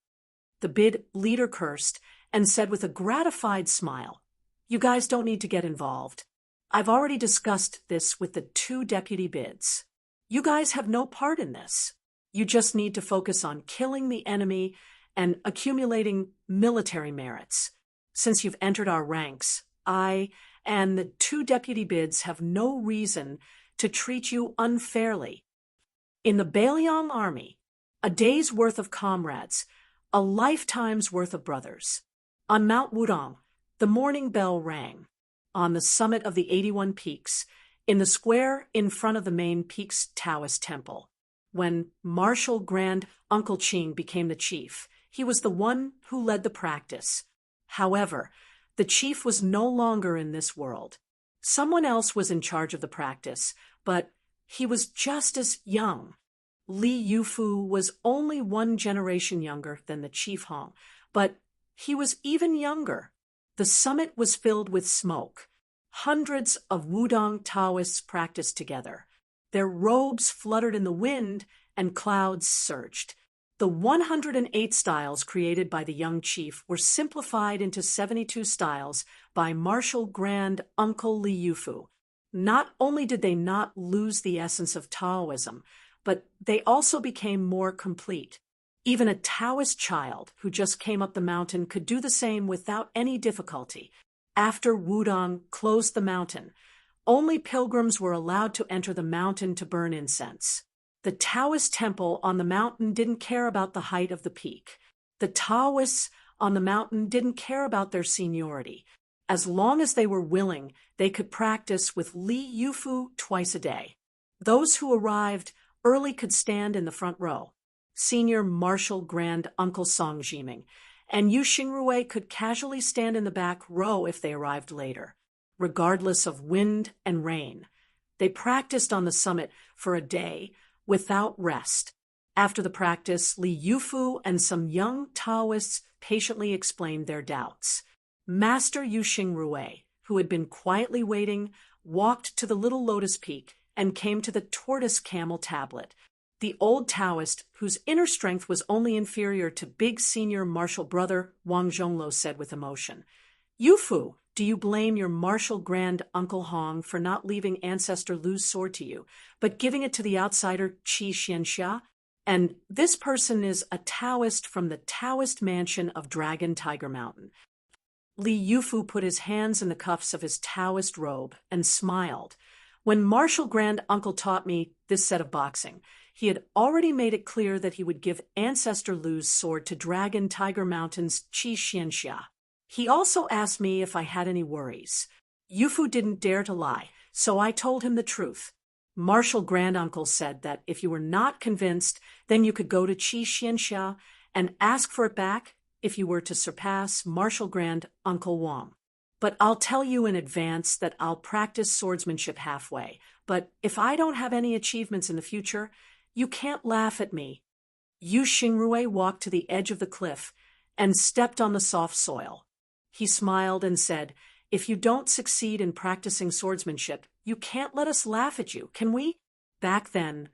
The bid leader cursed and said with a gratified smile, "You guys don't need to get involved. I've already discussed this with the two deputy bids. You guys have no part in this. You just need to focus on killing the enemy and accumulating military merits. Since you've entered our ranks, I and the two deputy bids have no reason to treat you unfairly. In the Bailiang army, a day's worth of comrades, a lifetime's worth of brothers. On Mount Wudong, the morning bell rang. On the summit of the 81 peaks, in the square in front of the main peak's Taoist temple. When Marshal Grand Uncle Qing became the chief, he was the one who led the practice. However, the chief was no longer in this world. Someone else was in charge of the practice, but he was just as young. Li Yufu was only one generation younger than the Chief Hong, but he was even younger. The summit was filled with smoke. Hundreds of Wudong Taoists practiced together. Their robes fluttered in the wind and clouds surged. The 108 styles created by the young chief were simplified into 72 styles by Marshal Grand Uncle Li Yufu. Not only did they not lose the essence of Taoism, but they also became more complete. Even a Taoist child who just came up the mountain could do the same without any difficulty. After Wudong closed the mountain, only pilgrims were allowed to enter the mountain to burn incense. The Taoist temple on the mountain didn't care about the height of the peak. The Taoists on the mountain didn't care about their seniority. As long as they were willing, they could practice with Li Yufu twice a day. Those who arrived early could stand in the front row. Senior Marshal Grand Uncle Song Jiming and Yu Xingrui could casually stand in the back row if they arrived later, regardless of wind and rain. They practiced on the summit for a day without rest. After the practice, Li Yufu and some young Taoists patiently explained their doubts. Master Yu Xingrui, who had been quietly waiting, walked to the little lotus peak and came to the tortoise camel tablet. The old Taoist, whose inner strength was only inferior to big senior martial brother Wang Zhonglo, said with emotion, "Yufu, do you blame your martial grand uncle Hong for not leaving ancestor Lu's sword to you, but giving it to the outsider Qi Xianxia? And this person is a Taoist from the Taoist mansion of Dragon Tiger Mountain." Li Yufu put his hands in the cuffs of his Taoist robe and smiled. "When Martial Grand Uncle taught me this set of boxing, he had already made it clear that he would give Ancestor Lu's sword to Dragon Tiger Mountain's Qi Xianxia. He also asked me if I had any worries. Yufu didn't dare to lie, so I told him the truth. Martial Grand Uncle said that if you were not convinced, then you could go to Qi Xianxia and ask for it back if you were to surpass Martial Grand Uncle Wang. But I'll tell you in advance that I'll practice swordsmanship halfway. But if I don't have any achievements in the future, you can't laugh at me." Yu Xingrui walked to the edge of the cliff and stepped on the soft soil. He smiled and said, "If you don't succeed in practicing swordsmanship, you can't let us laugh at you, can we?" Back then,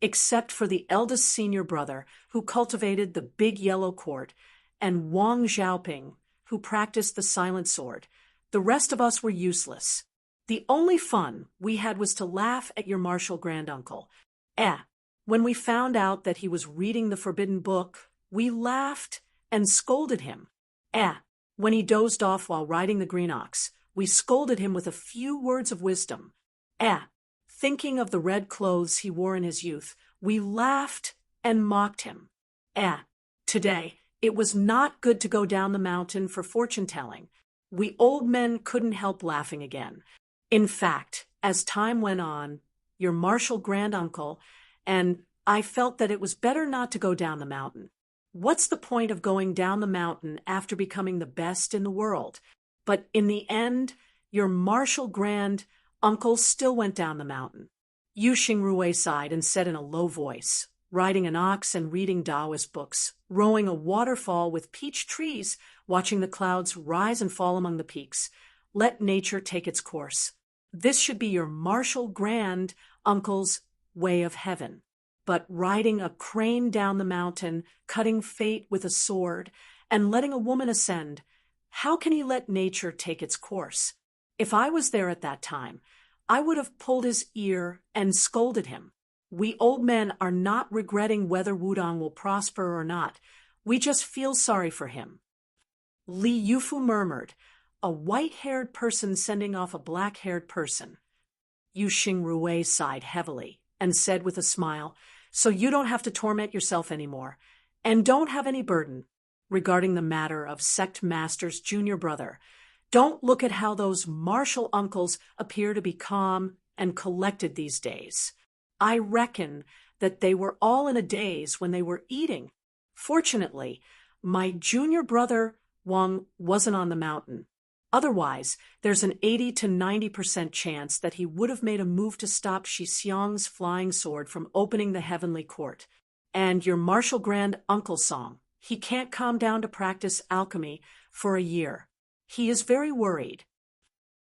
except for the eldest senior brother, who cultivated the big yellow court, and Wang Xiaoping, who practiced the silent sword. The rest of us were useless. The only fun we had was to laugh at your martial granduncle. When we found out that he was reading the forbidden book, we laughed and scolded him. When he dozed off while riding the green ox, we scolded him with a few words of wisdom. Thinking of the red clothes he wore in his youth, we laughed and mocked him. Today, it was not good to go down the mountain for fortune-telling. We old men couldn't help laughing again. In fact, as time went on, your martial granduncle and I felt that it was better not to go down the mountain. What's the point of going down the mountain after becoming the best in the world? But in the end, your martial granduncle still went down the mountain. Yu Xingrui sighed and said in a low voice, riding an ox and reading Taoist books, rowing a waterfall with peach trees, watching the clouds rise and fall among the peaks. Let nature take its course. This should be your martial granduncle's way of heaven. But riding a crane down the mountain, cutting fate with a sword, and letting a woman ascend, how can he let nature take its course? If I was there at that time, I would have pulled his ear and scolded him. We old men are not regretting whether Wudong will prosper or not. We just feel sorry for him. Li Yufu murmured, a white-haired person sending off a black-haired person. Yu Xingrui sighed heavily and said with a smile, so you don't have to torment yourself anymore, and don't have any burden regarding the matter of Sect Master's junior brother. Don't look at how those martial uncles appear to be calm and collected these days. I reckon that they were all in a daze when they were eating. Fortunately, my junior brother Wang wasn't on the mountain. Otherwise, there's an 80 to 90% chance that he would have made a move to stop Shi Xiang's flying sword from opening the heavenly court. And your martial granduncle song, he can't calm down to practice alchemy for a year. He is very worried.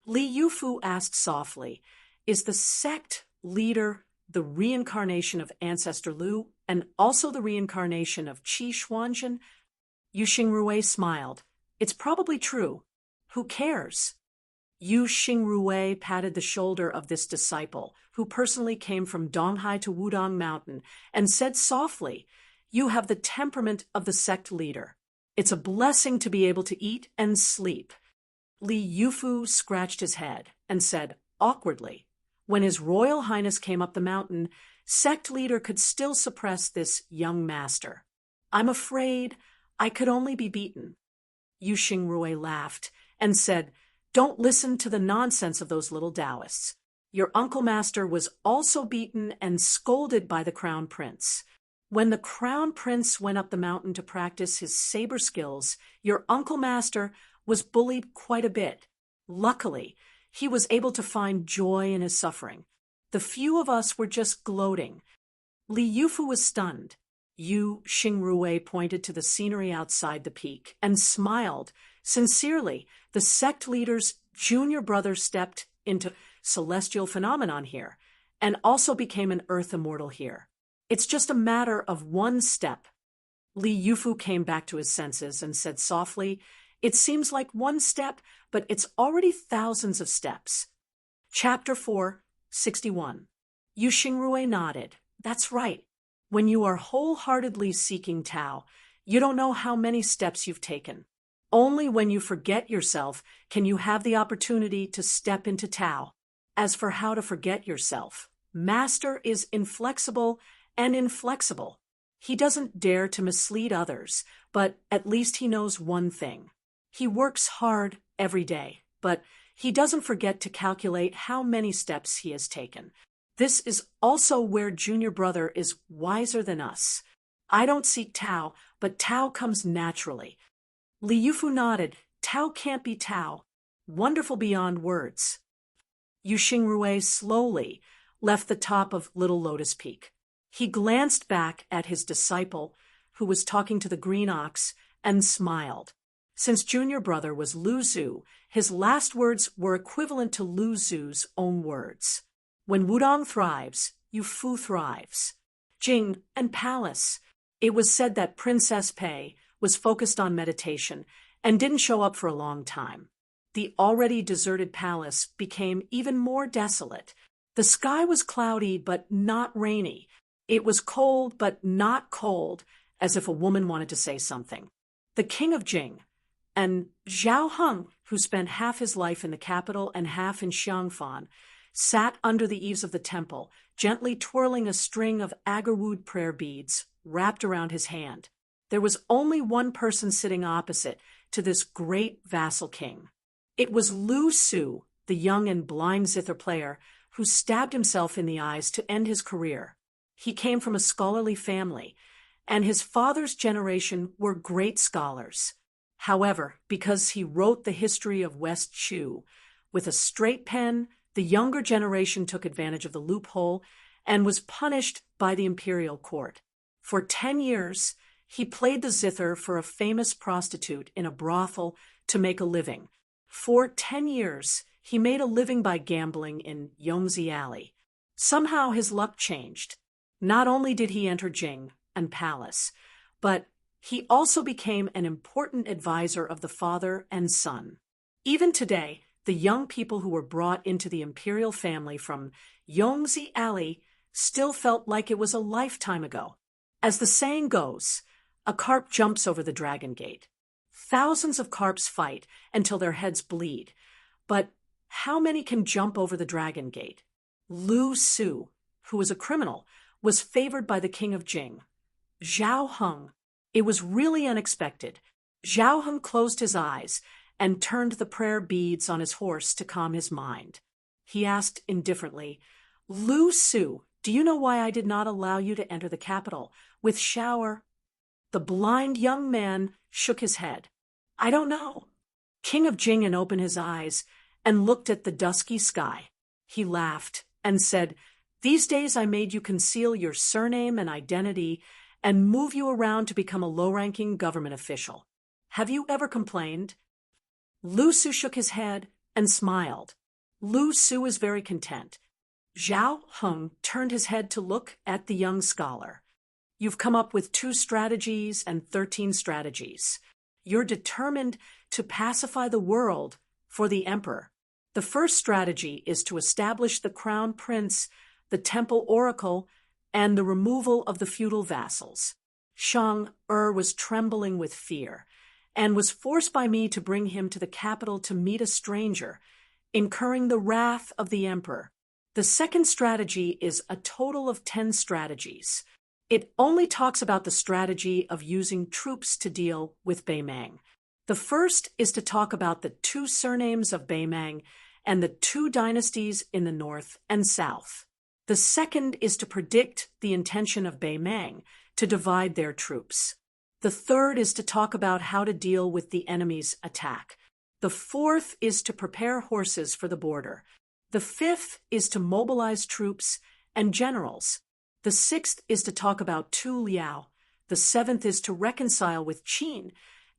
Li Yufu asked softly, is the sect leader the reincarnation of Ancestor Lu and also the reincarnation of Qi Xuanzhen? Yu Xingrui smiled. It's probably true. Who cares? Yu Xingrui patted the shoulder of this disciple, who personally came from Donghai to Wudong Mountain, and said softly, you have the temperament of the sect leader. It's a blessing to be able to eat and sleep. Li Yufu scratched his head and said, awkwardly, when His Royal Highness came up the mountain, sect leader could still suppress this young master. I'm afraid I could only be beaten. Yu Xingrui laughed and said, don't listen to the nonsense of those little Taoists. Your uncle master was also beaten and scolded by the crown prince. When the crown prince went up the mountain to practice his saber skills, your uncle master was bullied quite a bit. Luckily, he was able to find joy in his suffering. The few of us were just gloating. Li Yufu was stunned. Yu Xingrui pointed to the scenery outside the peak and smiled. Sincerely, the sect leader's junior brother stepped into celestial phenomenon here and also became an earth immortal here. It's just a matter of one step. Li Yufu came back to his senses and said softly, it seems like one step, but it's already thousands of steps. Chapter 4:61. Yu Xingrui nodded. That's right. When you are wholeheartedly seeking Tao, you don't know how many steps you've taken. Only when you forget yourself can you have the opportunity to step into Tao. As for how to forget yourself, Master is inflexible and inflexible. He doesn't dare to mislead others, but at least he knows one thing. He works hard every day, but he doesn't forget to calculate how many steps he has taken. This is also where junior brother is wiser than us. I don't seek Tao, but Tao comes naturally. Li Yufu nodded. Tao can't be Tao. Wonderful beyond words. Yu Xingrui slowly left the top of Little Lotus Peak. He glanced back at his disciple, who was talking to the green ox, and smiled. Since junior brother was Lu Zhu, his last words were equivalent to Lu Zhu's own words. When Wudong thrives, Yu Fu thrives. Jing, and palace. It was said that Princess Pei was focused on meditation and didn't show up for a long time. The already deserted palace became even more desolate. The sky was cloudy but not rainy. It was cold but not cold, as if a woman wanted to say something. The king of Jing, and Zhao Heng, who spent half his life in the capital and half in Xiangfan, sat under the eaves of the temple, gently twirling a string of agarwood prayer beads wrapped around his hand. There was only one person sitting opposite to this great vassal king. It was Lu Su, the young and blind zither player, who stabbed himself in the eyes to end his career. He came from a scholarly family, and his father's generation were great scholars. However, because he wrote the history of West Chu with a straight pen, the younger generation took advantage of the loophole and was punished by the imperial court. For 10 years, he played the zither for a famous prostitute in a brothel to make a living. For 10 years, he made a living by gambling in Yongzi Alley. Somehow his luck changed. Not only did he enter Jing and palace, but he also became an important advisor of the father and son. Even today, the young people who were brought into the imperial family from Yongzi Alley still felt like it was a lifetime ago. As the saying goes, a carp jumps over the dragon gate. Thousands of carps fight until their heads bleed. But how many can jump over the dragon gate? Lu Su, who was a criminal, was favored by the king of Jing. Zhao Heng. It was really unexpected. Zhao Heng closed his eyes and turned the prayer beads on his horse to calm his mind. He asked indifferently, Lu Su, do you know why I did not allow you to enter the capital with shower? The blind young man shook his head. I don't know. King of Jing opened his eyes and looked at the dusky sky. He laughed and said, These days I made you conceal your surname and identity and move you around to become a low-ranking government official. Have you ever complained? Lu Su shook his head and smiled. Lu Su was very content. Zhao Heng turned his head to look at the young scholar. You've come up with 2 strategies and 13 strategies. You're determined to pacify the world for the emperor. The first strategy is to establish the crown prince, the temple oracle, and the removal of the feudal vassals. Shang-Er was trembling with fear and was forced by me to bring him to the capital to meet a stranger, incurring the wrath of the emperor. The second strategy is a total of 10 strategies. It only talks about the strategy of using troops to deal with Beimang. The first is to talk about the 2 surnames of Beimang and the 2 dynasties in the north and south. The second is to predict the intention of Beimang to divide their troops. The third is to talk about how to deal with the enemy's attack. The fourth is to prepare horses for the border. The fifth is to mobilize troops and generals. The sixth is to talk about Tu Liao. The seventh is to reconcile with Qin.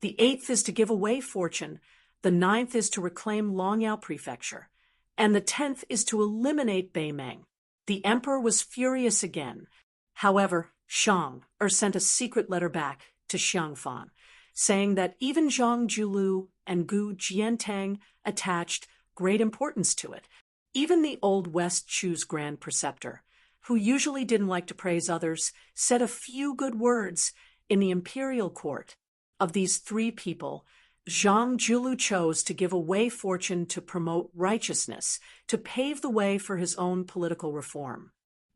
The eighth is to give away fortune. The ninth is to reclaim Longyao Prefecture. And the 10th is to eliminate Beimang. The emperor was furious again. However, Shang-Er sent a secret letter back to Xiangfan, saying that even Zhang Julu and Gu Jiantang attached great importance to it. Even the old West Chu's grand preceptor, who usually didn't like to praise others, said a few good words in the imperial court. Of these 3 people, Zhang Julu chose to give away fortune to promote righteousness, to pave the way for his own political reform.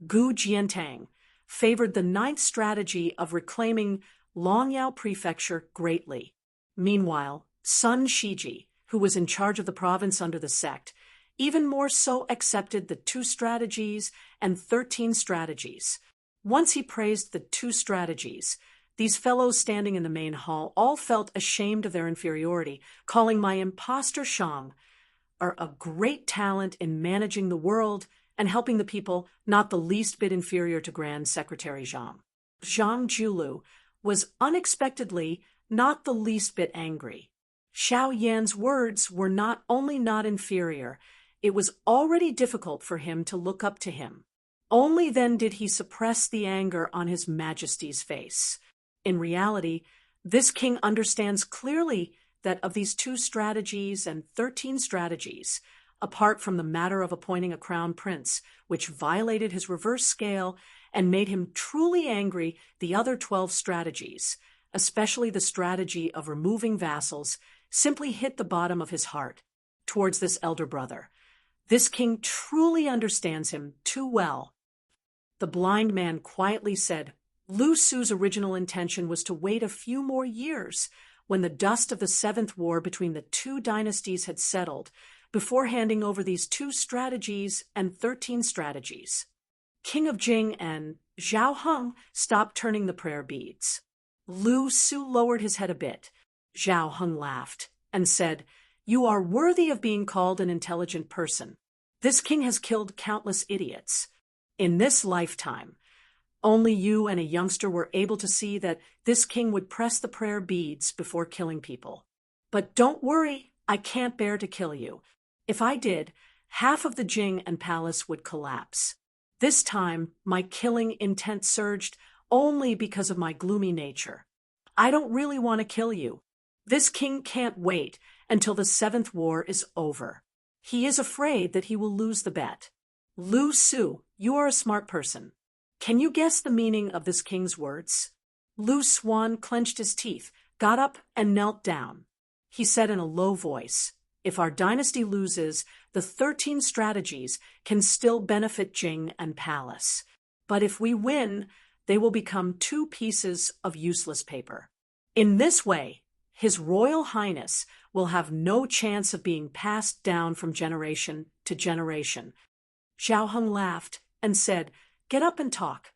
Gu Jiantang favored the 9th strategy of reclaiming Longyao Prefecture greatly. Meanwhile, Sun Shiji, who was in charge of the province under the sect, even more so accepted the 2 strategies and 13 strategies. Once he praised the 2 strategies, these fellows standing in the main hall all felt ashamed of their inferiority, calling my impostor Shang-Er a great talent in managing the world and helping the people, not the least bit inferior to Grand Secretary Zhang. Zhang Julu was unexpectedly not the least bit angry. Xiao Yan's words were not only not inferior, it was already difficult for him to look up to him. Only then did he suppress the anger on his majesty's face. In reality, this king understands clearly that of these 2 strategies and 13 strategies, apart from the matter of appointing a crown prince, which violated his reverse scale and made him truly angry, the other 12 strategies, especially the strategy of removing vassals, simply hit the bottom of his heart towards this elder brother. This king truly understands him too well. The blind man quietly said, Lu Su's original intention was to wait a few more years when the dust of the 7th war between the 2 dynasties had settled before handing over these 2 strategies and 13 strategies. King of Jing and Zhao Heng stopped turning the prayer beads. Lu Su lowered his head a bit. Zhao Heng laughed and said, You are worthy of being called an intelligent person. This king has killed countless idiots. In this lifetime, only you and a youngster were able to see that this king would press the prayer beads before killing people. But don't worry, I can't bear to kill you. If I did, half of the Jing and palace would collapse. This time, my killing intent surged only because of my gloomy nature. I don't really want to kill you. This king can't wait until the 7th war is over. He is afraid that he will lose the bet. Lu Su, you are a smart person. Can you guess the meaning of this king's words? Lu Suan clenched his teeth, got up, and knelt down. He said in a low voice, If our dynasty loses, the 13 strategies can still benefit Jing and palace. But if we win, they will become 2 pieces of useless paper. In this way, His Royal Highness will have no chance of being passed down from generation to generation. Zhao Heng laughed and said, Get up and talk.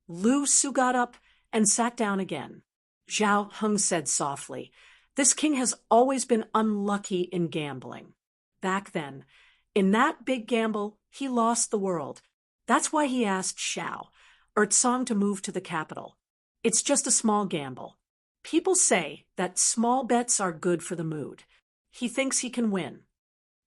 Lu Su got up and sat down again. Zhao Heng said softly, This king has always been unlucky in gambling. Back then, in that big gamble, he lost the world. That's why he asked Shao, Ertsong, to move to the capital. It's just a small gamble. People say that small bets are good for the mood. He thinks he can win.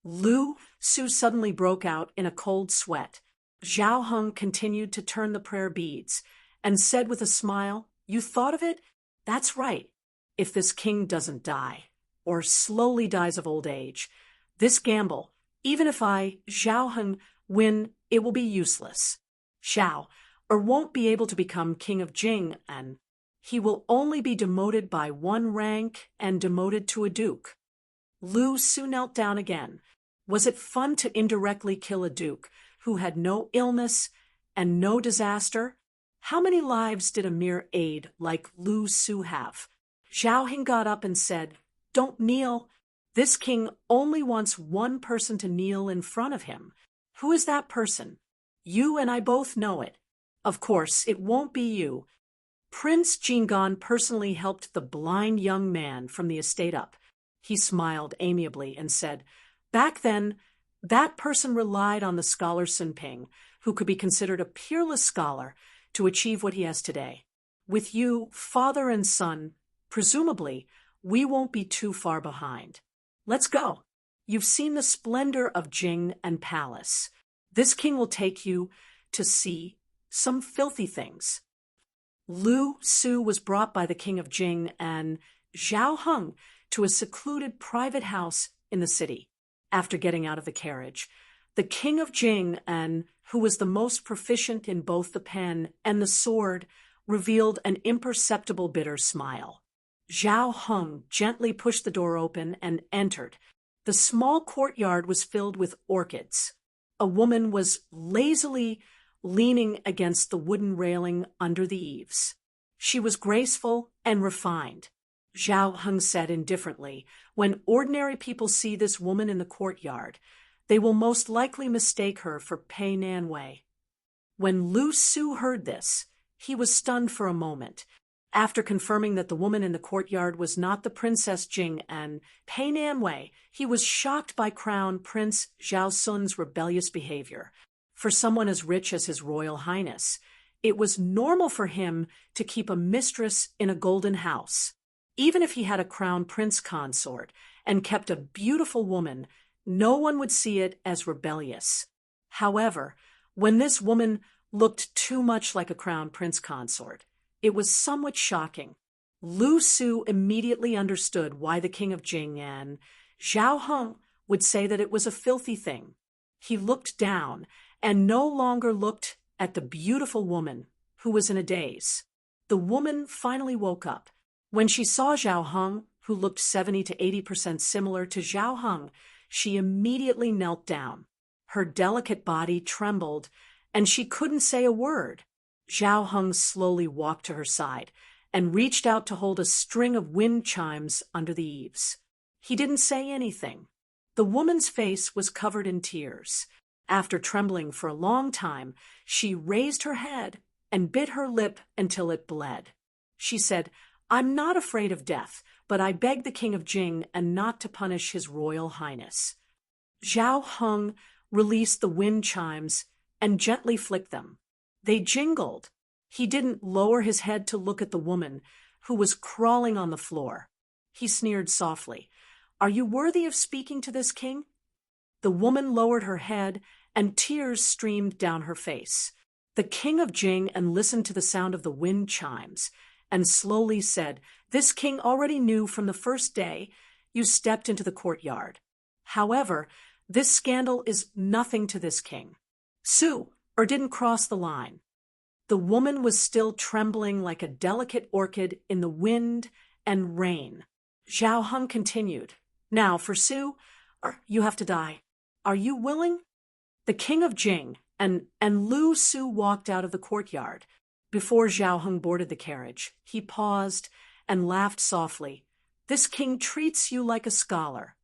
Lu Su suddenly broke out in a cold sweat. Zhao Heng continued to turn the prayer beads and said with a smile, You thought of it? That's right. If this king doesn't die, or slowly dies of old age, this gamble, even if I, Zhao Heng, win, it will be useless. Shao, won't be able to become king of Jing, and he will only be demoted by 1 rank and demoted to a duke. Lu Su knelt down again. Was it fun to indirectly kill a duke who had no illness and no disaster? How many lives did a mere aide like Lu Su have? Zhao Heng got up and said, Don't kneel. This king only wants 1 person to kneel in front of him. Who is that person? You and I both know it. Of course, it won't be you. Prince Jingan personally helped the blind young man from the estate up. He smiled amiably and said, Back then, that person relied on the scholar Sun Ping, who could be considered a peerless scholar, to achieve what he has today. With you, father and son, presumably, we won't be too far behind. Let's go. You've seen the splendor of Jing and palace. This king will take you to see some filthy things. Lu Su was brought by the king of Jing and Zhao Heng to a secluded private house in the city. After getting out of the carriage, the king of Jing, and who was the most proficient in both the pen and the sword, revealed an imperceptible bitter smile. Zhao Heng gently pushed the door open and entered. The small courtyard was filled with orchids. A woman was lazily leaning against the wooden railing under the eaves. She was graceful and refined. Zhao Heng said indifferently, When ordinary people see this woman in the courtyard, they will most likely mistake her for Pei Nanwei. When Lu Su heard this, he was stunned for a moment. After confirming that the woman in the courtyard was not the Princess Jing and Pei Nanwei, he was shocked by Crown Prince Zhao Sun's rebellious behavior. For someone as rich as His Royal Highness, it was normal for him to keep a mistress in a golden house. Even if he had a crown prince consort and kept a beautiful woman, no one would see it as rebellious. However, when this woman looked too much like a crown prince consort. It was somewhat shocking. Lu Su immediately understood why the king of Jing and Zhao Heng would say that it was a filthy thing. He looked down and no longer looked at the beautiful woman who was in a daze. The woman finally woke up. When she saw Zhao Heng, who looked 70 to 80% similar to Zhao Heng, she immediately knelt down. Her delicate body trembled, and she couldn't say a word. Zhao Heng slowly walked to her side and reached out to hold a string of wind chimes under the eaves. He didn't say anything. The woman's face was covered in tears. After trembling for a long time, she raised her head and bit her lip until it bled. She said, "I'm not afraid of death, but I beg the king of Jing and not to punish his royal highness." Zhao Heng released the wind chimes and gently flicked them. They jingled. He didn't lower his head to look at the woman, who was crawling on the floor. He sneered softly, "Are you worthy of speaking to this king?" The woman lowered her head, and tears streamed down her face. The king of Jing and listened to the sound of the wind chimes, and slowly said, "This king already knew from the first day you stepped into the courtyard. However, this scandal is nothing to this king. Sue, or didn't cross the line." The woman was still trembling like a delicate orchid in the wind and rain. Zhao Heng continued, "Now, for Sue, you have to die. Are you willing?" The king of Jing and Lu Su walked out of the courtyard. Before Zhao Heng boarded the carriage, he paused and laughed softly. "This king treats you like a scholar."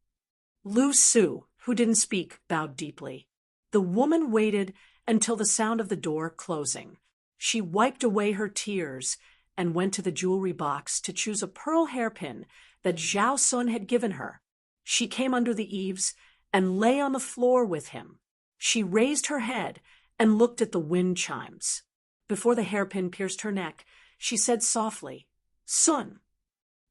Lu Su, who didn't speak, bowed deeply. The woman waited until the sound of the door closing. She wiped away her tears and went to the jewelry box to choose a pearl hairpin that Zhao Sun had given her. She came under the eaves and lay on the floor with him. She raised her head and looked at the wind chimes. Before the hairpin pierced her neck, she said softly, "Sun."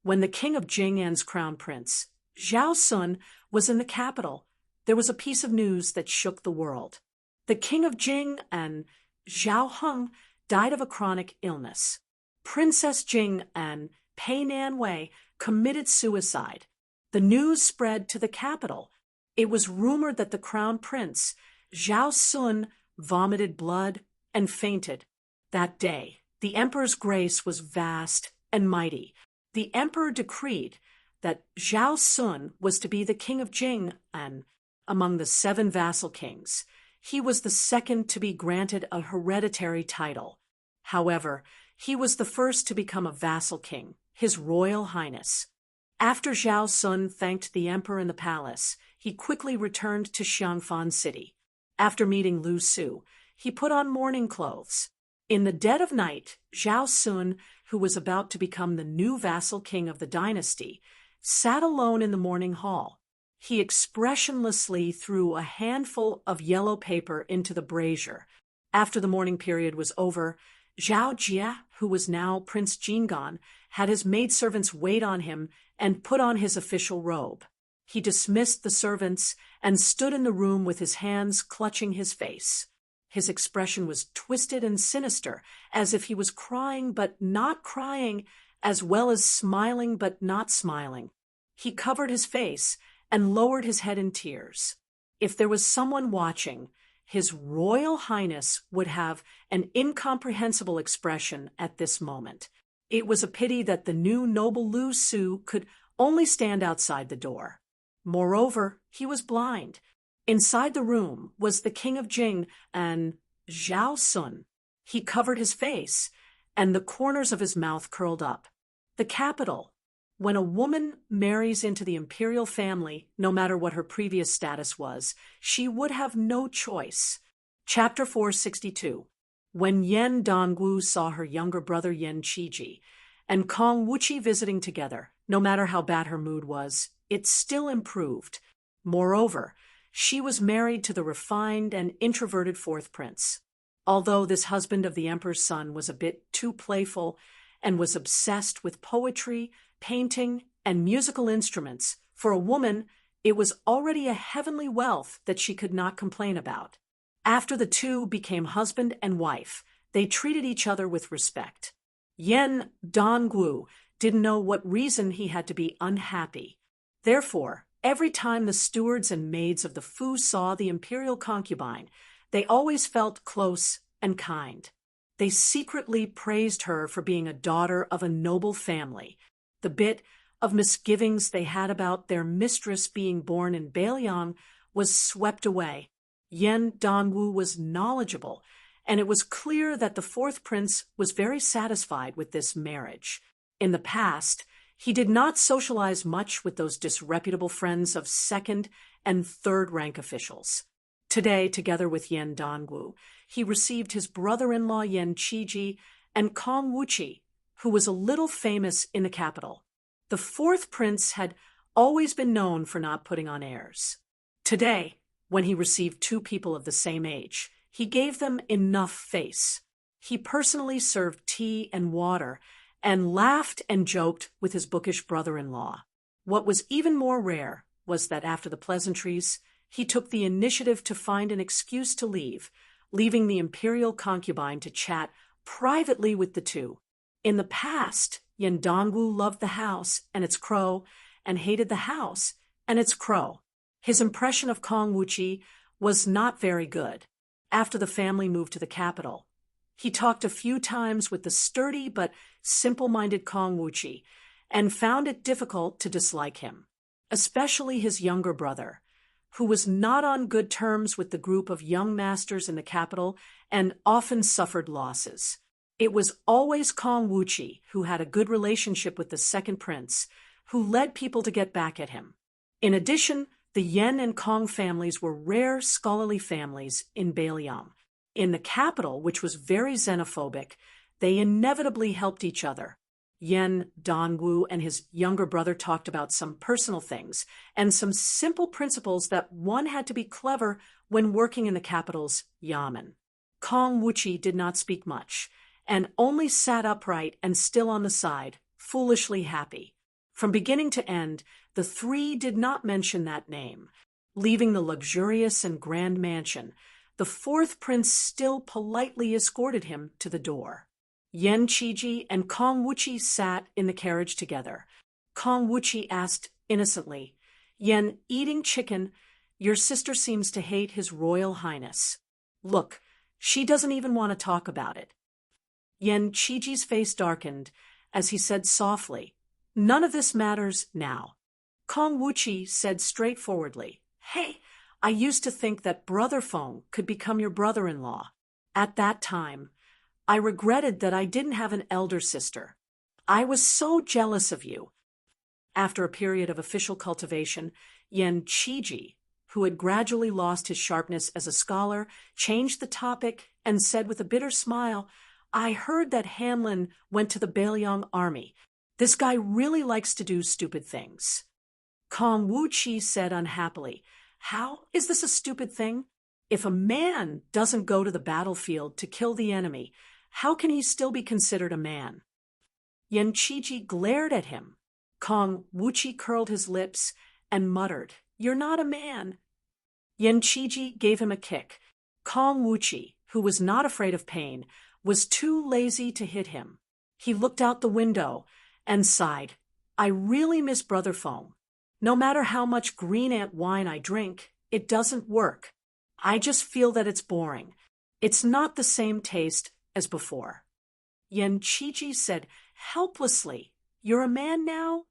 When the king of Jing'an's crown prince, Zhao Sun, was in the capital, there was a piece of news that shook the world. The king of Jing and Zhao Heng died of a chronic illness. Princess Jing and Pei Nanwei committed suicide. The news spread to the capital. It was rumored that the crown prince, Zhao Sun, vomited blood and fainted. That day, the emperor's grace was vast and mighty. The emperor decreed that Zhao Sun was to be the king of Jing and among the 7 vassal kings. He was the second to be granted a hereditary title. However, he was the first to become a vassal king, His Royal Highness. After Zhao Sun thanked the emperor in the palace, he quickly returned to Xiangfan City. After meeting Lu Su, he put on mourning clothes. In the dead of night, Zhao Sun, who was about to become the new vassal king of the dynasty, sat alone in the morning hall. He expressionlessly threw a handful of yellow paper into the brazier. After the mourning period was over, Zhao Jie, who was now Prince Jingan, had his maidservants wait on him and put on his official robe. He dismissed the servants and stood in the room with his hands clutching his face. His expression was twisted and sinister, as if he was crying but not crying, as well as smiling but not smiling. He covered his face and lowered his head in tears. If there was someone watching, His Royal Highness would have an incomprehensible expression at this moment. It was a pity that the new noble Lu Su could only stand outside the door. Moreover, he was blind. Inside the room was the king of Jing and Zhao Sun. He covered his face, and the corners of his mouth curled up. The capital. When a woman marries into the imperial family, no matter what her previous status was, she would have no choice. Chapter 462. When Yan Dongwu saw her younger brother Yan Qiji and Kong Wuqi visiting together, no matter how bad her mood was, it still improved. Moreover, she was married to the refined and introverted fourth prince. Although this husband of the emperor's son was a bit too playful and was obsessed with poetry, painting, and musical instruments, for a woman, it was already a heavenly wealth that she could not complain about. After the two became husband and wife, they treated each other with respect. Yen Dongwu didn't know what reason he had to be unhappy. Therefore, every time the stewards and maids of the Fu saw the imperial concubine, they always felt close and kind. They secretly praised her for being a daughter of a noble family. The bit of misgivings they had about their mistress being born in Bailiang was swept away. Yen Dongwu was knowledgeable, and it was clear that the fourth prince was very satisfied with this marriage. In the past, he did not socialize much with those disreputable friends of second and third rank officials. Today, together with Yen Dongwu, he received his brother-in-law Yen Qiji and Kong Wuqi, who was a little famous in the capital. The fourth prince had always been known for not putting on airs. Today, when he received two people of the same age, he gave them enough face. He personally served tea and water and laughed and joked with his bookish brother-in-law. What was even more rare was that after the pleasantries, he took the initiative to find an excuse to leave, leaving the imperial concubine to chat privately with the two. In the past, Yen Dongwu loved the house and its crow, and hated the house and its crow. His impression of Kong Wuqi was not very good. After the family moved to the capital, he talked a few times with the sturdy but simple-minded Kong Wuqi and found it difficult to dislike him, especially his younger brother, who was not on good terms with the group of young masters in the capital and often suffered losses. It was always Kong Wuqi who had a good relationship with the second prince, who led people to get back at him. In addition, the Yen and Kong families were rare scholarly families in Bailiang. In the capital, which was very xenophobic, they inevitably helped each other. Yen Dongwu and his younger brother talked about some personal things and some simple principles that one had to be clever when working in the capital's yamen. Kong Wuqi did not speak much, and only sat upright and still on the side, foolishly happy. From beginning to end, the three did not mention that name. Leaving the luxurious and grand mansion, the fourth prince still politely escorted him to the door. Yen Qiji and Kong Wuqi sat in the carriage together. Kong Wuqi asked innocently, "Yen, eating chicken, your sister seems to hate His Royal Highness. Look, she doesn't even want to talk about it." Yen Qiji's face darkened as he said softly, "None of this matters now." Kong Wuqi said straightforwardly, "Hey, I used to think that Brother Feng could become your brother-in-law. At that time, I regretted that I didn't have an elder sister. I was so jealous of you." After a period of official cultivation, Yen Qiji, who had gradually lost his sharpness as a scholar, changed the topic and said with a bitter smile, "I heard that Hanlin went to the Bailiang army. This guy really likes to do stupid things." Kong Wuqi said unhappily, "How is this a stupid thing? If a man doesn't go to the battlefield to kill the enemy, how can he still be considered a man?" Yen Qiji glared at him. Kong Wuqi curled his lips and muttered, "You're not a man." Yen Qiji gave him a kick. Kong Wuqi, who was not afraid of pain, was too lazy to hit him. He looked out the window and sighed, "I really miss Brother Feng. No matter how much green ant wine I drink, it doesn't work. I just feel that it's boring. It's not the same taste as before." Yen Qiji said helplessly, "You're a man now?"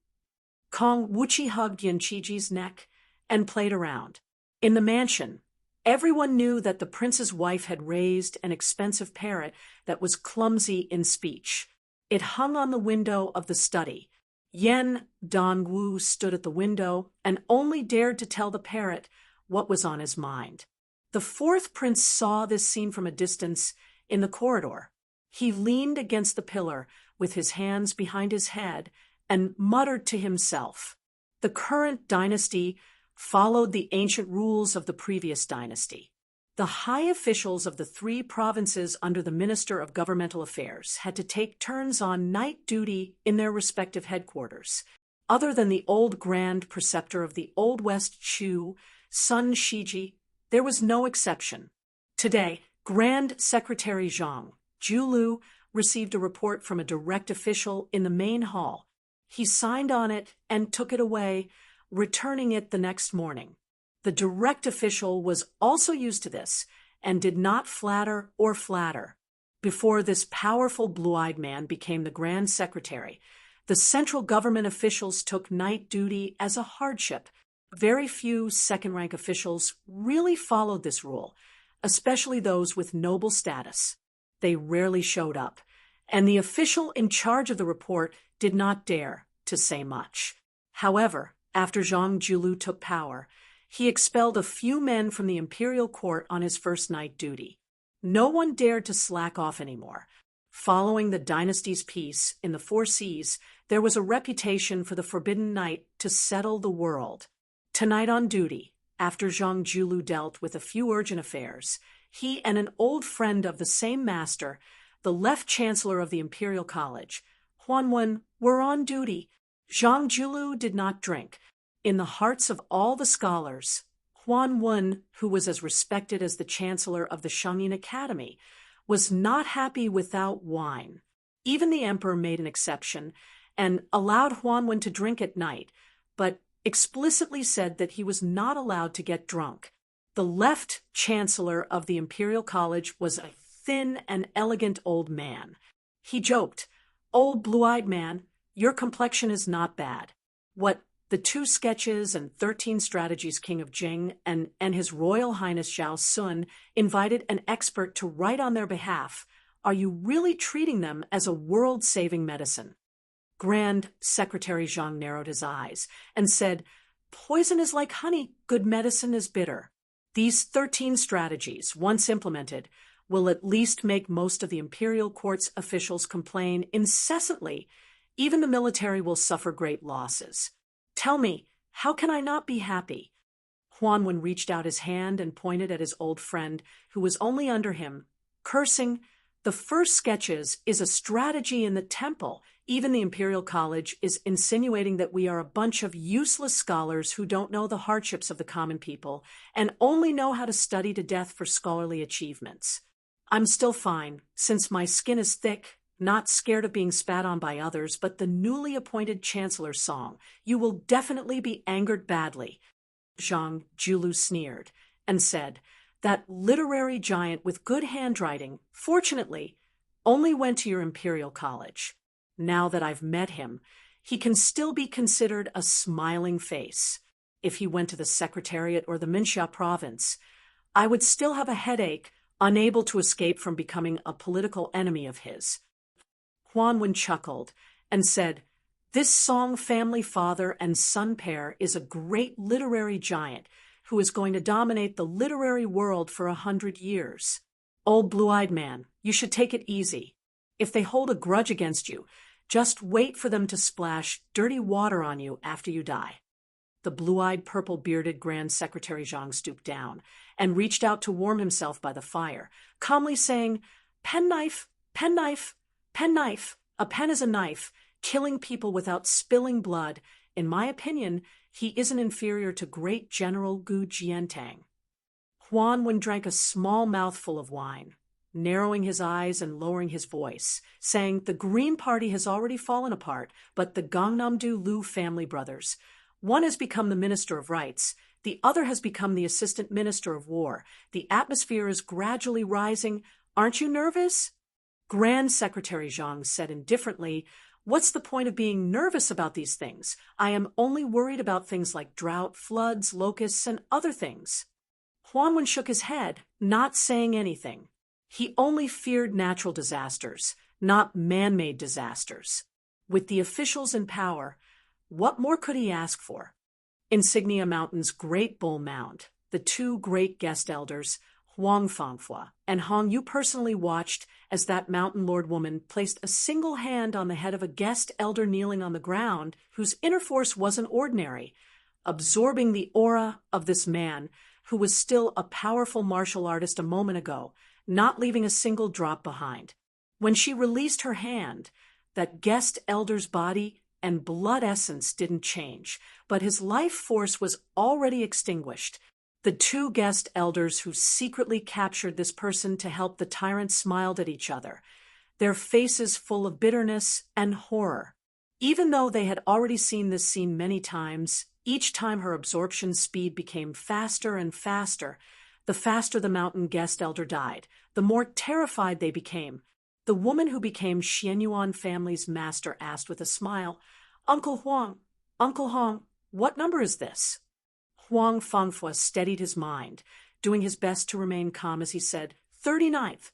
Kong Wuqi hugged Yen Qiji's neck and played around. In the mansion, everyone knew that the prince's wife had raised an expensive parrot that was clumsy in speech. It hung on the window of the study. Yen Dongwu stood at the window and only dared to tell the parrot what was on his mind. The fourth prince saw this scene from a distance in the corridor. He leaned against the pillar with his hands behind his head and muttered to himself. The current dynasty followed the ancient rules of the previous dynasty. The high officials of the three provinces under the Minister of Governmental Affairs had to take turns on night duty in their respective headquarters. Other than the old Grand Preceptor of the Old West Chu, Sun Shiji, there was no exception. Today, Grand Secretary Zhang Julu received a report from a direct official in the main hall. He signed on it and took it away, returning it the next morning. The direct official was also used to this and did not flatter or flatter. Before this powerful blue-eyed man became the Grand Secretary, the central government officials took night duty as a hardship. Very few second-rank officials really followed this rule, especially those with noble status. They rarely showed up, and the official in charge of the report did not dare to say much. However, after Zhang Julu took power, he expelled a few men from the imperial court on his first night duty. No one dared to slack off anymore. Following the dynasty's peace in the Four Seas, there was a reputation for the Forbidden Night to settle the world. Tonight on duty, after Zhang Julu dealt with a few urgent affairs, he and an old friend of the same master, the left chancellor of the Imperial College, Huanwen, were on duty. Zhang Julu did not drink. In the hearts of all the scholars, Huanwen, who was as respected as the chancellor of the Shangyin Academy, was not happy without wine. Even the emperor made an exception and allowed Huanwen to drink at night, but explicitly said that he was not allowed to get drunk. The left chancellor of the Imperial College was a thin and elegant old man. He joked, "Old blue-eyed man, your complexion is not bad." What the 2 sketches and 13 strategies King of Jing and His Royal Highness Zhao Sun invited an expert to write on their behalf, are you really treating them as a world-saving medicine? Grand Secretary Zhang narrowed his eyes and said, "Poison is like honey, good medicine is bitter." These 13 strategies, once implemented, will at least make most of the imperial court's officials complain incessantly. Even the military will suffer great losses. Tell me, how can I not be happy? Huanwen reached out his hand and pointed at his old friend, who was only under him, cursing, "The first sketches is a strategy in the temple. Even the Imperial College is insinuating that we are a bunch of useless scholars who don't know the hardships of the common people and only know how to study to death for scholarly achievements. I'm still fine, since my skin is thick, not scared of being spat on by others, but the newly appointed chancellor's song, you will definitely be angered badly." Zhang Julu sneered and said, "That literary giant with good handwriting, fortunately, only went to your Imperial College. Now that I've met him, he can still be considered a smiling face. If he went to the Secretariat or the Minxia province, I would still have a headache, unable to escape from becoming a political enemy of his." Huanwen chuckled and said, "This Song family father and son pair is a great literary giant who is going to dominate the literary world for 100 years. Old blue-eyed man, you should take it easy. If they hold a grudge against you, just wait for them to splash dirty water on you after you die." The blue-eyed, purple-bearded Grand Secretary Zhang stooped down and reached out to warm himself by the fire, calmly saying, "Penknife, penknife, penknife. A pen is a knife, killing people without spilling blood. In my opinion, he isn't inferior to great General Gu Jiantang." Huanwen drank a small mouthful of wine, narrowing his eyes and lowering his voice, saying, "The Green Party has already fallen apart, but the Gangnam-do Lu family brothers, one has become the Minister of Rights, the other has become the Assistant Minister of War. The atmosphere is gradually rising. Aren't you nervous?" Grand Secretary Zhang said indifferently, "What's the point of being nervous about these things? I am only worried about things like drought, floods, locusts, and other things." Huanwen shook his head, not saying anything. He only feared natural disasters, not man-made disasters. With the officials in power, what more could he ask for? Insignia Mountain's Great Bull Mound, the 2 great guest elders, Huang Fangfua and Hong Yu, personally watched as that mountain lord woman placed a single hand on the head of a guest elder kneeling on the ground, whose inner force wasn't ordinary, absorbing the aura of this man who was still a powerful martial artist a moment ago, not leaving a single drop behind. When she released her hand, that guest elder's body and blood essence didn't change, but his life force was already extinguished. The two guest elders who secretly captured this person to help the tyrant smiled at each other, their faces full of bitterness and horror. Even though they had already seen this scene many times, each time her absorption speed became faster and faster. The faster the mountain guest elder died, the more terrified they became. The woman who became Xianyuan family's master asked with a smile, Uncle Huang, what number is this? Huang Fangfua steadied his mind, doing his best to remain calm as he said, 39th.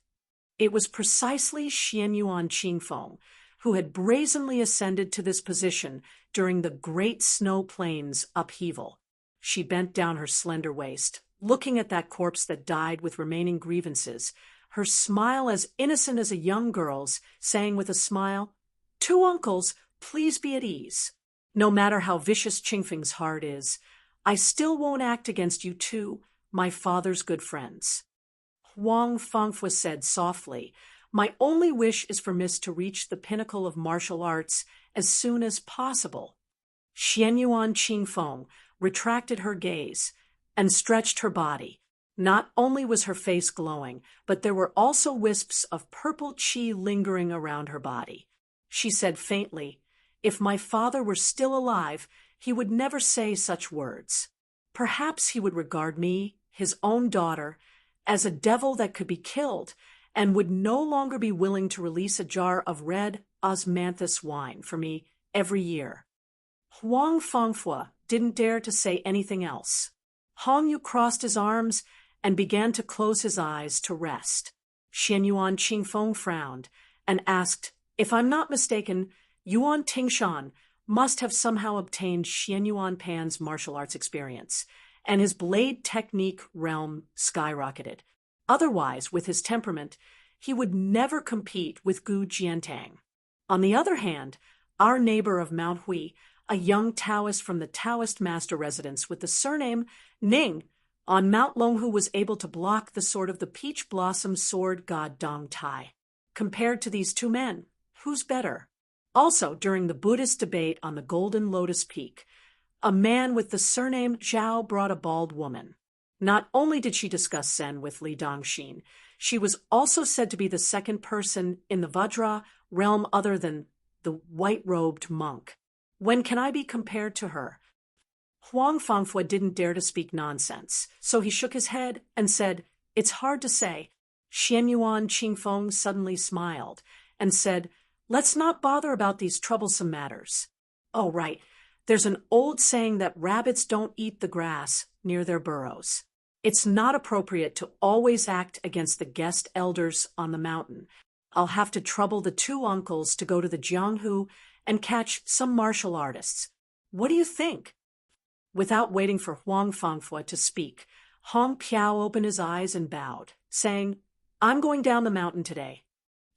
It was precisely Xianyuan Qingfeng, who had brazenly ascended to this position during the Great Snow Plains upheaval. She bent down her slender waist, looking at that corpse that died with remaining grievances, her smile as innocent as a young girl's, saying with a smile, 2 uncles, please be at ease. No matter how vicious Qingfeng's heart is, I still won't act against you two, my father's good friends. Huang Fangfua said softly, my only wish is for Miss to reach the pinnacle of martial arts as soon as possible. Xianyuan Qingfeng retracted her gaze and stretched her body. Not only was her face glowing, but there were also wisps of purple qi lingering around her body. She said faintly, if my father were still alive, he would never say such words. Perhaps he would regard me, his own daughter, as a devil that could be killed, and would no longer be willing to release a jar of red osmanthus wine for me every year. Huang Fangfua didn't dare to say anything else. Hong Yu crossed his arms and began to close his eyes to rest. Xianyuan Qingfeng frowned and asked, if I'm not mistaken, Yuan Tingshan must have somehow obtained Xianyuan Pan's martial arts experience, and his blade technique realm skyrocketed. Otherwise, with his temperament, he would never compete with Gu Jiantang. On the other hand, our neighbor of Mount Hui, a young Taoist from the Taoist master residence with the surname Ning, on Mount Longhu was able to block the sword of the peach blossom sword god Dong Tai. Compared to these two men, who's better? Also, during the Buddhist debate on the Golden Lotus Peak, a man with the surname Zhao brought a bald woman. Not only did she discuss Zen with Li Dongxin, she was also said to be the second person in the Vajra realm other than the white-robed monk. When can I be compared to her? Huang Fangfua didn't dare to speak nonsense, so he shook his head and said, it's hard to say. Xianyuan Qingfeng suddenly smiled and said, let's not bother about these troublesome matters. Oh, right. There's an old saying that rabbits don't eat the grass near their burrows. It's not appropriate to always act against the guest elders on the mountain. I'll have to trouble the 2 uncles to go to the Jianghu and catch some martial artists. What do you think? Without waiting for Huang Fangfua to speak, Hong Piao opened his eyes and bowed, saying, I'm going down the mountain today.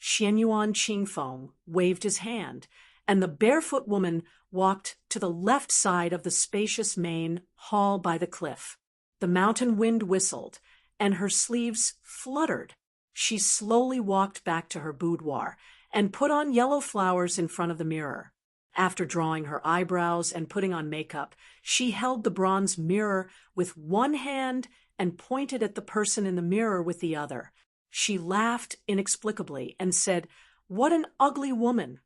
Xianyuan Qingfeng waved his hand, and the barefoot woman walked to the left side of the spacious main hall by the cliff. The mountain wind whistled, and her sleeves fluttered. She slowly walked back to her boudoir and put on yellow flowers in front of the mirror. After drawing her eyebrows and putting on makeup, she held the bronze mirror with one hand and pointed at the person in the mirror with the other. She laughed inexplicably and said, what an ugly woman.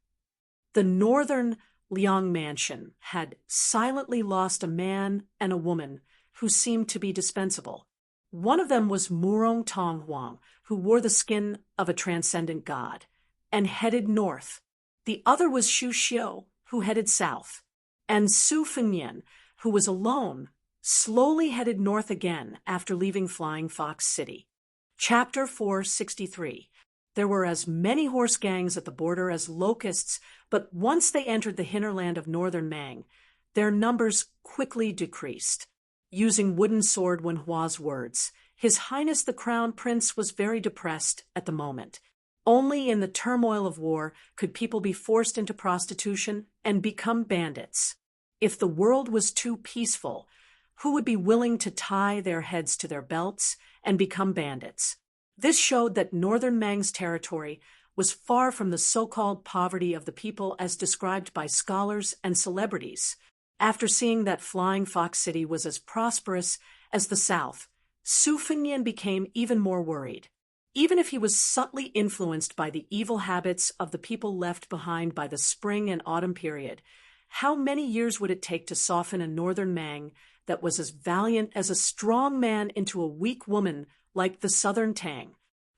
The northern Liang mansion had silently lost a man and a woman who seemed to be dispensable. One of them was Murong Tonghuang, who wore the skin of a transcendent god and headed north. The other was Xu Xiu, who headed south, and Su Fengnian, who was alone, slowly headed north again after leaving Flying Fox City. Chapter 463. There were as many horse gangs at the border as locusts, but once they entered the hinterland of northern Mang, their numbers quickly decreased. Using wooden sword Wenhua's words, His Highness the Crown Prince was very depressed at the moment. Only in the turmoil of war could people be forced into prostitution and become bandits. If the world was too peaceful, who would be willing to tie their heads to their belts and become bandits? This showed that northern Mang's territory was far from the so-called poverty of the people as described by scholars and celebrities. After seeing that Flying Fox City was as prosperous as the south, Su Fengnian became even more worried. Even if he was subtly influenced by the evil habits of the people left behind by the spring and autumn period, how many years would it take to soften a northern Mang that was as valiant as a strong man into a weak woman like the southern Tang?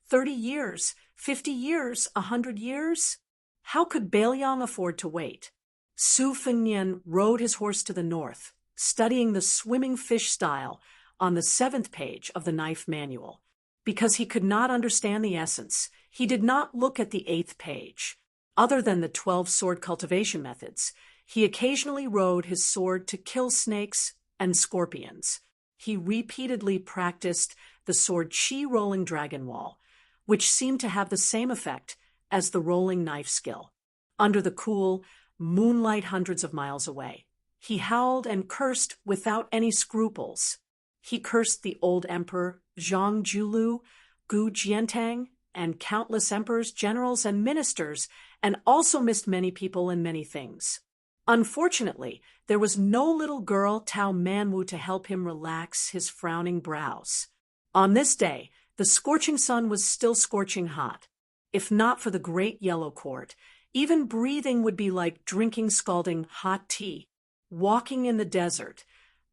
30 years, 50 years, 100 years? How could Bailiang afford to wait? Su Fengnian rode his horse to the north, studying the swimming fish style on the 7th page of the knife manual. Because he could not understand the essence, he did not look at the 8th page. Other than the 12 sword cultivation methods, he occasionally rode his sword to kill snakes and scorpions. He repeatedly practiced the sword chi rolling dragon wall, which seemed to have the same effect as the rolling knife skill. Under the cool moonlight hundreds of miles away, he howled and cursed without any scruples. He cursed the old emperor Zhang Julu, Gu Jiantang, and countless emperors, generals, and ministers, and also missed many people and many things. Unfortunately, there was no little girl Tao Manwu to help him relax his frowning brows. On this day, the scorching sun was still scorching hot. If not for the great yellow court, even breathing would be like drinking scalding hot tea. Walking in the desert,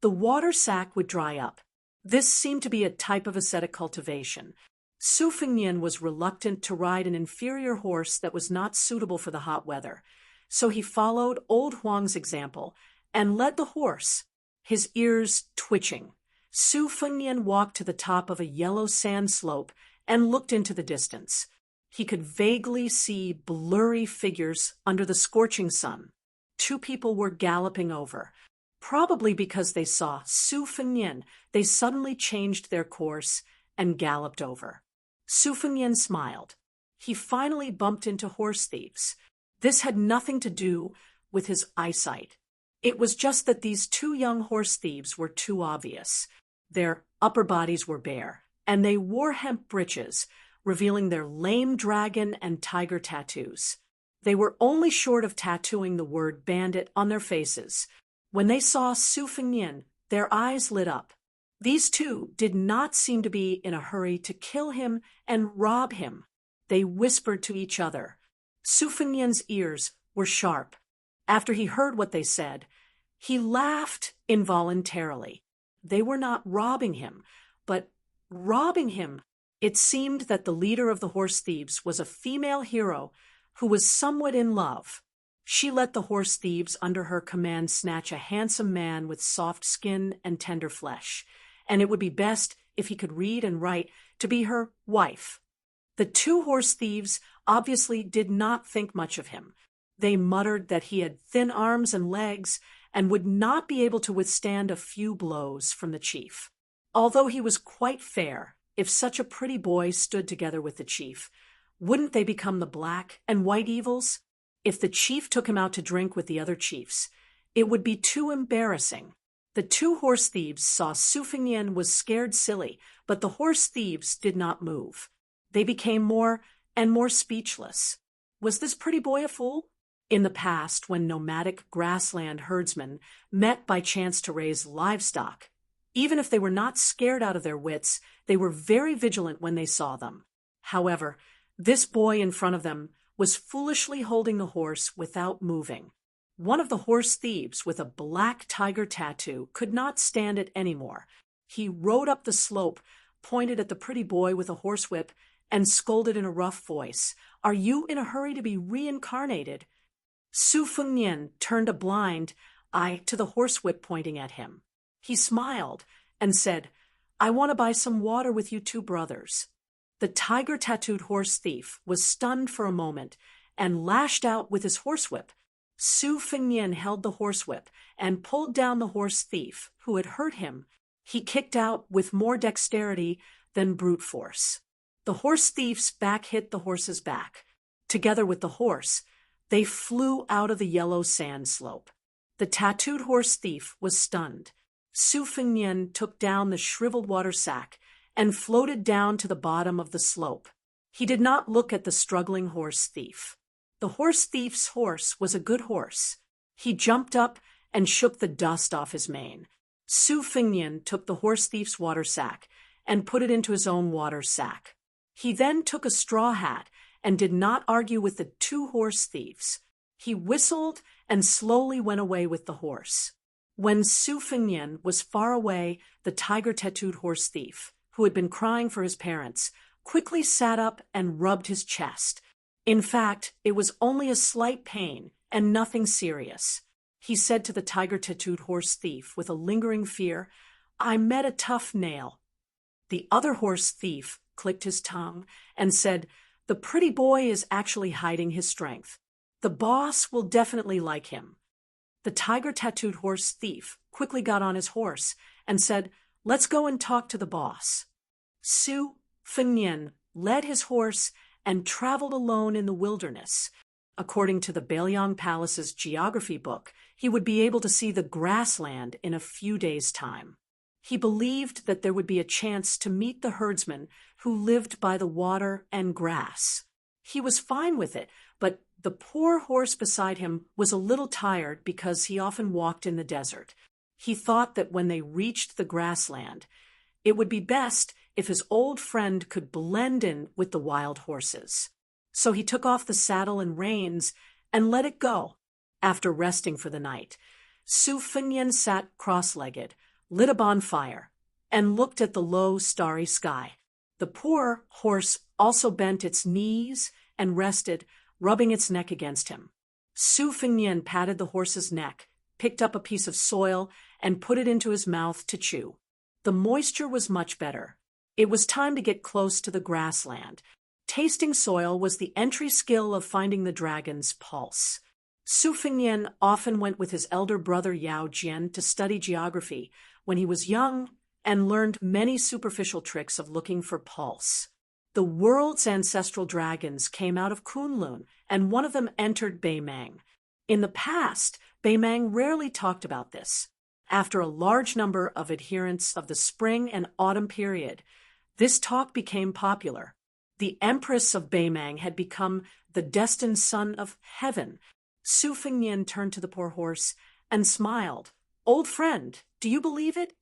the water sac would dry up. This seemed to be a type of ascetic cultivation. Su Fengnian was reluctant to ride an inferior horse that was not suitable for the hot weather, so he followed old Huang's example and led the horse, his ears twitching. Su Fengnian walked to the top of a yellow sand slope and looked into the distance. He could vaguely see blurry figures under the scorching sun. 2 people were galloping over. Probably because they saw Su Fengnian, they suddenly changed their course and galloped over. Su Fengnian smiled. He finally bumped into horse thieves. This had nothing to do with his eyesight. It was just that these 2 young horse thieves were too obvious. Their upper bodies were bare, and they wore hemp breeches, revealing their lame dragon and tiger tattoos. They were only short of tattooing the word bandit on their faces. When they saw Su Fengnian, their eyes lit up. These 2 did not seem to be in a hurry to kill him and rob him. They whispered to each other. Su Fengnian's ears were sharp. After he heard what they said, he laughed involuntarily. They were not robbing him, but robbing him. It seemed that the leader of the horse thieves was a female hero who was somewhat in love. She let the horse thieves under her command snatch a handsome man with soft skin and tender flesh, and it would be best, if he could read and write, to be her wife. The 2 horse thieves obviously did not think much of him. They muttered that he had thin arms and legs and would not be able to withstand a few blows from the chief. Although he was quite fair, if such a pretty boy stood together with the chief, wouldn't they become the black and white evils? If the chief took him out to drink with the other chiefs, it would be too embarrassing. The 2 horse thieves saw Su Fengnian was scared silly, but the horse thieves did not move. They became more and more speechless. Was this pretty boy a fool? In the past, when nomadic grassland herdsmen met by chance to raise livestock, even if they were not scared out of their wits, they were very vigilant when they saw them. However, this boy in front of them was foolishly holding the horse without moving. One of the horse thieves with a black tiger tattoo could not stand it anymore. He rode up the slope, pointed at the pretty boy with a horsewhip, and scolded in a rough voice, "Are you in a hurry to be reincarnated?" Su Fengnian turned a blind eye to the horsewhip pointing at him. He smiled and said, "I want to buy some water with you 2 brothers." The tiger-tattooed horse thief was stunned for a moment and lashed out with his horsewhip. Su Fengnian held the horsewhip and pulled down the horse thief, who had hurt him. He kicked out with more dexterity than brute force. The horse thief's back hit the horse's back. Together with the horse, they flew out of the yellow sand slope. The tattooed horse thief was stunned. Su Fengnian took down the shriveled water sack and floated down to the bottom of the slope. He did not look at the struggling horse thief. The horse thief's horse was a good horse. He jumped up and shook the dust off his mane. Su Fengnian took the horse thief's water sack and put it into his own water sack. He then took a straw hat and did not argue with the two horse thieves. He whistled and slowly went away with the horse. When Su Fengnian was far away, the tiger-tattooed horse thief, who had been crying for his parents, quickly sat up and rubbed his chest. In fact, it was only a slight pain and nothing serious. He said to the tiger-tattooed horse thief with a lingering fear, "I met a tough nail." The other horse thief clicked his tongue and said, "The pretty boy is actually hiding his strength. The boss will definitely like him." The tiger-tattooed horse thief quickly got on his horse and said, "Let's go and talk to the boss." Su Fengnian led his horse and traveled alone in the wilderness. According to the Bailiang Palace's geography book, he would be able to see the grassland in a few days' time. He believed that there would be a chance to meet the herdsman who lived by the water and grass. He was fine with it, but the poor horse beside him was a little tired because he often walked in the desert. He thought that when they reached the grassland, it would be best if his old friend could blend in with the wild horses. So he took off the saddle and reins and let it go. After resting for the night, Su Fengnian sat cross-legged, lit a bonfire, and looked at the low, starry sky. The poor horse also bent its knees and rested, rubbing its neck against him. Su Fengnian patted the horse's neck, picked up a piece of soil, and put it into his mouth to chew. The moisture was much better. It was time to get close to the grassland. Tasting soil was the entry skill of finding the dragon's pulse. Su Fengnian often went with his elder brother Yao Jian to study geography when he was young and learned many superficial tricks of looking for pulse. The world's ancestral dragons came out of Kunlun, and one of them entered Beimang. In the past, Beimang rarely talked about this. After a large number of adherents of the spring and autumn period, this talk became popular. The Empress of Beimang had become the destined son of heaven. Su Fengnian turned to the poor horse and smiled. "Old friend, do you believe it?"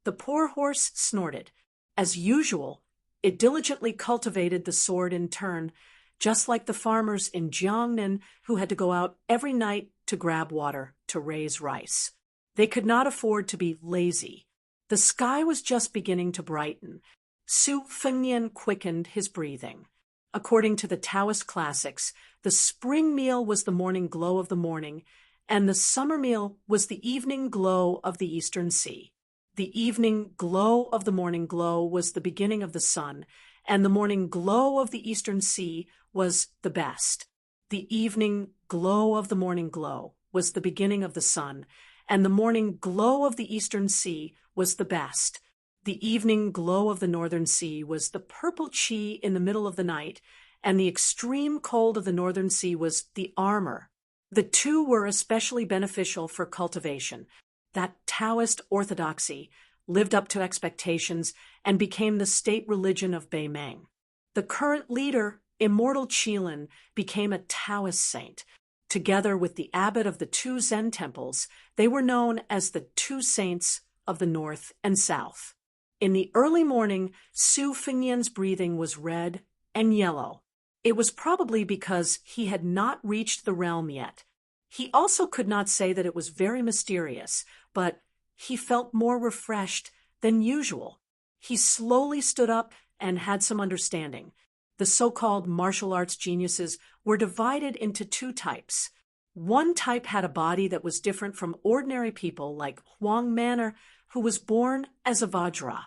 The poor horse snorted. As usual, it diligently cultivated the sword in turn, just like the farmers in Jiangnan who had to go out every night to grab water to raise rice. They could not afford to be lazy. The sky was just beginning to brighten. Su Fengnian quickened his breathing. According to the Taoist classics, the spring meal was the morning glow of the morning, and the summer meal was the evening glow of the eastern sea. The evening glow of the morning glow was the beginning of the sun, and the morning glow of the eastern sea was the best. The evening glow of the morning glow was the beginning of the sun, and the morning glow of the eastern sea was the best. The evening glow of the northern sea was the purple chi in the middle of the night, and the extreme cold of the northern sea was the armor. The two were especially beneficial for cultivation. That Taoist orthodoxy lived up to expectations and became the state religion of Beimang. The current leader, Immortal Qilin, became a Taoist saint. Together with the abbot of the two Zen temples, they were known as the two saints of the north and south. In the early morning, Su Fengnian's breathing was red and yellow. It was probably because he had not reached the realm yet. He also could not say that it was very mysterious, but he felt more refreshed than usual. He slowly stood up and had some understanding. The so-called martial arts geniuses were divided into two types. One type had a body that was different from ordinary people like Huang Manor, who was born as a Vajra.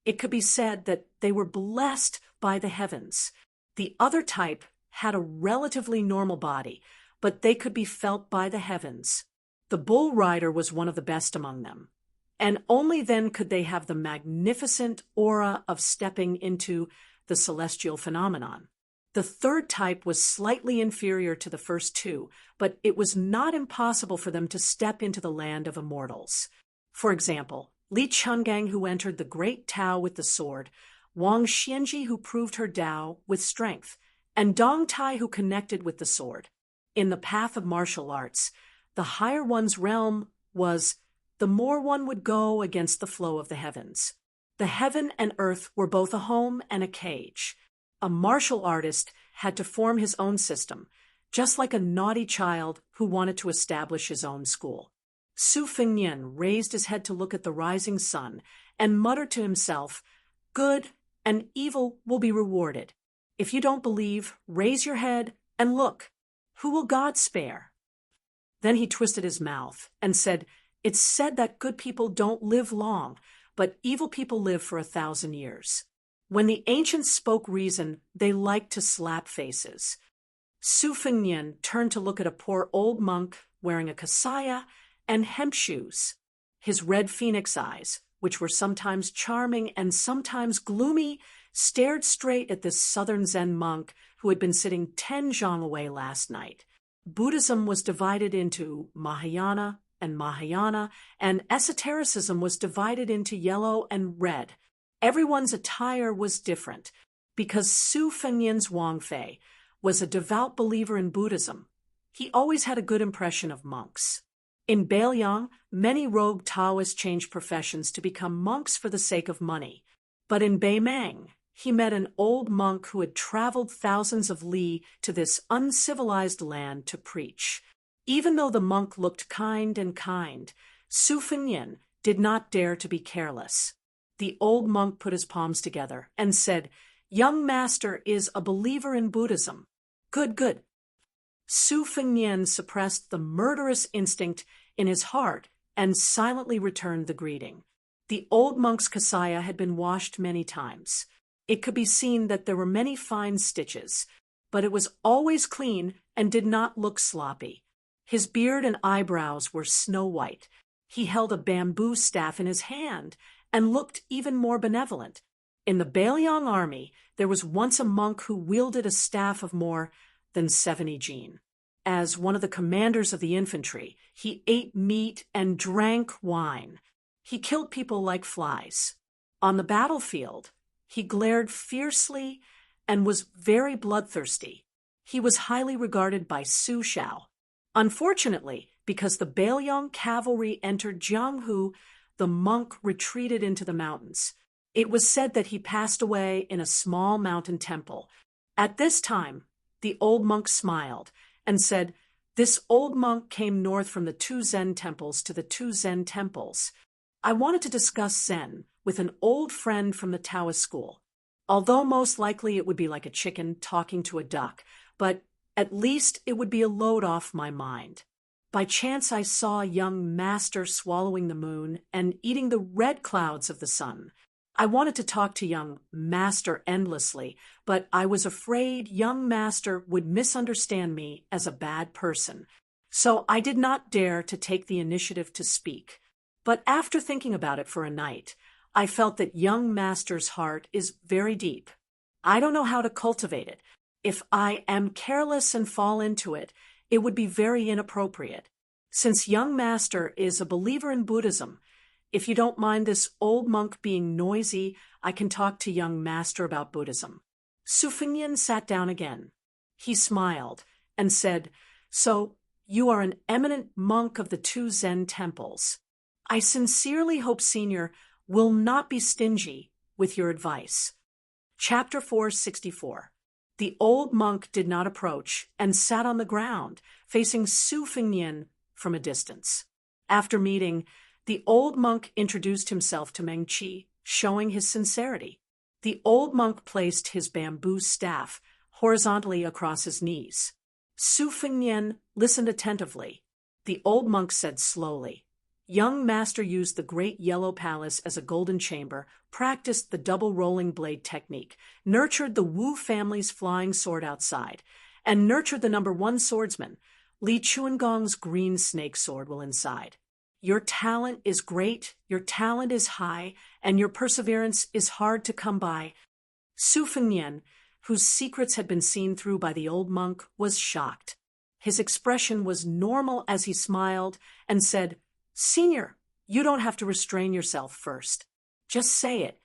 It could be said that they were blessed by the heavens. The other type had a relatively normal body, but they could be felt by the heavens. The bull rider was one of the best among them, and only then could they have the magnificent aura of stepping into the celestial phenomenon. The third type was slightly inferior to the first two, but it was not impossible for them to step into the land of immortals. For example, Li Chungang, who entered the great Tao with the sword, Wang Xianji, who proved her Tao with strength, and Dong Tai, who connected with the sword. In the path of martial arts, the higher one's realm was the more one would go against the flow of the heavens. The heaven and earth were both a home and a cage. A martial artist had to form his own system, just like a naughty child who wanted to establish his own school. Su Fengnian raised his head to look at the rising sun and muttered to himself, "Good and evil will be rewarded. If you don't believe, raise your head and look. Who will God spare?" Then he twisted his mouth and said, "It's said that good people don't live long, but evil people live for 1,000 years. When the ancients spoke reason, they liked to slap faces." Su Fengnian turned to look at a poor old monk wearing a kasaya and hemp shoes. His red phoenix eyes, which were sometimes charming and sometimes gloomy, stared straight at this southern Zen monk who had been sitting 10 zhang away last night. Buddhism was divided into Mahayana, and esotericism was divided into yellow and red. Everyone's attire was different, because Su Fengnian's Wang Fei was a devout believer in Buddhism. He always had a good impression of monks. In Beiliang, many rogue Taoists changed professions to become monks for the sake of money. But in Beimang, he met an old monk who had traveled thousands of li to this uncivilized land to preach. Even though the monk looked kind, Su Fengnian did not dare to be careless. The old monk put his palms together and said, "Young master is a believer in Buddhism." Good. Su Fengnian suppressed the murderous instinct in his heart and silently returned the greeting. The old monk's kasaya had been washed many times. It could be seen that there were many fine stitches, but it was always clean and did not look sloppy. His beard and eyebrows were snow white. He held a bamboo staff in his hand and looked even more benevolent. In the Beiliang army, there was once a monk who wielded a staff of more than 70 jin. As one of the commanders of the infantry, he ate meat and drank wine. He killed people like flies. On the battlefield, he glared fiercely and was very bloodthirsty. He was highly regarded by Su Shao. Unfortunately, because the Beiliang cavalry entered Jianghu, the monk retreated into the mountains. It was said that he passed away in a small mountain temple. At this time, the old monk smiled and said, "This old monk came north from the 2 Zen temples to the 2 Zen temples. I wanted to discuss Zen with an old friend from the Taoist school. Although most likely it would be like a chicken talking to a duck, but at least it would be a load off my mind. By chance I saw a young master swallowing the moon and eating the red clouds of the sun. I wanted to talk to young master endlessly, but I was afraid young master would misunderstand me as a bad person. So I did not dare to take the initiative to speak. But after thinking about it for a night, I felt that young master's heart is very deep. I don't know how to cultivate it. If I am careless and fall into it, it would be very inappropriate. Since young master is a believer in Buddhism, if you don't mind this old monk being noisy, I can talk to young master about Buddhism." Su Fengnian sat down again. He smiled and said, "So, you are an eminent monk of the 2 Zen temples. I sincerely hope Senior will not be stingy with your advice." Chapter 464. The old monk did not approach and sat on the ground, facing Su Fengnian from a distance. After meeting, the old monk introduced himself to Meng Qi, showing his sincerity. The old monk placed his bamboo staff horizontally across his knees. Su Fengnian listened attentively. The old monk said slowly, "Young master used the great yellow palace as a golden chamber, practiced the double rolling blade technique, nurtured the Wu family's flying sword outside, and nurtured the #1 swordsman. Li Chuangong's green snake sword will inside. Your talent is great, your talent is high, and your perseverance is hard to come by." Su Fengnian, whose secrets had been seen through by the old monk, was shocked. His expression was normal as he smiled and said, "Senior, you don't have to restrain yourself first. Just say it."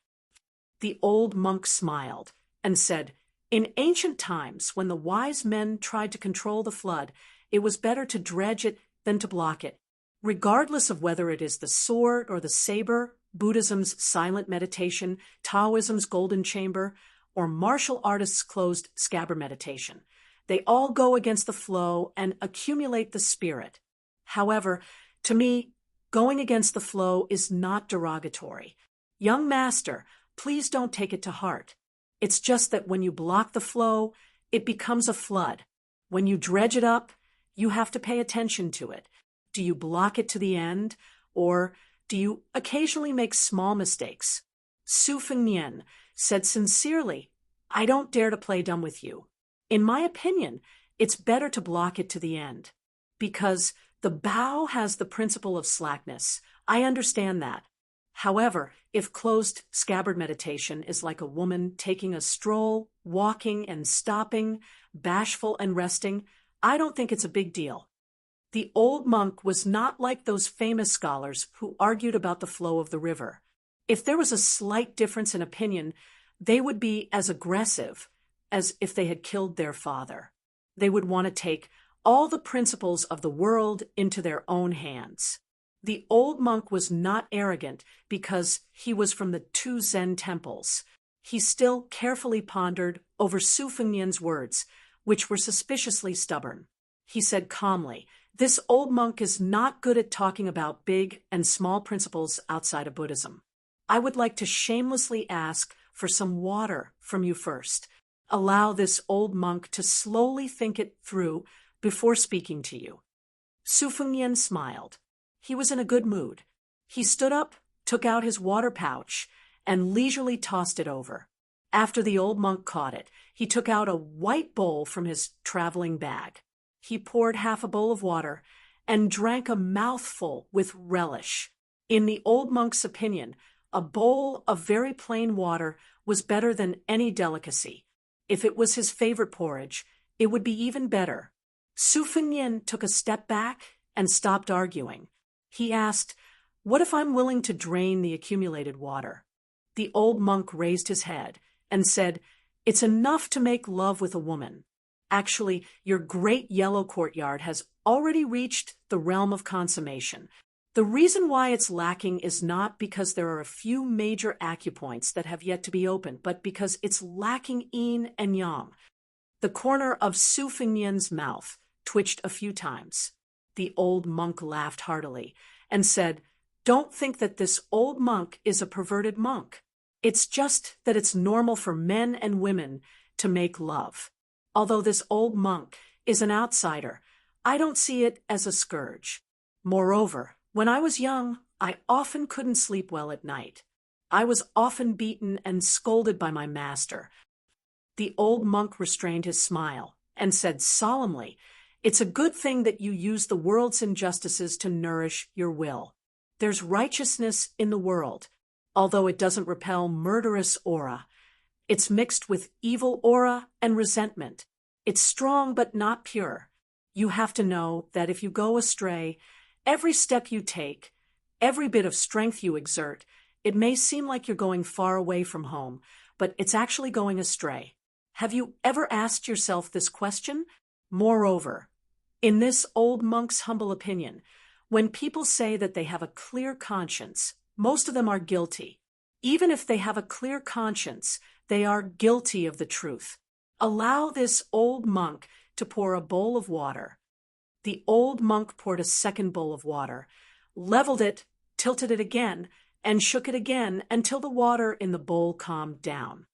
The old monk smiled and said, "In ancient times, when the wise men tried to control the flood, it was better to dredge it than to block it. Regardless of whether it is the sword or the saber, Buddhism's silent meditation, Taoism's golden chamber, or martial artists' closed scabbard meditation, they all go against the flow and accumulate the spirit. However, to me, going against the flow is not derogatory. Young master, please don't take it to heart. It's just that when you block the flow, it becomes a flood. When you dredge it up, you have to pay attention to it. Do you block it to the end, or do you occasionally make small mistakes? Su Fengnian said sincerely, I don't dare to play dumb with you. In my opinion, it's better to block it to the end, because the bow has the principle of slackness. I understand that. However, if closed scabbard meditation is like a woman taking a stroll, walking and stopping, bashful and resting, I don't think it's a big deal. The old monk was not like those famous scholars who argued about the flow of the river. If there was a slight difference in opinion, they would be as aggressive as if they had killed their father. They would want to take all the principles of the world into their own hands. The old monk was not arrogant because he was from the two Zen temples. He still carefully pondered over Su Fengnian's words, which were suspiciously stubborn. He said calmly, this old monk is not good at talking about big and small principles outside of Buddhism. I would like to shamelessly ask for some water from you first. Allow this old monk to slowly think it through before speaking to you. Su Fengnian smiled. He was in a good mood. He stood up, took out his water pouch, and leisurely tossed it over. After the old monk caught it, he took out a white bowl from his traveling bag. He poured half a bowl of water and drank a mouthful with relish. In the old monk's opinion, a bowl of very plain water was better than any delicacy. If it was his favorite porridge, it would be even better. Su Fengnian took a step back and stopped arguing. He asked, what if I'm willing to drain the accumulated water? The old monk raised his head and said, it's enough to make love with a woman. Actually, your great yellow courtyard has already reached the realm of consummation. The reason why it's lacking is not because there are a few major acupoints that have yet to be opened, but because it's lacking yin and yang. The corner of Su Fengnian's mouth twitched a few times. The old monk laughed heartily and said, don't think that this old monk is a perverted monk. It's just that it's normal for men and women to make love. Although this old monk is an outsider, I don't see it as a scourge. Moreover, when I was young, I often couldn't sleep well at night. I was often beaten and scolded by my master. The old monk restrained his smile and said solemnly, it's a good thing that you use the world's injustices to nourish your will. There's righteousness in the world, although it doesn't repel murderous aura. It's mixed with evil aura and resentment. It's strong but not pure. You have to know that if you go astray, every step you take, every bit of strength you exert, it may seem like you're going far away from home, but it's actually going astray. Have you ever asked yourself this question? Moreover, in this old monk's humble opinion, when people say that they have a clear conscience, most of them are guilty. Even if they have a clear conscience, they are guilty of the truth. Allow this old monk to pour a bowl of water. The old monk poured a second bowl of water, leveled it, tilted it again, and shook it again until the water in the bowl calmed down.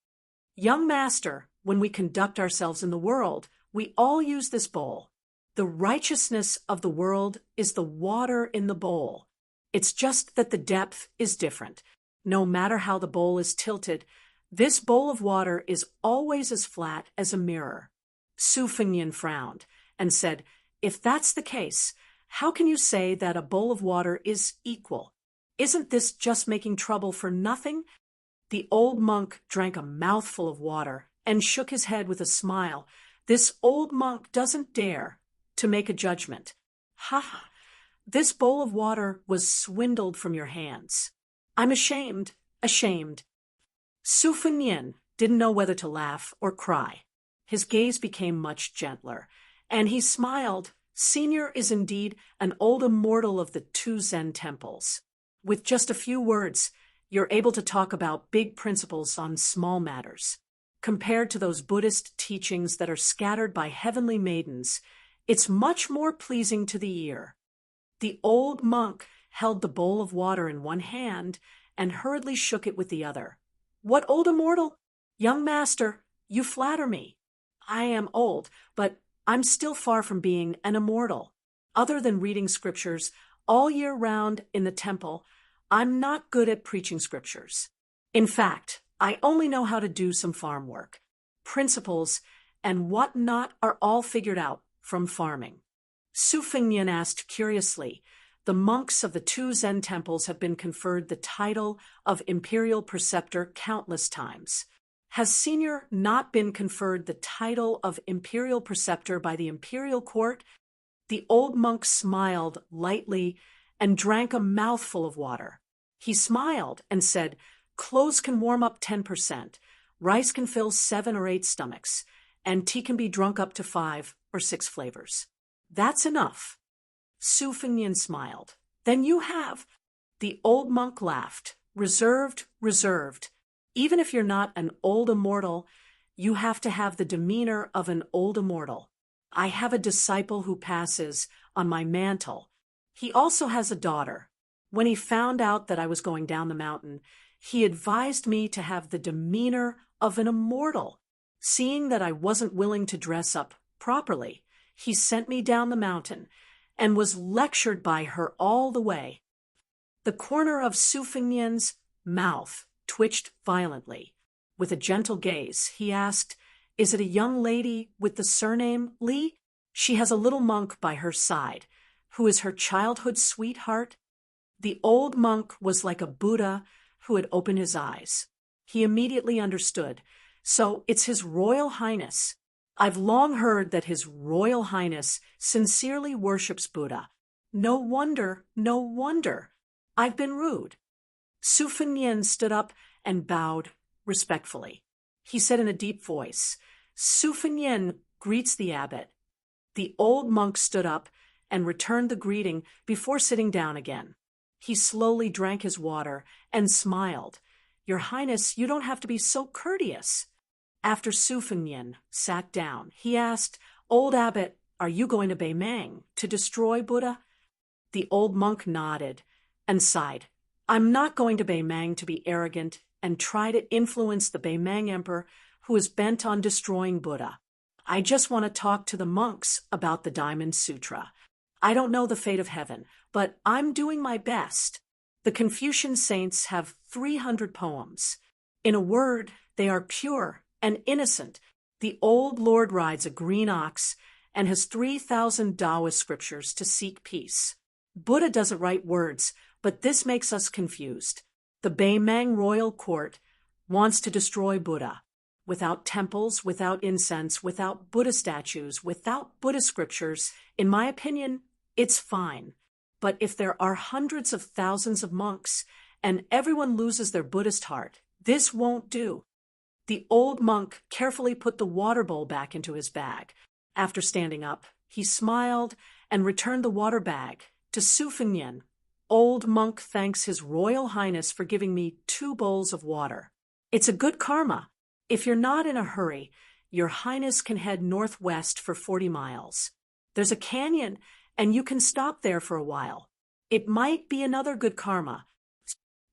Young master, when we conduct ourselves in the world, we all use this bowl. The righteousness of the world is the water in the bowl. It's just that the depth is different. No matter how the bowl is tilted, this bowl of water is always as flat as a mirror. Su Fengnian frowned and said, if that's the case, how can you say that a bowl of water is equal? Isn't this just making trouble for nothing? The old monk drank a mouthful of water and shook his head with a smile. This old monk doesn't dare to make a judgment. Ha ha! This bowl of water was swindled from your hands. I'm ashamed, ashamed. Su Fengnian didn't know whether to laugh or cry. His gaze became much gentler, and he smiled Senior is indeed an old immortal of the two Zen temples. With just a few words, you're able to talk about big principles on small matters. Compared to those Buddhist teachings that are scattered by heavenly maidens, it's much more pleasing to the ear. The old monk held the bowl of water in one hand and hurriedly shook it with the other. What old immortal? Young master, you flatter me. I am old, but I'm still far from being an immortal. Other than reading scriptures all year round in the temple, I'm not good at preaching scriptures. In fact, I only know how to do some farm work. Principles and whatnot are all figured out from farming. Su Fengnian asked curiously, the monks of the two Zen temples have been conferred the title of imperial preceptor countless times. Has Senior not been conferred the title of imperial preceptor by the imperial court? The old monk smiled lightly and drank a mouthful of water. He smiled and said, clothes can warm up 10%, rice can fill 7 or 8 stomachs, and tea can be drunk up to 5 or 6 flavors. That's enough. Su Fengnian smiled. Then you have. The old monk laughed. Reserved. Even if you're not an old immortal, you have to have the demeanor of an old immortal. I have a disciple who passes on my mantle. He also has a daughter. When he found out that I was going down the mountain, he advised me to have the demeanor of an immortal. Seeing that I wasn't willing to dress up properly, he sent me down the mountain and was lectured by her all the way. The corner of Su Fengnian's mouth twitched violently. With a gentle gaze, he asked, is it a young lady with the surname Li? She has a little monk by her side, who is her childhood sweetheart. The old monk was like a Buddha who had opened his eyes. He immediately understood. So it's His Royal Highness. I've long heard that His Royal Highness sincerely worships Buddha. No wonder. I've been rude. Su Fengnian stood up and bowed respectfully. He said in a deep voice, Su Fengnian greets the abbot. The old monk stood up and returned the greeting before sitting down again. He slowly drank his water and smiled. Your Highness, you don't have to be so courteous. After Su Fengnian sat down, he asked, Old abbot, are you going to Beimang to destroy Buddha? The old monk nodded and sighed. I'm not going to Beimang to be arrogant and try to influence the Beimang emperor who is bent on destroying Buddha. I just want to talk to the monks about the Diamond Sutra. I don't know the fate of heaven, but I'm doing my best. The Confucian saints have 300 poems. In a word, they are pure and innocent. The old Lord rides a green ox and has 3,000 Taoist scriptures to seek peace. Buddha doesn't write words, but this makes us confused. The Beimang royal court wants to destroy Buddha. Without temples, without incense, without Buddha statues, without Buddha scriptures, in my opinion, it's fine. But if there are hundreds of thousands of monks and everyone loses their Buddhist heart, this won't do. The old monk carefully put the water bowl back into his bag. After standing up, he smiled and returned the water bag to Su Fengnian. Old monk thanks His Royal Highness for giving me 2 bowls of water. It's a good karma. If you're not in a hurry, Your Highness can head northwest for 40 miles. There's a canyon, and you can stop there for a while. It might be another good karma.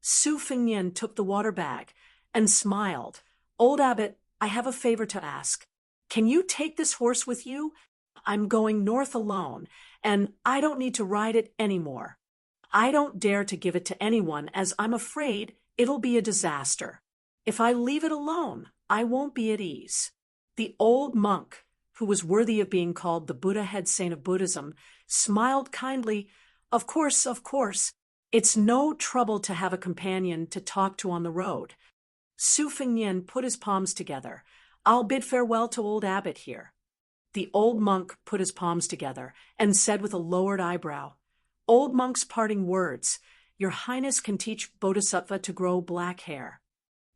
Su Fengnian took the water bag and smiled. Old abbot, I have a favor to ask. Can you take this horse with you? I'm going north alone, and I don't need to ride it anymore. I don't dare to give it to anyone, as I'm afraid it'll be a disaster. If I leave it alone, I won't be at ease. The old monk, who was worthy of being called the Buddha head saint of Buddhism, smiled kindly. Of course. It's no trouble to have a companion to talk to on the road. Su Fengnian put his palms together. I'll bid farewell to old abbot here. The old monk put his palms together and said with a lowered eyebrow, Old monk's parting words, Your Highness can teach Bodhisattva to grow black hair.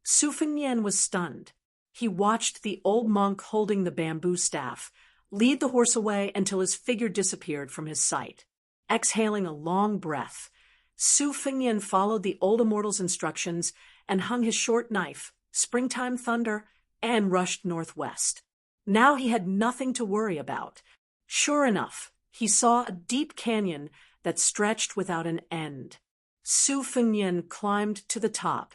Su Fengnian was stunned. He watched the old monk holding the bamboo staff, lead the horse away until his figure disappeared from his sight. Exhaling a long breath, Su Fengnian followed the old immortal's instructions and hung his short knife, springtime thunder, and rushed northwest. Now he had nothing to worry about. Sure enough, he saw a deep canyon that stretched without an end. Su Fengnian climbed to the top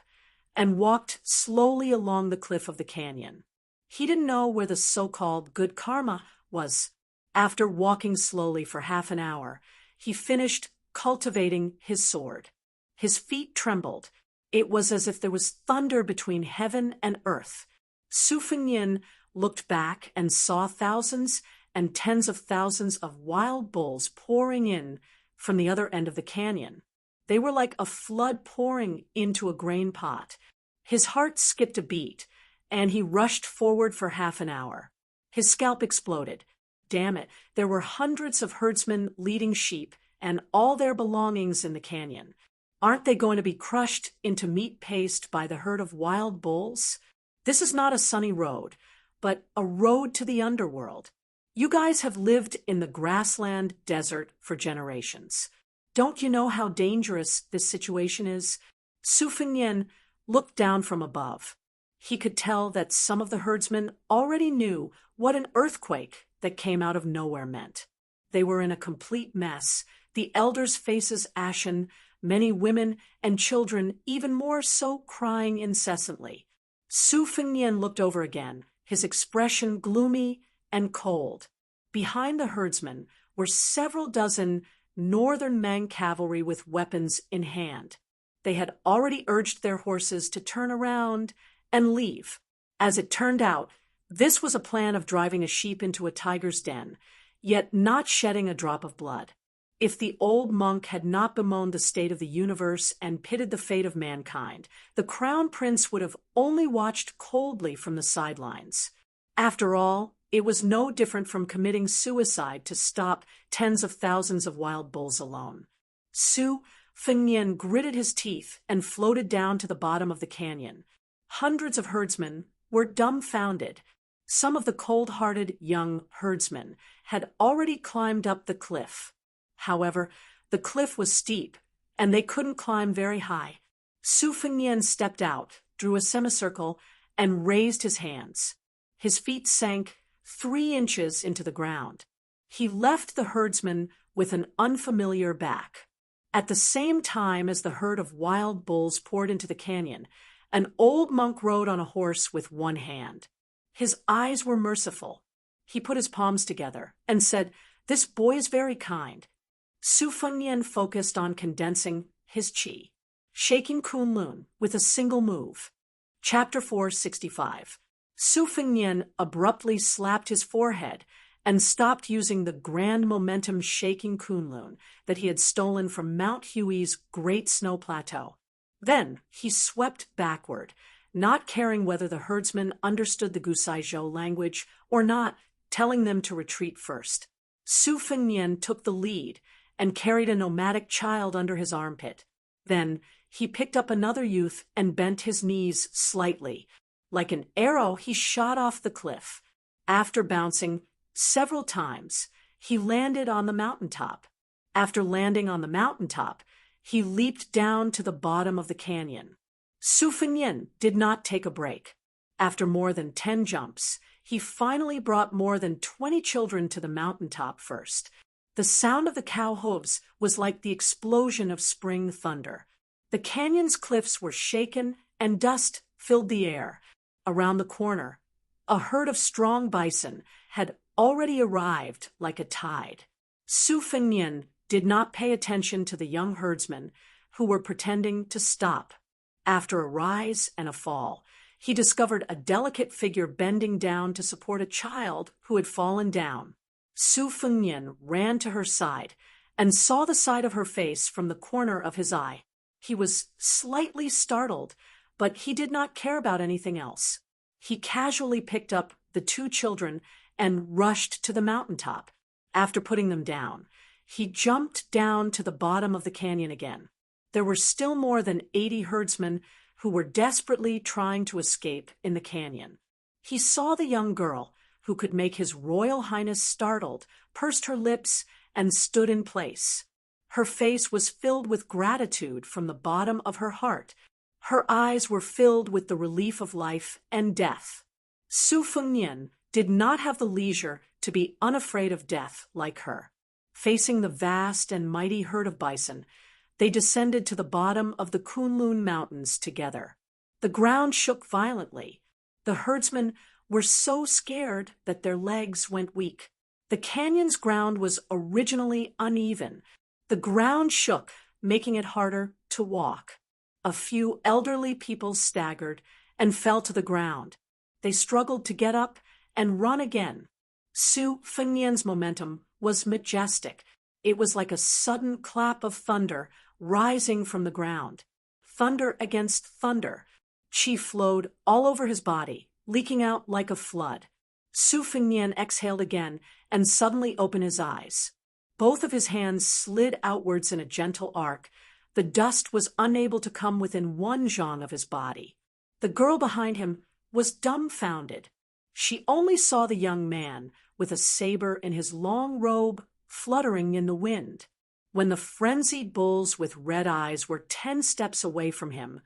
and walked slowly along the cliff of the canyon. He didn't know where the so-called good karma was. After walking slowly for half an hour, he finished cultivating his sword. His feet trembled. It was as if there was thunder between heaven and earth. Su Fengnian looked back and saw thousands and tens of thousands of wild bulls pouring in from the other end of the canyon. They were like a flood pouring into a grain pot. His heart skipped a beat, and he rushed forward for half an hour. His scalp exploded. Damn it, there were hundreds of herdsmen leading sheep and all their belongings in the canyon. Aren't they going to be crushed into meat paste by the herd of wild bulls? This is not a sunny road, but a road to the underworld. You guys have lived in the grassland desert for generations. Don't you know how dangerous this situation is? Su Fengnian looked down from above. He could tell that some of the herdsmen already knew what an earthquake that came out of nowhere meant. They were in a complete mess, the elders' faces ashen, many women and children even more so crying incessantly. Su Fengnian looked over again, his expression gloomy and cold. Behind the herdsmen were several dozen northern Mang cavalry with weapons in hand. They had already urged their horses to turn around and leave. As it turned out, this was a plan of driving a sheep into a tiger's den, yet not shedding a drop of blood. If the old monk had not bemoaned the state of the universe and pitied the fate of mankind, the crown prince would have only watched coldly from the sidelines. After all, it was no different from committing suicide to stop tens of thousands of wild bulls alone. Su Fengnian gritted his teeth and floated down to the bottom of the canyon. Hundreds of herdsmen were dumbfounded. Some of the cold-hearted young herdsmen had already climbed up the cliff. However, the cliff was steep, and they couldn't climb very high. Su Fengnian stepped out, drew a semicircle, and raised his hands. His feet sank 3 inches into the ground. He left the herdsman with an unfamiliar back. At the same time as the herd of wild bulls poured into the canyon, an old monk rode on a horse with one hand. His eyes were merciful. He put his palms together and said, "This boy is very kind." Su Fengnian focused on condensing his qi, shaking Kunlun with a single move. Chapter 465. Su Fengnian abruptly slapped his forehead and stopped using the grand momentum shaking Kunlun that he had stolen from Mount Hui's Great Snow Plateau. Then he swept backward, not caring whether the herdsmen understood the Gusaizhou language or not, telling them to retreat first. Su Fengnian took the lead and carried a nomadic child under his armpit. Then he picked up another youth and bent his knees slightly. Like an arrow, he shot off the cliff. After bouncing several times, he landed on the mountaintop. After landing on the mountaintop, he leaped down to the bottom of the canyon. Su Fengnian did not take a break. After more than 10 jumps, he finally brought more than 20 children to the mountaintop first. The sound of the cow hooves was like the explosion of spring thunder. The canyon's cliffs were shaken and dust filled the air. Around the corner, a herd of strong bison had already arrived like a tide. Su Fengnian did not pay attention to the young herdsmen who were pretending to stop. After a rise and a fall, he discovered a delicate figure bending down to support a child who had fallen down. Su Fengnian ran to her side and saw the side of her face from the corner of his eye. He was slightly startled, but he did not care about anything else. He casually picked up the 2 children and rushed to the mountaintop. After putting them down, he jumped down to the bottom of the canyon again. There were still more than 80 herdsmen who were desperately trying to escape in the canyon. He saw the young girl who could make His Royal Highness startled, pursed her lips and stood in place. Her face was filled with gratitude from the bottom of her heart. Her eyes were filled with the relief of life and death. Su Fengnian did not have the leisure to be unafraid of death like her. Facing the vast and mighty herd of bison, they descended to the bottom of the Kunlun Mountains together. The ground shook violently. The herdsmen were so scared that their legs went weak. The canyon's ground was originally uneven. The ground shook, making it harder to walk. A few elderly people staggered and fell to the ground. They struggled to get up and run again. Su Fengnian's momentum was majestic. It was like a sudden clap of thunder rising from the ground. Thunder against thunder. Qi flowed all over his body, leaking out like a flood. Su Fengnian exhaled again and suddenly opened his eyes. Both of his hands slid outwards in a gentle arc. The dust was unable to come within 1 zhang of his body. The girl behind him was dumbfounded. She only saw the young man with a saber in his long robe fluttering in the wind. When the frenzied bulls with red eyes were 10 steps away from him,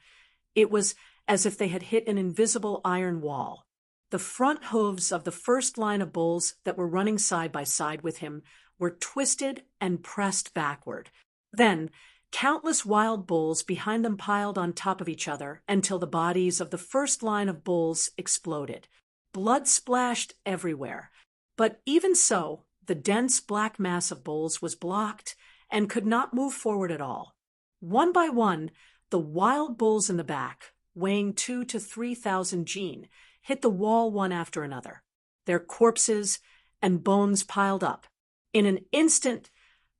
it was as if they had hit an invisible iron wall. The front hooves of the first line of bulls that were running side by side with him were twisted and pressed backward. Then, countless wild bulls behind them piled on top of each other until the bodies of the first line of bulls exploded. Blood splashed everywhere. But even so, the dense black mass of bulls was blocked and could not move forward at all. One by one, the wild bulls in the back, weighing 2,000 to 3,000 jin, hit the wall one after another. Their corpses and bones piled up. In an instant,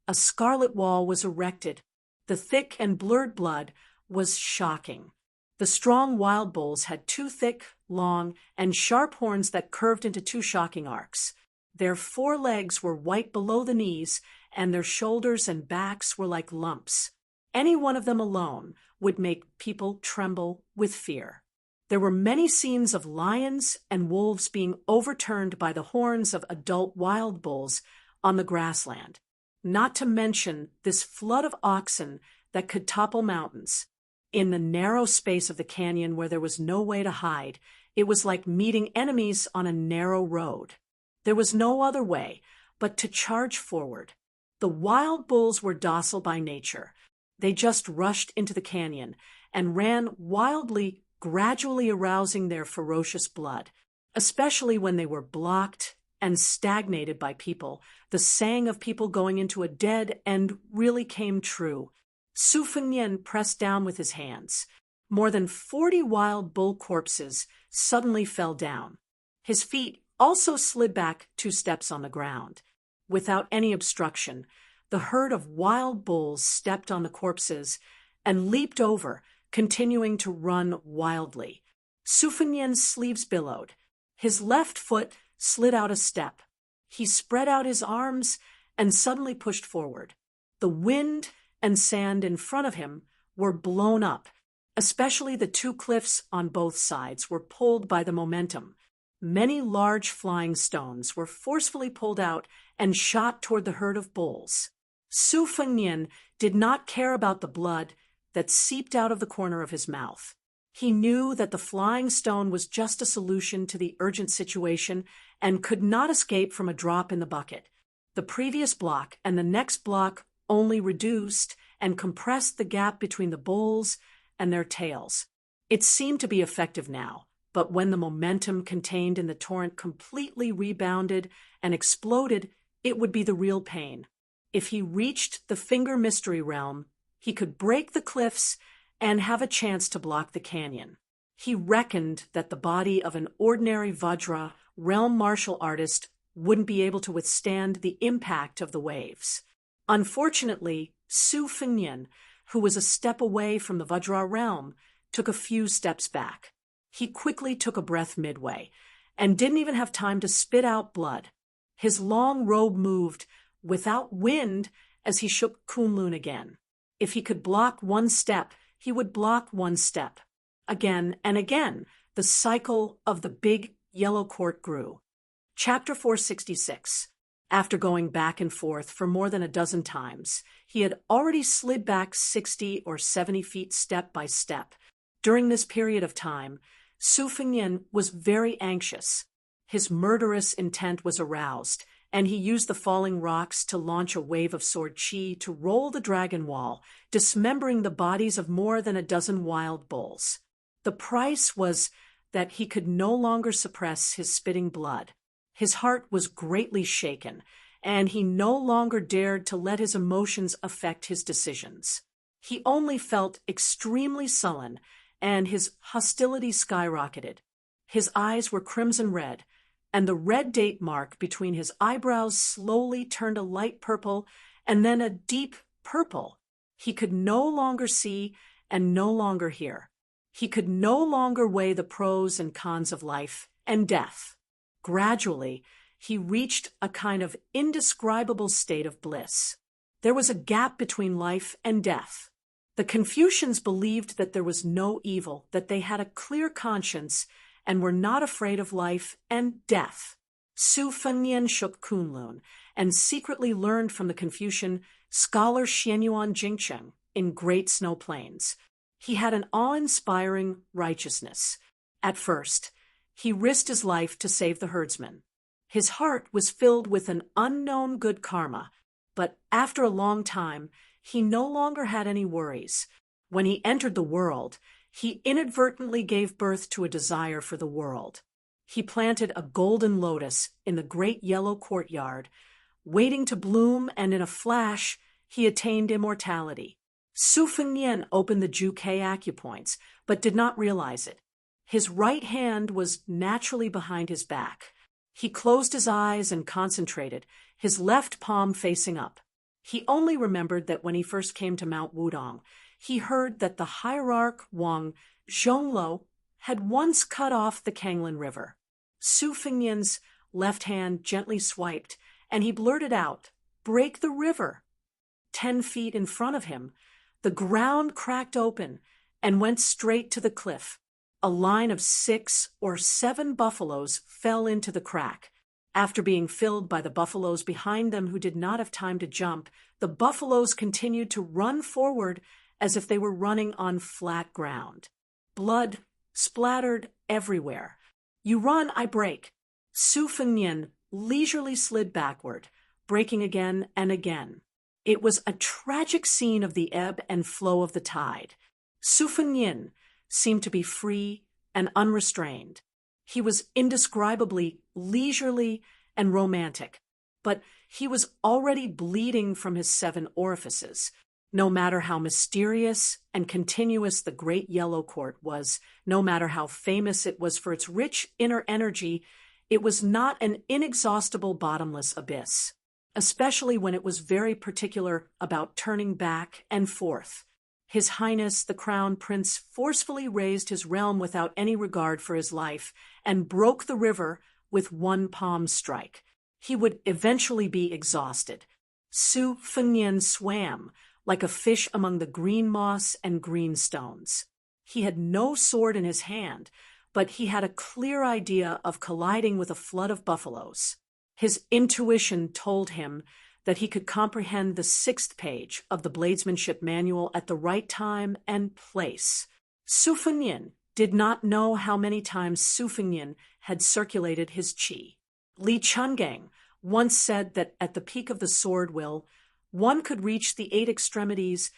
a scarlet wall was erected. The thick and blurred blood was shocking. The strong wild bulls had 2 thick, long, and sharp horns that curved into 2 shocking arcs. Their 4 legs were white below the knees, and their shoulders and backs were like lumps. Any one of them alone would make people tremble with fear. There were many scenes of lions and wolves being overturned by the horns of adult wild bulls on the grassland, not to mention this flood of oxen that could topple mountains. In the narrow space of the canyon where there was no way to hide, it was like meeting enemies on a narrow road. There was no other way but to charge forward. The wild bulls were docile by nature. They just rushed into the canyon and ran wildly, gradually arousing their ferocious blood. Especially when they were blocked and stagnated by people, the saying of people going into a dead end really came true. Su Fengnian pressed down with his hands. More than 40 wild bull corpses suddenly fell down. His feet also slid back 2 steps on the ground. Without any obstruction, the herd of wild bulls stepped on the corpses and leaped over, continuing to run wildly. Su Fengnian's sleeves billowed. His left foot slid out a step. He spread out his arms and suddenly pushed forward. The wind and sand in front of him were blown up. Especially the 2 cliffs on both sides were pulled by the momentum. Many large flying stones were forcefully pulled out and shot toward the herd of bulls. Su Fengnian did not care about the blood that seeped out of the corner of his mouth. He knew that the flying stone was just a solution to the urgent situation and could not escape from a drop in the bucket. The previous block and the next block only reduced and compressed the gap between the bulls and their tails. It seemed to be effective now, but when the momentum contained in the torrent completely rebounded and exploded, it would be the real pain. If he reached the Finger Mystery Realm, he could break the cliffs and have a chance to block the canyon. He reckoned that the body of an ordinary Vajra realm martial artist wouldn't be able to withstand the impact of the waves. Unfortunately, Su Fengnian, who was a step away from the Vajra realm, took a few steps back. He quickly took a breath midway and didn't even have time to spit out blood. His long robe moved without wind as he shook Kunlun again. If he could block 1 step, he would block 1 step. Again and again, the cycle of the big yellow court grew. Chapter 466. After going back and forth for more than a dozen times, he had already slid back 60 or 70 feet step by step. During this period of time, Su Fengnian was very anxious. His murderous intent was aroused, and he used the falling rocks to launch a wave of sword chi to roll the dragon wall, dismembering the bodies of more than a dozen wild bulls. The price was that he could no longer suppress his spitting blood. His heart was greatly shaken, and he no longer dared to let his emotions affect his decisions. He only felt extremely sullen, and his hostility skyrocketed. His eyes were crimson red, and the red date mark between his eyebrows slowly turned a light purple and then a deep purple. He could no longer see and no longer hear. He could no longer weigh the pros and cons of life and death. Gradually, he reached a kind of indescribable state of bliss. There was a gap between life and death. The Confucians believed that there was no evil, that they had a clear conscience, and were not afraid of life and death. Su Fengnian shook Kunlun and secretly learned from the Confucian scholar Xianyuan Jingcheng in Great Snow Plains. He had an awe-inspiring righteousness. At first, he risked his life to save the herdsman. His heart was filled with an unknown good karma, but after a long time, he no longer had any worries. When he entered the world, he inadvertently gave birth to a desire for the world. He planted a golden lotus in the great yellow courtyard, waiting to bloom, and in a flash, he attained immortality. Su Fengnian opened the Juke acupoints, but did not realize it. His right hand was naturally behind his back. He closed his eyes and concentrated, his left palm facing up. He only remembered that when he first came to Mount Wudong, he heard that the hierarch Wang Zhonglo had once cut off the Kanglin River. Su Fengnian's left hand gently swiped, and he blurted out, "Break the river." 10 feet in front of him, the ground cracked open and went straight to the cliff. A line of 6 or 7 buffaloes fell into the crack. After being filled by the buffaloes behind them who did not have time to jump, the buffaloes continued to run forward as if they were running on flat ground. Blood splattered everywhere. "You run, I break." Su Fengnian leisurely slid backward, breaking again and again. It was a tragic scene of the ebb and flow of the tide. Su Fengnian seemed to be free and unrestrained. He was indescribably leisurely and romantic, but he was already bleeding from his 7 orifices. No matter how mysterious and continuous the great yellow court was, no matter how famous it was for its rich inner energy, it was not an inexhaustible bottomless abyss, especially when it was very particular about turning back and forth. His Highness, the Crown Prince, forcefully raised his realm without any regard for his life and broke the river with 1 palm strike. He would eventually be exhausted. Su Fengnian swam like a fish among the green moss and green stones. He had no sword in his hand, but he had a clear idea of colliding with a flood of buffaloes. His intuition told him that he could comprehend the 6th page of the Bladesmanship Manual at the right time and place. Su Fengnian did not know how many times Su Fengnian had circulated his qi. Li Chungang once said that at the peak of the sword will, one could reach the 8 extremities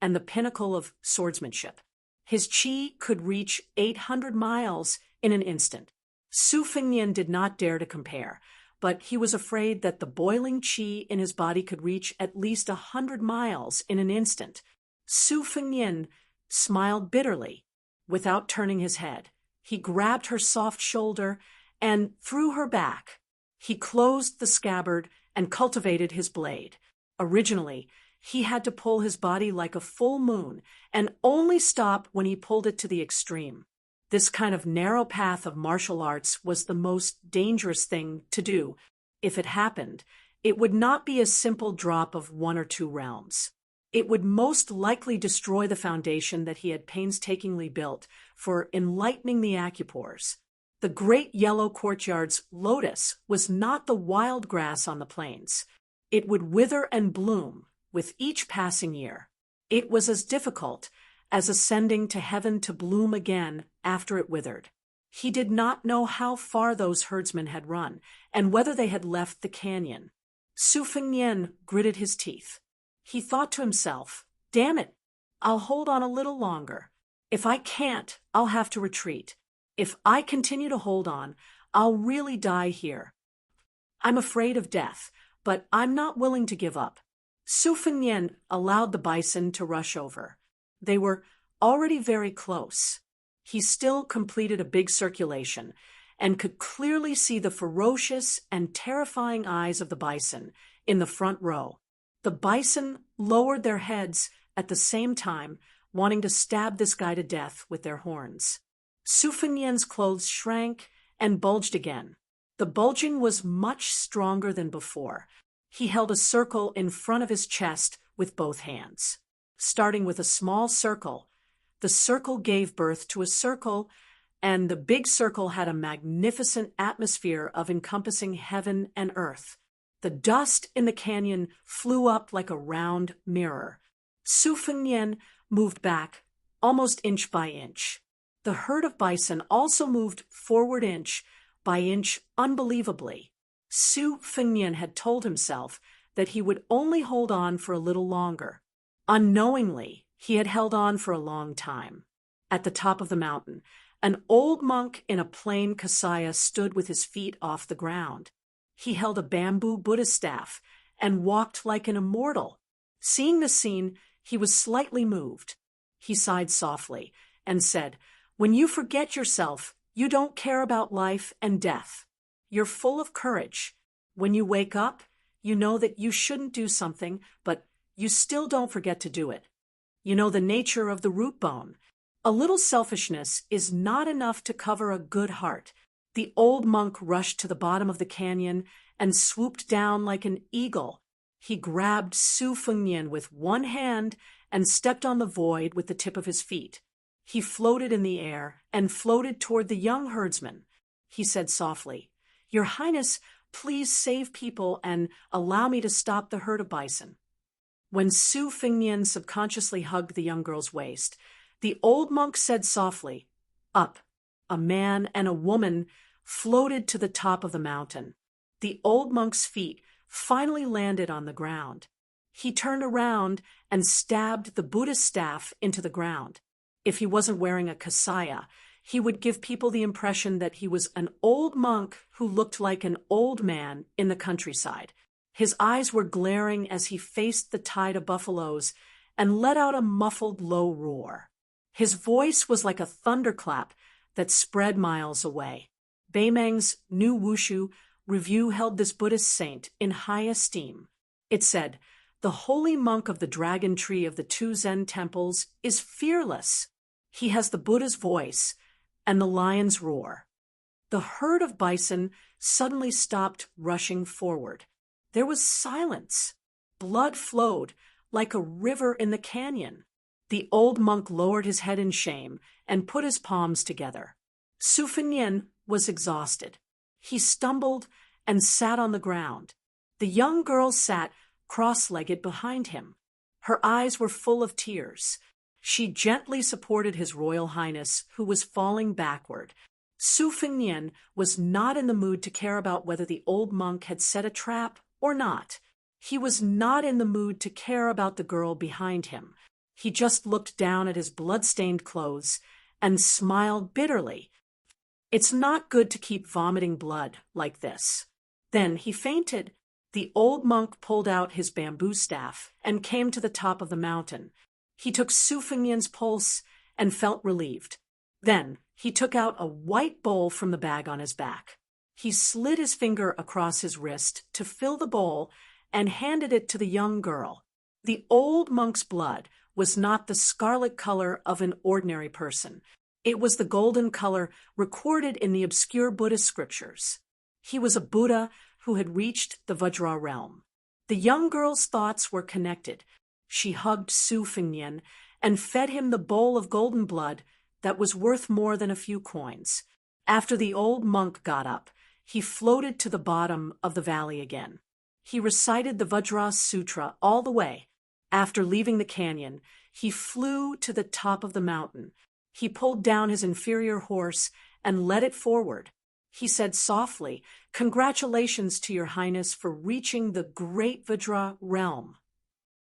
and the pinnacle of swordsmanship. His qi could reach 800 miles in an instant. Su Fengnian did not dare to compare, but he was afraid that the boiling qi in his body could reach at least 100 miles in an instant. Su Fengnian smiled bitterly. Without turning his head, he grabbed her soft shoulder and threw her back. He closed the scabbard and cultivated his blade. Originally, he had to pull his body like a full moon and only stop when he pulled it to the extreme. This kind of narrow path of martial arts was the most dangerous thing to do. If it happened, it would not be a simple drop of 1 or 2 realms. It would most likely destroy the foundation that he had painstakingly built for enlightening the acupores. The great yellow courtyard's lotus was not the wild grass on the plains. It would wither and bloom with each passing year. It was as difficult as ascending to heaven to bloom again after it withered. He did not know how far those herdsmen had run, and whether they had left the canyon. Su Fengnian gritted his teeth. He thought to himself, "Damn it, I'll hold on a little longer. If I can't, I'll have to retreat. If I continue to hold on, I'll really die here. I'm afraid of death, but I'm not willing to give up." Su Fengnian allowed the bison to rush over. They were already very close. He still completed a big circulation and could clearly see the ferocious and terrifying eyes of the bison in the front row. The bison lowered their heads at the same time, wanting to stab this guy to death with their horns. Su Fengnian's clothes shrank and bulged again. The bulging was much stronger than before. He held a circle in front of his chest with both hands. Starting with a small circle, the circle gave birth to a circle, and the big circle had a magnificent atmosphere of encompassing heaven and earth. The dust in the canyon flew up like a round mirror. Su Fengnian moved back, almost inch by inch. The herd of bison also moved forward inch by inch unbelievably. Su Fengnian had told himself that he would only hold on for a little longer. Unknowingly, he had held on for a long time. At the top of the mountain, an old monk in a plain kasaya stood with his feet off the ground. He held a bamboo Buddha staff and walked like an immortal. Seeing the scene, he was slightly moved. He sighed softly and said, "When you forget yourself, you don't care about life and death. You're full of courage. When you wake up, you know that you shouldn't do something, but you still don't forget to do it. You know the nature of the root bone. A little selfishness is not enough to cover a good heart." The old monk rushed to the bottom of the canyon and swooped down like an eagle. He grabbed Su Fengnian with one hand and stepped on the void with the tip of his feet. He floated in the air and floated toward the young herdsman. He said softly, "Your Highness, please save people and allow me to stop the herd of bison." When Su Fengnian subconsciously hugged the young girl's waist, the old monk said softly, "Up." A man and a woman floated to the top of the mountain. The old monk's feet finally landed on the ground. He turned around and stabbed the Buddha staff into the ground. If he wasn't wearing a kasaya, he would give people the impression that he was an old monk who looked like an old man in the countryside. His eyes were glaring as he faced the tide of buffaloes and let out a muffled low roar. His voice was like a thunderclap that spread miles away. Beimeng's New Wushu review held this Buddhist saint in high esteem. It said, "The holy monk of the dragon tree of the two Zen temples is fearless. He has the Buddha's voice and the lion's roar." The herd of bison suddenly stopped rushing forward. There was silence. Blood flowed like a river in the canyon. The old monk lowered his head in shame and put his palms together. Su Fengnian was exhausted. He stumbled and sat on the ground. The young girl sat cross-legged behind him. Her eyes were full of tears. She gently supported His Royal Highness, who was falling backward. Su Fengnian was not in the mood to care about whether the old monk had set a trap or not. He was not in the mood to care about the girl behind him. He just looked down at his blood-stained clothes and smiled bitterly. It's not good to keep vomiting blood like this. Then he fainted. The old monk pulled out his bamboo staff and came to the top of the mountain. He took Su Fengnian's pulse and felt relieved. Then he took out a white bowl from the bag on his back. He slid his finger across his wrist to fill the bowl and handed it to the young girl. The old monk's blood was not the scarlet color of an ordinary person. It was the golden color recorded in the obscure Buddhist scriptures. He was a Buddha who had reached the Vajra realm. The young girl's thoughts were connected. She hugged Su Fengnian and fed him the bowl of golden blood that was worth more than a few coins. After the old monk got up, he floated to the bottom of the valley again. He recited the Vajra Sutra all the way. After leaving the canyon, he flew to the top of the mountain. He pulled down his inferior horse and led it forward. He said softly, "Congratulations to your highness for reaching the great Vajra realm."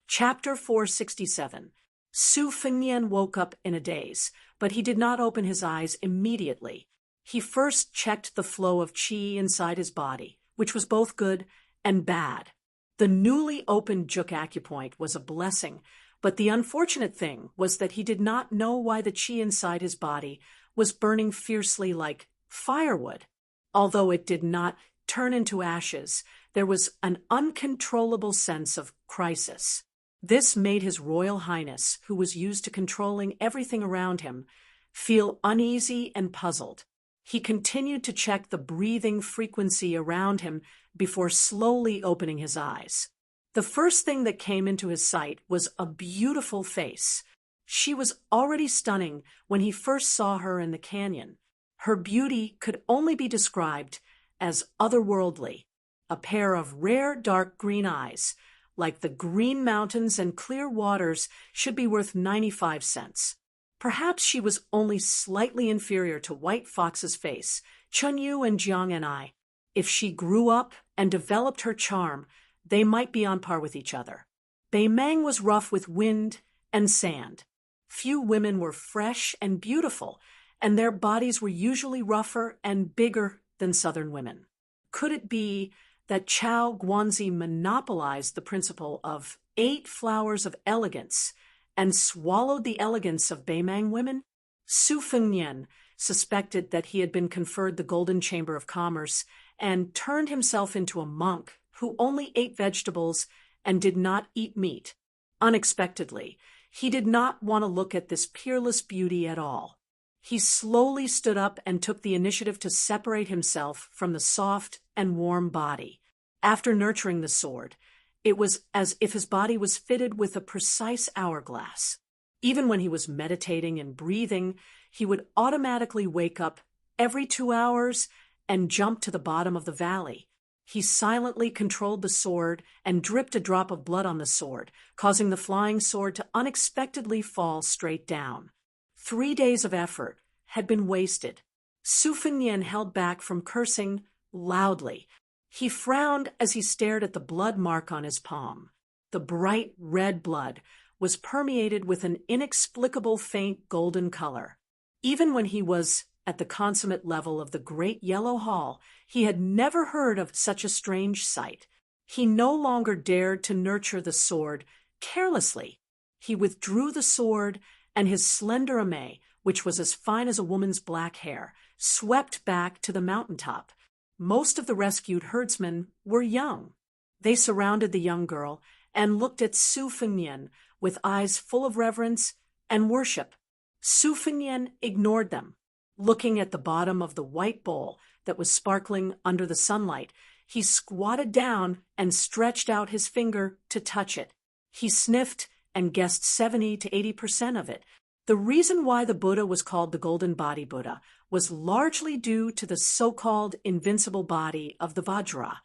Chapter 467. Su Fengnian woke up in a daze, but he did not open his eyes immediately. He first checked the flow of qi inside his body, which was both good and bad. The newly opened juk acupoint was a blessing, but the unfortunate thing was that he did not know why the qi inside his body was burning fiercely like firewood. Although it did not turn into ashes, there was an uncontrollable sense of crisis. This made His Royal Highness, who was used to controlling everything around him, feel uneasy and puzzled. He continued to check the breathing frequency around him before slowly opening his eyes. The first thing that came into his sight was a beautiful face. She was already stunning when he first saw her in the canyon. Her beauty could only be described as otherworldly. A pair of rare dark green eyes, like the green mountains and clear waters, should be worth 95 cents. Perhaps she was only slightly inferior to White Fox's face, Chunyu and Jiang and I. If she grew up and developed her charm, they might be on par with each other. Bei Meng was rough with wind and sand. Few women were fresh and beautiful, and their bodies were usually rougher and bigger than southern women. Could it be that Chao Guanzi monopolized the principle of 8 flowers of elegance and swallowed the elegance of Bei Meng women? Su Fengnian suspected that he had been conferred the Golden Chamber of Commerce and turned himself into a monk who only ate vegetables and did not eat meat. Unexpectedly, he did not want to look at this peerless beauty at all. He slowly stood up and took the initiative to separate himself from the soft and warm body. After nurturing the sword, it was as if his body was fitted with a precise hourglass. Even when he was meditating and breathing, he would automatically wake up every 2 hours and jump to the bottom of the valley. He silently controlled the sword and dripped a drop of blood on the sword, causing the flying sword to unexpectedly fall straight down. 3 days of effort had been wasted. Su Fengnian held back from cursing loudly. He frowned as he stared at the blood mark on his palm. The bright red blood was permeated with an inexplicable faint golden color. Even when he was at the consummate level of the Great Yellow Hall, he had never heard of such a strange sight. He no longer dared to nurture the sword carelessly. He withdrew the sword, and his slender ame, which was as fine as a woman's black hair, swept back to the mountaintop. Most of the rescued herdsmen were young. They surrounded the young girl and looked at Su Fengnian with eyes full of reverence and worship. Su Fengnian ignored them. Looking at the bottom of the white bowl that was sparkling under the sunlight, he squatted down and stretched out his finger to touch it. He sniffed and guessed 70 to 80% of it. The reason why the Buddha was called the Golden Body Buddha was largely due to the so-called invincible body of the Vajra.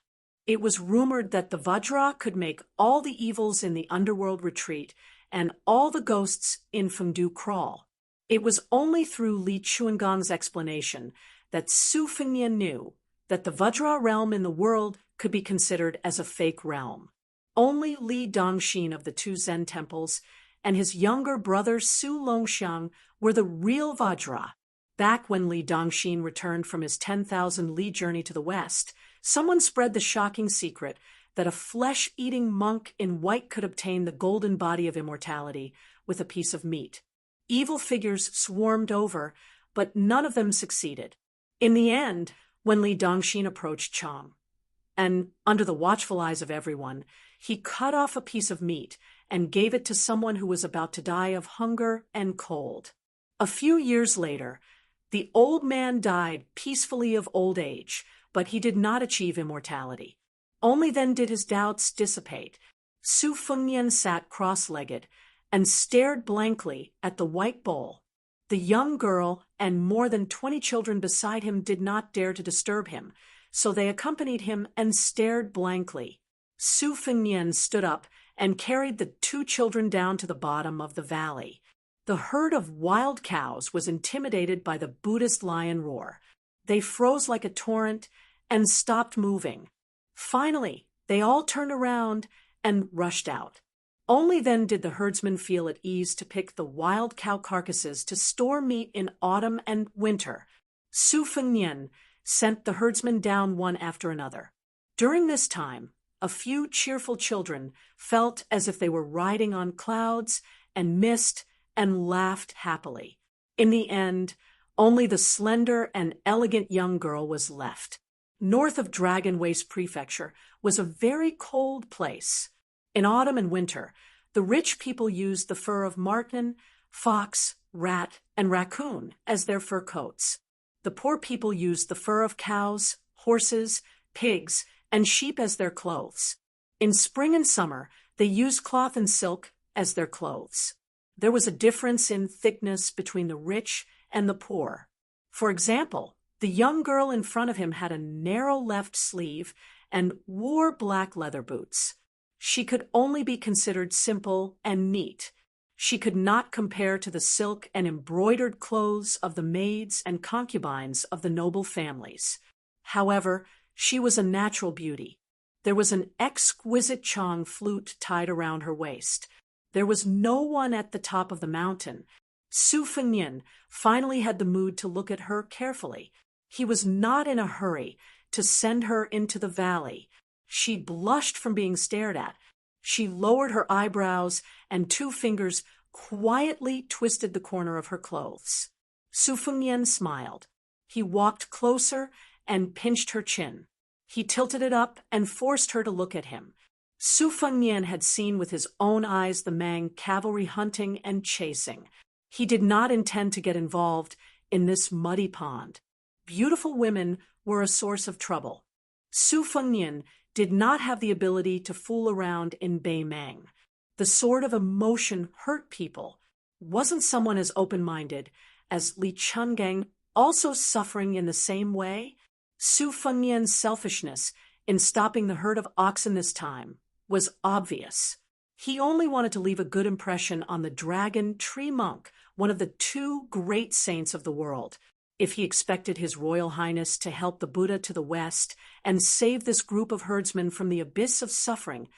It was rumored that the Vajra could make all the evils in the underworld retreat and all the ghosts in Fengdu crawl. It was only through Li Chuangong's explanation that Su Fengnian knew that the Vajra realm in the world could be considered as a fake realm. Only Li Dongxin of the 2 Zen temples and his younger brother Su Longxiang were the real Vajra. Back when Li Dongxin returned from his 10,000 li journey to the west, someone spread the shocking secret that a flesh-eating monk in white could obtain the golden body of immortality with a piece of meat. Evil figures swarmed over, but none of them succeeded. In the end, when Li Dongxin approached Chang, and under the watchful eyes of everyone, he cut off a piece of meat and gave it to someone who was about to die of hunger and cold. A few years later, the old man died peacefully of old age, but he did not achieve immortality. Only then did his doubts dissipate. Su Fengnian sat cross-legged and stared blankly at the white bowl. The young girl and more than 20 children beside him did not dare to disturb him, so they accompanied him and stared blankly. Su Fengnian stood up and carried the 2 children down to the bottom of the valley. The herd of wild cows was intimidated by the Buddhist lion roar. They froze like a torrent and stopped moving. Finally, they all turned around and rushed out. Only then did the herdsman feel at ease to pick the wild cow carcasses to store meat in autumn and winter. Su Fengnian sent the herdsmen down one after another. During this time, a few cheerful children felt as if they were riding on clouds and mist and laughed happily. In the end, only the slender and elegant young girl was left. North of Dragon Waste Prefecture was a very cold place. In autumn and winter, the rich people used the fur of marten, fox, rat, and raccoon as their fur coats. The poor people used the fur of cows, horses, pigs, and sheep as their clothes. In spring and summer, they used cloth and silk as their clothes. There was a difference in thickness between the rich and the poor. For example, the young girl in front of him had a narrow left sleeve and wore black leather boots. She could only be considered simple and neat. She could not compare to the silk and embroidered clothes of the maids and concubines of the noble families. However, she was a natural beauty. There was an exquisite Chong flute tied around her waist. There was no one at the top of the mountain. Su Fengnian finally had the mood to look at her carefully. He was not in a hurry to send her into the valley. She blushed from being stared at. She lowered her eyebrows and 2 fingers quietly twisted the corner of her clothes. Su Fengnian smiled. He walked closer and pinched her chin. He tilted it up and forced her to look at him. Su Fengnian had seen with his own eyes the Mang cavalry hunting and chasing. He did not intend to get involved in this muddy pond. Beautiful women were a source of trouble. Su Fengnian did not have the ability to fool around in Bei Mang. The sort of emotion hurt people. Wasn't someone as open-minded as Li Chungang also suffering in the same way? Su Fengnian's selfishness in stopping the herd of oxen this time was obvious. He only wanted to leave a good impression on the dragon tree monk, one of the 2 great saints of the world. If he expected His Royal Highness to help the Buddha to the west and save this group of herdsmen from the abyss of suffering,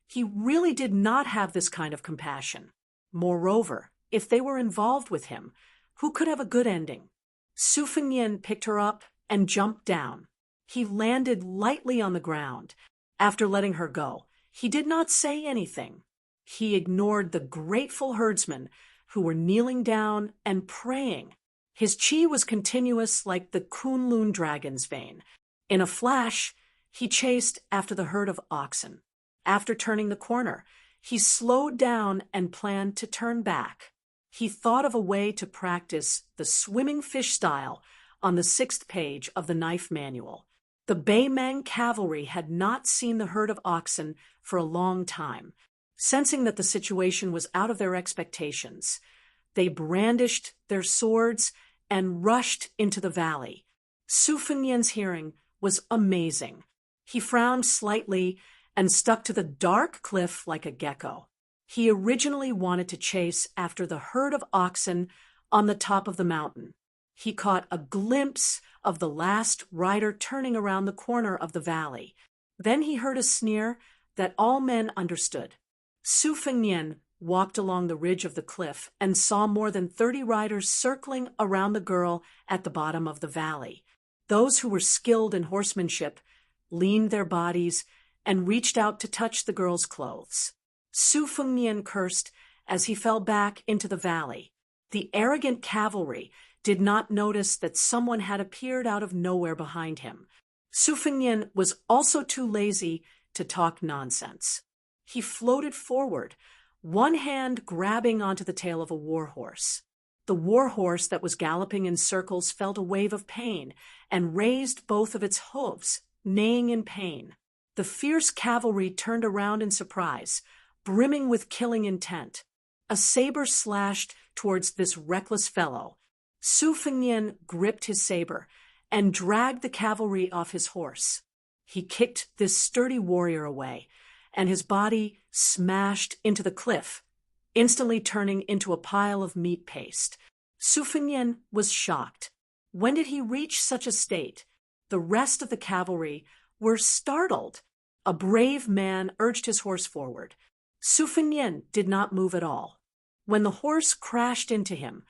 he really did not have this kind of compassion. Moreover, if they were involved with him, who could have a good ending? Su Fengnian picked her up and jumped down. He landed lightly on the ground. After letting her go, he did not say anything. He ignored the grateful herdsmen who were kneeling down and praying. His chi was continuous like the Kunlun dragon's vein. In a flash, he chased after the herd of oxen. After turning the corner, he slowed down and planned to turn back. He thought of a way to practice the swimming fish style on the 6th page of the knife manual. The Bei Mang cavalry had not seen the herd of oxen for a long time. Sensing that the situation was out of their expectations, they brandished their swords and rushed into the valley. Su Fengnian's hearing was amazing. He frowned slightly and stuck to the dark cliff like a gecko. He originally wanted to chase after the herd of oxen on the top of the mountain. He caught a glimpse of the last rider turning around the corner of the valley. Then he heard a sneer that all men understood. Su Fengnian walked along the ridge of the cliff and saw more than 30 riders circling around the girl at the bottom of the valley. Those who were skilled in horsemanship leaned their bodies and reached out to touch the girl's clothes. Su Fengnian cursed as he fell back into the valley. The arrogant cavalry did not notice that someone had appeared out of nowhere behind him. Su Fengnian was also too lazy to talk nonsense. He floated forward, one hand grabbing onto the tail of a warhorse. The warhorse that was galloping in circles felt a wave of pain and raised both of its hooves, neighing in pain. The fierce cavalry turned around in surprise, brimming with killing intent. A saber slashed towards this reckless fellow. Su Fengnian gripped his saber and dragged the cavalry off his horse. He kicked this sturdy warrior away, and his body smashed into the cliff, instantly turning into a pile of meat paste. Su Fengnian was shocked. When did he reach such a state? The rest of the cavalry were startled. A brave man urged his horse forward. Su Fengnian did not move at all. When the horse crashed into him,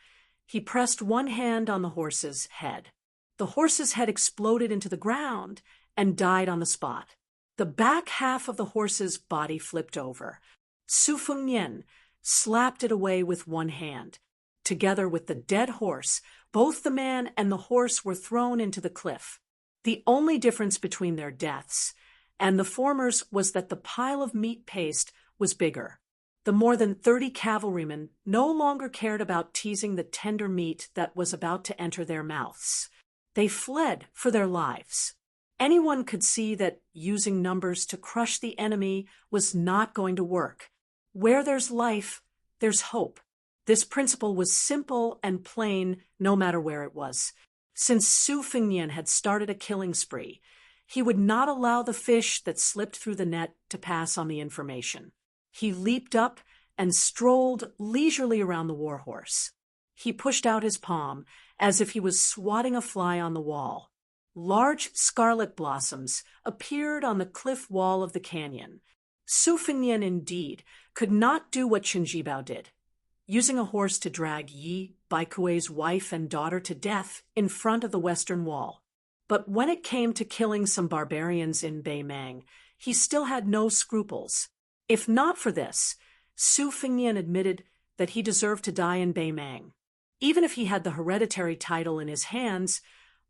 he pressed one hand on the horse's head. The horse's head exploded into the ground and died on the spot. The back half of the horse's body flipped over. Su Fengnian slapped it away with one hand. Together with the dead horse, both the man and the horse were thrown into the cliff. The only difference between their deaths and the former's was that the pile of meat paste was bigger. The more than 30 cavalrymen no longer cared about teasing the tender meat that was about to enter their mouths. They fled for their lives. Anyone could see that using numbers to crush the enemy was not going to work. Where there's life, there's hope. This principle was simple and plain no matter where it was. Since Su Fengnian had started a killing spree, he would not allow the fish that slipped through the net to pass on the information. He leaped up and strolled leisurely around the warhorse. He pushed out his palm as if he was swatting a fly on the wall. Large scarlet blossoms appeared on the cliff wall of the canyon. Su Fengnian, indeed, could not do what Chen Jibao did, using a horse to drag Yi Baikui's wife and daughter to death in front of the western wall. But when it came to killing some barbarians in Beimang, he still had no scruples. If not for this, Su Fengnian admitted that he deserved to die in Beimang. Even if he had the hereditary title in his hands,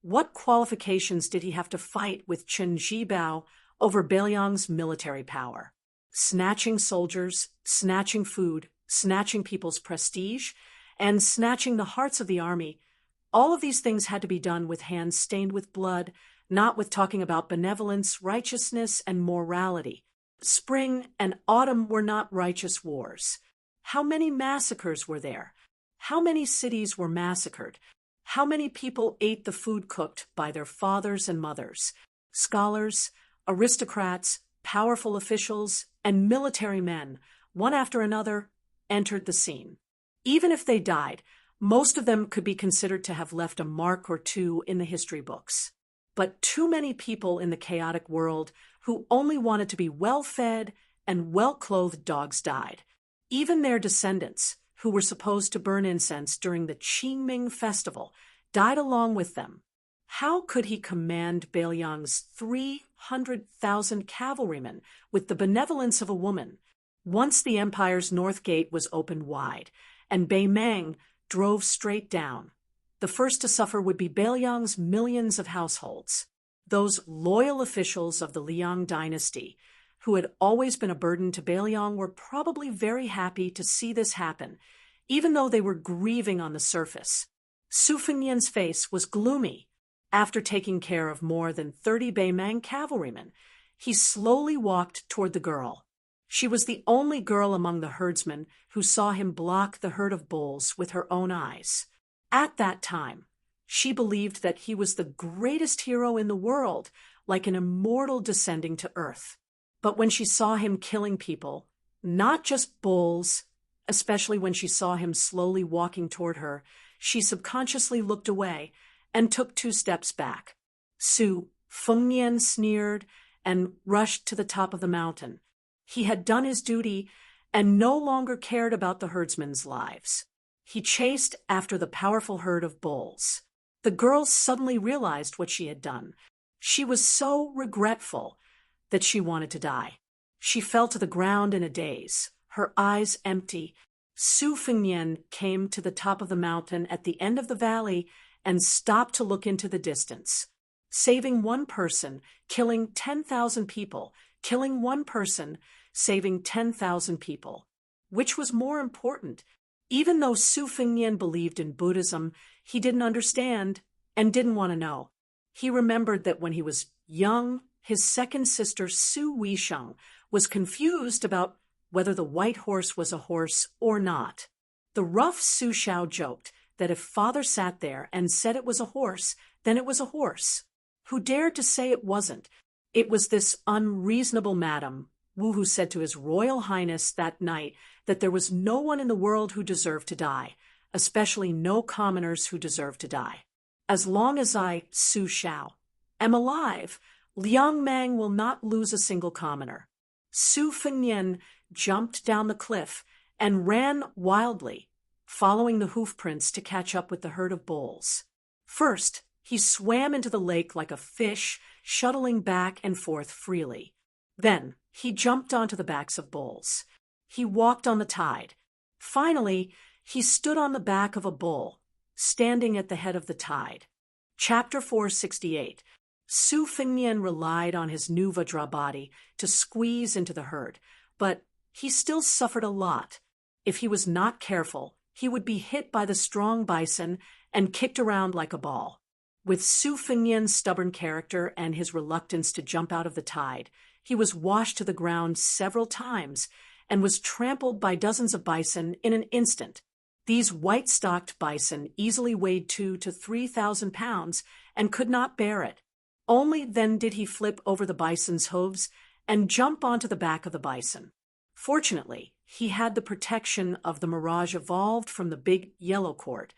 what qualifications did he have to fight with Chen Jibao over Beiliang's military power? Snatching soldiers, snatching food, snatching people's prestige, and snatching the hearts of the army. All of these things had to be done with hands stained with blood, not with talking about benevolence, righteousness, and morality. Spring and autumn were not righteous wars. How many massacres were there? How many cities were massacred? How many people ate the food cooked by their fathers and mothers? Scholars, aristocrats, powerful officials, and military men, one after another, entered the scene. Even if they died, most of them could be considered to have left a mark or two in the history books. But too many people in the chaotic world who only wanted to be well-fed and well-clothed dogs died. Even their descendants, who were supposed to burn incense during the Qingming festival, died along with them. How could he command Beiliang's 300,000 cavalrymen with the benevolence of a woman? Once the empire's north gate was opened wide, and Beimang drove straight down, the first to suffer would be Beiliang's millions of households. Those loyal officials of the Liang dynasty, who had always been a burden to Beiliang, were probably very happy to see this happen, even though they were grieving on the surface. Su Fengnian's face was gloomy. After taking care of more than 30 Beimang cavalrymen, he slowly walked toward the girl. She was the only girl among the herdsmen who saw him block the herd of bulls with her own eyes. At that time, she believed that he was the greatest hero in the world, like an immortal descending to earth. But when she saw him killing people, not just bulls, especially when she saw him slowly walking toward her, she subconsciously looked away and took 2 steps back. Su Fengnian sneered and rushed to the top of the mountain. He had done his duty and no longer cared about the herdsmen's lives. He chased after the powerful herd of bulls. The girl suddenly realized what she had done. She was so regretful that she wanted to die. She fell to the ground in a daze, her eyes empty. Su Fengnian came to the top of the mountain at the end of the valley and stopped to look into the distance. Saving one person, killing 10,000 people, killing one person, saving 10,000 people. Which was more important? Even though Su Fengnian believed in Buddhism, he didn't understand and didn't want to know. He remembered that when he was young, his second sister, Su Weisheng, was confused about whether the white horse was a horse or not. The rough Su Xiao joked that if father sat there and said it was a horse, then it was a horse. Who dared to say it wasn't? It was this unreasonable madam, Wu Hu said to His Royal Highness that night that there was no one in the world who deserved to die, especially no commoners who deserved to die. As long as I, Su Xiao, am alive, Liang Mang will not lose a single commoner. Su Fengnian jumped down the cliff and ran wildly, following the hoofprints to catch up with the herd of bulls. First, he swam into the lake like a fish, shuttling back and forth freely. Then, he jumped onto the backs of bulls. He walked on the tide. Finally, he stood on the back of a bull, standing at the head of the tide. Chapter 468. Su Fengnian relied on his new Vajra body to squeeze into the herd, but he still suffered a lot. If he was not careful, he would be hit by the strong bison and kicked around like a ball. With Su Fengnian's stubborn character and his reluctance to jump out of the tide, he was washed to the ground several times and was trampled by dozens of bison in an instant. These white-stocked bison easily weighed 2,000 to 3,000 pounds and could not bear it. Only then did he flip over the bison's hooves and jump onto the back of the bison. Fortunately, he had the protection of the mirage evolved from the big yellow court,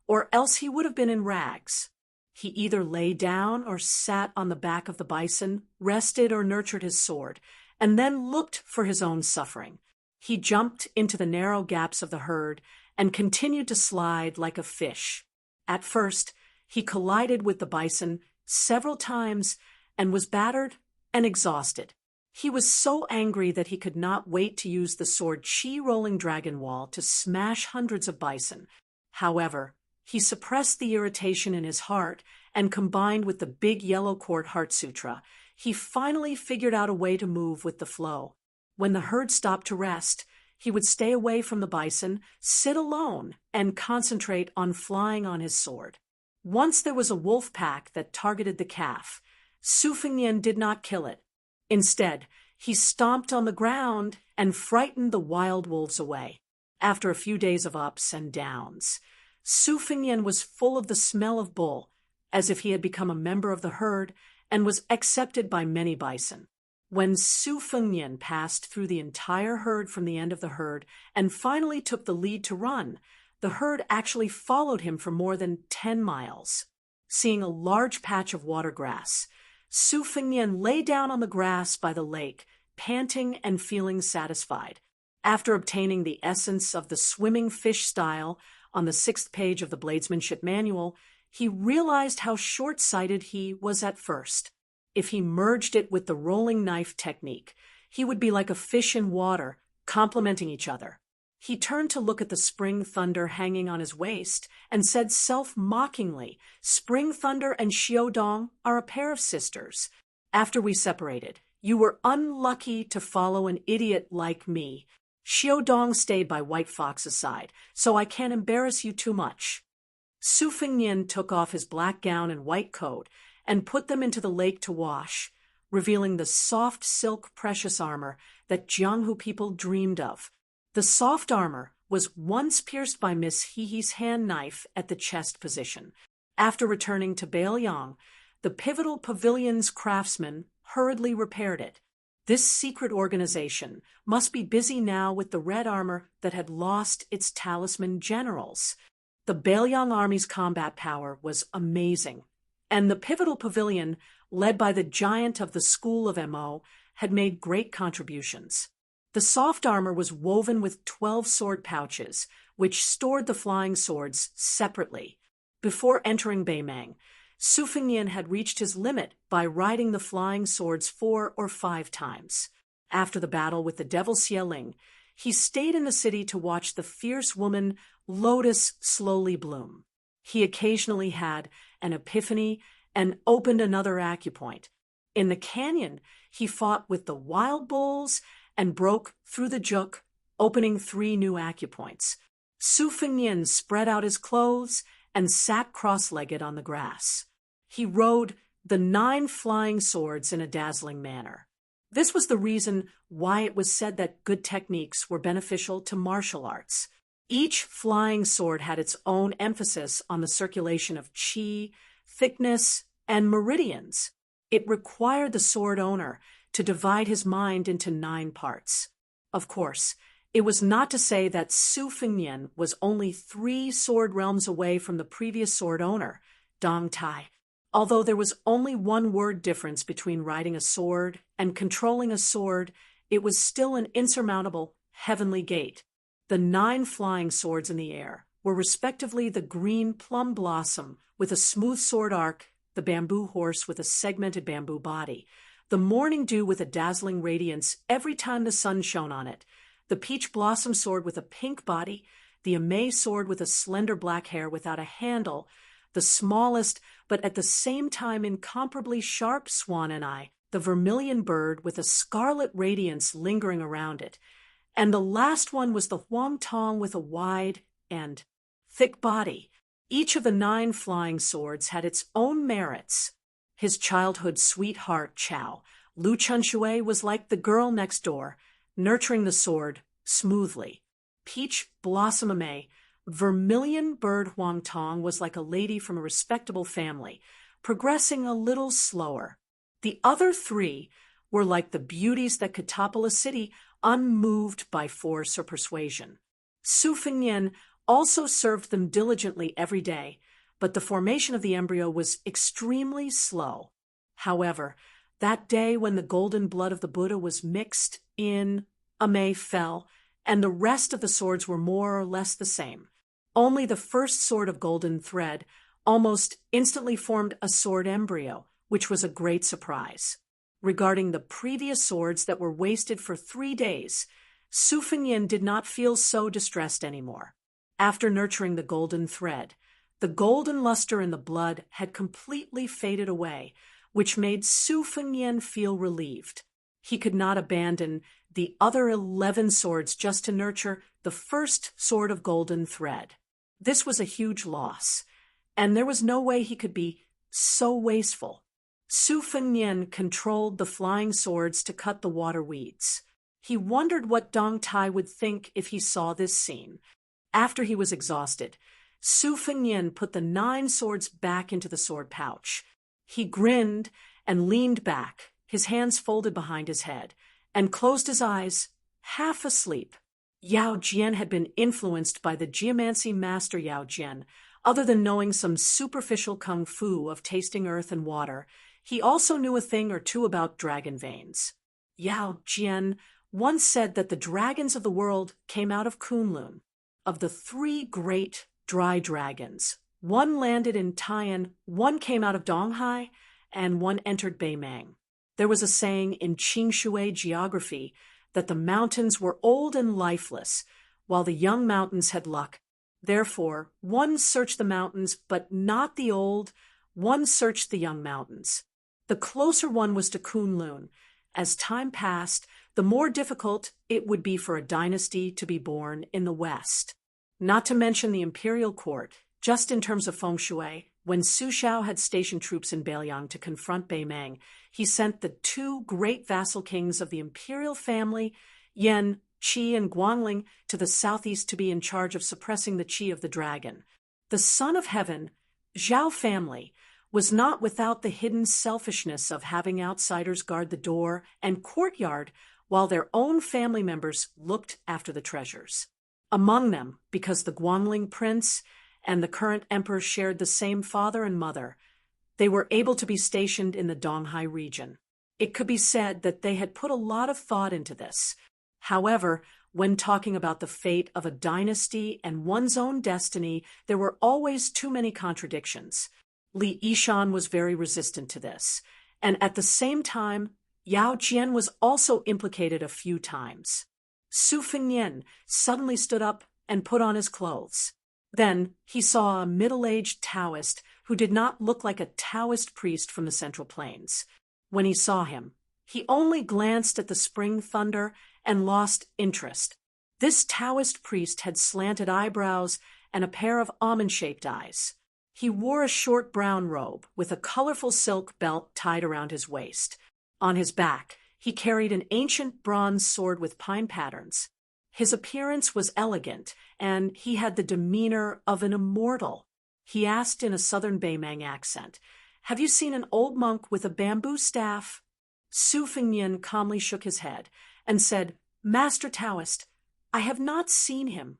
or else he would have been in rags. He either lay down or sat on the back of the bison, rested or nurtured his sword, and then looked for his own suffering. He jumped into the narrow gaps of the herd and continued to slide like a fish. At first, he collided with the bison several times and was battered and exhausted. He was so angry that he could not wait to use the sword Chi-rolling dragon wall to smash hundreds of bison. However, he suppressed the irritation in his heart, and combined with the big yellow court heart sutra, he finally figured out a way to move with the flow. When the herd stopped to rest, he would stay away from the bison, sit alone, and concentrate on flying on his sword. Once there was a wolf pack that targeted the calf. Su Fengnian did not kill it. Instead, he stomped on the ground and frightened the wild wolves away. After a few days of ups and downs, Su Fengnian was full of the smell of bull, as if he had become a member of the herd and was accepted by many bison. When Su Fengnian passed through the entire herd from the end of the herd and finally took the lead to run, the herd actually followed him for more than 10 miles. Seeing a large patch of water grass, Su Fengnian lay down on the grass by the lake, panting and feeling satisfied. After obtaining the essence of the swimming fish style on the 6th page of the Bladesmanship Manual, he realized how short-sighted he was at first. If he merged it with the rolling knife technique, he would be like a fish in water, complementing each other. He turned to look at the spring thunder hanging on his waist and said self-mockingly, "Spring Thunder and Xiaodong are a pair of sisters. After we separated, you were unlucky to follow an idiot like me. Xiaodong stayed by White Fox's side, so I can't embarrass you too much." Su Fengnian took off his black gown and white coat and put them into the lake to wash, revealing the soft silk precious armor that Jianghu people dreamed of. The soft armor was once pierced by Miss Hehe's hand knife at the chest position. After returning to Bailiang, the Pivotal Pavilion's craftsman hurriedly repaired it. This secret organization must be busy now with the red armor that had lost its talisman generals. The Bailiang army's combat power was amazing, and the Pivotal Pavilion, led by the giant of the School of Mo, had made great contributions. The soft armor was woven with 12 sword pouches, which stored the flying swords separately. Before entering Beimang, Su Fengnian had reached his limit by riding the flying swords 4 or 5 times. After the battle with the Devil Xieling, he stayed in the city to watch the fierce woman Lotus slowly bloom. He occasionally had an epiphany and opened another acupoint. In the canyon, he fought with the wild bulls and broke through the juk, opening 3 new acupoints. Su Fengnian spread out his clothes and sat cross-legged on the grass. He rode the 9 flying swords in a dazzling manner. This was the reason why it was said that good techniques were beneficial to martial arts. Each flying sword had its own emphasis on the circulation of chi, thickness, and meridians. It required the sword owner to divide his mind into 9 parts. Of course, it was not to say that Su Fengnian was only 3 sword realms away from the previous sword owner, Dong Tai. Although there was only 1 word difference between riding a sword and controlling a sword, it was still an insurmountable heavenly gate. The 9 flying swords in the air were respectively the green plum blossom with a smooth sword arc, the bamboo horse with a segmented bamboo body, the morning dew with a dazzling radiance every time the sun shone on it, the peach blossom sword with a pink body, the amay sword with a slender black hair without a handle, the smallest but at the same time incomparably sharp swan and eye, the vermilion bird with a scarlet radiance lingering around it, and the last one was the Huang Tong with a wide and thick body. Each of the 9 flying swords had its own merits. His childhood sweetheart, Chao, Lu Chunshui, was like the girl next door, nurturing the sword smoothly. Peach Blossom Amay, Vermilion Bird Huang Tong was like a lady from a respectable family, progressing a little slower. The other 3 were like the beauties that could topple a city, unmoved by force or persuasion. Su Fengnian also served them diligently every day, but the formation of the embryo was extremely slow. However, that day when the golden blood of the Buddha was mixed in, Amay fell, and the rest of the swords were more or less the same. Only the first sword of golden thread almost instantly formed a sword embryo, which was a great surprise. Regarding the previous swords that were wasted for 3 days, Su Fengnian did not feel so distressed anymore. After nurturing the golden thread, the golden luster in the blood had completely faded away, which made Su Fengnian feel relieved. He could not abandon the other 11 swords just to nurture the first sword of golden thread. This was a huge loss, and there was no way he could be so wasteful. Su Fengnian controlled the flying swords to cut the water weeds. He wondered what Dong Tai would think if he saw this scene. After he was exhausted, Su Fengnian put the 9 swords back into the sword pouch. He grinned and leaned back, his hands folded behind his head, and closed his eyes, half asleep. Yao Jian had been influenced by the geomancy master Yao Jian. Other than knowing some superficial kung fu of tasting earth and water, he also knew a thing or two about dragon veins. Yao Jian once said that the dragons of the world came out of Kunlun. Of the 3 great dry dragons, 1 landed in Taiyan, 1 came out of Donghai, and 1 entered Beimang. There was a saying in Qingshui geography that the mountains were old and lifeless, while the young mountains had luck. Therefore, 1 searched the mountains, but not the old, 1 searched the young mountains. The closer one was to Kunlun. As time passed, the more difficult it would be for a dynasty to be born in the West. Not to mention the imperial court, just in terms of feng shui, when Su Xiao had stationed troops in Beiliang to confront Beimang, he sent the 2 great vassal kings of the imperial family, Yan, Qi, and Guangling, to the southeast to be in charge of suppressing the qi of the dragon. The son of heaven, Zhao family, was not without the hidden selfishness of having outsiders guard the door and courtyard while their own family members looked after the treasures. Among them, because the Guangling prince and the current emperor shared the same father and mother, they were able to be stationed in the Donghai region. It could be said that they had put a lot of thought into this. However, when talking about the fate of a dynasty and one's own destiny, there were always too many contradictions. Li Yishan was very resistant to this, and at the same time, Yao Jian was also implicated a few times. Su Fengnian suddenly stood up and put on his clothes. Then he saw a middle-aged Taoist who did not look like a Taoist priest from the Central Plains. When he saw him, he only glanced at the spring thunder and lost interest. This Taoist priest had slanted eyebrows and a pair of almond-shaped eyes. He wore a short brown robe with a colorful silk belt tied around his waist. On his back, he carried an ancient bronze sword with pine patterns. His appearance was elegant, and he had the demeanor of an immortal. He asked in a southern Baimang accent, "Have you seen an old monk with a bamboo staff?" Su Fengnian calmly shook his head and said, "Master Taoist, I have not seen him,